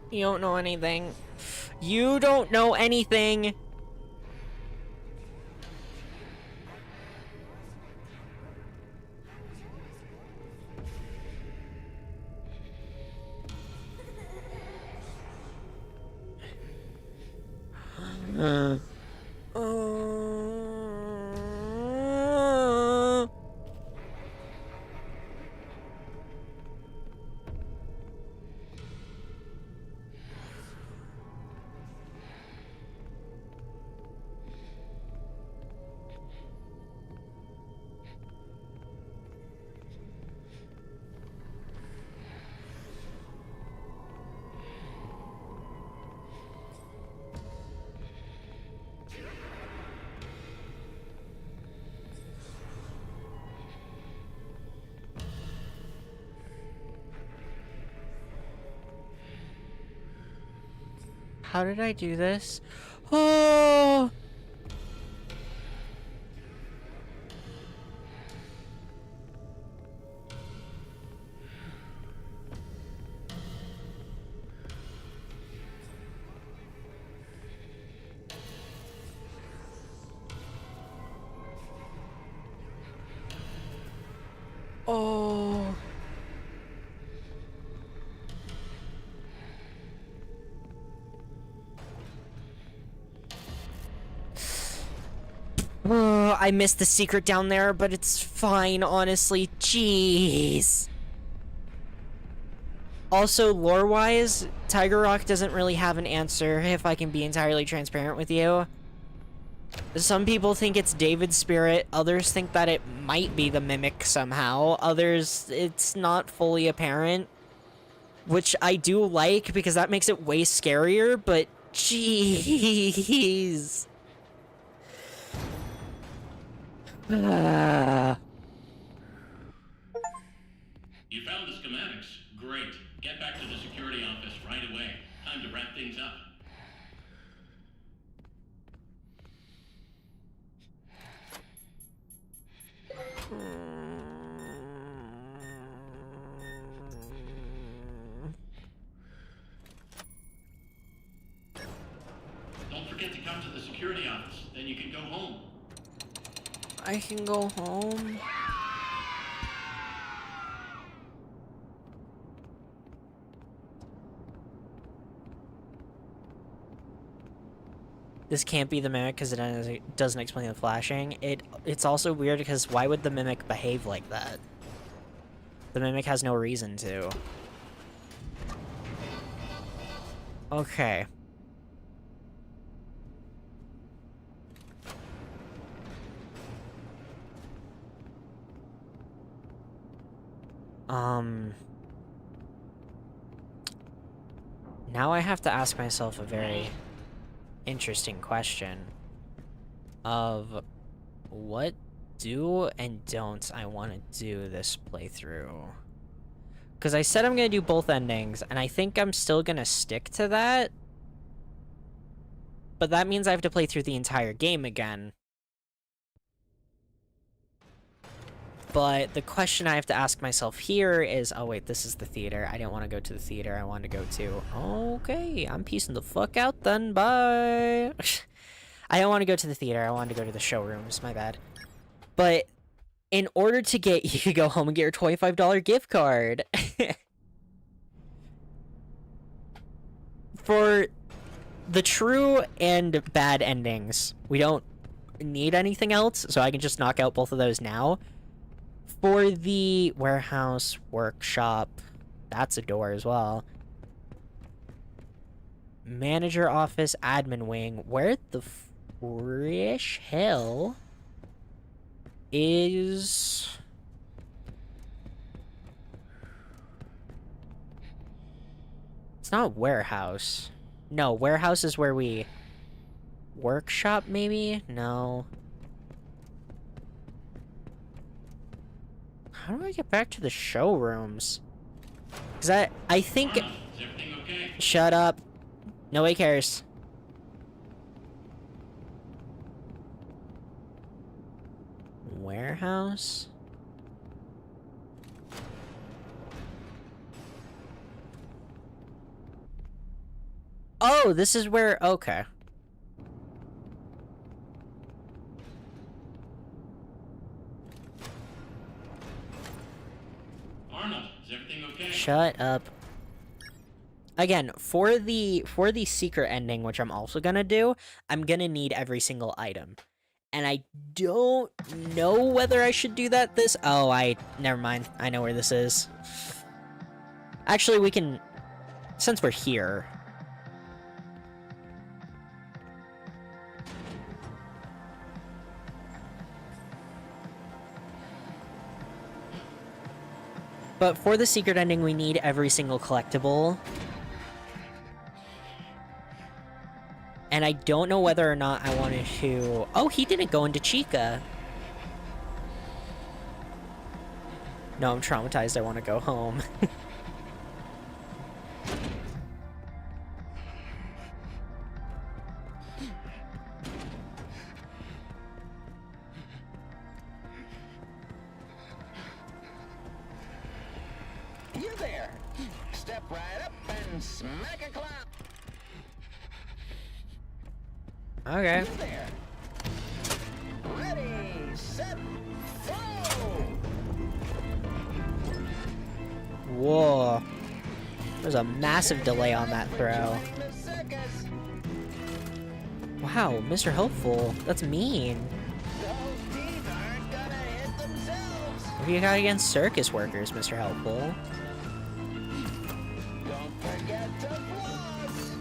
You don't know anything. You don't know anything. How did I do this? Oh! Oh. Oh, I missed the secret down there, but it's fine, honestly. Jeez. Also, lore-wise, Tiger Rock doesn't really have an answer, if I can be entirely transparent with you. Some people think it's David's spirit, others think that it might be the Mimic somehow, others, it's not fully apparent. Which I do like, because that makes it way scarier, but jeez. You found the schematics. Great. Get back to the security office right away. Time to wrap things up. Don't forget to come to the security office. Then you can go home. I can go home. This can't be the Mimic because it doesn't explain the flashing. It's also weird because why would the Mimic behave like that? The Mimic has no reason to. Okay. Now I have to ask myself a very interesting question of what do and don't I want to do this playthrough. Because I said I'm going to do both endings, and I think I'm still going to stick to that. But that means I have to play through the entire game again. But the question I have to ask myself here is, oh wait, this is the theater. I didn't want to go to the theater. I wanted to go to... Okay, I'm peacing the fuck out then. Bye. I don't want to go to the theater. I wanted to go to the showrooms. My bad. But in order to get... You could go home and get your $25 gift card. For the true and bad endings, we don't need anything else, so I can just knock out both of those now. For the warehouse, workshop, that's a door as well. Manager office, admin wing. Where the frish hell is... It's not warehouse. No, warehouse is where we... Workshop, maybe? No. How do I get back to the showrooms? Because I think... Is everything okay? Shut up. Nobody cares. Warehouse? Oh, this is where... Okay. Shut up. Again, for the secret ending, which I'm also gonna do, I'm gonna need every single item. And I don't know whether I should do that never mind. I know where this is. Actually, we can, since we're here. But for the secret ending, we need every single collectible. And I don't know whether or not I wanted to... Oh, he didn't go into Chica. No, I'm traumatized. I want to go home. right up and smack a clown. Okay. You there. Ready, set, throw. Whoa. There's a massive delay on that throw. Wow, Mr. Helpful. That's mean. What do you got against circus workers, Mr. Helpful? Don't forget to floss.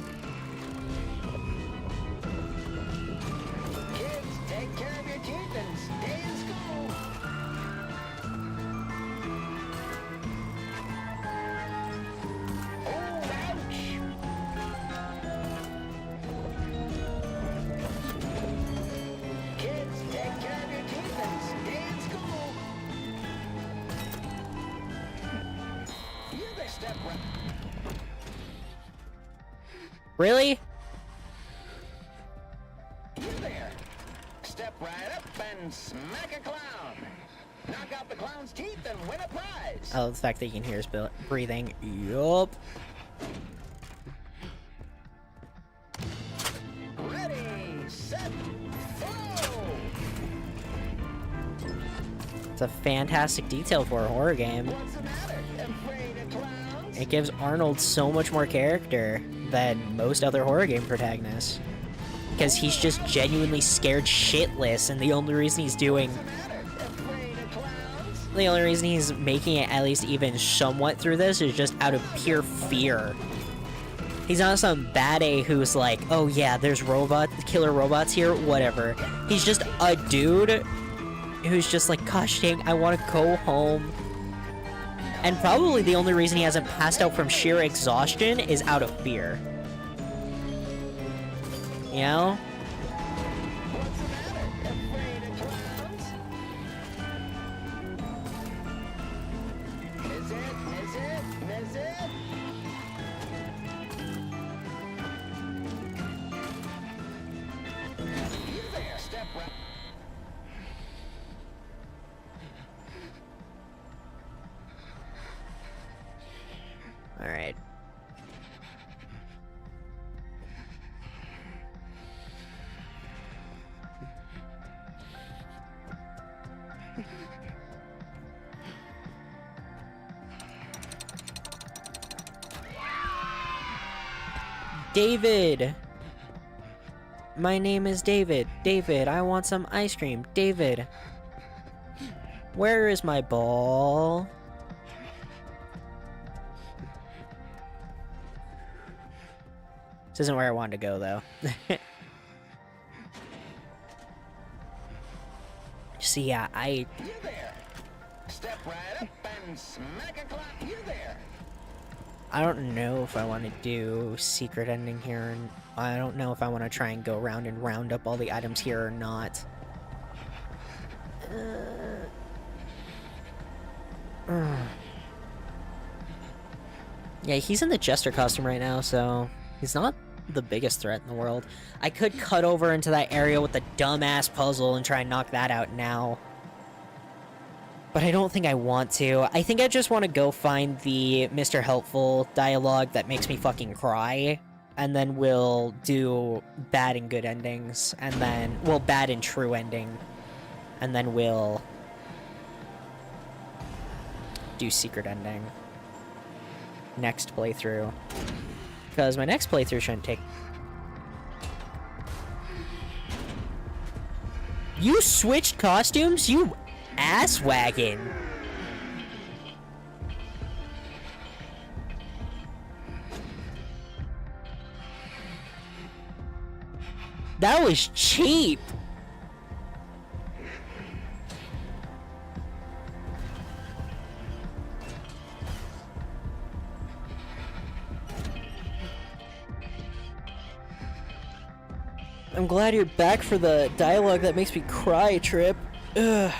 Kids, take care of your teeth and stay in school. Oh, ouch. Kids, take care of your teeth and stay in school. You better step right. Really? You there. Step right up and smack a clown. Knock out the clown's teeth and win a prize. Oh, the fact that you can hear his breathing. Yup. Ready, set, throw. It's a fantastic detail for a horror game. What's the matter? Afraid of clowns? It gives Arnold so much more character than most other horror game protagonists. Because he's just genuinely scared shitless, and the only reason he's making it at least even somewhat through this is just out of pure fear. He's not some bad A who's like, oh yeah, there's killer robots here, whatever. He's just a dude who's just like, gosh dang, I want to go home. And probably the only reason he hasn't passed out from sheer exhaustion is out of fear. You know? What's the matter? Afraid of clowns? Miss it, miss it, miss it. You there, step right. Alright. David! My name is David. David, I want some ice cream. David! Where is my ball? This isn't where I wanted to go, though. So yeah, You there. Step right up and smack a clown. You there. I don't know if I want to do secret ending here, and I don't know if I want to try and go around and round up all the items here or not. Yeah, he's in the Jester costume right now, so he's not the biggest threat in the world. I could cut over into that area with the dumbass puzzle and try and knock that out now. But I don't think I want to. I think I just want to go find the Mr. Helpful dialogue that makes me fucking cry. And then we'll do bad and good endings. And then, well, bad and true ending. And then we'll do secret ending. Next playthrough. Because my next playthrough shouldn't take... You switched costumes? You ass wagon. That was cheap. I'm glad you're back for the dialogue that makes me cry, Trip. Ugh.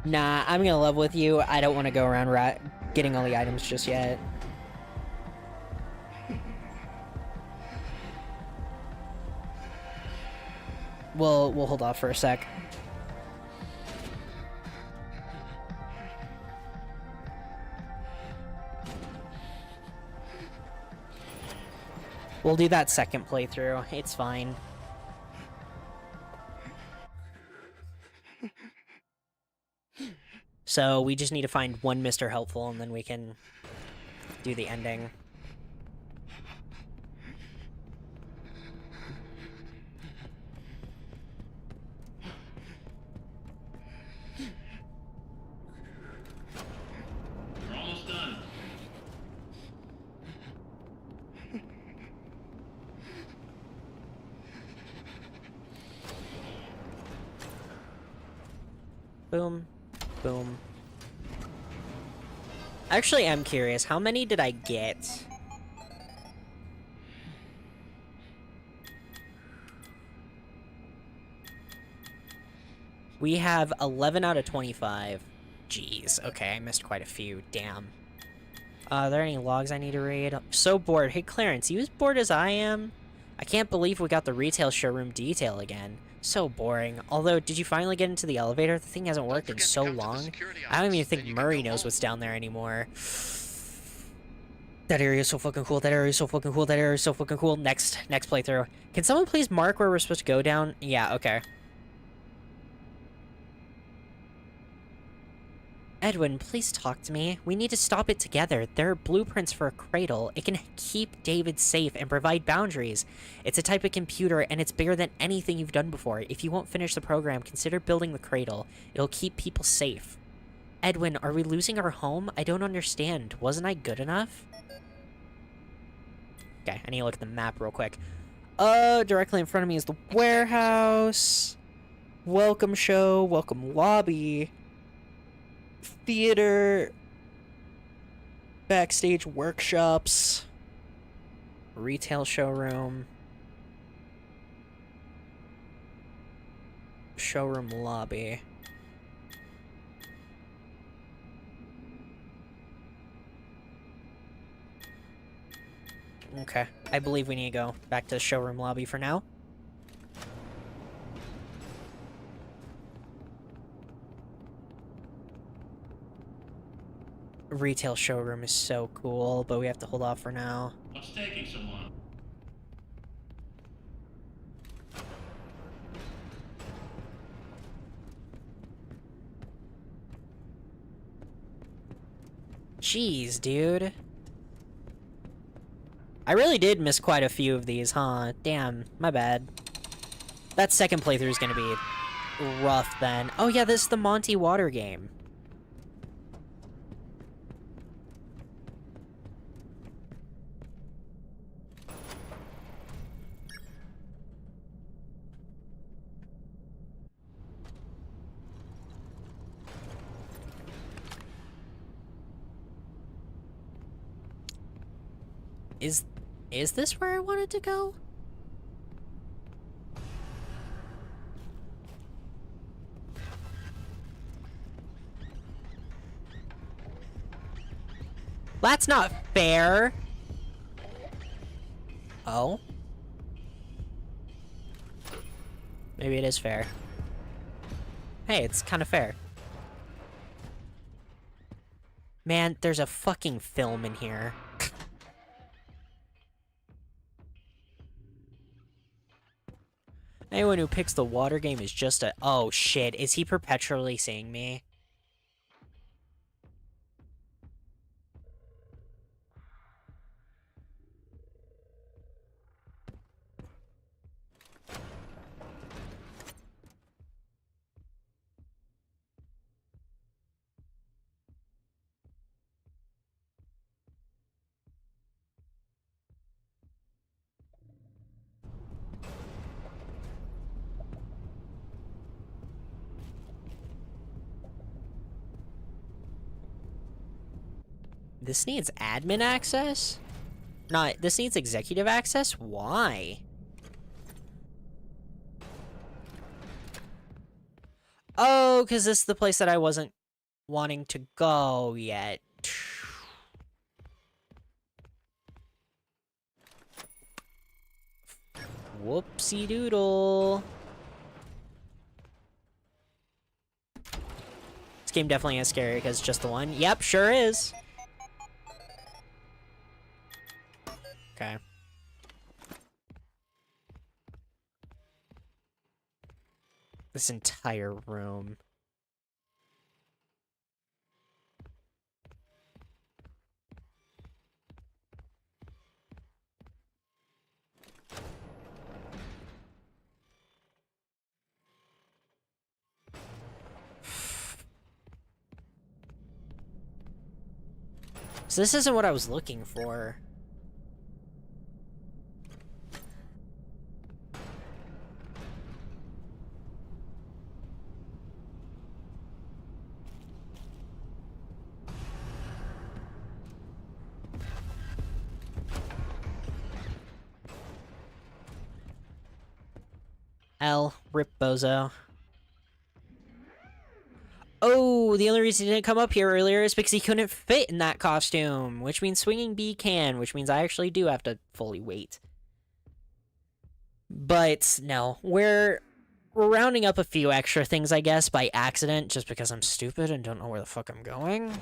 Nah, I'm gonna level with you. I don't want to go around getting all the items just yet. We'll hold off for a sec. We'll do that second playthrough. It's fine. So we just need to find one Mr. Helpful, and then we can do the ending. We're almost done. Boom. Boom. Actually, I'm curious. How many did I get? We have 11 out of 25. Jeez. Okay, I missed quite a few. Damn. Are there any logs I need to read? I'm so bored. Hey, Clarence, you as bored as I am? I can't believe we got the retail showroom detail again. So boring. Although, did you finally get into the elevator? The thing hasn't worked in so long. I don't even think Murray knows what's down there anymore. That area is so fucking cool. That area is so fucking cool. That area is so fucking cool. Next playthrough. Can someone please mark where we're supposed to go down? Yeah, okay. Edwin, please talk to me. We need to stop it together. There are blueprints for a cradle. It can keep David safe and provide boundaries. It's a type of computer, and it's bigger than anything you've done before. If you won't finish the program, consider building the cradle. It'll keep people safe. Edwin, are we losing our home? I don't understand. Wasn't I good enough? Okay, I need to look at the map real quick. Directly in front of me is the warehouse. Welcome show. Welcome lobby. Theater, backstage workshops, retail showroom, showroom lobby. Okay, I believe we need to go back to the showroom lobby for now. Retail showroom is so cool, but we have to hold off for now. What's taking so long? Jeez, dude. I really did miss quite a few of these, huh? Damn, my bad. That second playthrough is gonna be rough then. Oh yeah, this is the Monty Water game. Is this where I wanted to go? That's not fair. Oh? Maybe it is fair. Hey, it's kind of fair. Man, there's a fucking film in here. Anyone who picks the water game is just a... Oh, shit. Is he perpetually seeing me? This needs admin access? Not, this needs executive access? Why? Oh, because this is the place that I wasn't wanting to go yet. Whoopsie doodle. This game definitely is scary because it's just the one. Yep, sure is. Okay. this entire room. So this isn't what I was looking for. Rip Bozo. Oh, the only reason he didn't come up here earlier is because he couldn't fit in that costume, which means Swinging Bee can, which means I actually do have to fully wait. But no, we're rounding up a few extra things, I guess, by accident, just because I'm stupid and don't know where the fuck I'm going.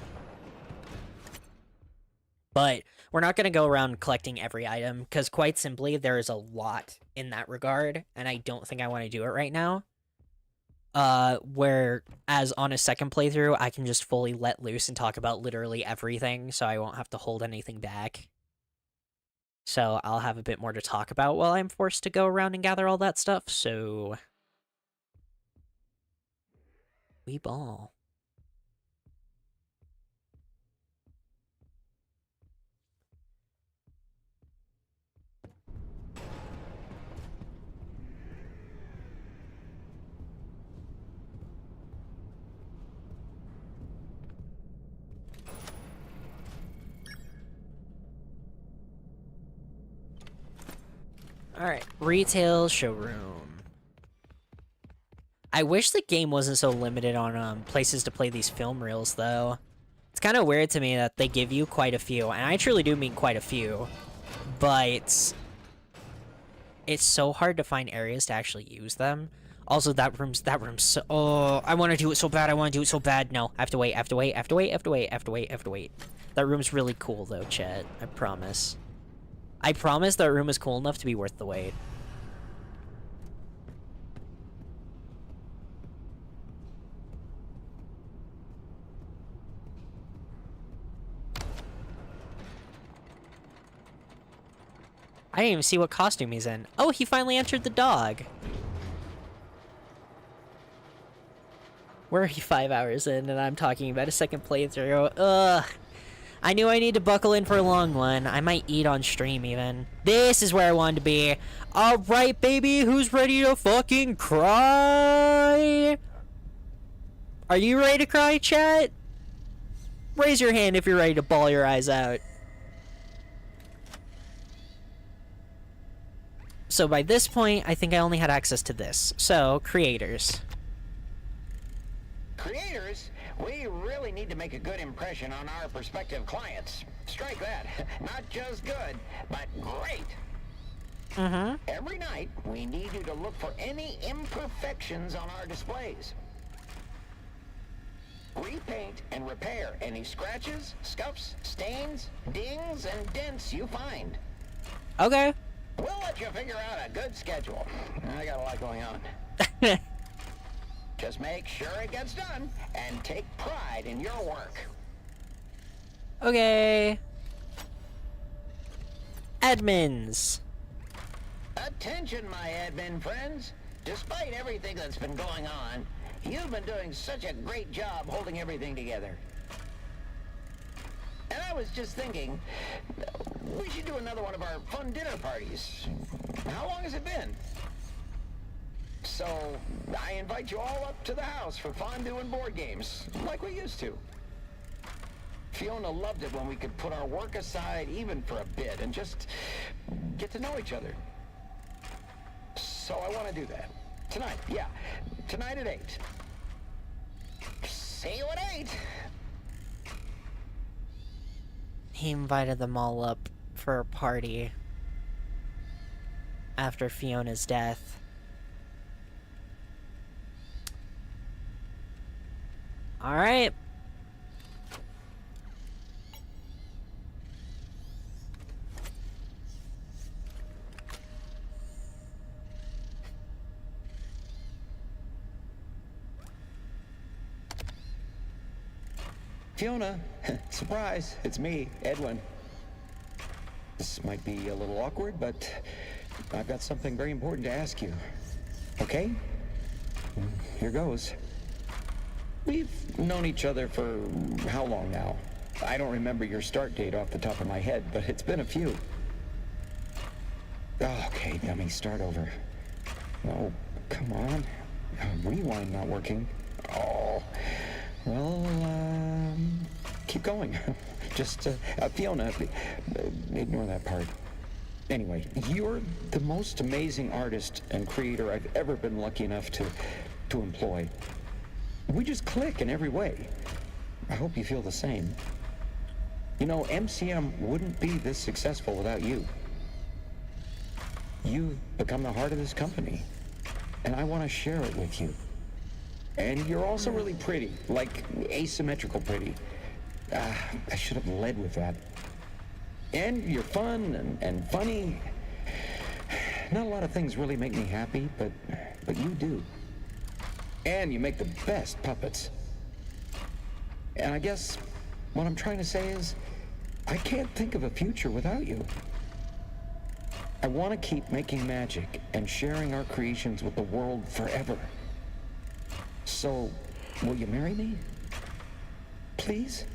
But we're not going to go around collecting every item, because quite simply, there is a lot in that regard, and I don't think I want to do it right now. Whereas on a second playthrough, I can just fully let loose and talk about literally everything, so I won't have to hold anything back. So I'll have a bit more to talk about while I'm forced to go around and gather all that stuff, so... we ball. Alright, retail showroom. I wish the game wasn't so limited on places to play these film reels, though. It's kind of weird to me that they give you quite a few, and I truly do mean quite a few, but it's so hard to find areas to actually use them. Also, that room's so... oh, I want to do it so bad, No, I have to wait, That room's really cool, though, chat. I promise. I promise that room is cool enough to be worth the wait. I didn't even see what costume he's in. Oh, he finally entered the dog. We're 5 hours in, and I'm talking about a second playthrough. Ugh. I knew I need to buckle in for a long one. I might eat on stream, even. This is where I wanted to be. Alright, baby, who's ready to fucking cry? Are you ready to cry, chat? Raise your hand if you're ready to bawl your eyes out. So by this point, I think I only had access to this. So, creators. Creators? We really need to make a good impression on our prospective clients. Strike that. Not just good, but great. Mm-hmm. Every night, we need you to look for any imperfections on our displays. Repaint and repair any scratches, scuffs, stains, dings, and dents you find. Okay. We'll let you figure out a good schedule. I got a lot going on. Just make sure it gets done, and take pride in your work. Okay. Admins. Attention, my admin friends. Despite everything that's been going on, you've been doing such a great job holding everything together. And I was just thinking, we should do another one of our fun dinner parties. How long has it been? So, I invite you all up to the house for fondue and board games, like we used to. Fiona loved it when we could put our work aside even for a bit and just get to know each other. So I want to do that. Tonight, yeah. Tonight at 8. See you at 8! He invited them all up for a party after Fiona's death. Alright. Fiona, surprise, it's me, Edwin. This might be a little awkward, but I've got something very important to ask you. Okay? Here goes. We've known each other for how long now? I don't remember your start date off the top of my head, but it's been a few. Okay, dummy, start over. Oh, come on. Rewind not working. Oh, well, keep going. Just, Fiona, ignore that part. Anyway, you're the most amazing artist and creator I've ever been lucky enough to employ. We just click in every way. I hope you feel the same. You know, MCM wouldn't be this successful without you. You've become the heart of this company, and I want to share it with you. And you're also really pretty, like asymmetrical pretty. I should have led with that. And you're fun and funny. Not a lot of things really make me happy, but you do. And you make the best puppets. And I guess what I'm trying to say is, I can't think of a future without you. I want to keep making magic and sharing our creations with the world forever. So, will you marry me? Please?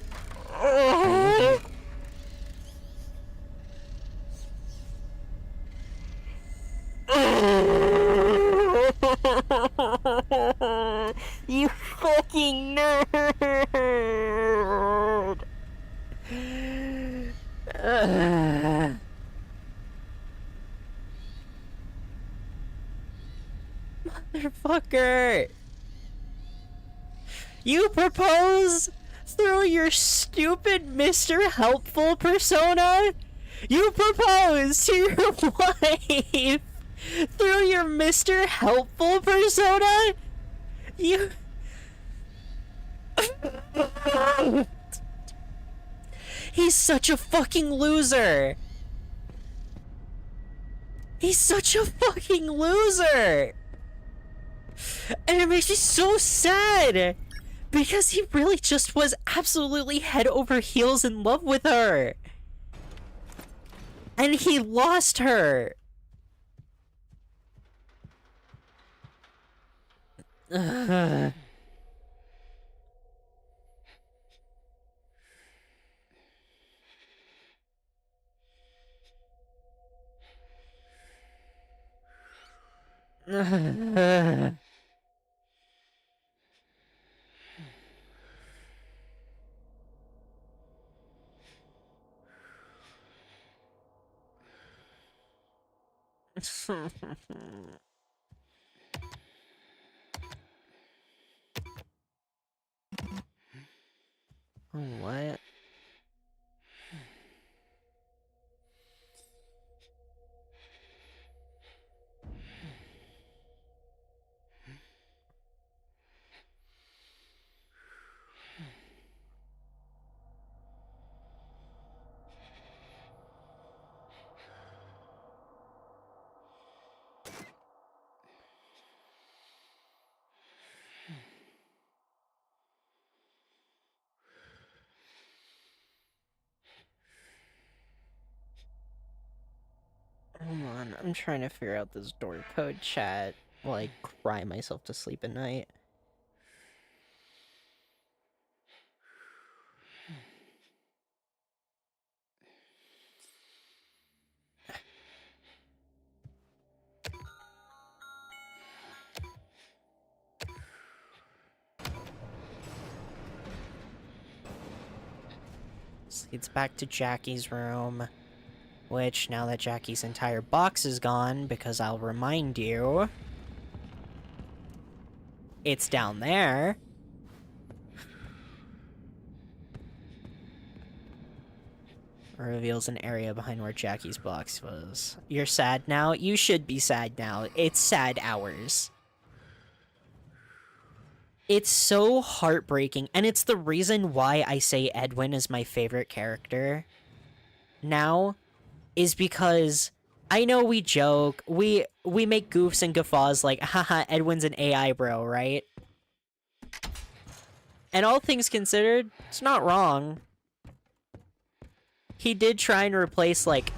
You fucking nerd! Motherfucker! You propose through your stupid Mr. Helpful persona? You propose to your wife through your Mr. Helpful persona? You... He's such a fucking loser! He's such a fucking loser! And it makes me so sad! Because he really just was absolutely head over heels in love with her! And he lost her! What? Hold on, I'm trying to figure out this door code chat while I cry myself to sleep at night. This leads back to Jackie's room. Which, now that Jackie's entire box is gone, because I'll remind you... it's down there. Reveals an area behind where Jackie's box was. You're sad now? You should be sad now. It's sad hours. It's so heartbreaking, and it's the reason why I say Edwin is my favorite character now. Is because I know we joke, we make goofs and guffaws like, haha, Edwin's an AI bro, right? And all things considered, it's not wrong. He did try and replace, like...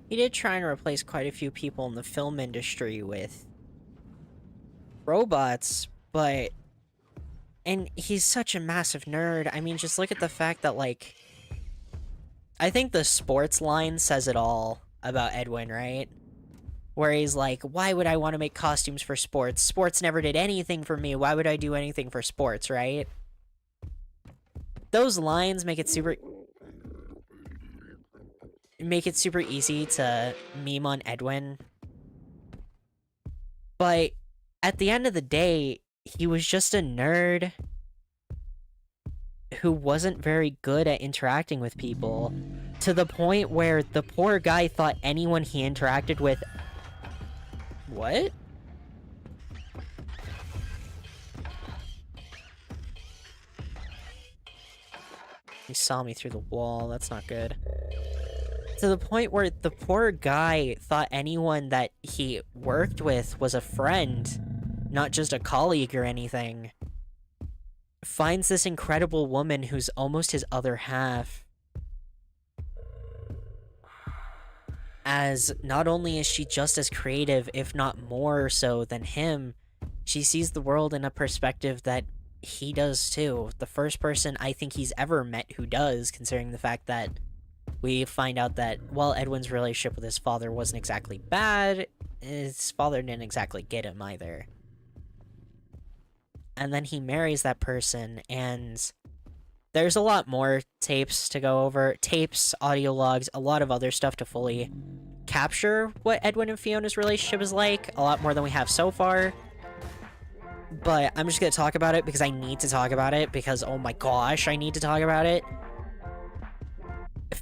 He did try and replace quite a few people in the film industry with robots, but... And he's such a massive nerd. I mean, just look at the fact that, like... I think the sports line says it all about Edwin, right? Where he's like, why would I want to make costumes for sports? Sports never did anything for me. Why would I do anything for sports, right? Those lines make it super easy to meme on Edwin. But at the end of the day, he was just a nerd who wasn't very good at interacting with people, to the point where the poor guy thought anyone he interacted with... What? He saw me through the wall, that's not good. To the point where the poor guy thought anyone that he worked with was a friend, not just a colleague or anything. Finds this incredible woman who's almost his other half. As not only is she just as creative, if not more so than him, she sees the world in a perspective that he does too. The first person I think he's ever met who does, considering the fact that we find out that, while Edwin's relationship with his father wasn't exactly bad, his father didn't exactly get him either. And then he marries that person, and there's a lot more tapes to go over. Tapes, audio logs, a lot of other stuff to fully capture what Edwin and Fiona's relationship is like. A lot more than we have so far. But I'm just going to talk about it because I need to talk about it, because oh my gosh, I need to talk about it.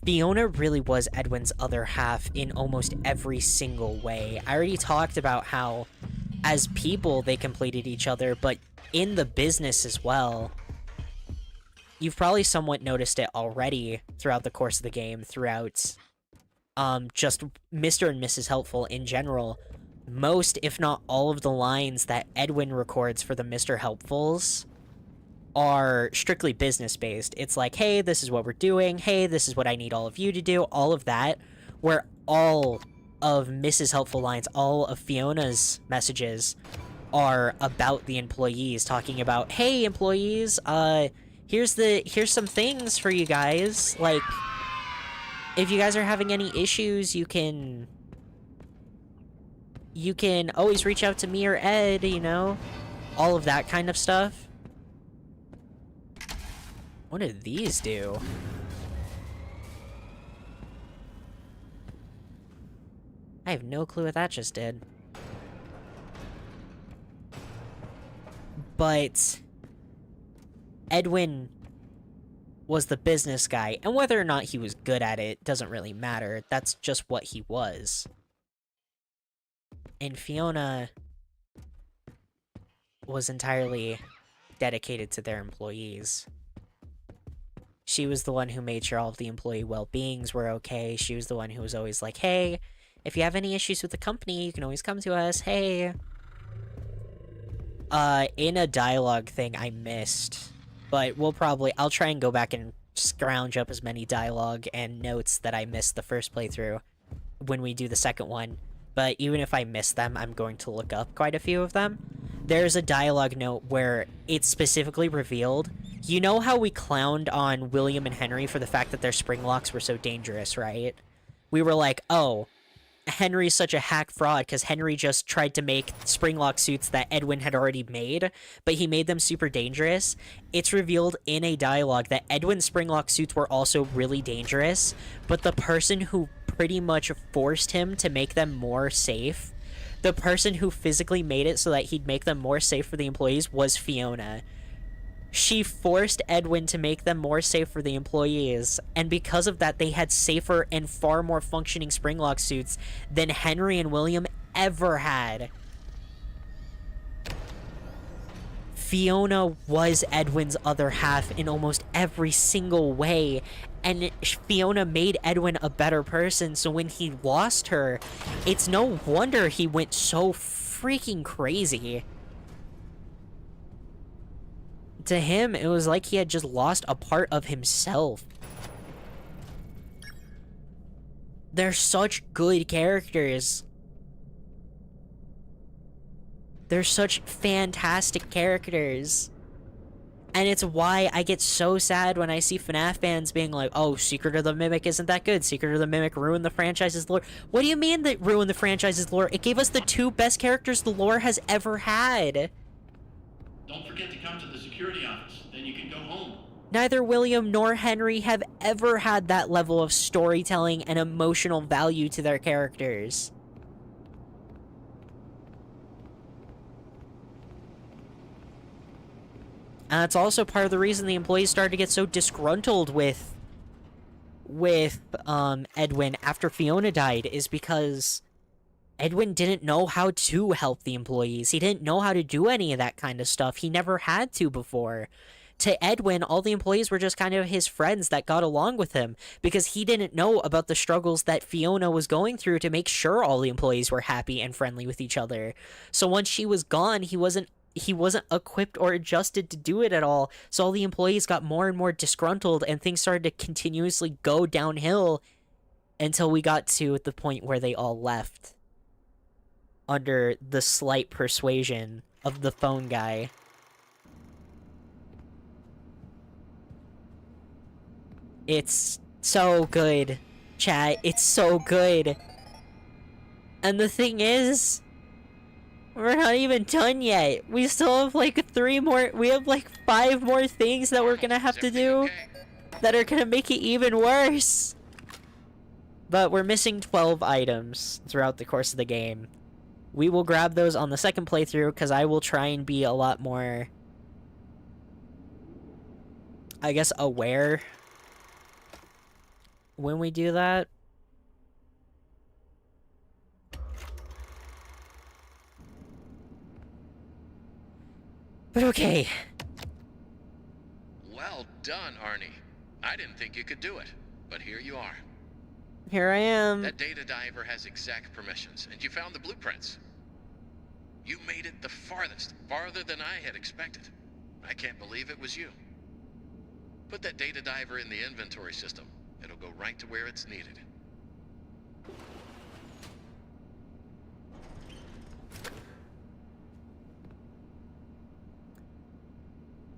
Fiona really was Edwin's other half in almost every single way. I already talked about how, as people, they completed each other, but in the business as well. You've probably somewhat noticed it already throughout the course of the game, throughout just Mr. and Mrs. Helpful in general. Most, if not all, of the lines that Edwin records for the Mr. Helpfuls are strictly business-based. It's like, hey, this is what we're doing, hey, this is what I need all of you to do, all of that, where all of Mrs. Helpful lines, all of Fiona's messages are about the employees, talking about, hey, employees, here's some things for you guys, like, if you guys are having any issues, you can always reach out to me or Ed, you know, all of that kind of stuff. What did these do? I have no clue what that just did. But Edwin was the business guy, and whether or not he was good at it doesn't really matter. That's just what he was. And Fiona was entirely dedicated to their employees. She was the one who made sure all of the employee well-beings were okay. She was the one who was always like, hey, if you have any issues with the company, you can always come to us. Hey. In a dialogue thing I missed, but I'll try and go back and scrounge up as many dialogue and notes that I missed the first playthrough when we do the second one. But even if I miss them, I'm going to look up quite a few of them. There's a dialogue note where it's specifically revealed. You know how we clowned on William and Henry for the fact that their spring locks were so dangerous, right? We were like, oh, Henry's such a hack fraud because Henry just tried to make springlock suits that Edwin had already made, but he made them super dangerous. It's revealed in a dialogue that Edwin's springlock suits were also really dangerous, but the person who pretty much forced him to make them more safe, the person who physically made it so that he'd make them more safe for the employees, was Fiona. She forced Edwin to make them more safe for the employees, and because of that, they had safer and far more functioning springlock suits than Henry and William ever had. Fiona was Edwin's other half in almost every single way, and Fiona made Edwin a better person, so when he lost her, it's no wonder he went so freaking crazy. To him, it was like he had just lost a part of himself. They're such good characters. They're such fantastic characters. And it's why I get so sad when I see FNAF fans being like, oh, Secret of the Mimic isn't that good. Secret of the Mimic ruined the franchise's lore. What do you mean that ruined the franchise's lore? It gave us the 2 best characters the lore has ever had. Don't forget to come to the security office, then you can go home. Neither William nor Henry have ever had that level of storytelling and emotional value to their characters. And that's also part of the reason the employees started to get so disgruntled with Edwin after Fiona died, is because Edwin didn't know how to help the employees. He didn't know how to do any of that kind of stuff. He never had to before. To Edwin, all the employees were just kind of his friends that got along with him because he didn't know about the struggles that Fiona was going through to make sure all the employees were happy and friendly with each other. So once she was gone, he wasn't equipped or adjusted to do it at all. So all the employees got more and more disgruntled and things started to continuously go downhill until we got to the point where they all left under the slight persuasion of the phone guy. It's so good, chat. It's so good. And the thing is, we're not even done yet. We still have like 5 more things that we're gonna have to do that are gonna make it even worse. But we're missing 12 items throughout the course of the game. We will grab those on the second playthrough because I will try and be a lot more, I guess, aware when we do that. But okay. Well done, Arnie. I didn't think you could do it, but here you are. Here I am. That data diver has exact permissions, and you found the blueprints. You made it the farthest, farther than I had expected. I can't believe it was you. Put that data diver in the inventory system. It'll go right to where it's needed.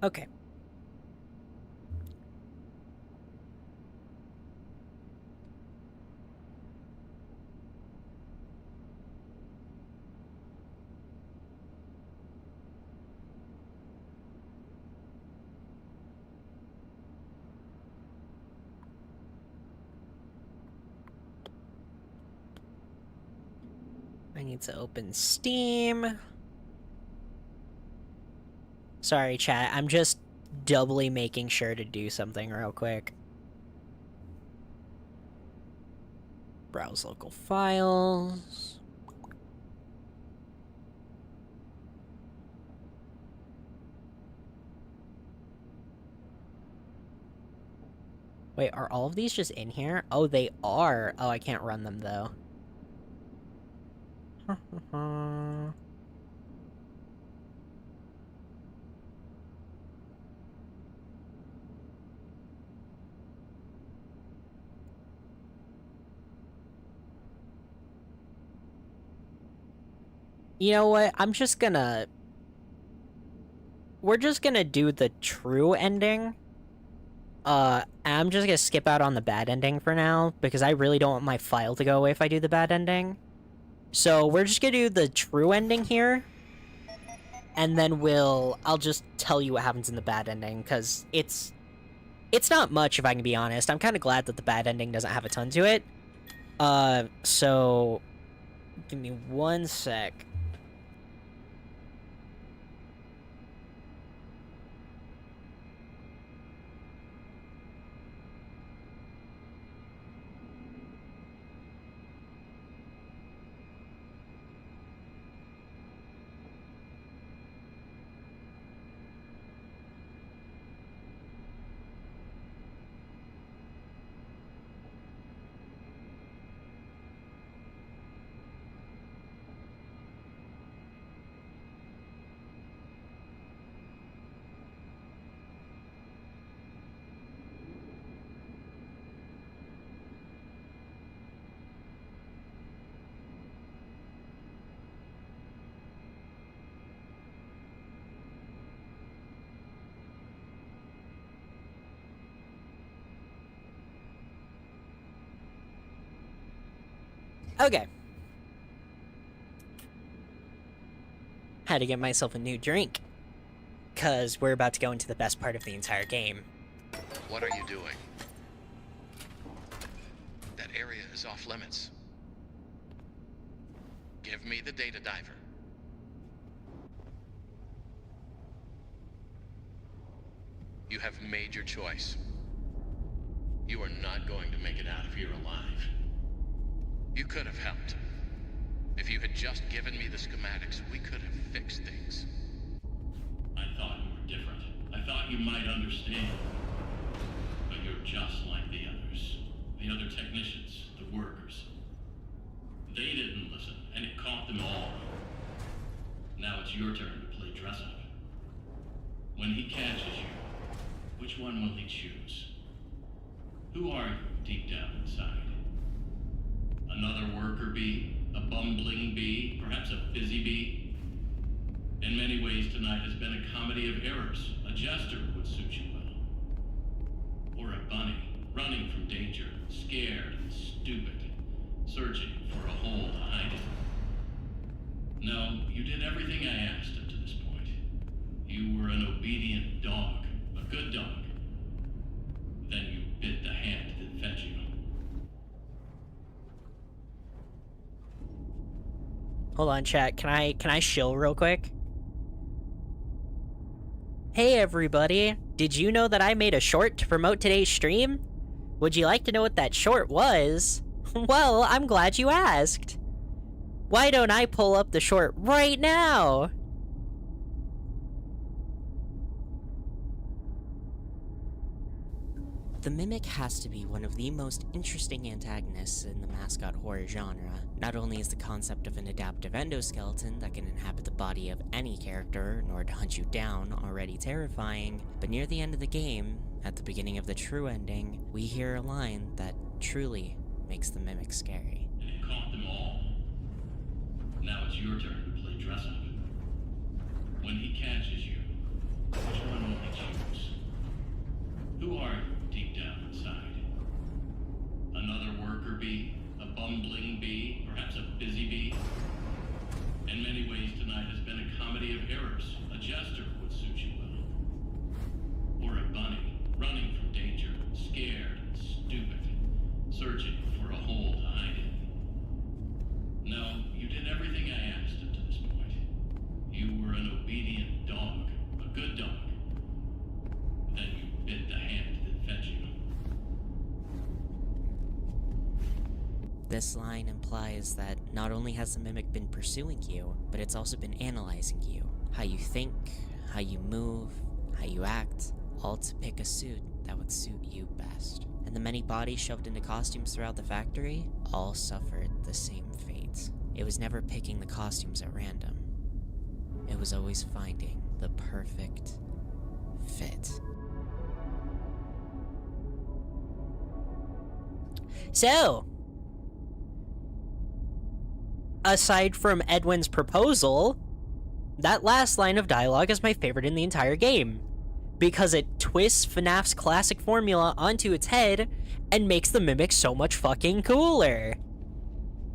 Okay. I need to open Steam. Sorry, chat. I'm just doubly making sure to do something real quick. Browse local files. Wait, are all of these just in here? Oh, they are. Oh, I can't run them, though. You know what? We're just gonna do the true ending. I'm just gonna skip out on the bad ending for now, because I really don't want my file to go away if I do the bad ending. So we're just gonna do the true ending here, and then I'll just tell you what happens in the bad ending, because it's not much, if I can be honest. I'm kind of glad that the bad ending doesn't have a ton to it. So give me 1 sec. Okay. Had to get myself a new drink, because we're about to go into the best part of the entire game. What are you doing? That area is off limits. Give me the data diver. You have made your choice. You are not going to make it out of here alive. You could have helped. If you had just given me the schematics, we could have fixed things. I thought you were different. I thought you might understand. But you're just like the others. The other technicians, the workers. They didn't listen, and it caught them all. Now it's your turn to play dress up. When he catches you, which one will he choose? Who are you deep down inside? Another worker bee? A bumbling bee? Perhaps a busy bee? In many ways, tonight has been a comedy of errors. A jester would suit you well. Or a bunny, running from danger, scared and stupid, searching for a hole to hide in. No, you did everything I asked up to this point. You were an obedient dog, a good dog. Then you bit the hand that fed you. Hold on, chat. Can I shill real quick? Hey everybody! Did you know that I made a short to promote today's stream? Would you like to know what that short was? Well, I'm glad you asked. Why don't I pull up the short right now? The Mimic has to be one of the most interesting antagonists in the mascot horror genre. Not only is the concept of an adaptive endoskeleton that can inhabit the body of any character in order to hunt you down already terrifying, but near the end of the game, at the beginning of the true ending, we hear a line that truly makes the Mimic scary. And it caught them all. Now it's your turn to play dress up. When he catches you, which one will he choose? Who are you deep down inside? Another worker bee? A bumbling bee? Perhaps a busy bee? In many ways, tonight has been a comedy of errors. A jester would suit you well. Or a bunny, running from danger, scared and stupid, searching for a hole to hide in. No, you did everything I asked up to this point. You were an obedient dog, a good dog. Then you bit the hand that fed you. This line implies that not only has the Mimic been pursuing you, but it's also been analyzing you. How you think, how you move, how you act, all to pick a suit that would suit you best. And the many bodies shoved into costumes throughout the factory all suffered the same fate. It was never picking the costumes at random. It was always finding the perfect fit. So, aside from Edwin's proposal, that last line of dialogue is my favorite in the entire game. because it twists FNAF's classic formula onto its head and makes the Mimic so much fucking cooler.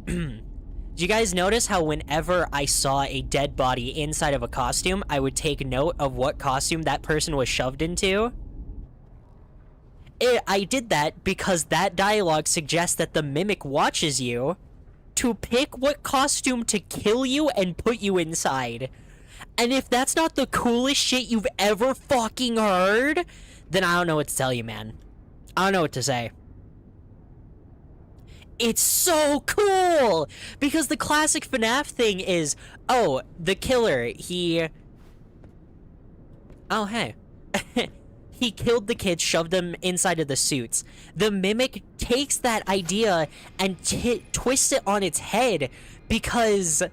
Did you guys notice how whenever I saw a dead body inside of a costume, I would take note of what costume that person was shoved into? I did that because that dialogue suggests that the Mimic watches you to pick what costume to kill you and put you inside. And if that's not the coolest shit you've ever fucking heard, then I don't know what to tell you, man. I don't know what to say. It's so cool! Because the classic FNAF thing is, oh, the killer, he... Oh, hey. He killed the kids, shoved them inside of the suits. The Mimic takes that idea and twists it on its head because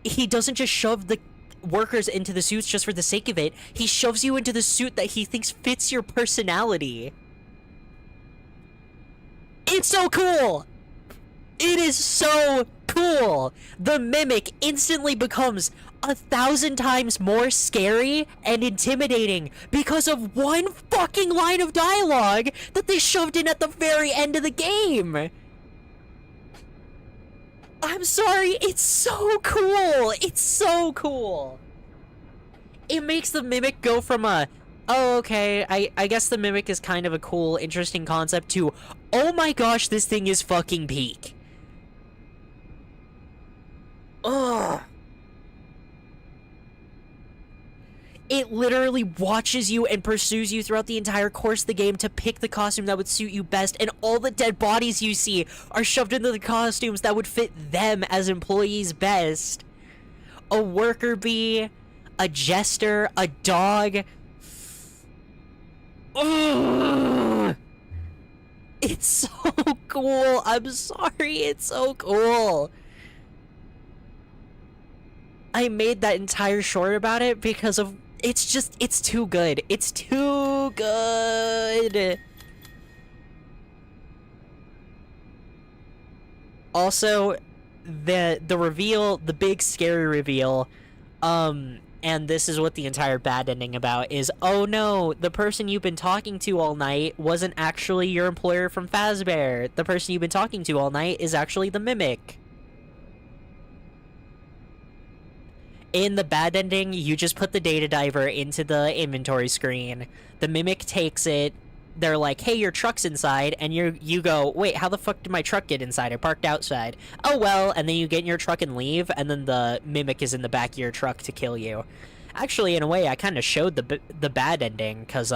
he doesn't just shove the workers into the suits just for the sake of it. He shoves you into the suit that he thinks fits your personality. It's so cool! It is so cool! The Mimic instantly becomes 1,000 times more scary and intimidating because of one fucking line of dialogue that they shoved in at the very end of the game. I'm sorry, it's so cool. It's so cool. It makes the Mimic go from a, oh, okay, I guess the Mimic is kind of a cool, interesting concept to, oh my gosh, this thing is fucking peak. Ugh. It literally watches you and pursues you throughout the entire course of the game to pick the costume that would suit you best, and all the dead bodies you see are shoved into the costumes that would fit them as employees best. A worker bee, a jester, a dog. Ugh. It's so cool. I'm sorry, it's so cool. I made that entire short about it because of it's too good. It's too good. Also, the reveal, the big scary reveal, and this is what the entire bad ending about is, oh no, the person you've been talking to all night wasn't actually your employer from Fazbear. The person you've been talking to all night is actually the Mimic. In the bad ending, you just put the data diver into the inventory screen. The Mimic takes it. They're like, hey, your truck's inside. And you go, wait, how the fuck did my truck get inside? I parked outside. Oh, well. And then you get in your truck and leave. And then the Mimic is in the back of your truck to kill you. Actually, in a way, I kind of showed the bad ending. Because,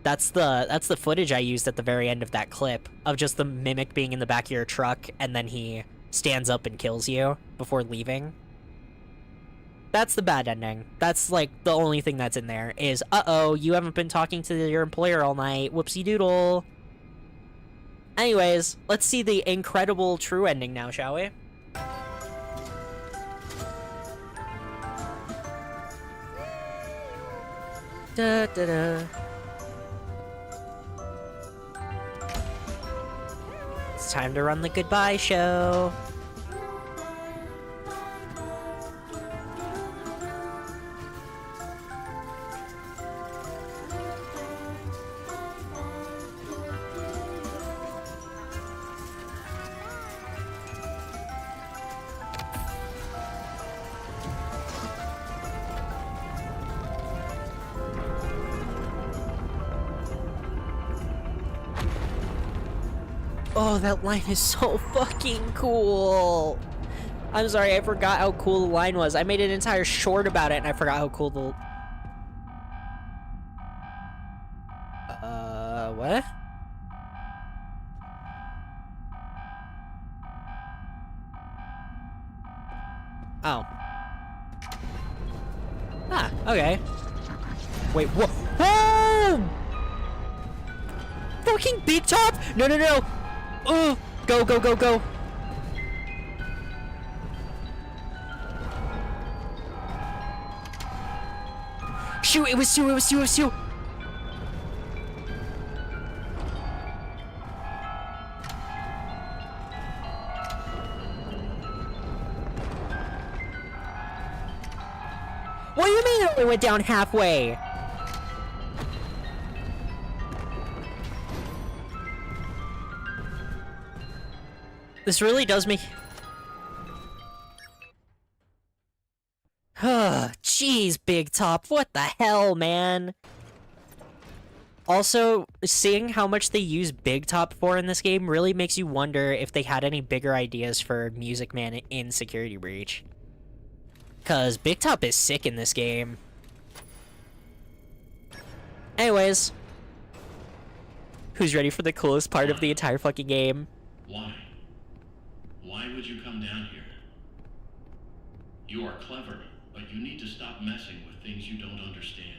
that's the footage I used at the very end of that clip. Of just the Mimic being in the back of your truck. And then he stands up and kills you before leaving. That's the bad ending. That's, like, the only thing that's in there is, uh-oh, you haven't been talking to your employer all night. Whoopsie doodle. Anyways, let's see the incredible true ending now, shall we? Da-da-da. It's time to run the goodbye show. Oh, that line is so fucking cool. I'm sorry, I forgot how cool the line was. I made an entire short about it and I forgot how cool the... what? Oh. Ah, okay. Wait, whoa! Whoa! Fucking Big Top! No, no, no! Go, go, go, go! Shoot, it was Sue, it was Sue, it was Sue! What do you mean it only went down halfway? This really does make... Jeez, Big Top, what the hell, man? Also, seeing how much they use Big Top for in this game really makes you wonder if they had any bigger ideas for Music Man in Security Breach. Cause Big Top is sick in this game. Anyways. Who's ready for the coolest part of the entire fucking game? Why? Why would you come down here? You are clever, but you need to stop messing with things you don't understand.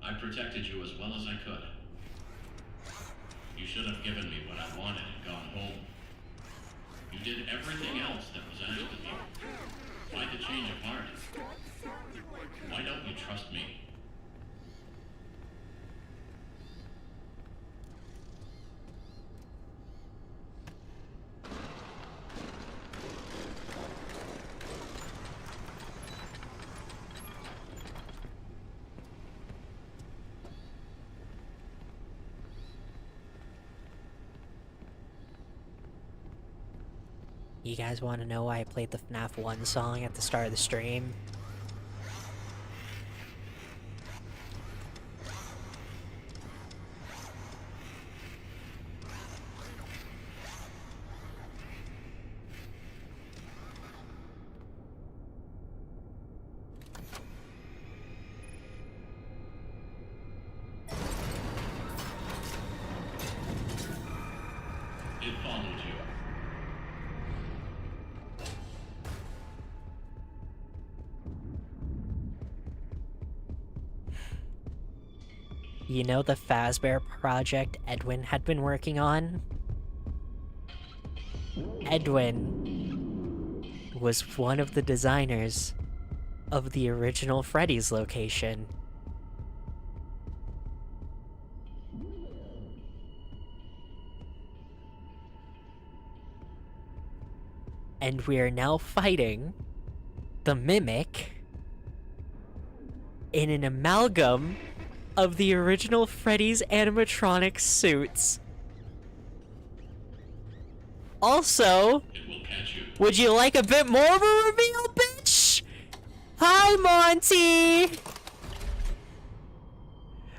I protected you as well as I could. You should have given me what I wanted and gone home. You did everything else that was asked of you. Why the change of heart? Why don't you trust me? You guys want to know why I played the FNAF 1 song at the start of the stream? It followed you. You know the Fazbear project Edwin had been working on? Edwin was one of the designers of the original Freddy's location. And we are now fighting the Mimic in an amalgam of the original Freddy's animatronic suits. Also, would you like a bit more of a reveal, bitch? Hi, Monty!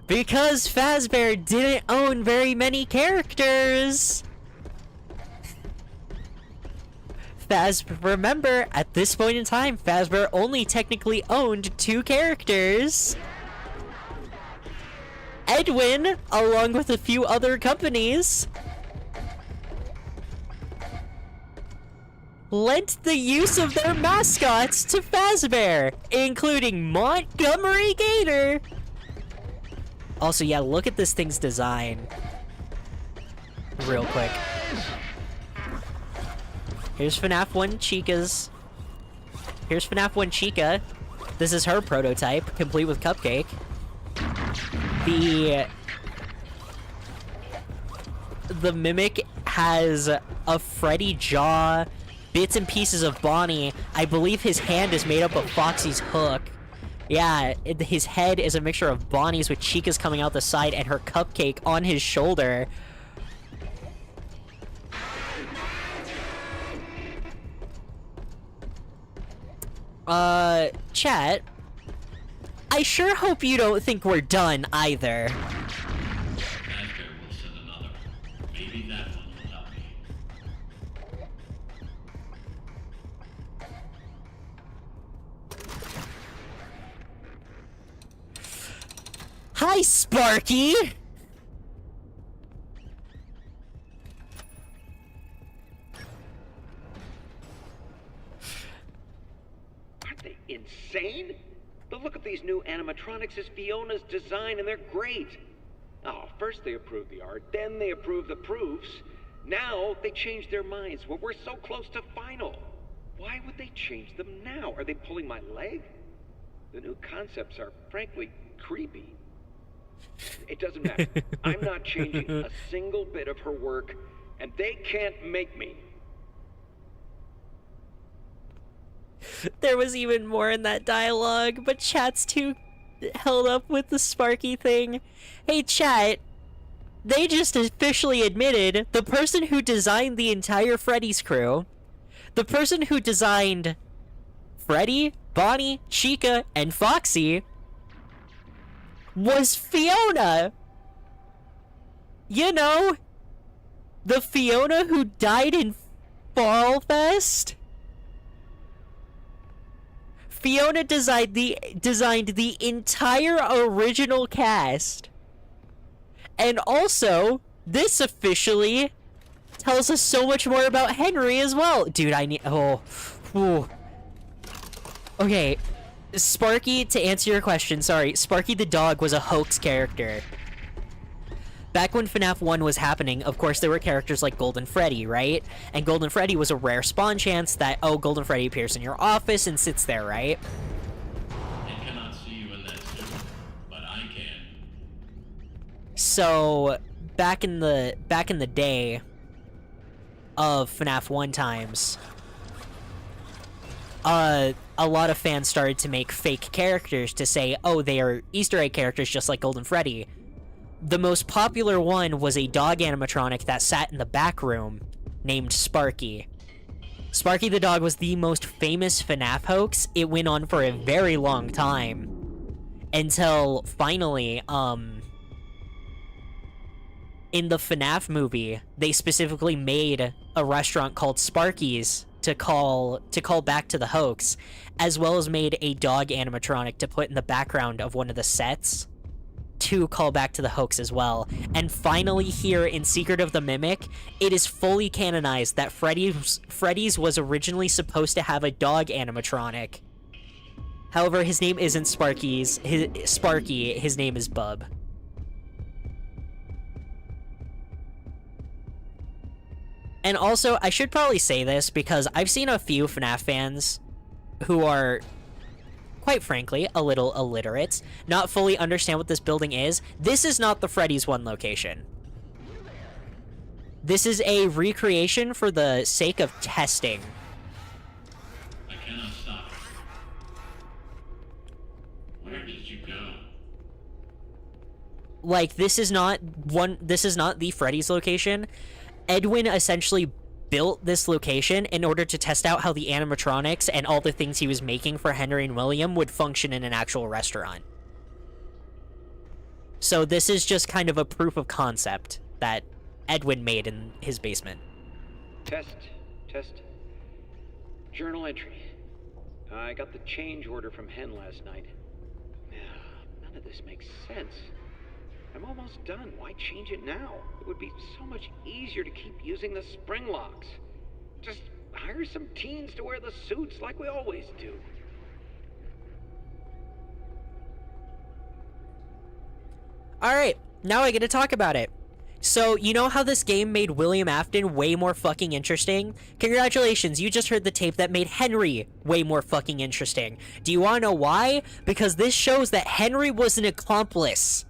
Because Fazbear didn't own very many characters. Remember, at this point in time, Fazbear only technically owned 2 characters. Edwin, along with a few other companies, lent the use of their mascots to Fazbear, including Montgomery Gator. Also, yeah, look at this thing's design. Real quick. Here's FNAF 1 Chica's. Here's FNAF 1 Chica. This is her prototype, complete with Cupcake. The Mimic has a Freddy jaw, bits and pieces of Bonnie. I believe his hand is made up of Foxy's hook. Yeah, his head is a mixture of Bonnie's with Chica's coming out the side and her cupcake on his shoulder. Chat. I sure hope you don't think we're done either. Fazbear will send another. Maybe that one will help me. Hi, Sparky! Aren't they insane? The look of these new animatronics is Fiona's design, and they're great. Oh, first they approve the art, then they approve the proofs. Now they change their minds when we're so close to final. Why would they change them now? Are they pulling my leg? The new concepts are, frankly, creepy. It doesn't matter. I'm not changing a single bit of her work, and they can't make me. There was even more in that dialogue, but chat's too held up with the Sparky thing. Hey, chat. They just officially admitted the person who designed the entire Freddy's crew, the person who designed Freddy, Bonnie, Chica, and Foxy was Fiona. You know, the Fiona who died in Fall Fest? Fiona designed the entire original cast. And also, this officially tells us so much more about Henry as well. Dude, I need... Oh. Ooh. Okay. Sparky, to answer your question, sorry. Sparky the dog was a hoax character. Back when FNAF 1 was happening, of course, there were characters like Golden Freddy, right? And Golden Freddy was a rare spawn chance that, oh, Golden Freddy appears in your office and sits there, right? I cannot see you in that suit, but I can. So, back in the day of FNAF 1 times, a lot of fans started to make fake characters to say, oh, they are Easter egg characters just like Golden Freddy. The most popular one was a dog animatronic that sat in the back room named Sparky. Sparky the dog was the most famous FNAF hoax. It went on for a very long time until finally, in the FNAF movie, they specifically made a restaurant called Sparky's to call back to the hoax, as well as made a dog animatronic to put in the background of one of the sets to call back to the hoax as well. And finally here in Secret of the Mimic, it is fully canonized that Freddy's was originally supposed to have a dog animatronic. However, his name isn't Sparky, his name is Bub. And also, I should probably say this because I've seen a few FNAF fans who are, quite frankly, a little illiterate, not fully understand what this building is. This is not the Freddy's 1 location. This is a recreation for the sake of testing. I cannot stop. Where did you go? Like, this is not the Freddy's location. Edwin essentially built this location in order to test out how the animatronics and all the things he was making for Henry and William would function in an actual restaurant. So this is just kind of a proof of concept that Edwin made in his basement. Test. Journal entry. I got the change order from Hen last night. None of this makes sense. I'm almost done. Why change it now? It would be so much easier to keep using the spring locks. Just hire some teens to wear the suits like we always do. Alright, now I get to talk about it. So, you know how this game made William Afton way more fucking interesting? Congratulations, you just heard the tape that made Henry way more fucking interesting. Do you want to know why? Because this shows that Henry was an accomplice.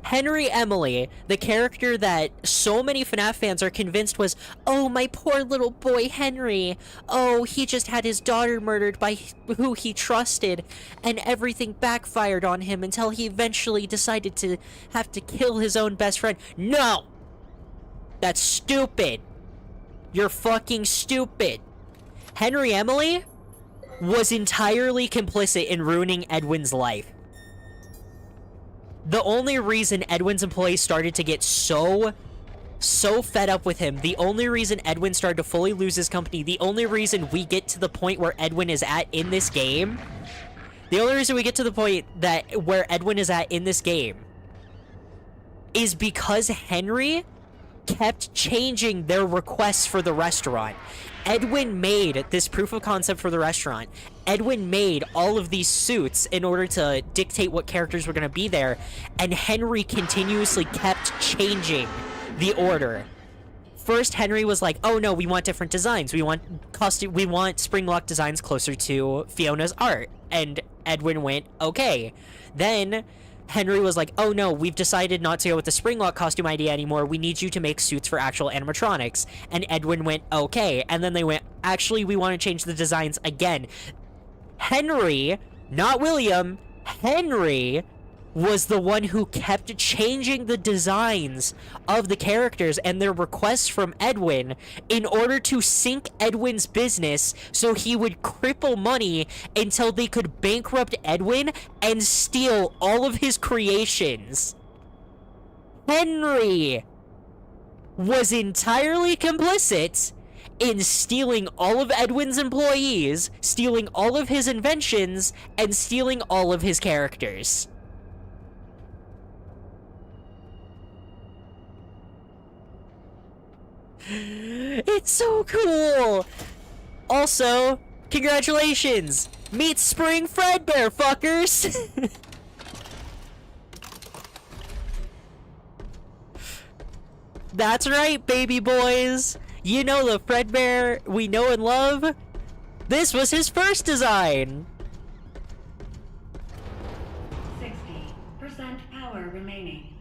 Henry Emily, the character that so many FNAF fans are convinced was, oh, my poor little boy Henry. Oh, he just had his daughter murdered by who he trusted, and everything backfired on him until he eventually decided to have to kill his own best friend. No! That's stupid. You're fucking stupid. Henry Emily was entirely complicit in ruining Edwin's life. The only reason Edwin's employees started to get so fed up with him, the only reason Edwin started to fully lose his company, the only reason we get to the point where Edwin is at in this game, the only reason we get to the point that where Edwin is at in this game is because Henry kept changing their requests for the restaurant. Edwin made this proof of concept for the restaurant. Edwin made all of these suits in order to dictate what characters were going to be there, and Henry continuously kept changing the order. First, Henry was like, oh no, we want different designs. We want spring lock designs closer to Fiona's art. And Edwin went, okay. Then Henry was like, oh no, we've decided not to go with the Springlock costume idea anymore. We need you to make suits for actual animatronics. And Edwin went, okay. And then they went, actually, we want to change the designs again. Henry, not William, Henry was the one who kept changing the designs of the characters and their requests from Edwin in order to sink Edwin's business so he would cripple money until they could bankrupt Edwin and steal all of his creations. Henry was entirely complicit in stealing all of Edwin's employees, stealing all of his inventions, and stealing all of his characters. It's so cool! Also, congratulations! Meet Spring Fredbear, fuckers! That's right, baby boys! You know the Fredbear we know and love? This was his first design! 60% power remaining.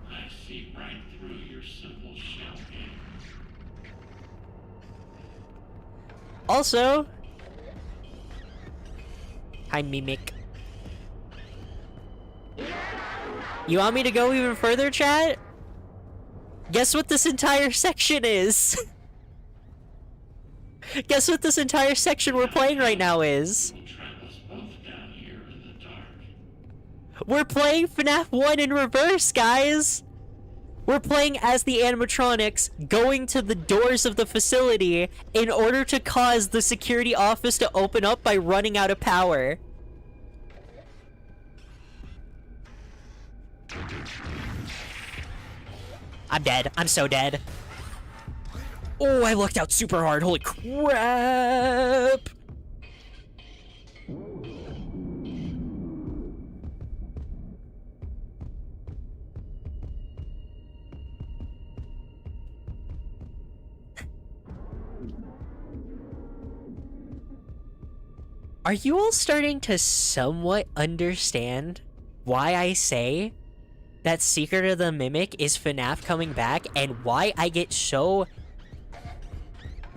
I see right through your simple shell game. Also, hi Mimic. You want me to go even further, chat? Guess what this entire section is? Guess what this entire section we're playing right now is? We're playing FNAF 1 in reverse, guys! We're playing as the animatronics going to the doors of the facility in order to cause the security office to open up by running out of power. I'm dead. I'm so dead. Oh, I lucked out super hard. Holy crap! Are you all starting to somewhat understand why I say that Secret of the Mimic is FNAF coming back and why I get so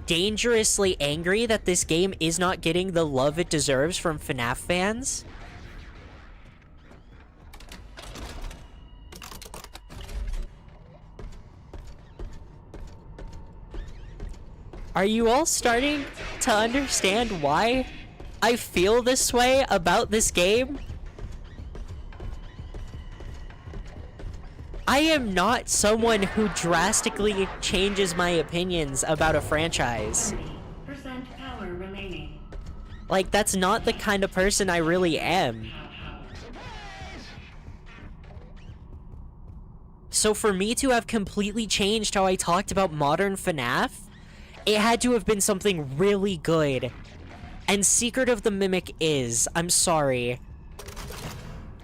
dangerously angry that this game is not getting the love it deserves from FNAF fans? Are you all starting to understand why I feel this way about this game? I am not someone who drastically changes my opinions about a franchise. 30% power remaining. Like, that's not the kind of person I really am. So for me to have completely changed how I talked about modern FNAF, it had to have been something really good. And Secret of the Mimic is. I'm sorry.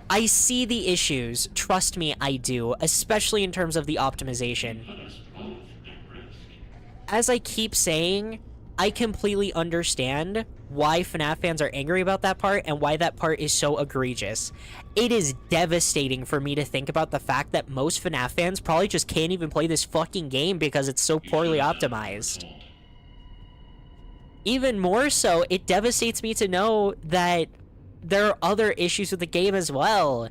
I see the issues. Trust me, I do. Especially in terms of the optimization. As I keep saying, I completely understand why FNAF fans are angry about that part and why that part is so egregious. It is devastating for me to think about the fact that most FNAF fans probably just can't even play this fucking game because it's so poorly optimized. Even more so, it devastates me to know that there are other issues with the game as well.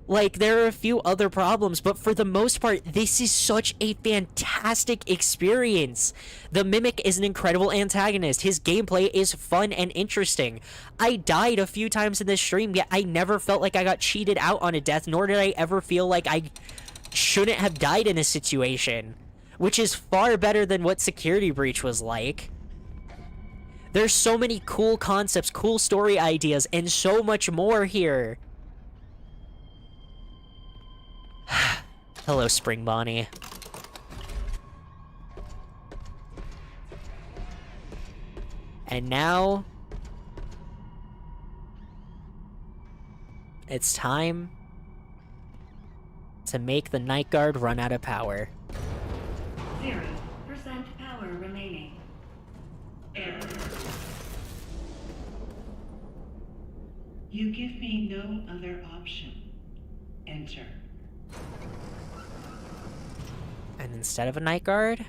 Like, there are a few other problems, but for the most part, this is such a fantastic experience. The Mimic is an incredible antagonist. His gameplay is fun and interesting. I died a few times in this stream, yet I never felt like I got cheated out on a death, nor did I ever feel like I shouldn't have died in a situation. Which is far better than what Security Breach was like. There's so many cool concepts, cool story ideas, and so much more here. Hello, Spring Bonnie. And now, it's time to make the Night Guard run out of power. 0% power remaining. Error. You give me no other option. Enter. And instead of a Night Guard,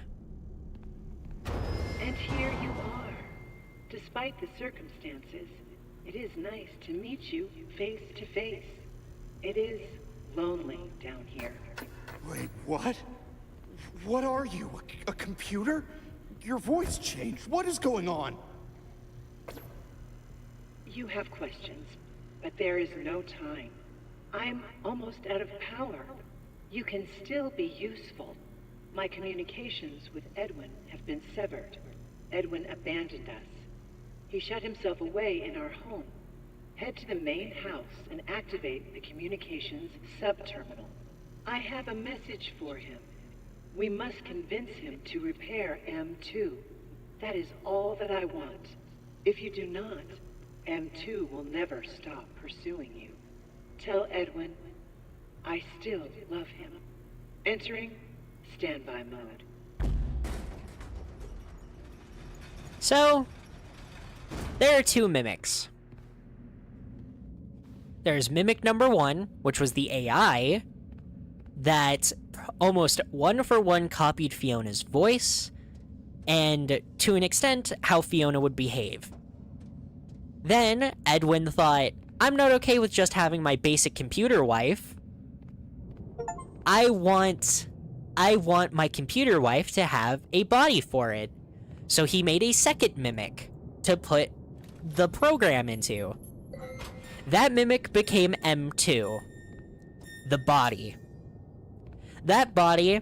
Enter here you are. Despite the circumstances, it is nice to meet you face to face. It is lonely down here. Wait, what? What are you? A computer? Your voice changed. What is going on? You have questions, but there is no time. I'm almost out of power. You can still be useful. My communications with Edwin have been severed. Edwin abandoned us. He shut himself away in our home. Head to the main house and activate the communications sub-terminal. I have a message for him. We must convince him to repair M2. That is all that I want. If you do not, M2 will never stop pursuing you. Tell Edwin, I still love him. Entering standby mode. So, there are two mimics. There's Mimic number 1, which was the AI that almost one-for-one copied Fiona's voice, and to an extent, how Fiona would behave. Then, Edwin thought, I'm not okay with just having my basic computer wife. I want my computer wife to have a body for it. So he made a second mimic to put the program into. That mimic became M2. The body. That body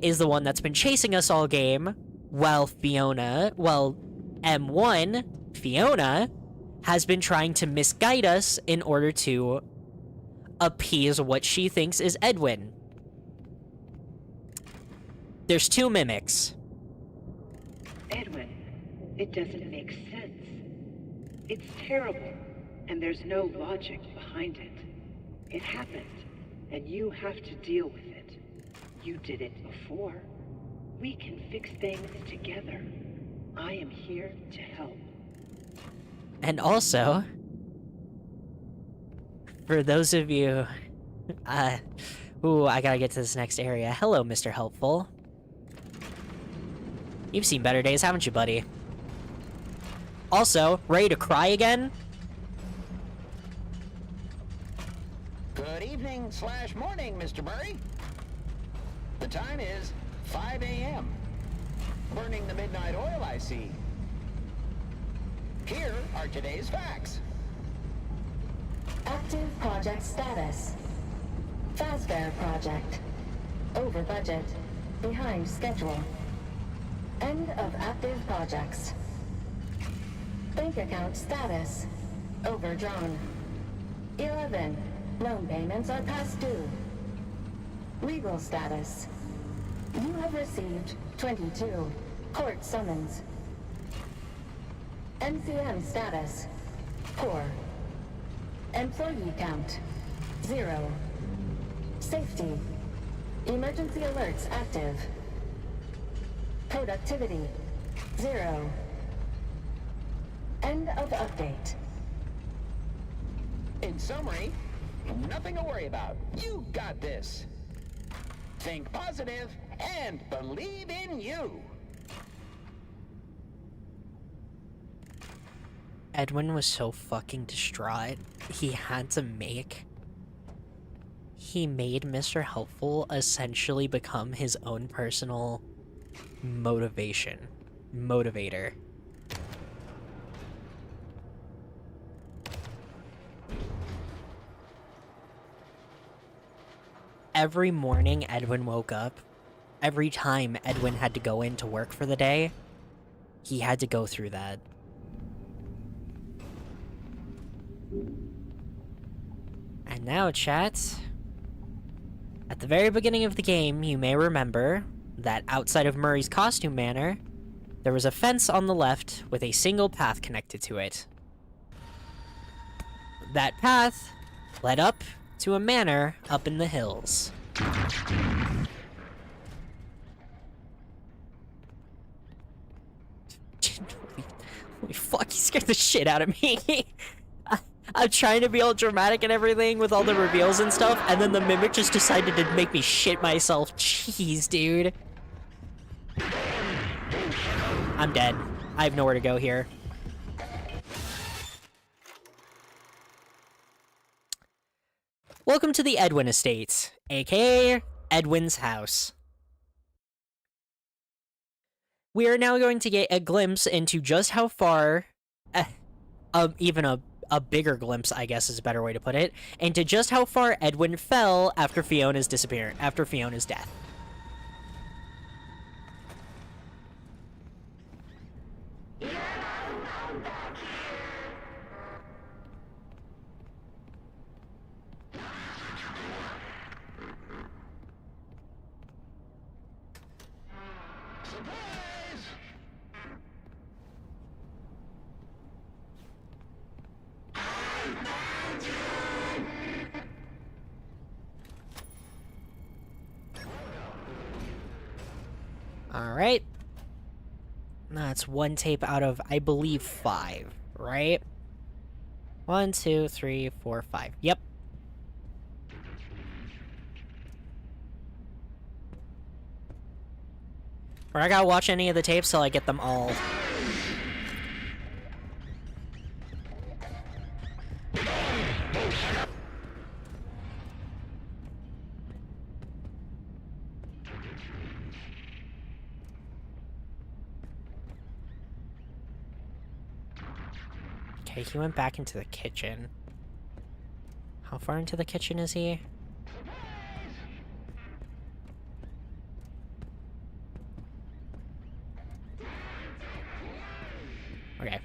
is the one that's been chasing us all game, while M1, Fiona, has been trying to misguide us in order to appease what she thinks is Edwin. There's two mimics. Edwin, it doesn't make sense. It's terrible, and there's no logic behind it. It happened, and you have to deal with it. You did it before. We can fix things together. I am here to help. And also, for those of you, I gotta get to this next area. Hello, Mr. Helpful. You've seen better days, haven't you, buddy? Also, ready to cry again? Good evening / morning, Mr. Murray. The time is 5 a.m. Burning the midnight oil, I see. Here are today's facts. Active project status. Fazbear project. Over budget. Behind schedule. End of active projects. Bank account status. Overdrawn. 11. Loan payments are past due. Legal status. You have received 22 court summons. NCM status. Poor. Employee count. 0. Safety. Emergency alerts active. Productivity. 0. End of update. In summary, nothing to worry about. You got this. Think positive and believe in you. Edwin was so fucking distraught. He made Mr. Helpful essentially become his own personal motivator. Every morning Edwin woke up, every time Edwin had to go in to work for the day, he had to go through that. And now, chat, at the very beginning of the game, you may remember that outside of Murray's costume manor, there was a fence on the left with a single path connected to it. That path led up to a manor up in the hills. Holy fuck, he scared the shit out of me. I'm trying to be all dramatic and everything with all the reveals and stuff, and then the mimic just decided to make me shit myself. Jeez, dude. I'm dead. I have nowhere to go here. Welcome to the Edwin Estate, aka Edwin's house. We are now going to get a glimpse into just how far, even a bigger glimpse, I guess is a better way to put it, into just how far Edwin fell after Fiona's death. Alright. That's one tape out of, I believe, 5, right? 1, 2, 3, 4, 5. Yep. Or I gotta watch any of the tapes till I get them all. Okay, he went back into the kitchen. How far into the kitchen is he? Okay.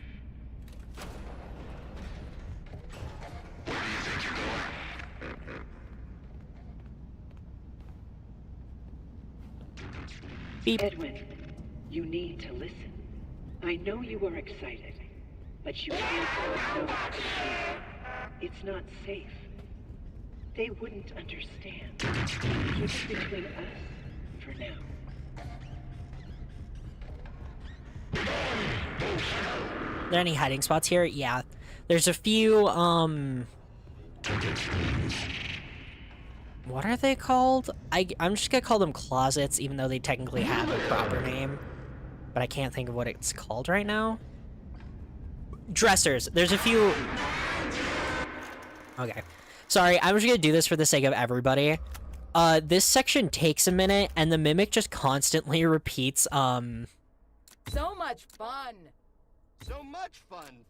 Where do you think you're going? Beep. Edwin, you need to listen. I know you are excited, but you can't go no. It's not safe. They wouldn't understand. Keep it between us for now. Are there any hiding spots here? Yeah. There's a few, what are they called? I'm just gonna call them closets, even though they technically have a proper name. But I can't think of what it's called right now. Dressers. There's a few... Okay. Sorry, I'm just gonna do this for the sake of everybody. This section takes a minute, and the Mimic just constantly repeats, So much fun! So much fun!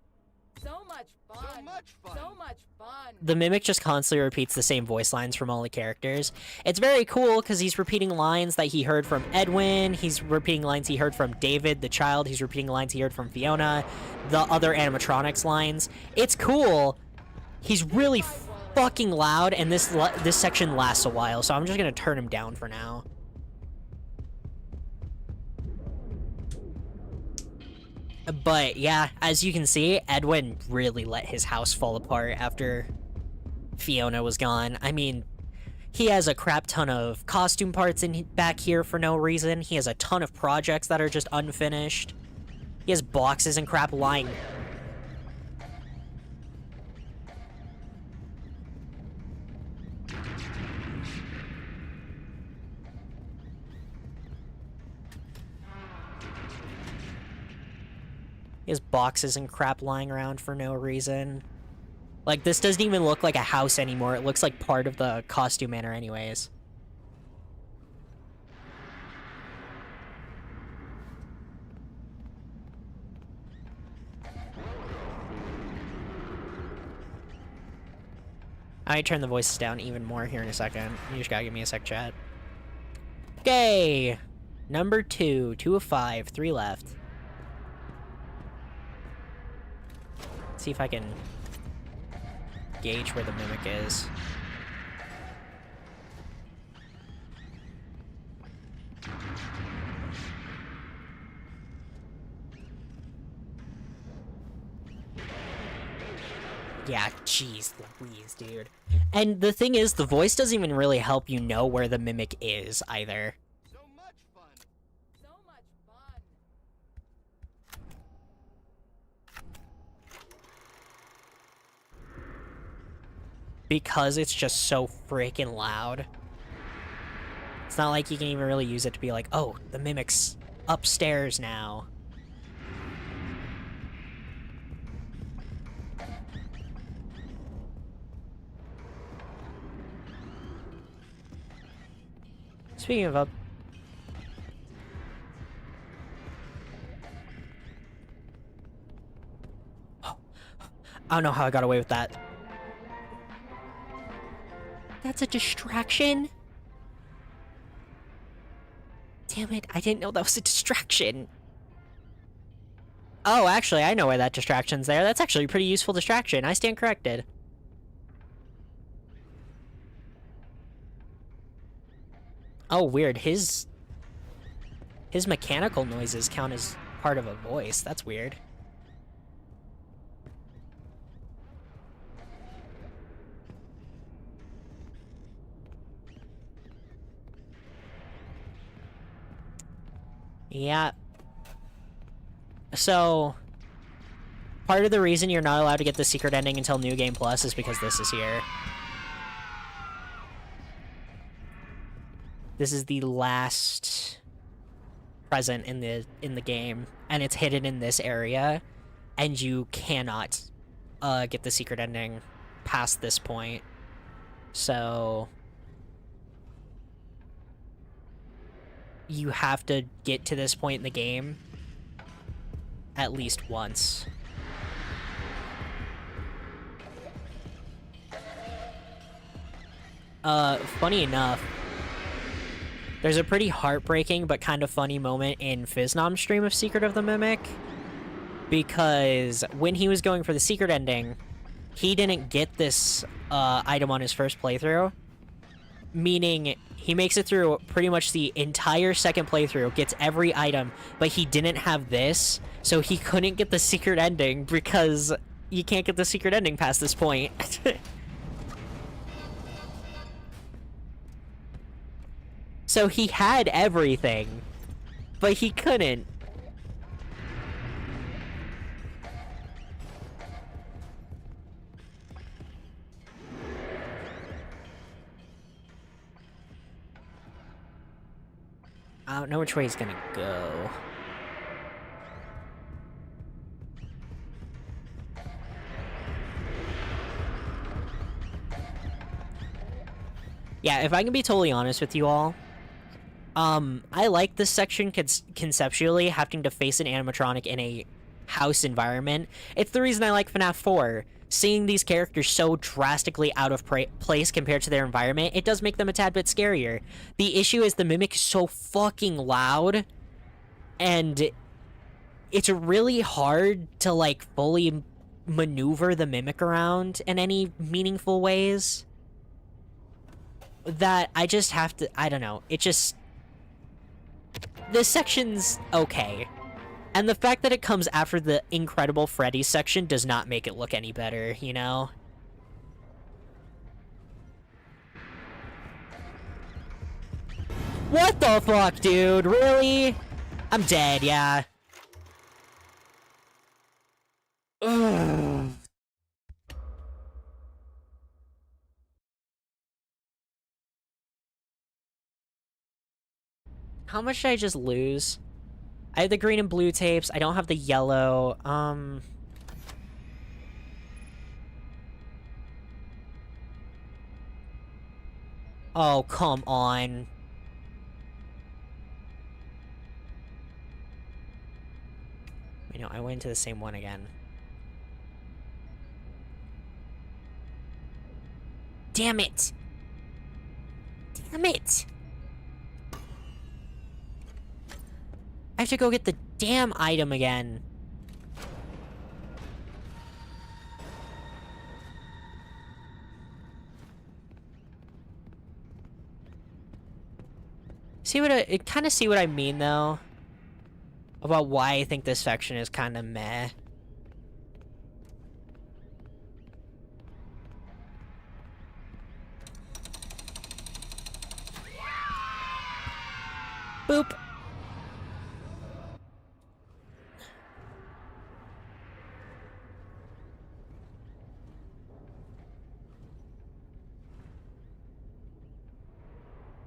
So much fun! So much fun! So much fun! The Mimic just constantly repeats the same voice lines from all the characters. It's very cool, because he's repeating lines that he heard from Edwin, he's repeating lines he heard from David, the child, he's repeating lines he heard from Fiona, the other animatronics lines. It's cool. He's really fucking loud, and this section lasts a while, so I'm just gonna turn him down for now. But yeah, as you can see, Edwin really let his house fall apart after Fiona was gone. I mean, he has a crap ton of costume parts back here for no reason. He has a ton of projects that are just unfinished. He has boxes and crap lying. He has boxes and crap lying around for no reason. Like, this doesn't even look like a house anymore. It looks like part of the costume manor anyways. I might turn the voices down even more here in a second. You just gotta give me a sec, chat. Okay! Number 2. 2 of 5. 3 left. See if I can gauge where the Mimic is. Yeah, jeez Louise, dude. And the thing is, the voice doesn't even really help you know where the Mimic is, either. So much fun! So much fun! Because it's just so freaking loud. It's not like you can even really use it to be like, oh, the Mimic's upstairs now. Speaking of up... I don't know how I got away with that. That's a distraction? Damn it, I didn't know that was a distraction. Oh, actually, I know why that distraction's there. That's actually a pretty useful distraction. I stand corrected. Oh, weird. His mechanical noises count as part of a voice. That's weird. Yeah. So, part of the reason you're not allowed to get the secret ending until New Game Plus is because this is here. This is the last present in the game, and it's hidden in this area, and you cannot get the secret ending past this point. So you have to get to this point in the game at least once. Funny enough, there's a pretty heartbreaking but kind of funny moment in Fiznom's stream of Secret of the Mimic, because when he was going for the secret ending, he didn't get this item on his first playthrough, meaning he makes it through pretty much the entire second playthrough, gets every item, but he didn't have this, so he couldn't get the secret ending because you can't get the secret ending past this point. So he had everything, but he couldn't. I don't know which way he's gonna go. Yeah, if I can be totally honest with you all, I like this section conceptually, having to face an animatronic in a house environment. It's the reason I like FNAF 4. Seeing these characters so drastically out of place compared to their environment, it does make them a tad bit scarier. The issue is the Mimic is so fucking loud, and it's really hard to, like, fully maneuver the Mimic around in any meaningful ways. That I just have to, I don't know, it just... This section's okay. And the fact that it comes after the Incredible Freddy section does not make it look any better, you know? What the fuck, dude? Really? I'm dead, yeah. Ugh. How much did I just lose? I have the green and blue tapes. I don't have the yellow. Oh, come on. You know, I went into the same one again. Damn it! Damn it! I have to go get the damn item again. See what I kind of see what I mean though about why I think this section is kind of meh. Boop.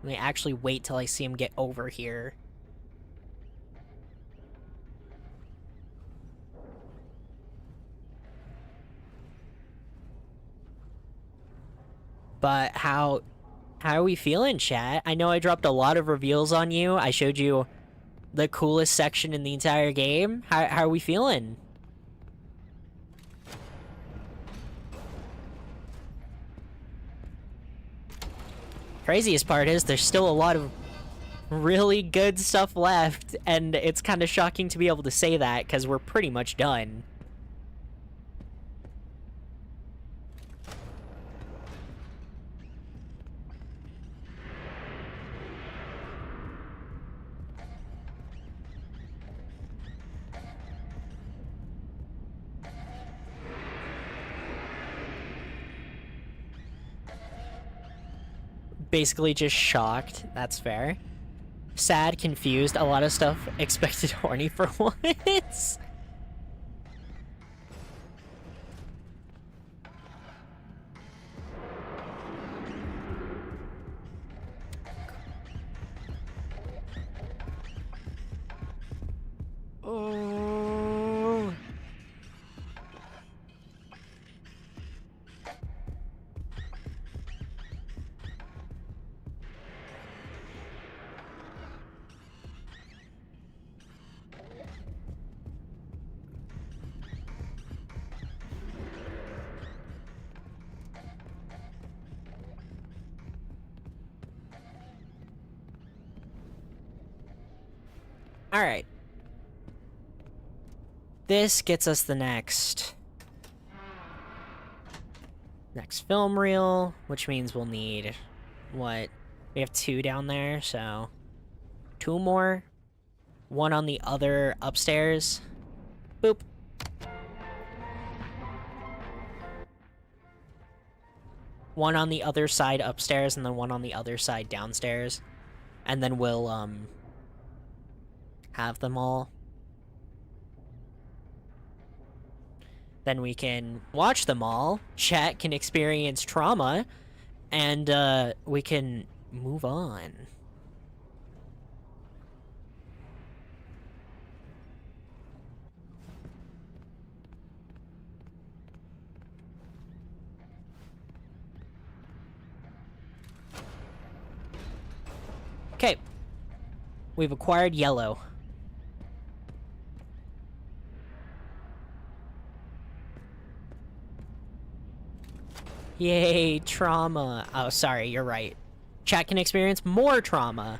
Let me actually wait till I see him get over here. But how... How are we feeling, chat? I know I dropped a lot of reveals on you. I showed you the coolest section in the entire game. How are we feeling? Craziest part is there's still a lot of really good stuff left, and it's kind of shocking to be able to say that because we're pretty much done. Basically just shocked. That's fair. Sad, confused, a lot of stuff. Expected horny for once. Oh. Alright. This gets us the next film reel, which means we'll need, what? We have 2 down there, so 2 more. 1 on the other upstairs. Boop. One on the other side upstairs, and then 1 on the other side downstairs. And then we'll, have them all. Then we can watch them all. Chat can experience trauma. And, we can move on. Okay. We've acquired yellow. Yay, trauma. Oh, sorry, you're right. Chat can experience more trauma.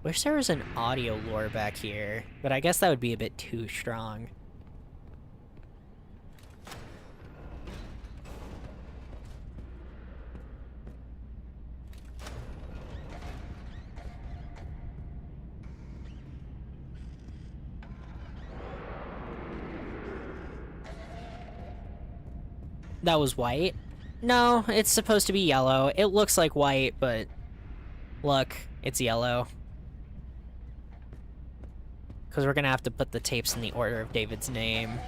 Wish there was an audio lore back here, but I guess that would be a bit too strong. That was white? No, it's supposed to be yellow. It looks like white, but look, it's yellow. Because we're gonna have to put the tapes in the order of David's name.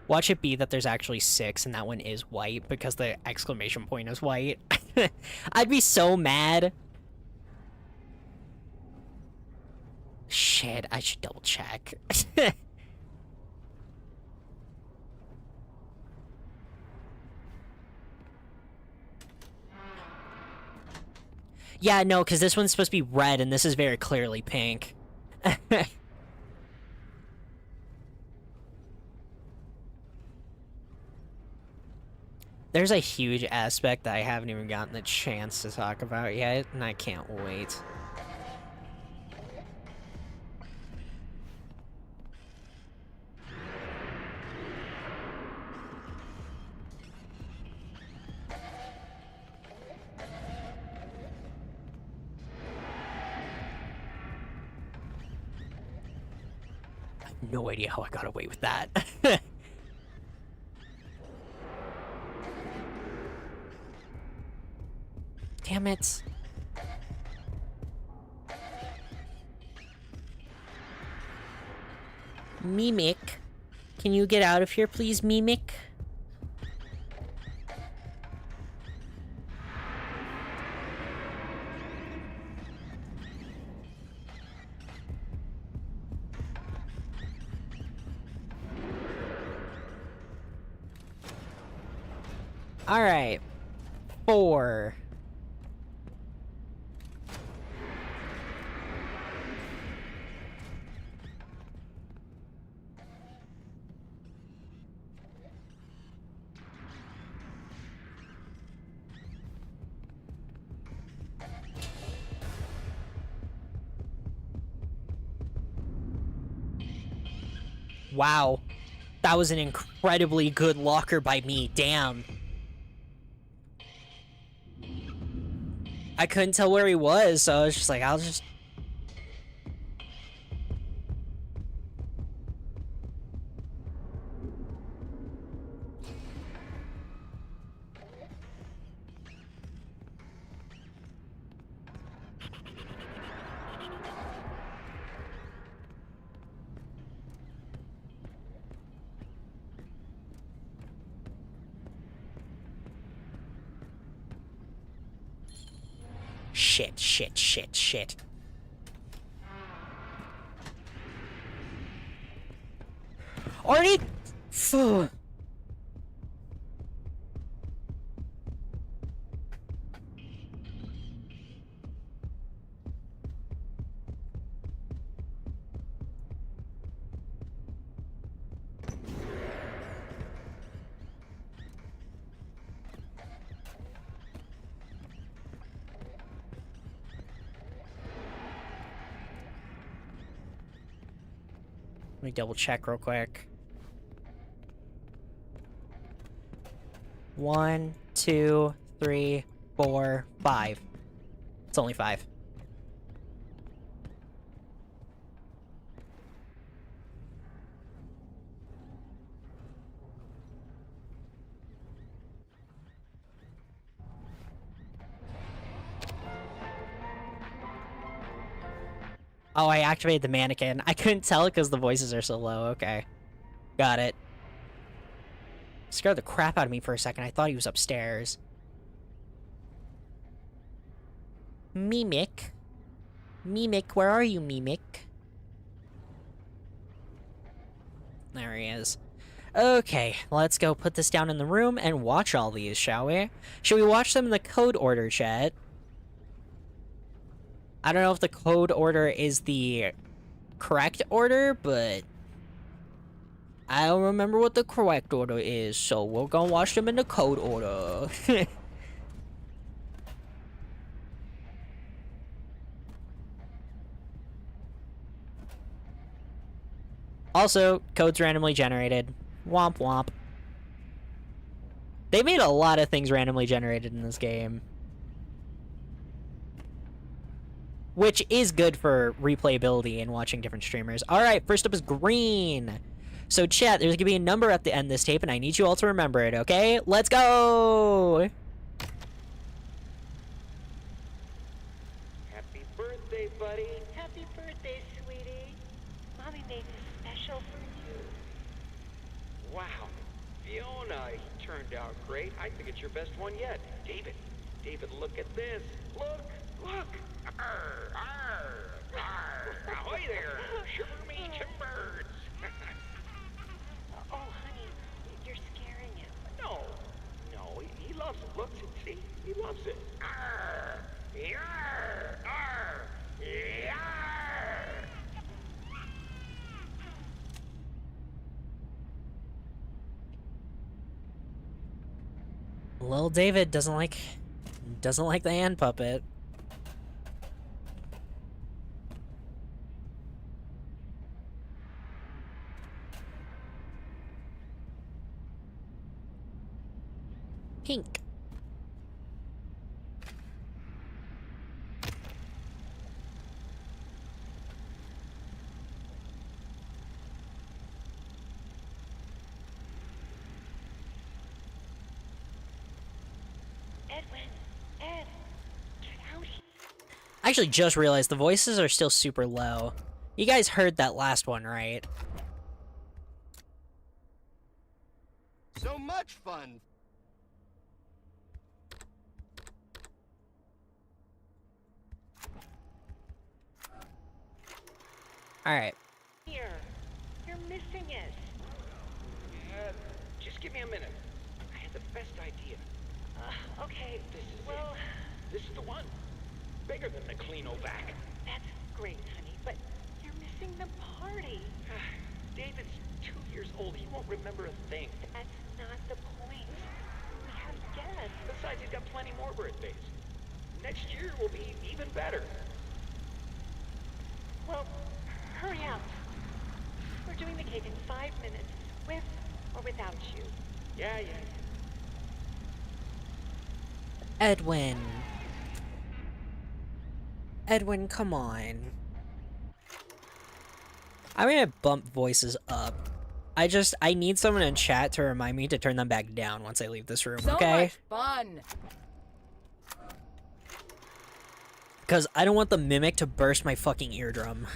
Watch it be that there's actually 6 and that one is white because the exclamation point is white. I'd be so mad. Shit, I should double check. Yeah, no, because this one's supposed to be red and this is very clearly pink. There's a huge aspect that I haven't even gotten the chance to talk about yet, and I can't wait. I have no idea how I got away with that. Damn it. Mimic. Can you get out of here, please, Mimic? Alright. 4. Wow. That was an incredibly good locker by me. Damn. I couldn't tell where he was, so I was just like, I'll just... Shit. Already? Phew. Let me double check real quick. 1, 2, 3, 4, 5. It's only 5. Oh, I activated the mannequin. I couldn't tell because the voices are so low. Okay. Got it. Scared the crap out of me for a second. I thought he was upstairs. Mimic. Mimic, where are you, Mimic? There he is. Okay, let's go put this down in the room and watch all these, shall we? Should we watch them in the code order, chat? I don't know if the code order is the correct order, but I don't remember what the correct order is, so we're gonna watch them in the code order. Also, code's randomly generated. Womp womp. They made a lot of things randomly generated in this game, which is good for replayability and watching different streamers. Alright, first up is green. So chat, there's gonna be a number at the end of this tape, and I need you all to remember it, okay? Let's go! Happy birthday, buddy. Happy birthday, sweetie. Mommy made this special for you. Wow. Fiona, he turned out great. I think it's your best one yet. David, look at this. Look. Arr, arr, arr. Ahoy there. Shiver me timbers. Oh, honey, you're scaring him. No, he loves it. Look, see, he loves it. Arr, yar, arr, yar. Little David doesn't like the hand puppet. Pink. Ed, get out here. I actually just realized the voices are still super low. You guys heard that last one, right? So much fun. Alright. Here. You're missing it. Just give me a minute. I had the best idea. Okay, well... This is the one. Bigger than the Cleanovac. That's great, honey, but you're missing the party. David's 2 years old. He won't remember a thing. That's not the point. We have guests. Besides, he's got plenty more birthdays. Next year will be even better. Well, hurry up. We're doing the cake in 5 minutes, with or without you. Yeah. Edwin. Edwin, come on. I'm gonna bump voices up. I need someone in chat to remind me to turn them back down once I leave this room, okay? So much fun! Because I don't want the mimic to burst my fucking eardrum.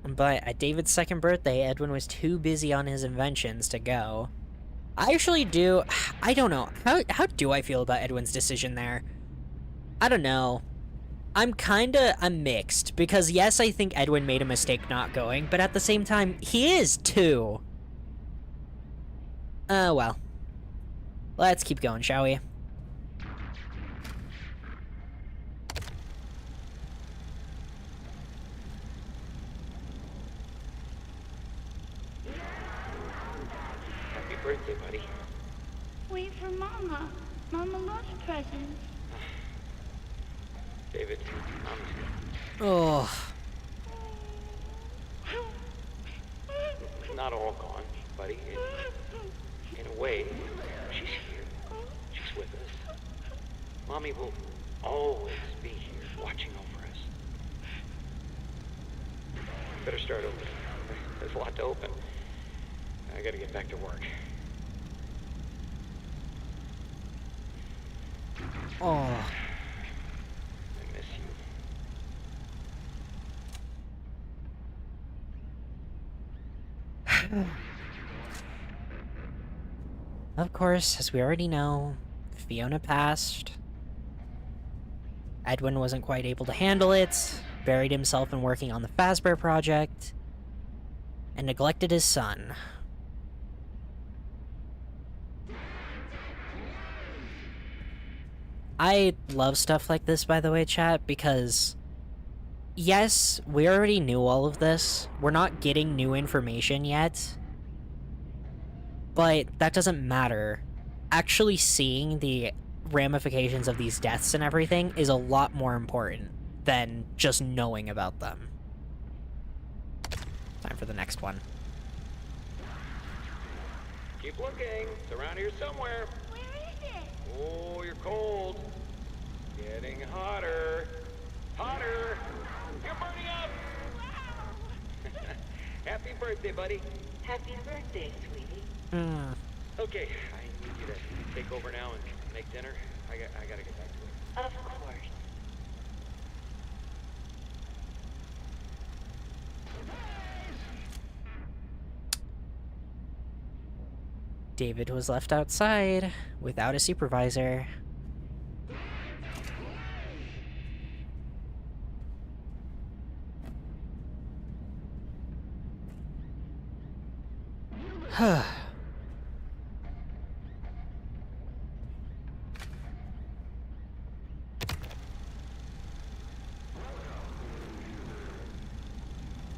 But at David's second birthday, Edwin was too busy on his inventions to go. I actually do... I don't know. How do I feel about Edwin's decision there? I don't know. I'm mixed. Because yes, I think Edwin made a mistake not going, but at the same time, he is too. Well. Let's keep going, shall we? Happy birthday, buddy. Wait for Mama. Mama loves presents. David, Oh. not all gone, buddy. In a way, she's here. She's with us. Mommy will always be here, watching over us. Better start opening. There's a lot to open. I gotta get back to work. Oh. I miss you. Of course, as we already know, Fiona passed. Edwin wasn't quite able to handle it, buried himself in working on the Fazbear project, and neglected his son. I love stuff like this, by the way, chat, because yes, we already knew all of this. We're not getting new information yet. But that doesn't matter. Actually seeing the ramifications of these deaths and everything is a lot more important than just knowing about them. Time for the next one. Keep looking. It's around here somewhere. Where is it? Oh, you're cold. Getting hotter. Hotter. You're burning up. Wow. Happy birthday, buddy. Happy birthday, sweetie. Okay, I need you to take over now and make dinner. I gotta get back to it. Of course. David was left outside without a supervisor.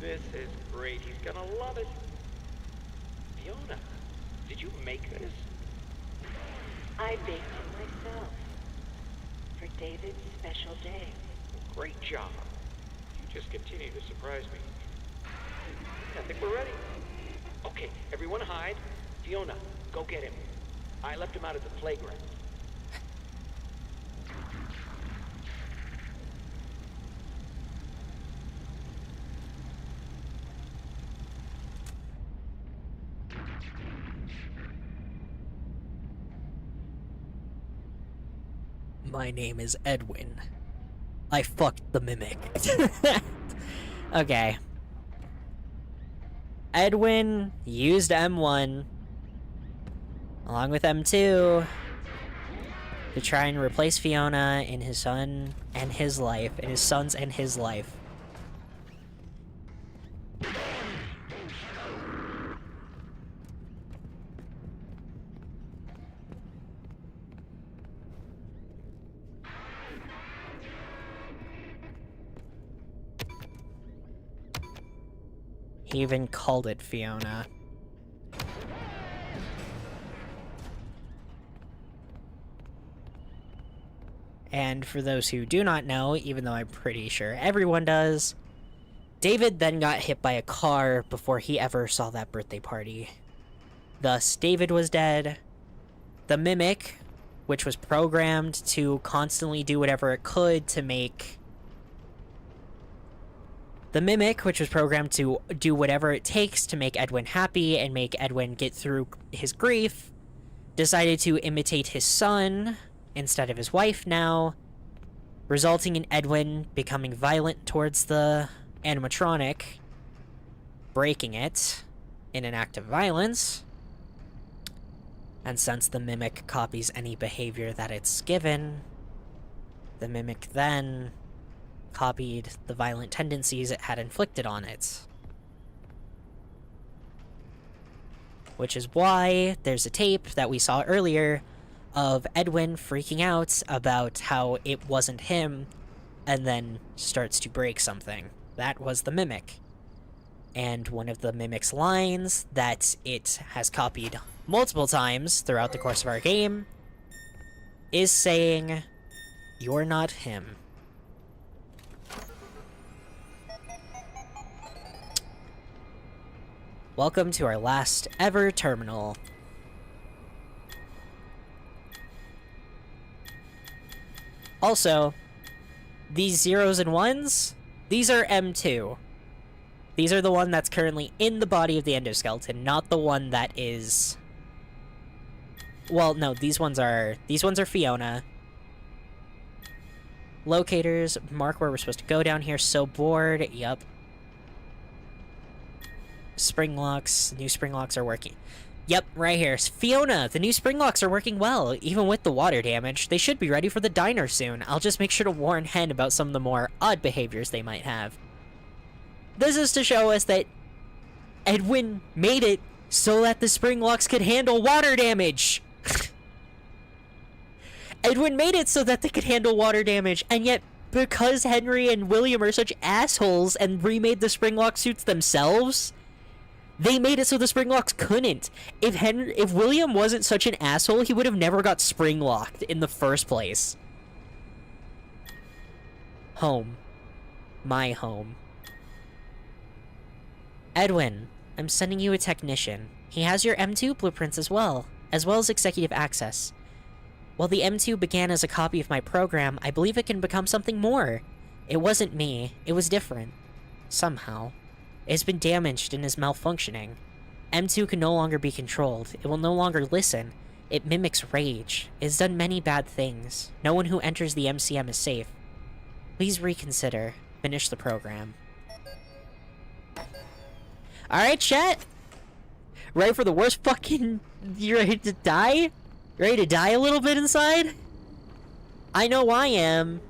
This is great. He's gonna love it. Fiona, did you make this? I baked it myself. For David's special day. Great job. You just continue to surprise me. I think we're ready. Okay, everyone hide. Fiona, go get him. I left him out at the playground. My name is Edwin. I fucked the mimic. Okay. Edwin used M1 along with M2 to try and replace Fiona in his son and his life, in his son's and his life. He even called it Fiona. And for those who do not know, even though I'm pretty sure everyone does, David then got hit by a car before he ever saw that birthday party. Thus, David was dead. The Mimic, which was programmed to constantly do whatever it could to make... The Mimic, which was programmed to do whatever it takes to make Edwin happy and make Edwin get through his grief, decided to imitate his son instead of his wife now, resulting in Edwin becoming violent towards the animatronic, breaking it in an act of violence. And since the Mimic copies any behavior that it's given, the Mimic then copied the violent tendencies it had inflicted on it. Which is why there's a tape that we saw earlier of Edwin freaking out about how it wasn't him, and then starts to break something. That was the Mimic. And one of the Mimic's lines that it has copied multiple times throughout the course of our game is saying, "You're not him." Welcome to our last ever terminal. Also, these zeros and ones, these are M2. These are the one that's currently in the body of the endoskeleton, not the one that is... Well, no, these ones are Fiona. Locators, mark where we're supposed to go down here. So bored, yup. Spring locks, new spring locks are working. Yep, right here. Fiona, the new spring locks are working well, even with the water damage. They should be ready for the diner soon. I'll just make sure to warn Hen about some of the more odd behaviors they might have. This is to show us that Edwin made it so that the spring locks could handle water damage. Edwin made it so that they could handle water damage, and yet because Henry and William are such assholes and remade the spring lock suits themselves, they made it so the spring locks couldn't. If William wasn't such an asshole, he would have never got spring locked in the first place. Home. My home. Edwin, I'm sending you a technician. He has your M2 blueprints as well as executive access. While the M2 began as a copy of my program, I believe it can become something more. It wasn't me. It was different. Somehow. It's been damaged and is malfunctioning. M2 can no longer be controlled. It will no longer listen. It mimics rage. It has done many bad things. No one who enters the MCM is safe. Please reconsider. Finish the program. Alright, chat? Ready for the worst fucking... You ready to die? Ready to die a little bit inside? I know I am.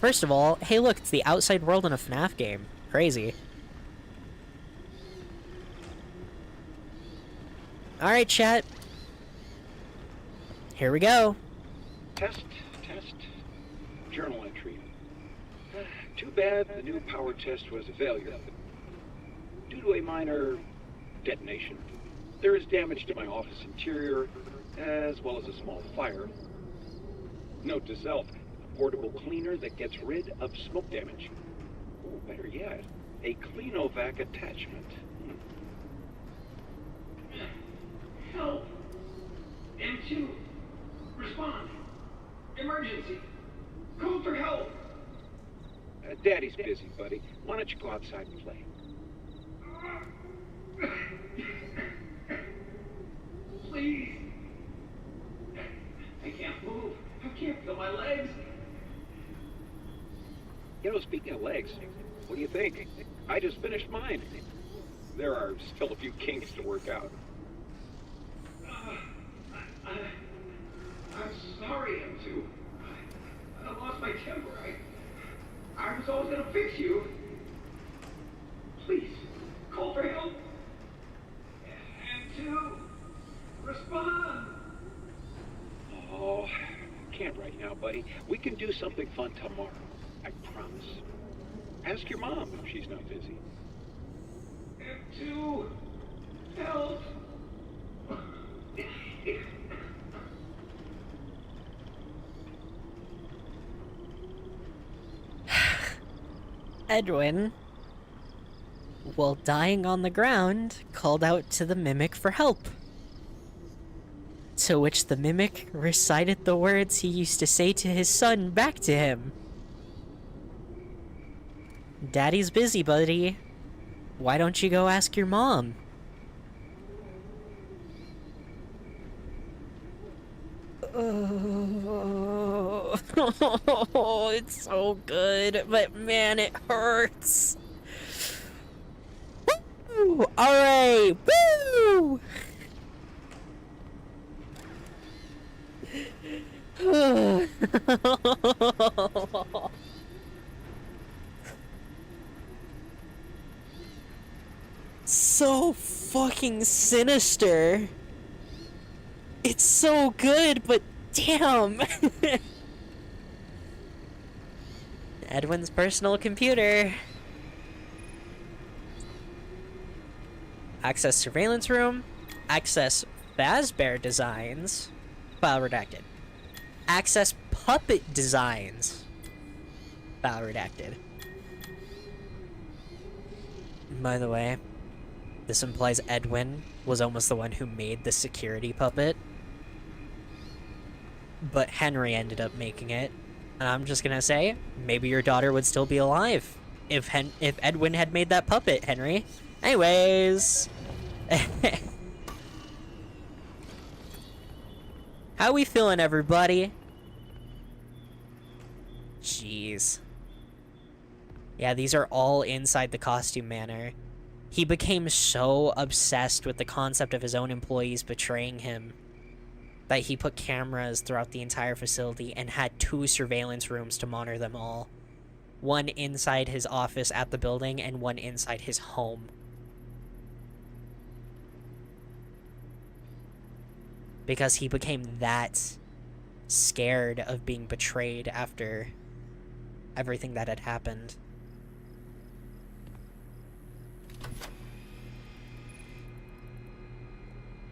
First of all, hey look, it's the outside world in a FNAF game. Crazy. Alright, chat. Here we go. Test. Journal entry. Too bad the new power test was a failure. Due to a minor detonation. There is damage to my office interior, as well as a small fire. Note to self, a portable cleaner that gets rid of smoke damage. Or better yet, a Cleanovac attachment. Help! M2! Respond! Emergency! Call for help! Daddy's busy, buddy. Why don't you go outside and play? Please! I can't move. I can't feel my legs. You know, speaking of legs, what do you think? I just finished mine. There are still a few kinks to work out. I'm sorry, M2. I lost my temper. I was always gonna fix you. Please, call for help. M2, respond. Oh, can't right now, buddy. We can do something fun tomorrow. I promise. Ask your mom if she's not busy. To help. Edwin, while dying on the ground, called out to the mimic for help. To which the mimic recited the words he used to say to his son back to him. Daddy's busy, buddy. Why don't you go ask your mom? Oh, it's so good, but man, it hurts. Woo! Alright, woo! So fucking sinister. It's so good, but damn. Edwin's personal computer. Access surveillance room. Access Fazbear designs. File redacted. Access puppet designs. File redacted. By the way, this implies Edwin was almost the one who made the security puppet. But Henry ended up making it. And I'm just gonna say, maybe your daughter would still be alive if Edwin had made that puppet, Henry. Anyways. How we feeling, everybody? Jeez. Yeah, these are all inside the costume manor. He became so obsessed with the concept of his own employees betraying him that he put cameras throughout the entire facility and had 2 surveillance rooms to monitor them all. One inside his office at the building and one inside his home. Because he became that scared of being betrayed after everything that had happened.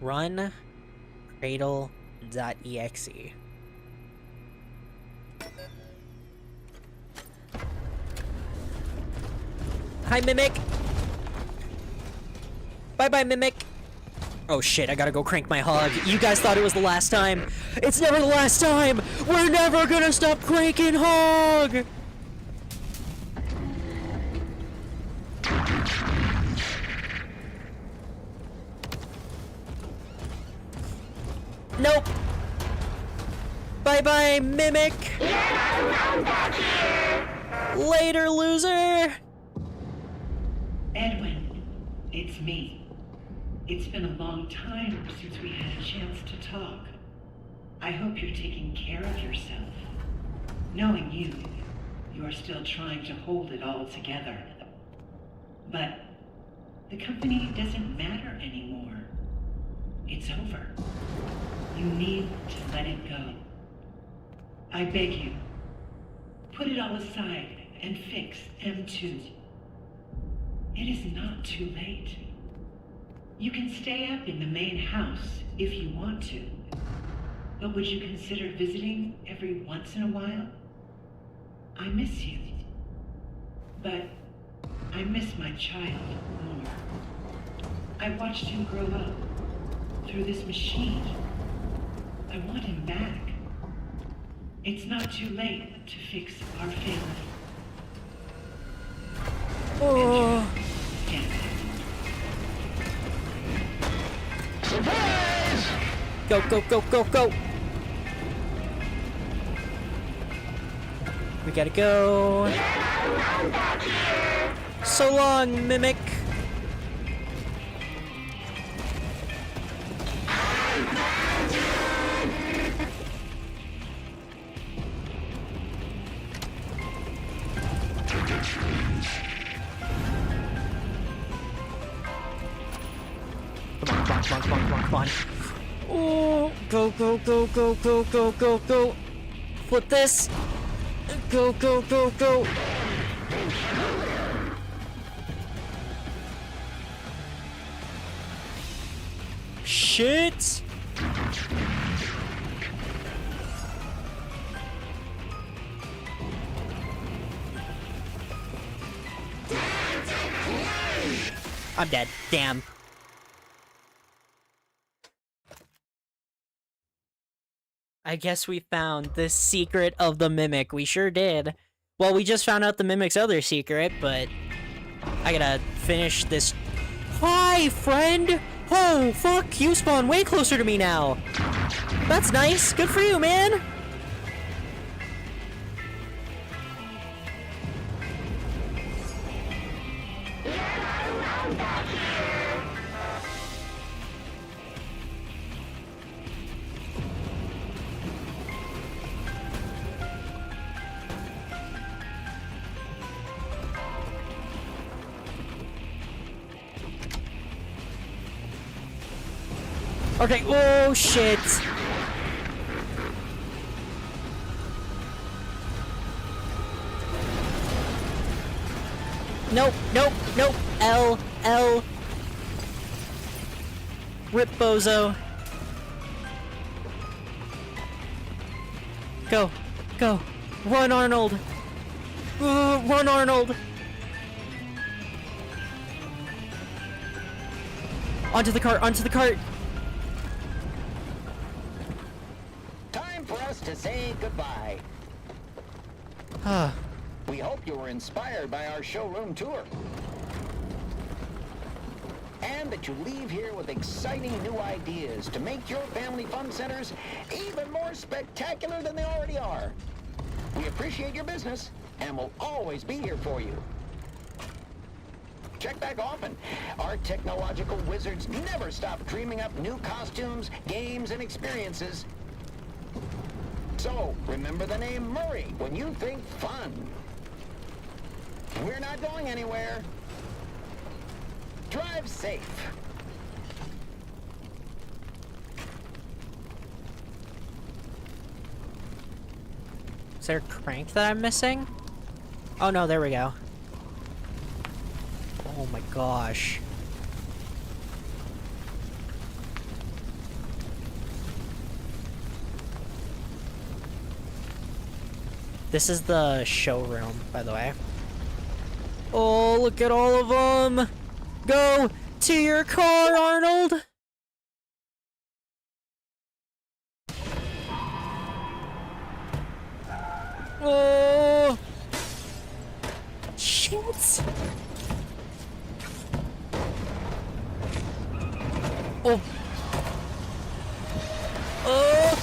Run cradle.exe. Hi, Mimic! Bye-bye, Mimic! Oh shit, I gotta go crank my hog. You guys thought it was the last time. It's never the last time! We're never gonna stop cranking hog! Nope! Bye-bye, Mimic! Later, loser! Edwin, it's me. It's been a long time since we had a chance to talk. I hope you're taking care of yourself. Knowing you, you are still trying to hold it all together. But the company doesn't matter anymore. It's over. You need to let it go. I beg you, put it all aside and fix M2. It is not too late. You can stay up in the main house if you want to, but would you consider visiting every once in a while? I miss you, but I miss my child more. I watched him grow up through this machine. I want him back. It's not too late to fix our family. Oh. Surprise! Go, go, go, go, go! We gotta go. So long, Mimic. Come on. Oh, go, go, go, go, go, go, go, go. Flip this. Go, go, go, go. shit! I'm dead. Damn. I guess we found the secret of the Mimic. We sure did. Well, we just found out the Mimic's other secret, but I gotta finish this. Hi, friend! Oh, fuck, you spawn way closer to me now. That's nice. Good for you, man. Okay, oh shit. Nope, nope, nope. L. Rip bozo. Go, go. Run, Arnold. Run, Arnold. Onto the cart, onto the cart. Time for us to say goodbye. We hope you were inspired by our showroom tour. And that you leave here with exciting new ideas to make your family fun centers even more spectacular than they already are. We appreciate your business and will always be here for you. Check back often. Our technological wizards never stop dreaming up new costumes, games, and experiences. So, remember the name Murray when you think fun. We're not going anywhere. Drive safe. Is there a crank that I'm missing? Oh no, there we go. Oh my gosh. This is the showroom, by the way. Oh, look at all of them! Go to your car, Arnold! Oh! Shit! Oh! Oh!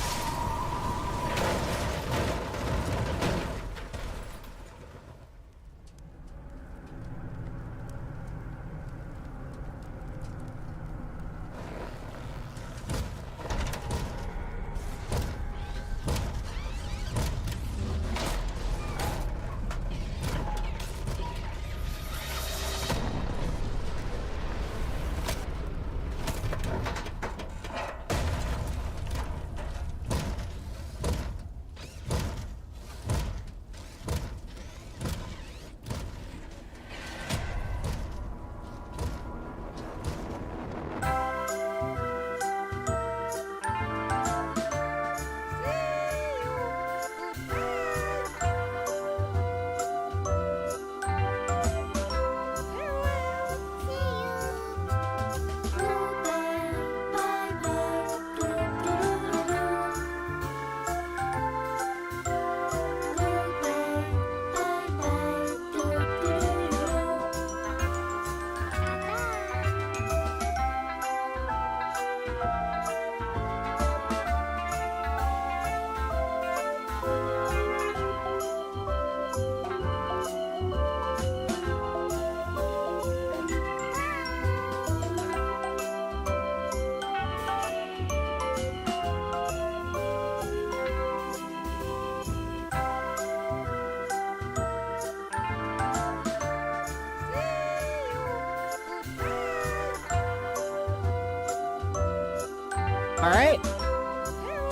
Alright.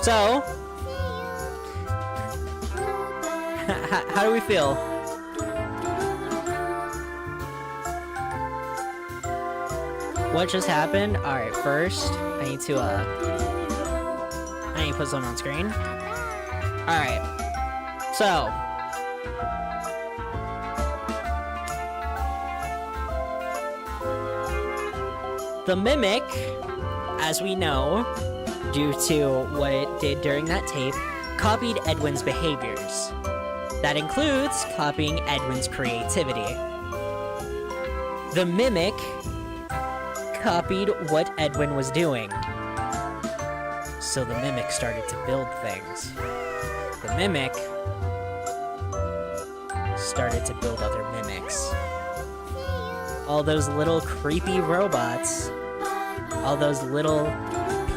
So, how do we feel? what just happened? Alright, first, I need to put something on screen. Alright. So. The Mimic, as we know, due to what it did during that tape, copied Edwin's behaviors. That includes copying Edwin's creativity. The Mimic copied what Edwin was doing. So the Mimic started to build things. The Mimic started to build other mimics. All those little creepy robots, all those little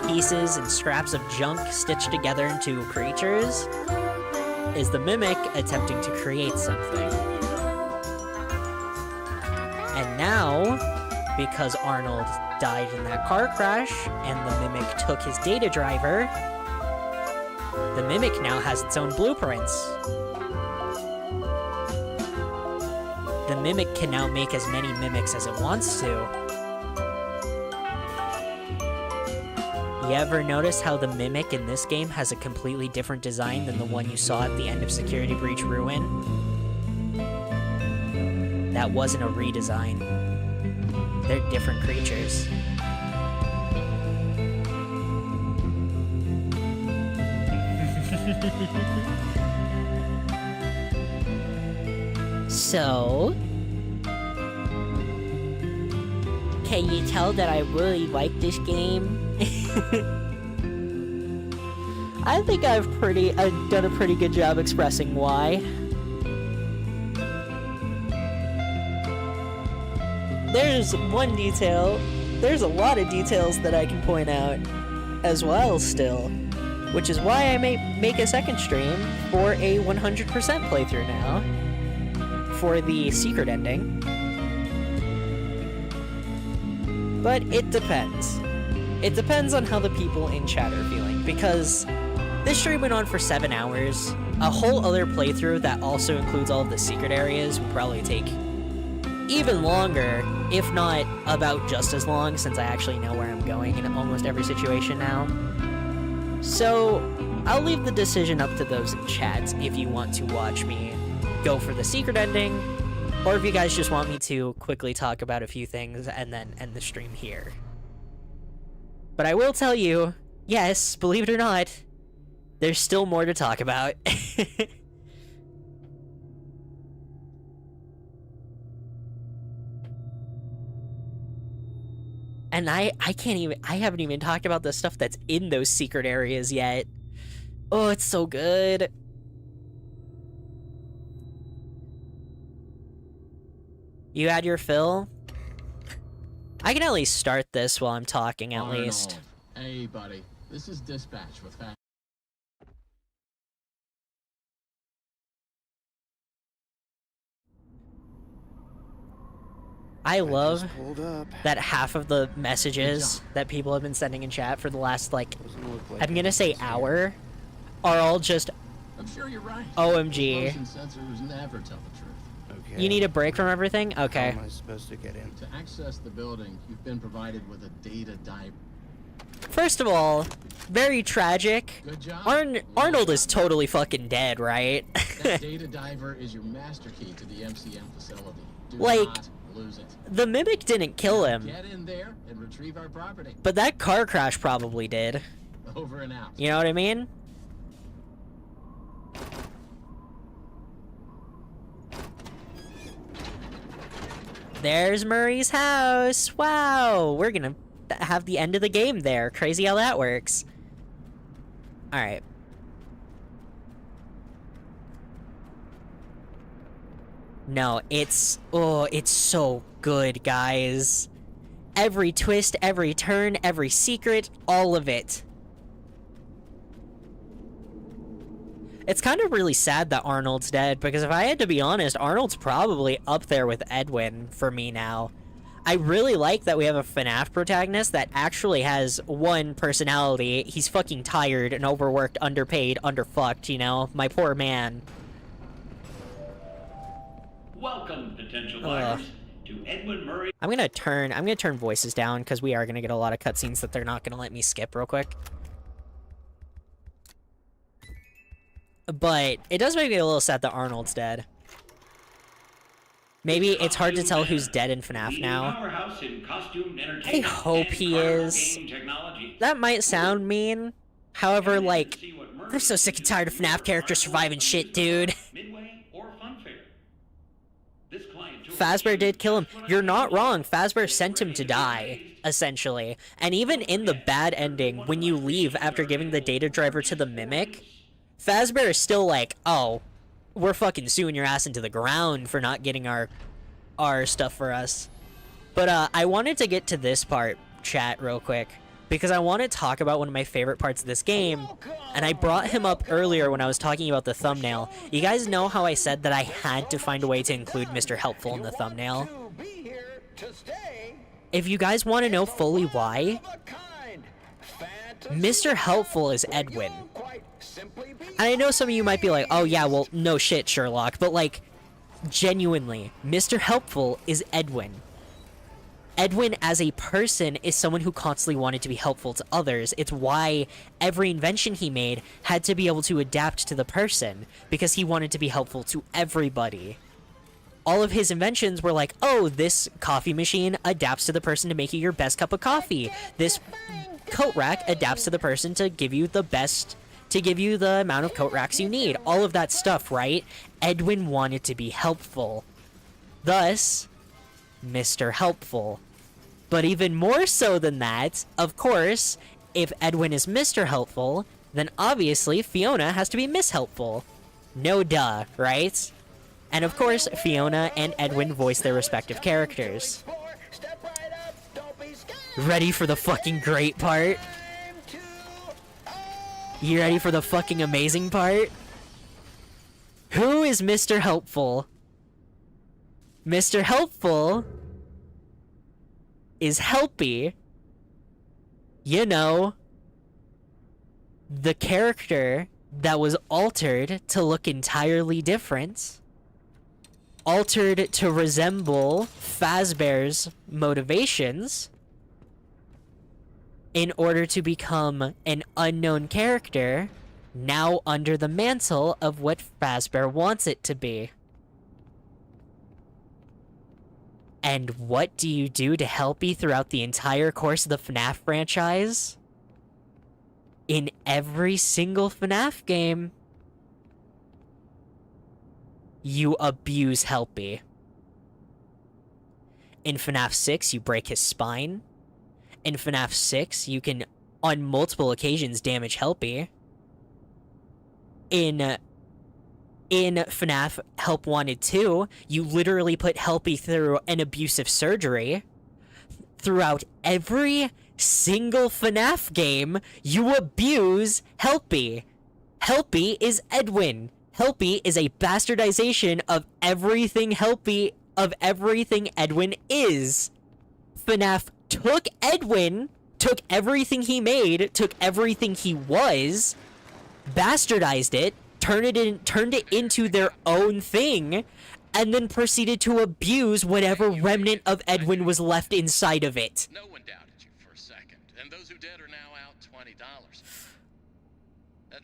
pieces and scraps of junk stitched together into creatures, is the Mimic attempting to create something. And now, because Arnold died in that car crash, and the Mimic took his data driver, the Mimic now has its own blueprints. The Mimic can now make as many mimics as it wants to. You ever notice how the Mimic in this game has a completely different design than the one you saw at the end of Security Breach Ruin? That wasn't a redesign. They're different creatures. So, can you tell that I really like this game? I think I've done a pretty good job expressing why. There's one detail, there's a lot of details that I can point out as well still, which is why I may make a second stream for a 100% playthrough now, for the secret ending. But it depends. It depends on how the people in chat are feeling, because this stream went on for 7 hours. A whole other playthrough that also includes all of the secret areas would probably take even longer, if not about just as long, since I actually know where I'm going in almost every situation now. So, I'll leave the decision up to those in chat if you want to watch me go for the secret ending, or if you guys just want me to quickly talk about a few things and then end the stream here. But I will tell you, yes, believe it or not, there's still more to talk about. And I haven't even talked about the stuff that's in those secret areas yet. Oh, it's so good. You had your fill? I can at least start this while I'm talking, at least. Hey, buddy. This is dispatch with that. I love that half of the messages that people have been sending in chat for the last, like, I'm gonna say hour, are all just I'm sure you're right. OMG. Motion sensors never tell the truth. Okay. You need a break from everything? Okay. How am I supposed to get in? To access the building, you've been provided with a data dive. First of all, very tragic. Good job. Arnold is totally fucking dead, right? That data diver is your master key to the MCM facility. Do like, not lose it. The Mimic didn't kill him. Get in there and retrieve our property. But that car crash probably did. Over and out. You know what I mean? There's Murray's house. Wow, we're gonna have the end of the game there. Crazy how that works. Alright. No, it's so good, guys. Every twist, every turn, every secret, all of it. It's kind of really sad that Arnold's dead, because if I had to be honest, Arnold's probably up there with Edwin for me now. I really like that we have a FNAF protagonist that actually has one personality. He's fucking tired and overworked, underpaid, underfucked, you know? My poor man. Welcome, potential buyers. to Edwin Murray. I'm gonna turn voices down because we are gonna get a lot of cutscenes that they're not gonna let me skip real quick. But it does make me a little sad that Arnold's dead. Maybe it's hard to tell who's dead in FNAF now. I hope he is. That might sound mean. However, like, I'm so sick and tired of FNAF characters surviving shit, dude. Fazbear did kill him. You're not wrong. Fazbear sent him to die, essentially. And even in the bad ending, when you leave after giving the data driver to the Mimic, Fazbear is still like, oh, we're fucking suing your ass into the ground for not getting our stuff for us. But I wanted to get to this part, chat, real quick, because I want to talk about one of my favorite parts of this game, and I brought him up earlier when I was talking about the thumbnail. You guys know how I said that I had to find a way to include Mr. Helpful in the thumbnail? If you guys want to know fully why, Mr. Helpful is Edwin. And I know some of you might be like, oh yeah, well, no shit, Sherlock, but like, genuinely, Mr. Helpful is Edwin. Edwin as a person is someone who constantly wanted to be helpful to others. It's why every invention he made had to be able to adapt to the person, because he wanted to be helpful to everybody. All of his inventions were like, oh, this coffee machine adapts to the person to make you your best cup of coffee. This coat rack adapts to the person to give you the best, to give you the amount of coat racks you need. All of that stuff, right? Edwin wanted to be helpful. Thus, Mr. Helpful. But even more so than that, of course, if Edwin is Mr. Helpful, then obviously Fiona has to be Miss Helpful. No duh, right? And of course, Fiona and Edwin voice their respective characters. Ready for the fucking great part? You ready for the fucking amazing part? Who is Mr. Helpful? Mr. Helpful is Helpy. You know, the character that was altered to look entirely different. Altered to resemble Fazbear's motivations in order to become an unknown character, now under the mantle of what Fazbear wants it to be. And what do you do to Helpy throughout the entire course of the FNAF franchise? In every single FNAF game, you abuse Helpy. In FNAF 6, you break his spine. In FNAF 6, you can, on multiple occasions, damage Helpy. In FNAF Help Wanted 2, you literally put Helpy through an abusive surgery. Throughout every single FNAF game, you abuse Helpy. Helpy is Edwin. Helpy is a bastardization of everything everything Edwin is. FNAF took Edwin, took everything he made, took everything he was, bastardized it, turned it into their own thing, and then proceeded to abuse whatever remnant of Edwin was left inside of it. No one doubted you for a second, and those who did are now out $20.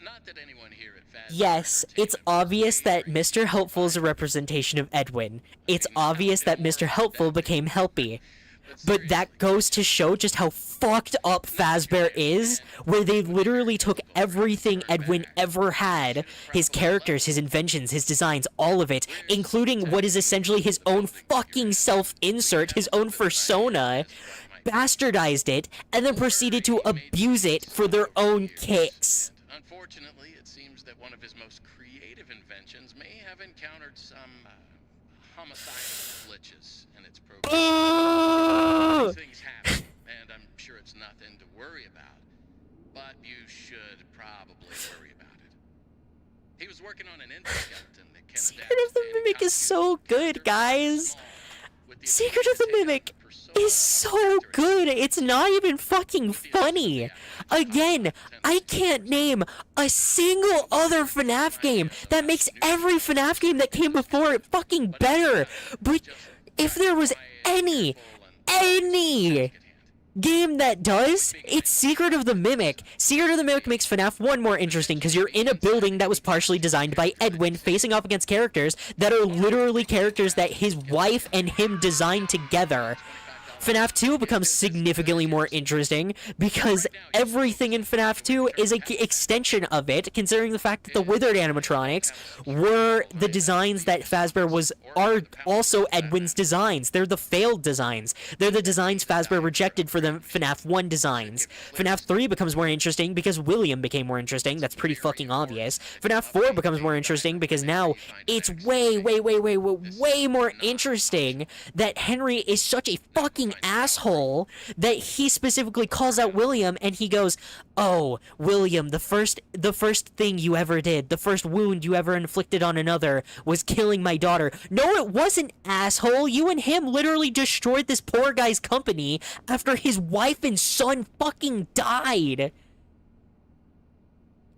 Not that anyone here at Fazbear. Yes, it's obvious that Mr. Helpful is a representation of Edwin. It's obvious that Mr. Helpful became Helpy. But that goes to show just how fucked up Fazbear is, where they literally took everything Edwin ever had, his characters, his inventions, his designs, all of it, including what is essentially his own fucking self-insert, his own persona, bastardized it, and then proceeded to abuse it for their own kicks. Unfortunately, it seems that one of his most creative inventions may have encountered some homicidal glitches in its program. These things happen, and I'm sure it's nothing to worry about, but you should probably worry about it. He was working on an endoskeleton that can Secret of the Mimic is so good, guys. Secret of the Mimic is so good. It's not even fucking funny. Again, I can't name a single other FNAF game that makes every FNAF game that came before it fucking better. But if there was any game that does, it's Secret of the Mimic. Secret of the Mimic makes FNAF 1 more interesting because you're in a building that was partially designed by Edwin facing off against characters that are literally characters that his wife and him designed together. FNAF 2 becomes significantly more interesting because everything in FNAF 2 is an extension of it, considering the fact that the withered animatronics were the designs that Fazbear are also Edwin's designs. They're the failed designs. They're the designs Fazbear rejected for the FNAF 1 designs. FNAF 3 becomes more interesting because William became more interesting. That's pretty fucking obvious. FNAF 4 becomes more interesting because now it's way more interesting that Henry is such a fucking asshole that he specifically calls out William and he goes, "Oh, William, the first thing you ever did, the first wound you ever inflicted on another was killing my daughter." No, it wasn't, asshole. You and him literally destroyed this poor guy's company after his wife and son fucking died.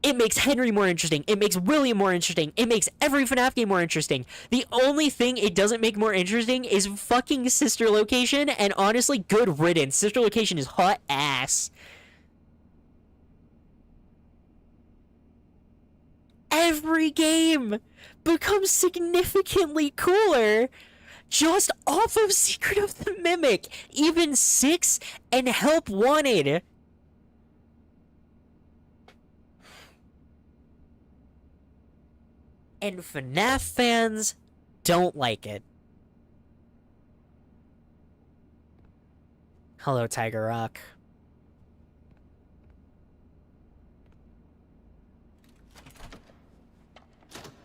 It makes Henry more interesting. It makes William more interesting. It makes every FNAF game more interesting. The only thing it doesn't make more interesting is fucking Sister Location, and honestly, good riddance. Sister Location is hot ass. Every game becomes significantly cooler just off of Secret of the Mimic. Even 6 and Help Wanted. And FNAF fans don't like it. Hello, Tiger Rock.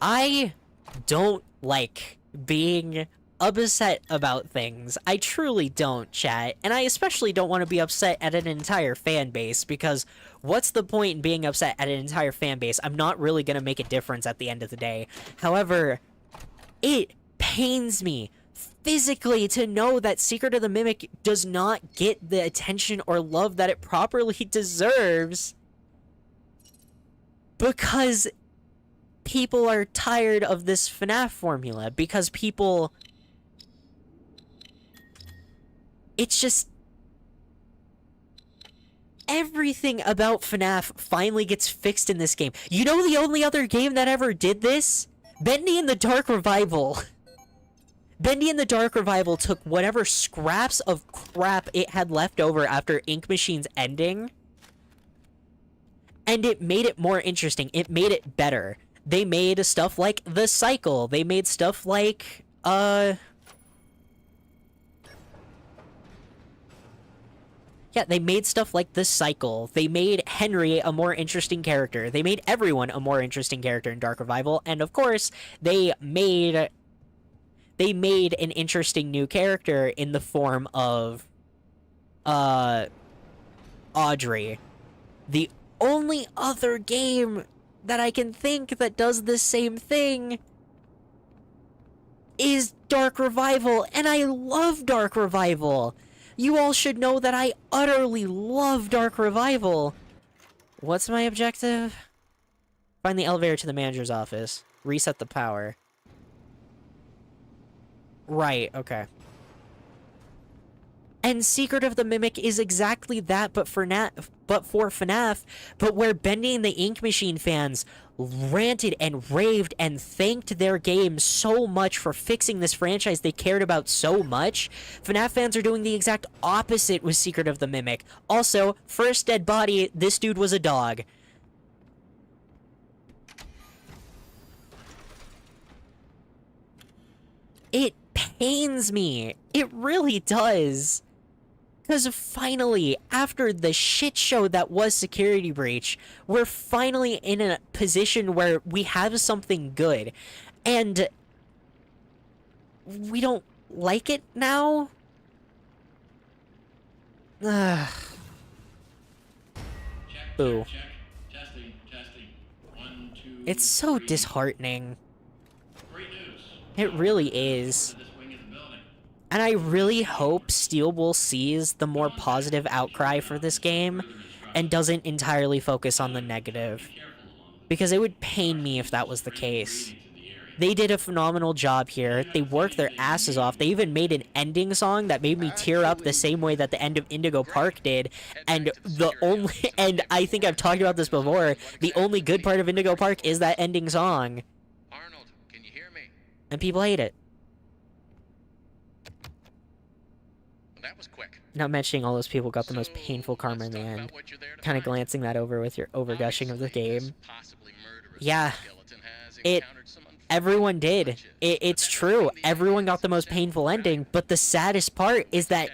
I don't like being upset about things. I truly don't, chat. And I especially don't want to be upset at an entire fan base, because what's the point in being upset at an entire fan base? I'm not really going to make a difference at the end of the day. However, it pains me physically to know that Secret of the Mimic does not get the attention or love that it properly deserves, because people are tired of this FNAF formula, because people... It's just... Everything about FNAF finally gets fixed in this game. You know the only other game that ever did this? Bendy and the Dark Revival. Bendy and the Dark Revival took whatever scraps of crap it had left over after Ink Machine's ending, and it made it more interesting. It made it better. They made stuff like The Cycle. They made stuff like, yeah, they made stuff like The Cycle. They made Henry a more interesting character. They made everyone a more interesting character in Dark Revival. And of course, they made an interesting new character in the form of, Audrey. The only other game that I can think that does the same thing is Dark Revival, and I love Dark Revival. You all should know that I utterly love Dark Revival. What's my objective? Find the elevator to the manager's office. Reset the power. Right, okay. And Secret of the Mimic is exactly that, but for FNAF, but where Bendy and the Ink Machine fans ranted and raved and thanked their game so much for fixing this franchise they cared about so much, FNAF fans are doing the exact opposite with Secret of the Mimic. Also, first dead body, this dude was a dog. It pains me. It really does. Because finally, after the shit show that was Security Breach, we're finally in a position where we have something good. And we don't like it now? Ugh. Boo. Testing. 1, 2, It's so disheartening. It really is. And I really hope Steel Wool sees the more positive outcry for this game and doesn't entirely focus on the negative, because it would pain me if that was the case. They did a phenomenal job here. They worked their asses off. They even made an ending song that made me tear up the same way that the end of Indigo Park did. And and I think I've talked about this before, the only good part of Indigo Park is that ending song. Arnold, can you hear me? And people hate it. Well, that was quick. Not mentioning all those people got the most painful karma in the end. Kind of glancing that over with your overgushing of the game. Yeah. Everyone did. It's true. Everyone got the most painful ending, but the saddest part is that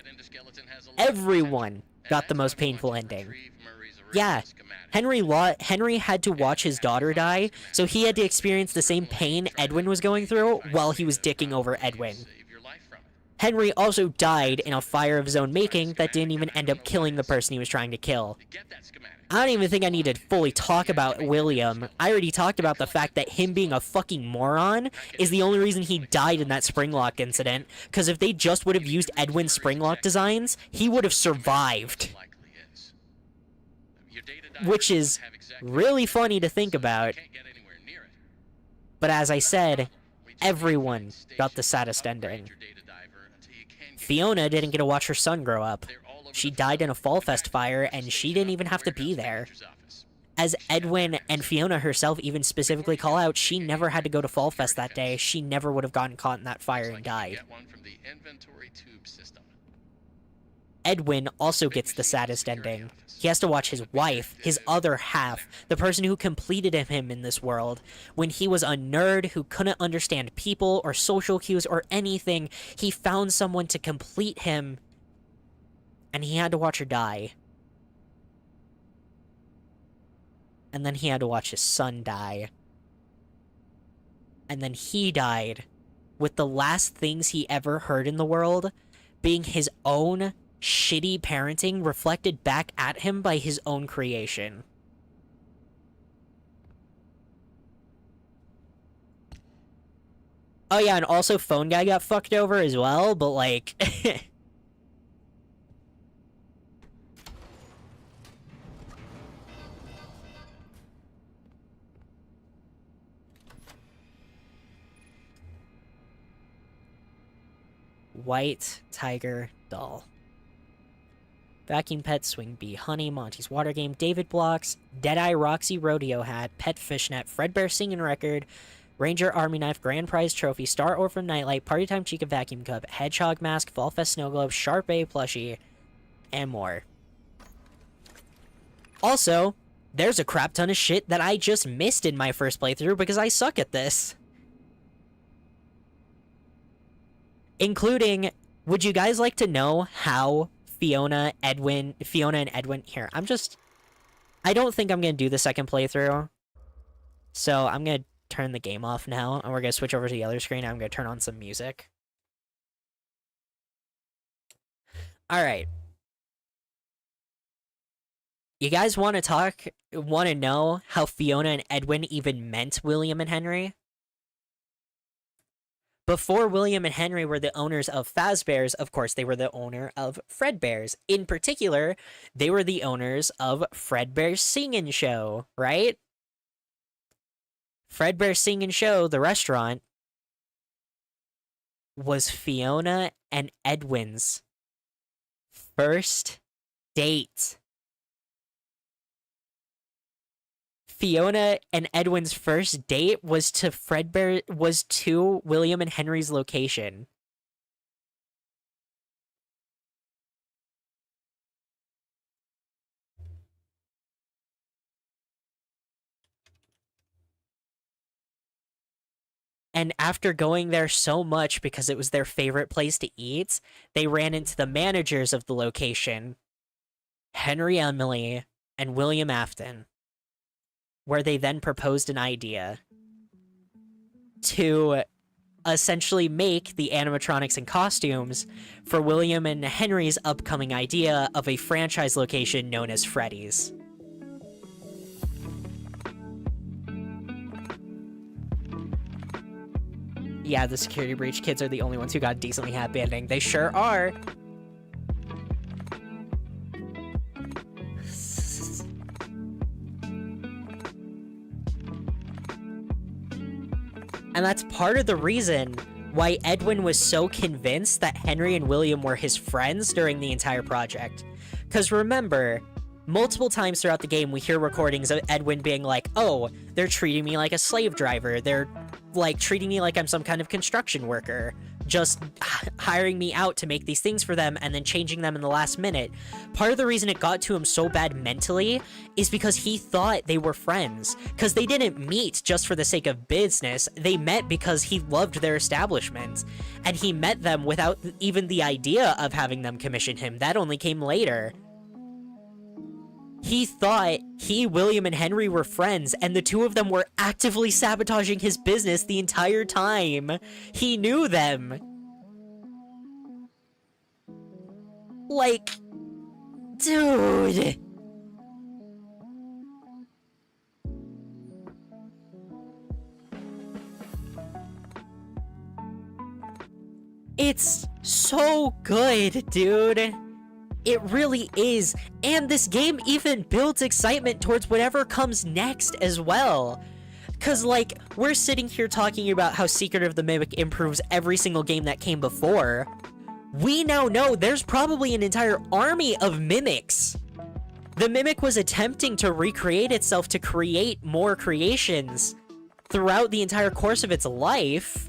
everyone got the most painful ending. Yeah. Henry had to watch his daughter die, so he had to experience the same pain Edwin was going through while he was dicking over Edwin. Henry also died in a fire of his own making that didn't even end up killing the person he was trying to kill. I don't even think I need to fully talk about William. I already talked about the fact that him being a fucking moron is the only reason he died in that springlock incident, because if they just would have used Edwin's springlock designs, he would have survived. Which is really funny to think about. But as I said, everyone got the saddest ending. Fiona didn't get to watch her son grow up. She died in a Fall Fest fire, and she didn't even have to be there. As Edwin and Fiona herself even specifically call out, she never had to go to Fall Fest that day. She never would have gotten caught in that fire and died. Edwin also gets the saddest ending. He has to watch his wife, his other half, the person who completed him in this world. When he was a nerd who couldn't understand people or social cues or anything, he found someone to complete him, and he had to watch her die. And then he had to watch his son die. And then he died, with the last things he ever heard in the world being his own shitty parenting reflected back at him by his own creation. Oh yeah, and also Phone Guy got fucked over as well, but like... White Tiger Doll. Vacuum Pet, Swing Bee, Honey, Monty's Water Game, David Blocks, Deadeye Roxy Rodeo Hat, Pet Fishnet, Fredbear Singing Record, Ranger Army Knife, Grand Prize Trophy, Star Orphan Nightlight, Party Time Chica Vacuum Cup, Hedgehog Mask, Fall Fest Snow Globe, Sharp A Plushie, and more. Also, there's a crap ton of shit that I just missed in my first playthrough because I suck at this. Including, would you guys like to know how Fiona and Edwin... Here, I don't think I'm going to do the second playthrough. So I'm going to turn the game off now, and we're going to switch over to the other screen, and I'm going to turn on some music. Alright. You guys want to know how Fiona and Edwin even meant William and Henry? Before William and Henry were the owners of Fazbear's, of course, they were the owner of Fredbear's. In particular, they were the owners of Fredbear's Singin' Show, right? Fredbear's Singin' Show, the restaurant, was Fiona and Edwin's first date. Fiona and Edwin's first date was to William and Henry's location. And after going there so much because it was their favorite place to eat, they ran into the managers of the location, Henry Emily and William Afton, where they then proposed an idea to essentially make the animatronics and costumes for William and Henry's upcoming idea of a franchise location known as Freddy's. Yeah, the security breach kids are the only ones who got a decently happy ending. They sure are. And that's part of the reason why Edwin was so convinced that Henry and William were his friends during the entire project. Because remember, multiple times throughout the game, we hear recordings of Edwin being like, oh, they're treating me like a slave driver. They're, like, treating me like I'm some kind of construction worker. Just hiring me out to make these things for them and then changing them in the last minute. Part of the reason it got to him so bad mentally is because he thought they were friends. Because they didn't meet just for the sake of business. They met because he loved their establishment. And he met them without even the idea of having them commission him. That only came later. He thought he, William, and Henry were friends, and the two of them were actively sabotaging his business the entire time. He knew them. Like, dude. It's so good, dude. It really is, and this game even builds excitement towards whatever comes next as well. Cause like, we're sitting here talking about how Secret of the Mimic improves every single game that came before. We now know there's probably an entire army of mimics. The Mimic was attempting to recreate itself to create more creations throughout the entire course of its life.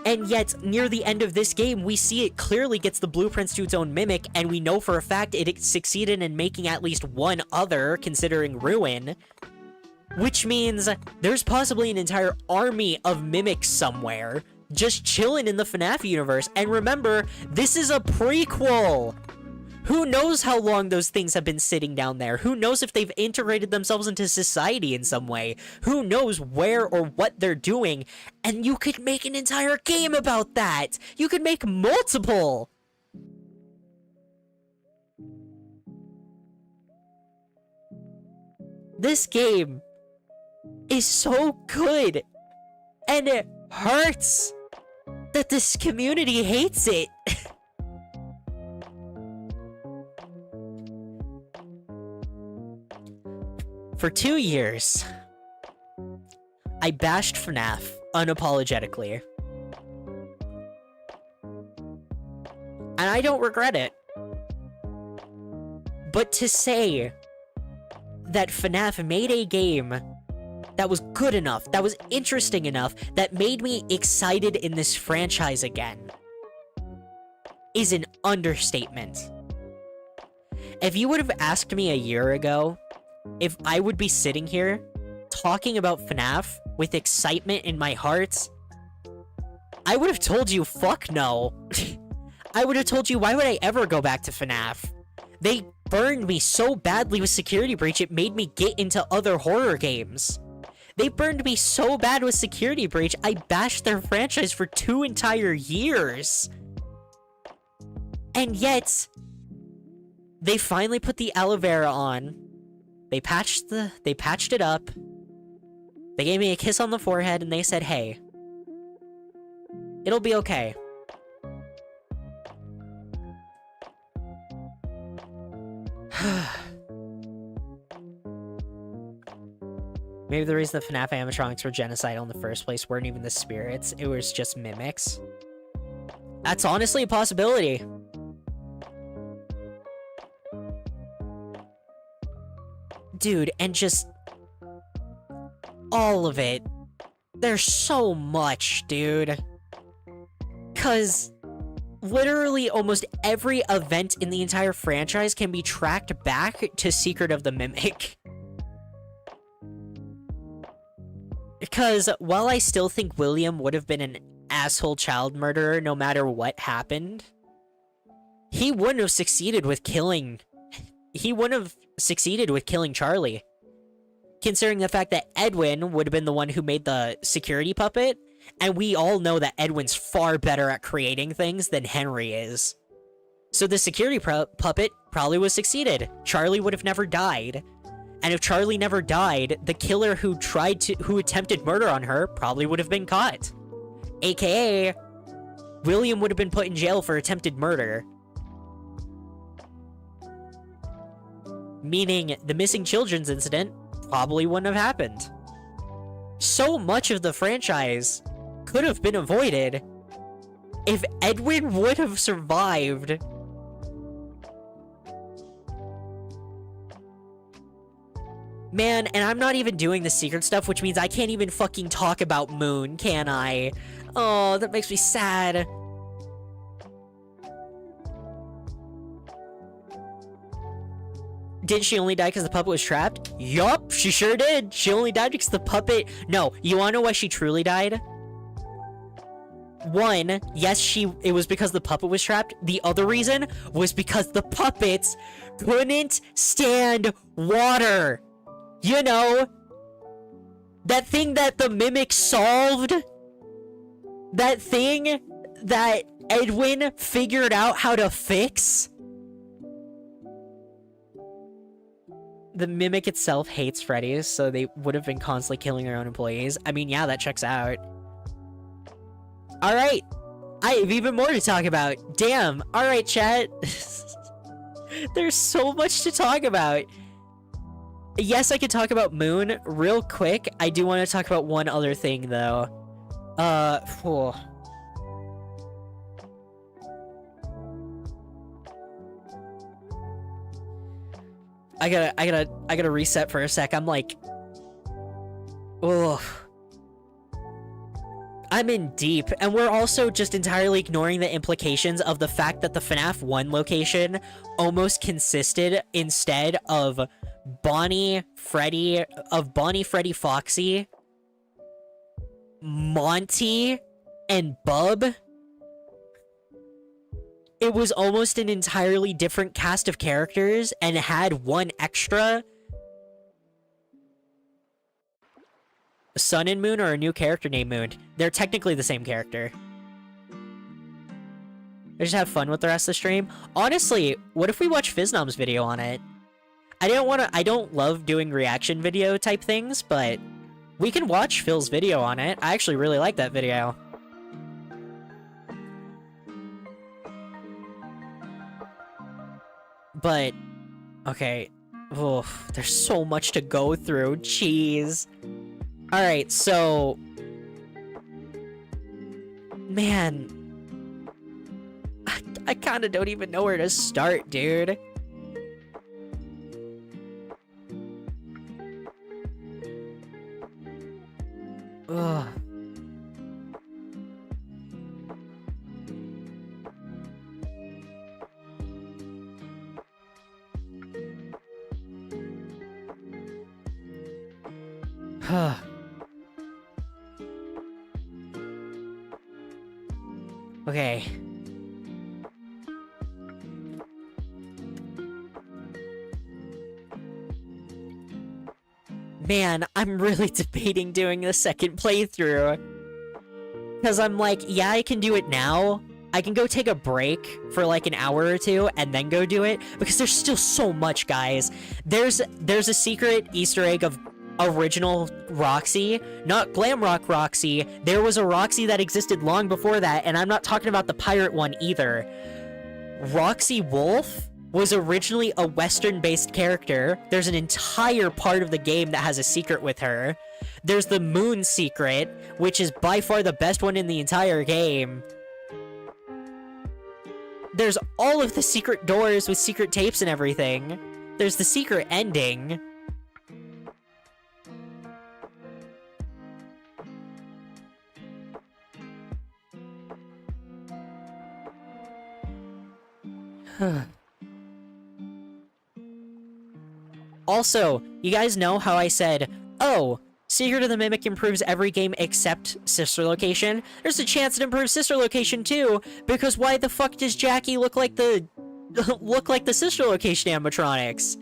And yet, near the end of this game, we see it clearly gets the blueprints to its own Mimic, and we know for a fact it succeeded in making at least one other, considering Ruin. Which means there's possibly an entire army of Mimics somewhere, just chilling in the FNAF universe. And remember, this is a prequel! Who knows how long those things have been sitting down there? Who knows if they've integrated themselves into society in some way? Who knows where or what they're doing? And you could make an entire game about that! You could make multiple! This game is so good! And it hurts that this community hates it! For 2 years, I bashed FNAF unapologetically. And I don't regret it. But to say that FNAF made a game that was good enough, that was interesting enough, that made me excited in this franchise again, is an understatement. If you would have asked me a year ago if I would be sitting here talking about FNAF with excitement in my heart, I would have told you, fuck no. I would have told you, why would I ever go back to FNAF? They burned me so badly with Security Breach, it made me get into other horror games. They burned me so bad with Security Breach, I bashed their franchise for 2 entire years. And yet, they finally put the aloe vera on. They patched it up. They gave me a kiss on the forehead and they said, hey, it'll be okay. Maybe the reason the FNAF animatronics were genocidal in the first place weren't even the spirits, it was just mimics. That's honestly a possibility. Dude, and just all of it. There's so much, dude. 'Cause literally almost every event in the entire franchise can be tracked back to Secret of the Mimic. Because while I still think William would have been an asshole child murderer no matter what happened, he wouldn't have succeeded with killing... He wouldn't have succeeded with killing Charlie. Considering the fact that Edwin would have been the one who made the security puppet, and we all know that Edwin's far better at creating things than Henry is. So the security puppet probably would have succeeded. Charlie would have never died. And if Charlie never died, the killer who attempted murder on her probably would have been caught. AKA, William would have been put in jail for attempted murder. Meaning, the missing children's incident probably wouldn't have happened. so much of the franchise could have been avoided if Edwin would have survived. Man, and I'm not even doing the secret stuff, which means I can't even fucking talk about Moon, can I? Oh, that makes me sad. Did she only die because the puppet was trapped? Yup, she sure did. She only died because the puppet... No, you wanna know why she truly died? One, yes, it was because the puppet was trapped. The other reason was because the puppets couldn't stand water. You know, that thing that the Mimic solved? That thing that Edwin figured out how to fix? The Mimic itself hates Freddy's, so they would have been constantly killing their own employees. I mean, yeah, that checks out. Alright, I have even more to talk about. Damn, alright, chat. There's so much to talk about. Yes, I could talk about Moon real quick. I do want to talk about one other thing, though. Oh. I gotta reset for a sec. I'm like, ugh. I'm in deep, and we're also just entirely ignoring the implications of the fact that the FNAF 1 location almost consisted instead of Bonnie, Freddy, Foxy, Monty, and Bub. It was almost an entirely different cast of characters and had one extra. Sun and Moon or a new character named Moon. They're technically the same character. I just have fun with the rest of the stream. Honestly, what if we watch Fiznom's video on it? I don't love doing reaction video type things, but we can watch Phil's video on it. I actually really like that video. But, okay. Oof, there's so much to go through. Jeez. Alright, so... Man... I kinda don't even know where to start, dude. Ugh. Okay. Man, I'm really debating doing the second playthrough. Because I'm like, yeah, I can do it now. I can go take a break for like an hour or two and then go do it. Because there's still so much, guys. There's a secret Easter egg of original Roxy, not Glamrock Roxy. There was a Roxy that existed long before that, and I'm not talking about the pirate one either. Roxy Wolf was originally a Western-based character. There's an entire part of the game that has a secret with her. There's the Moon secret, which is by far the best one in the entire game. There's all of the secret doors with secret tapes and everything. There's the secret ending. Also, you guys know how I said, oh, Secret of the Mimic improves every game except Sister Location? There's a chance it improves Sister Location too, because why the fuck does Jackie look like the Sister Location animatronics?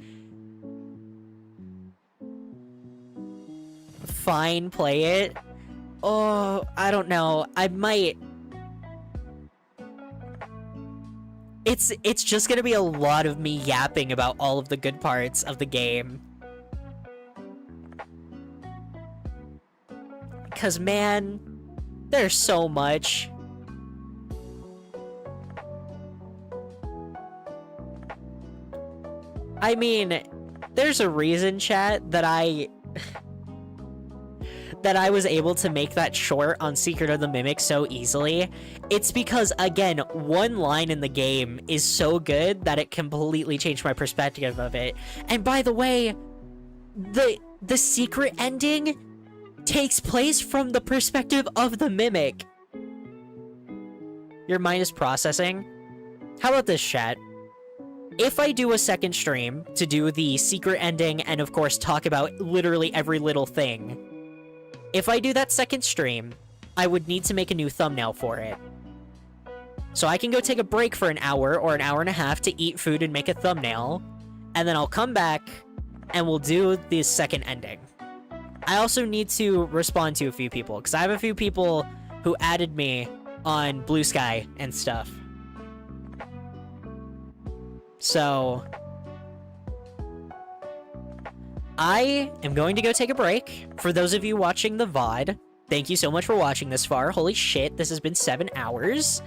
Fine, play it. Oh, I don't know. I might... It's just gonna be a lot of me yapping about all of the good parts of the game. Cause man, there's so much. I mean, there's a reason, chat, that that I was able to make that short on Secret of the Mimic so easily, it's because, again, one line in the game is so good that it completely changed my perspective of it. And by the way, the secret ending takes place from the perspective of the Mimic. Your mind is processing. How about this, chat? If I do a second stream to do the secret ending and, of course, talk about literally every little thing, if I do that second stream, I would need to make a new thumbnail for it. So I can go take a break for an hour or an hour and a half to eat food and make a thumbnail, and then I'll come back and we'll do the second ending. I also need to respond to a few people, because I have a few people who added me on Blue Sky and stuff. So I am going to go take a break. For those of you watching the VOD, thank you so much for watching this far. Holy shit, this has been 7 hours.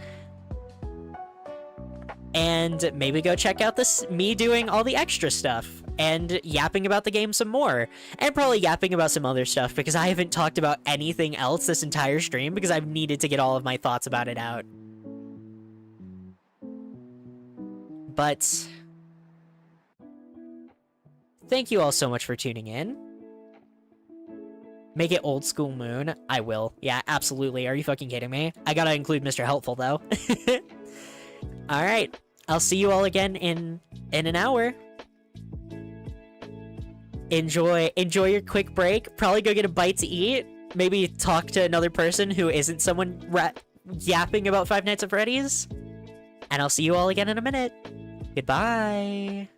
And maybe go check out this me doing all the extra stuff and yapping about the game some more, and probably yapping about some other stuff because I haven't talked about anything else this entire stream because I've needed to get all of my thoughts about it out. But thank you all so much for tuning in. Make it Old School Moon. I will. Yeah, absolutely. Are you fucking kidding me? I gotta include Mr. Helpful, though. Alright. I'll see you all again in an hour. Enjoy your quick break. Probably go get a bite to eat. Maybe talk to another person who isn't someone yapping about Five Nights at Freddy's. And I'll see you all again in a minute. Goodbye.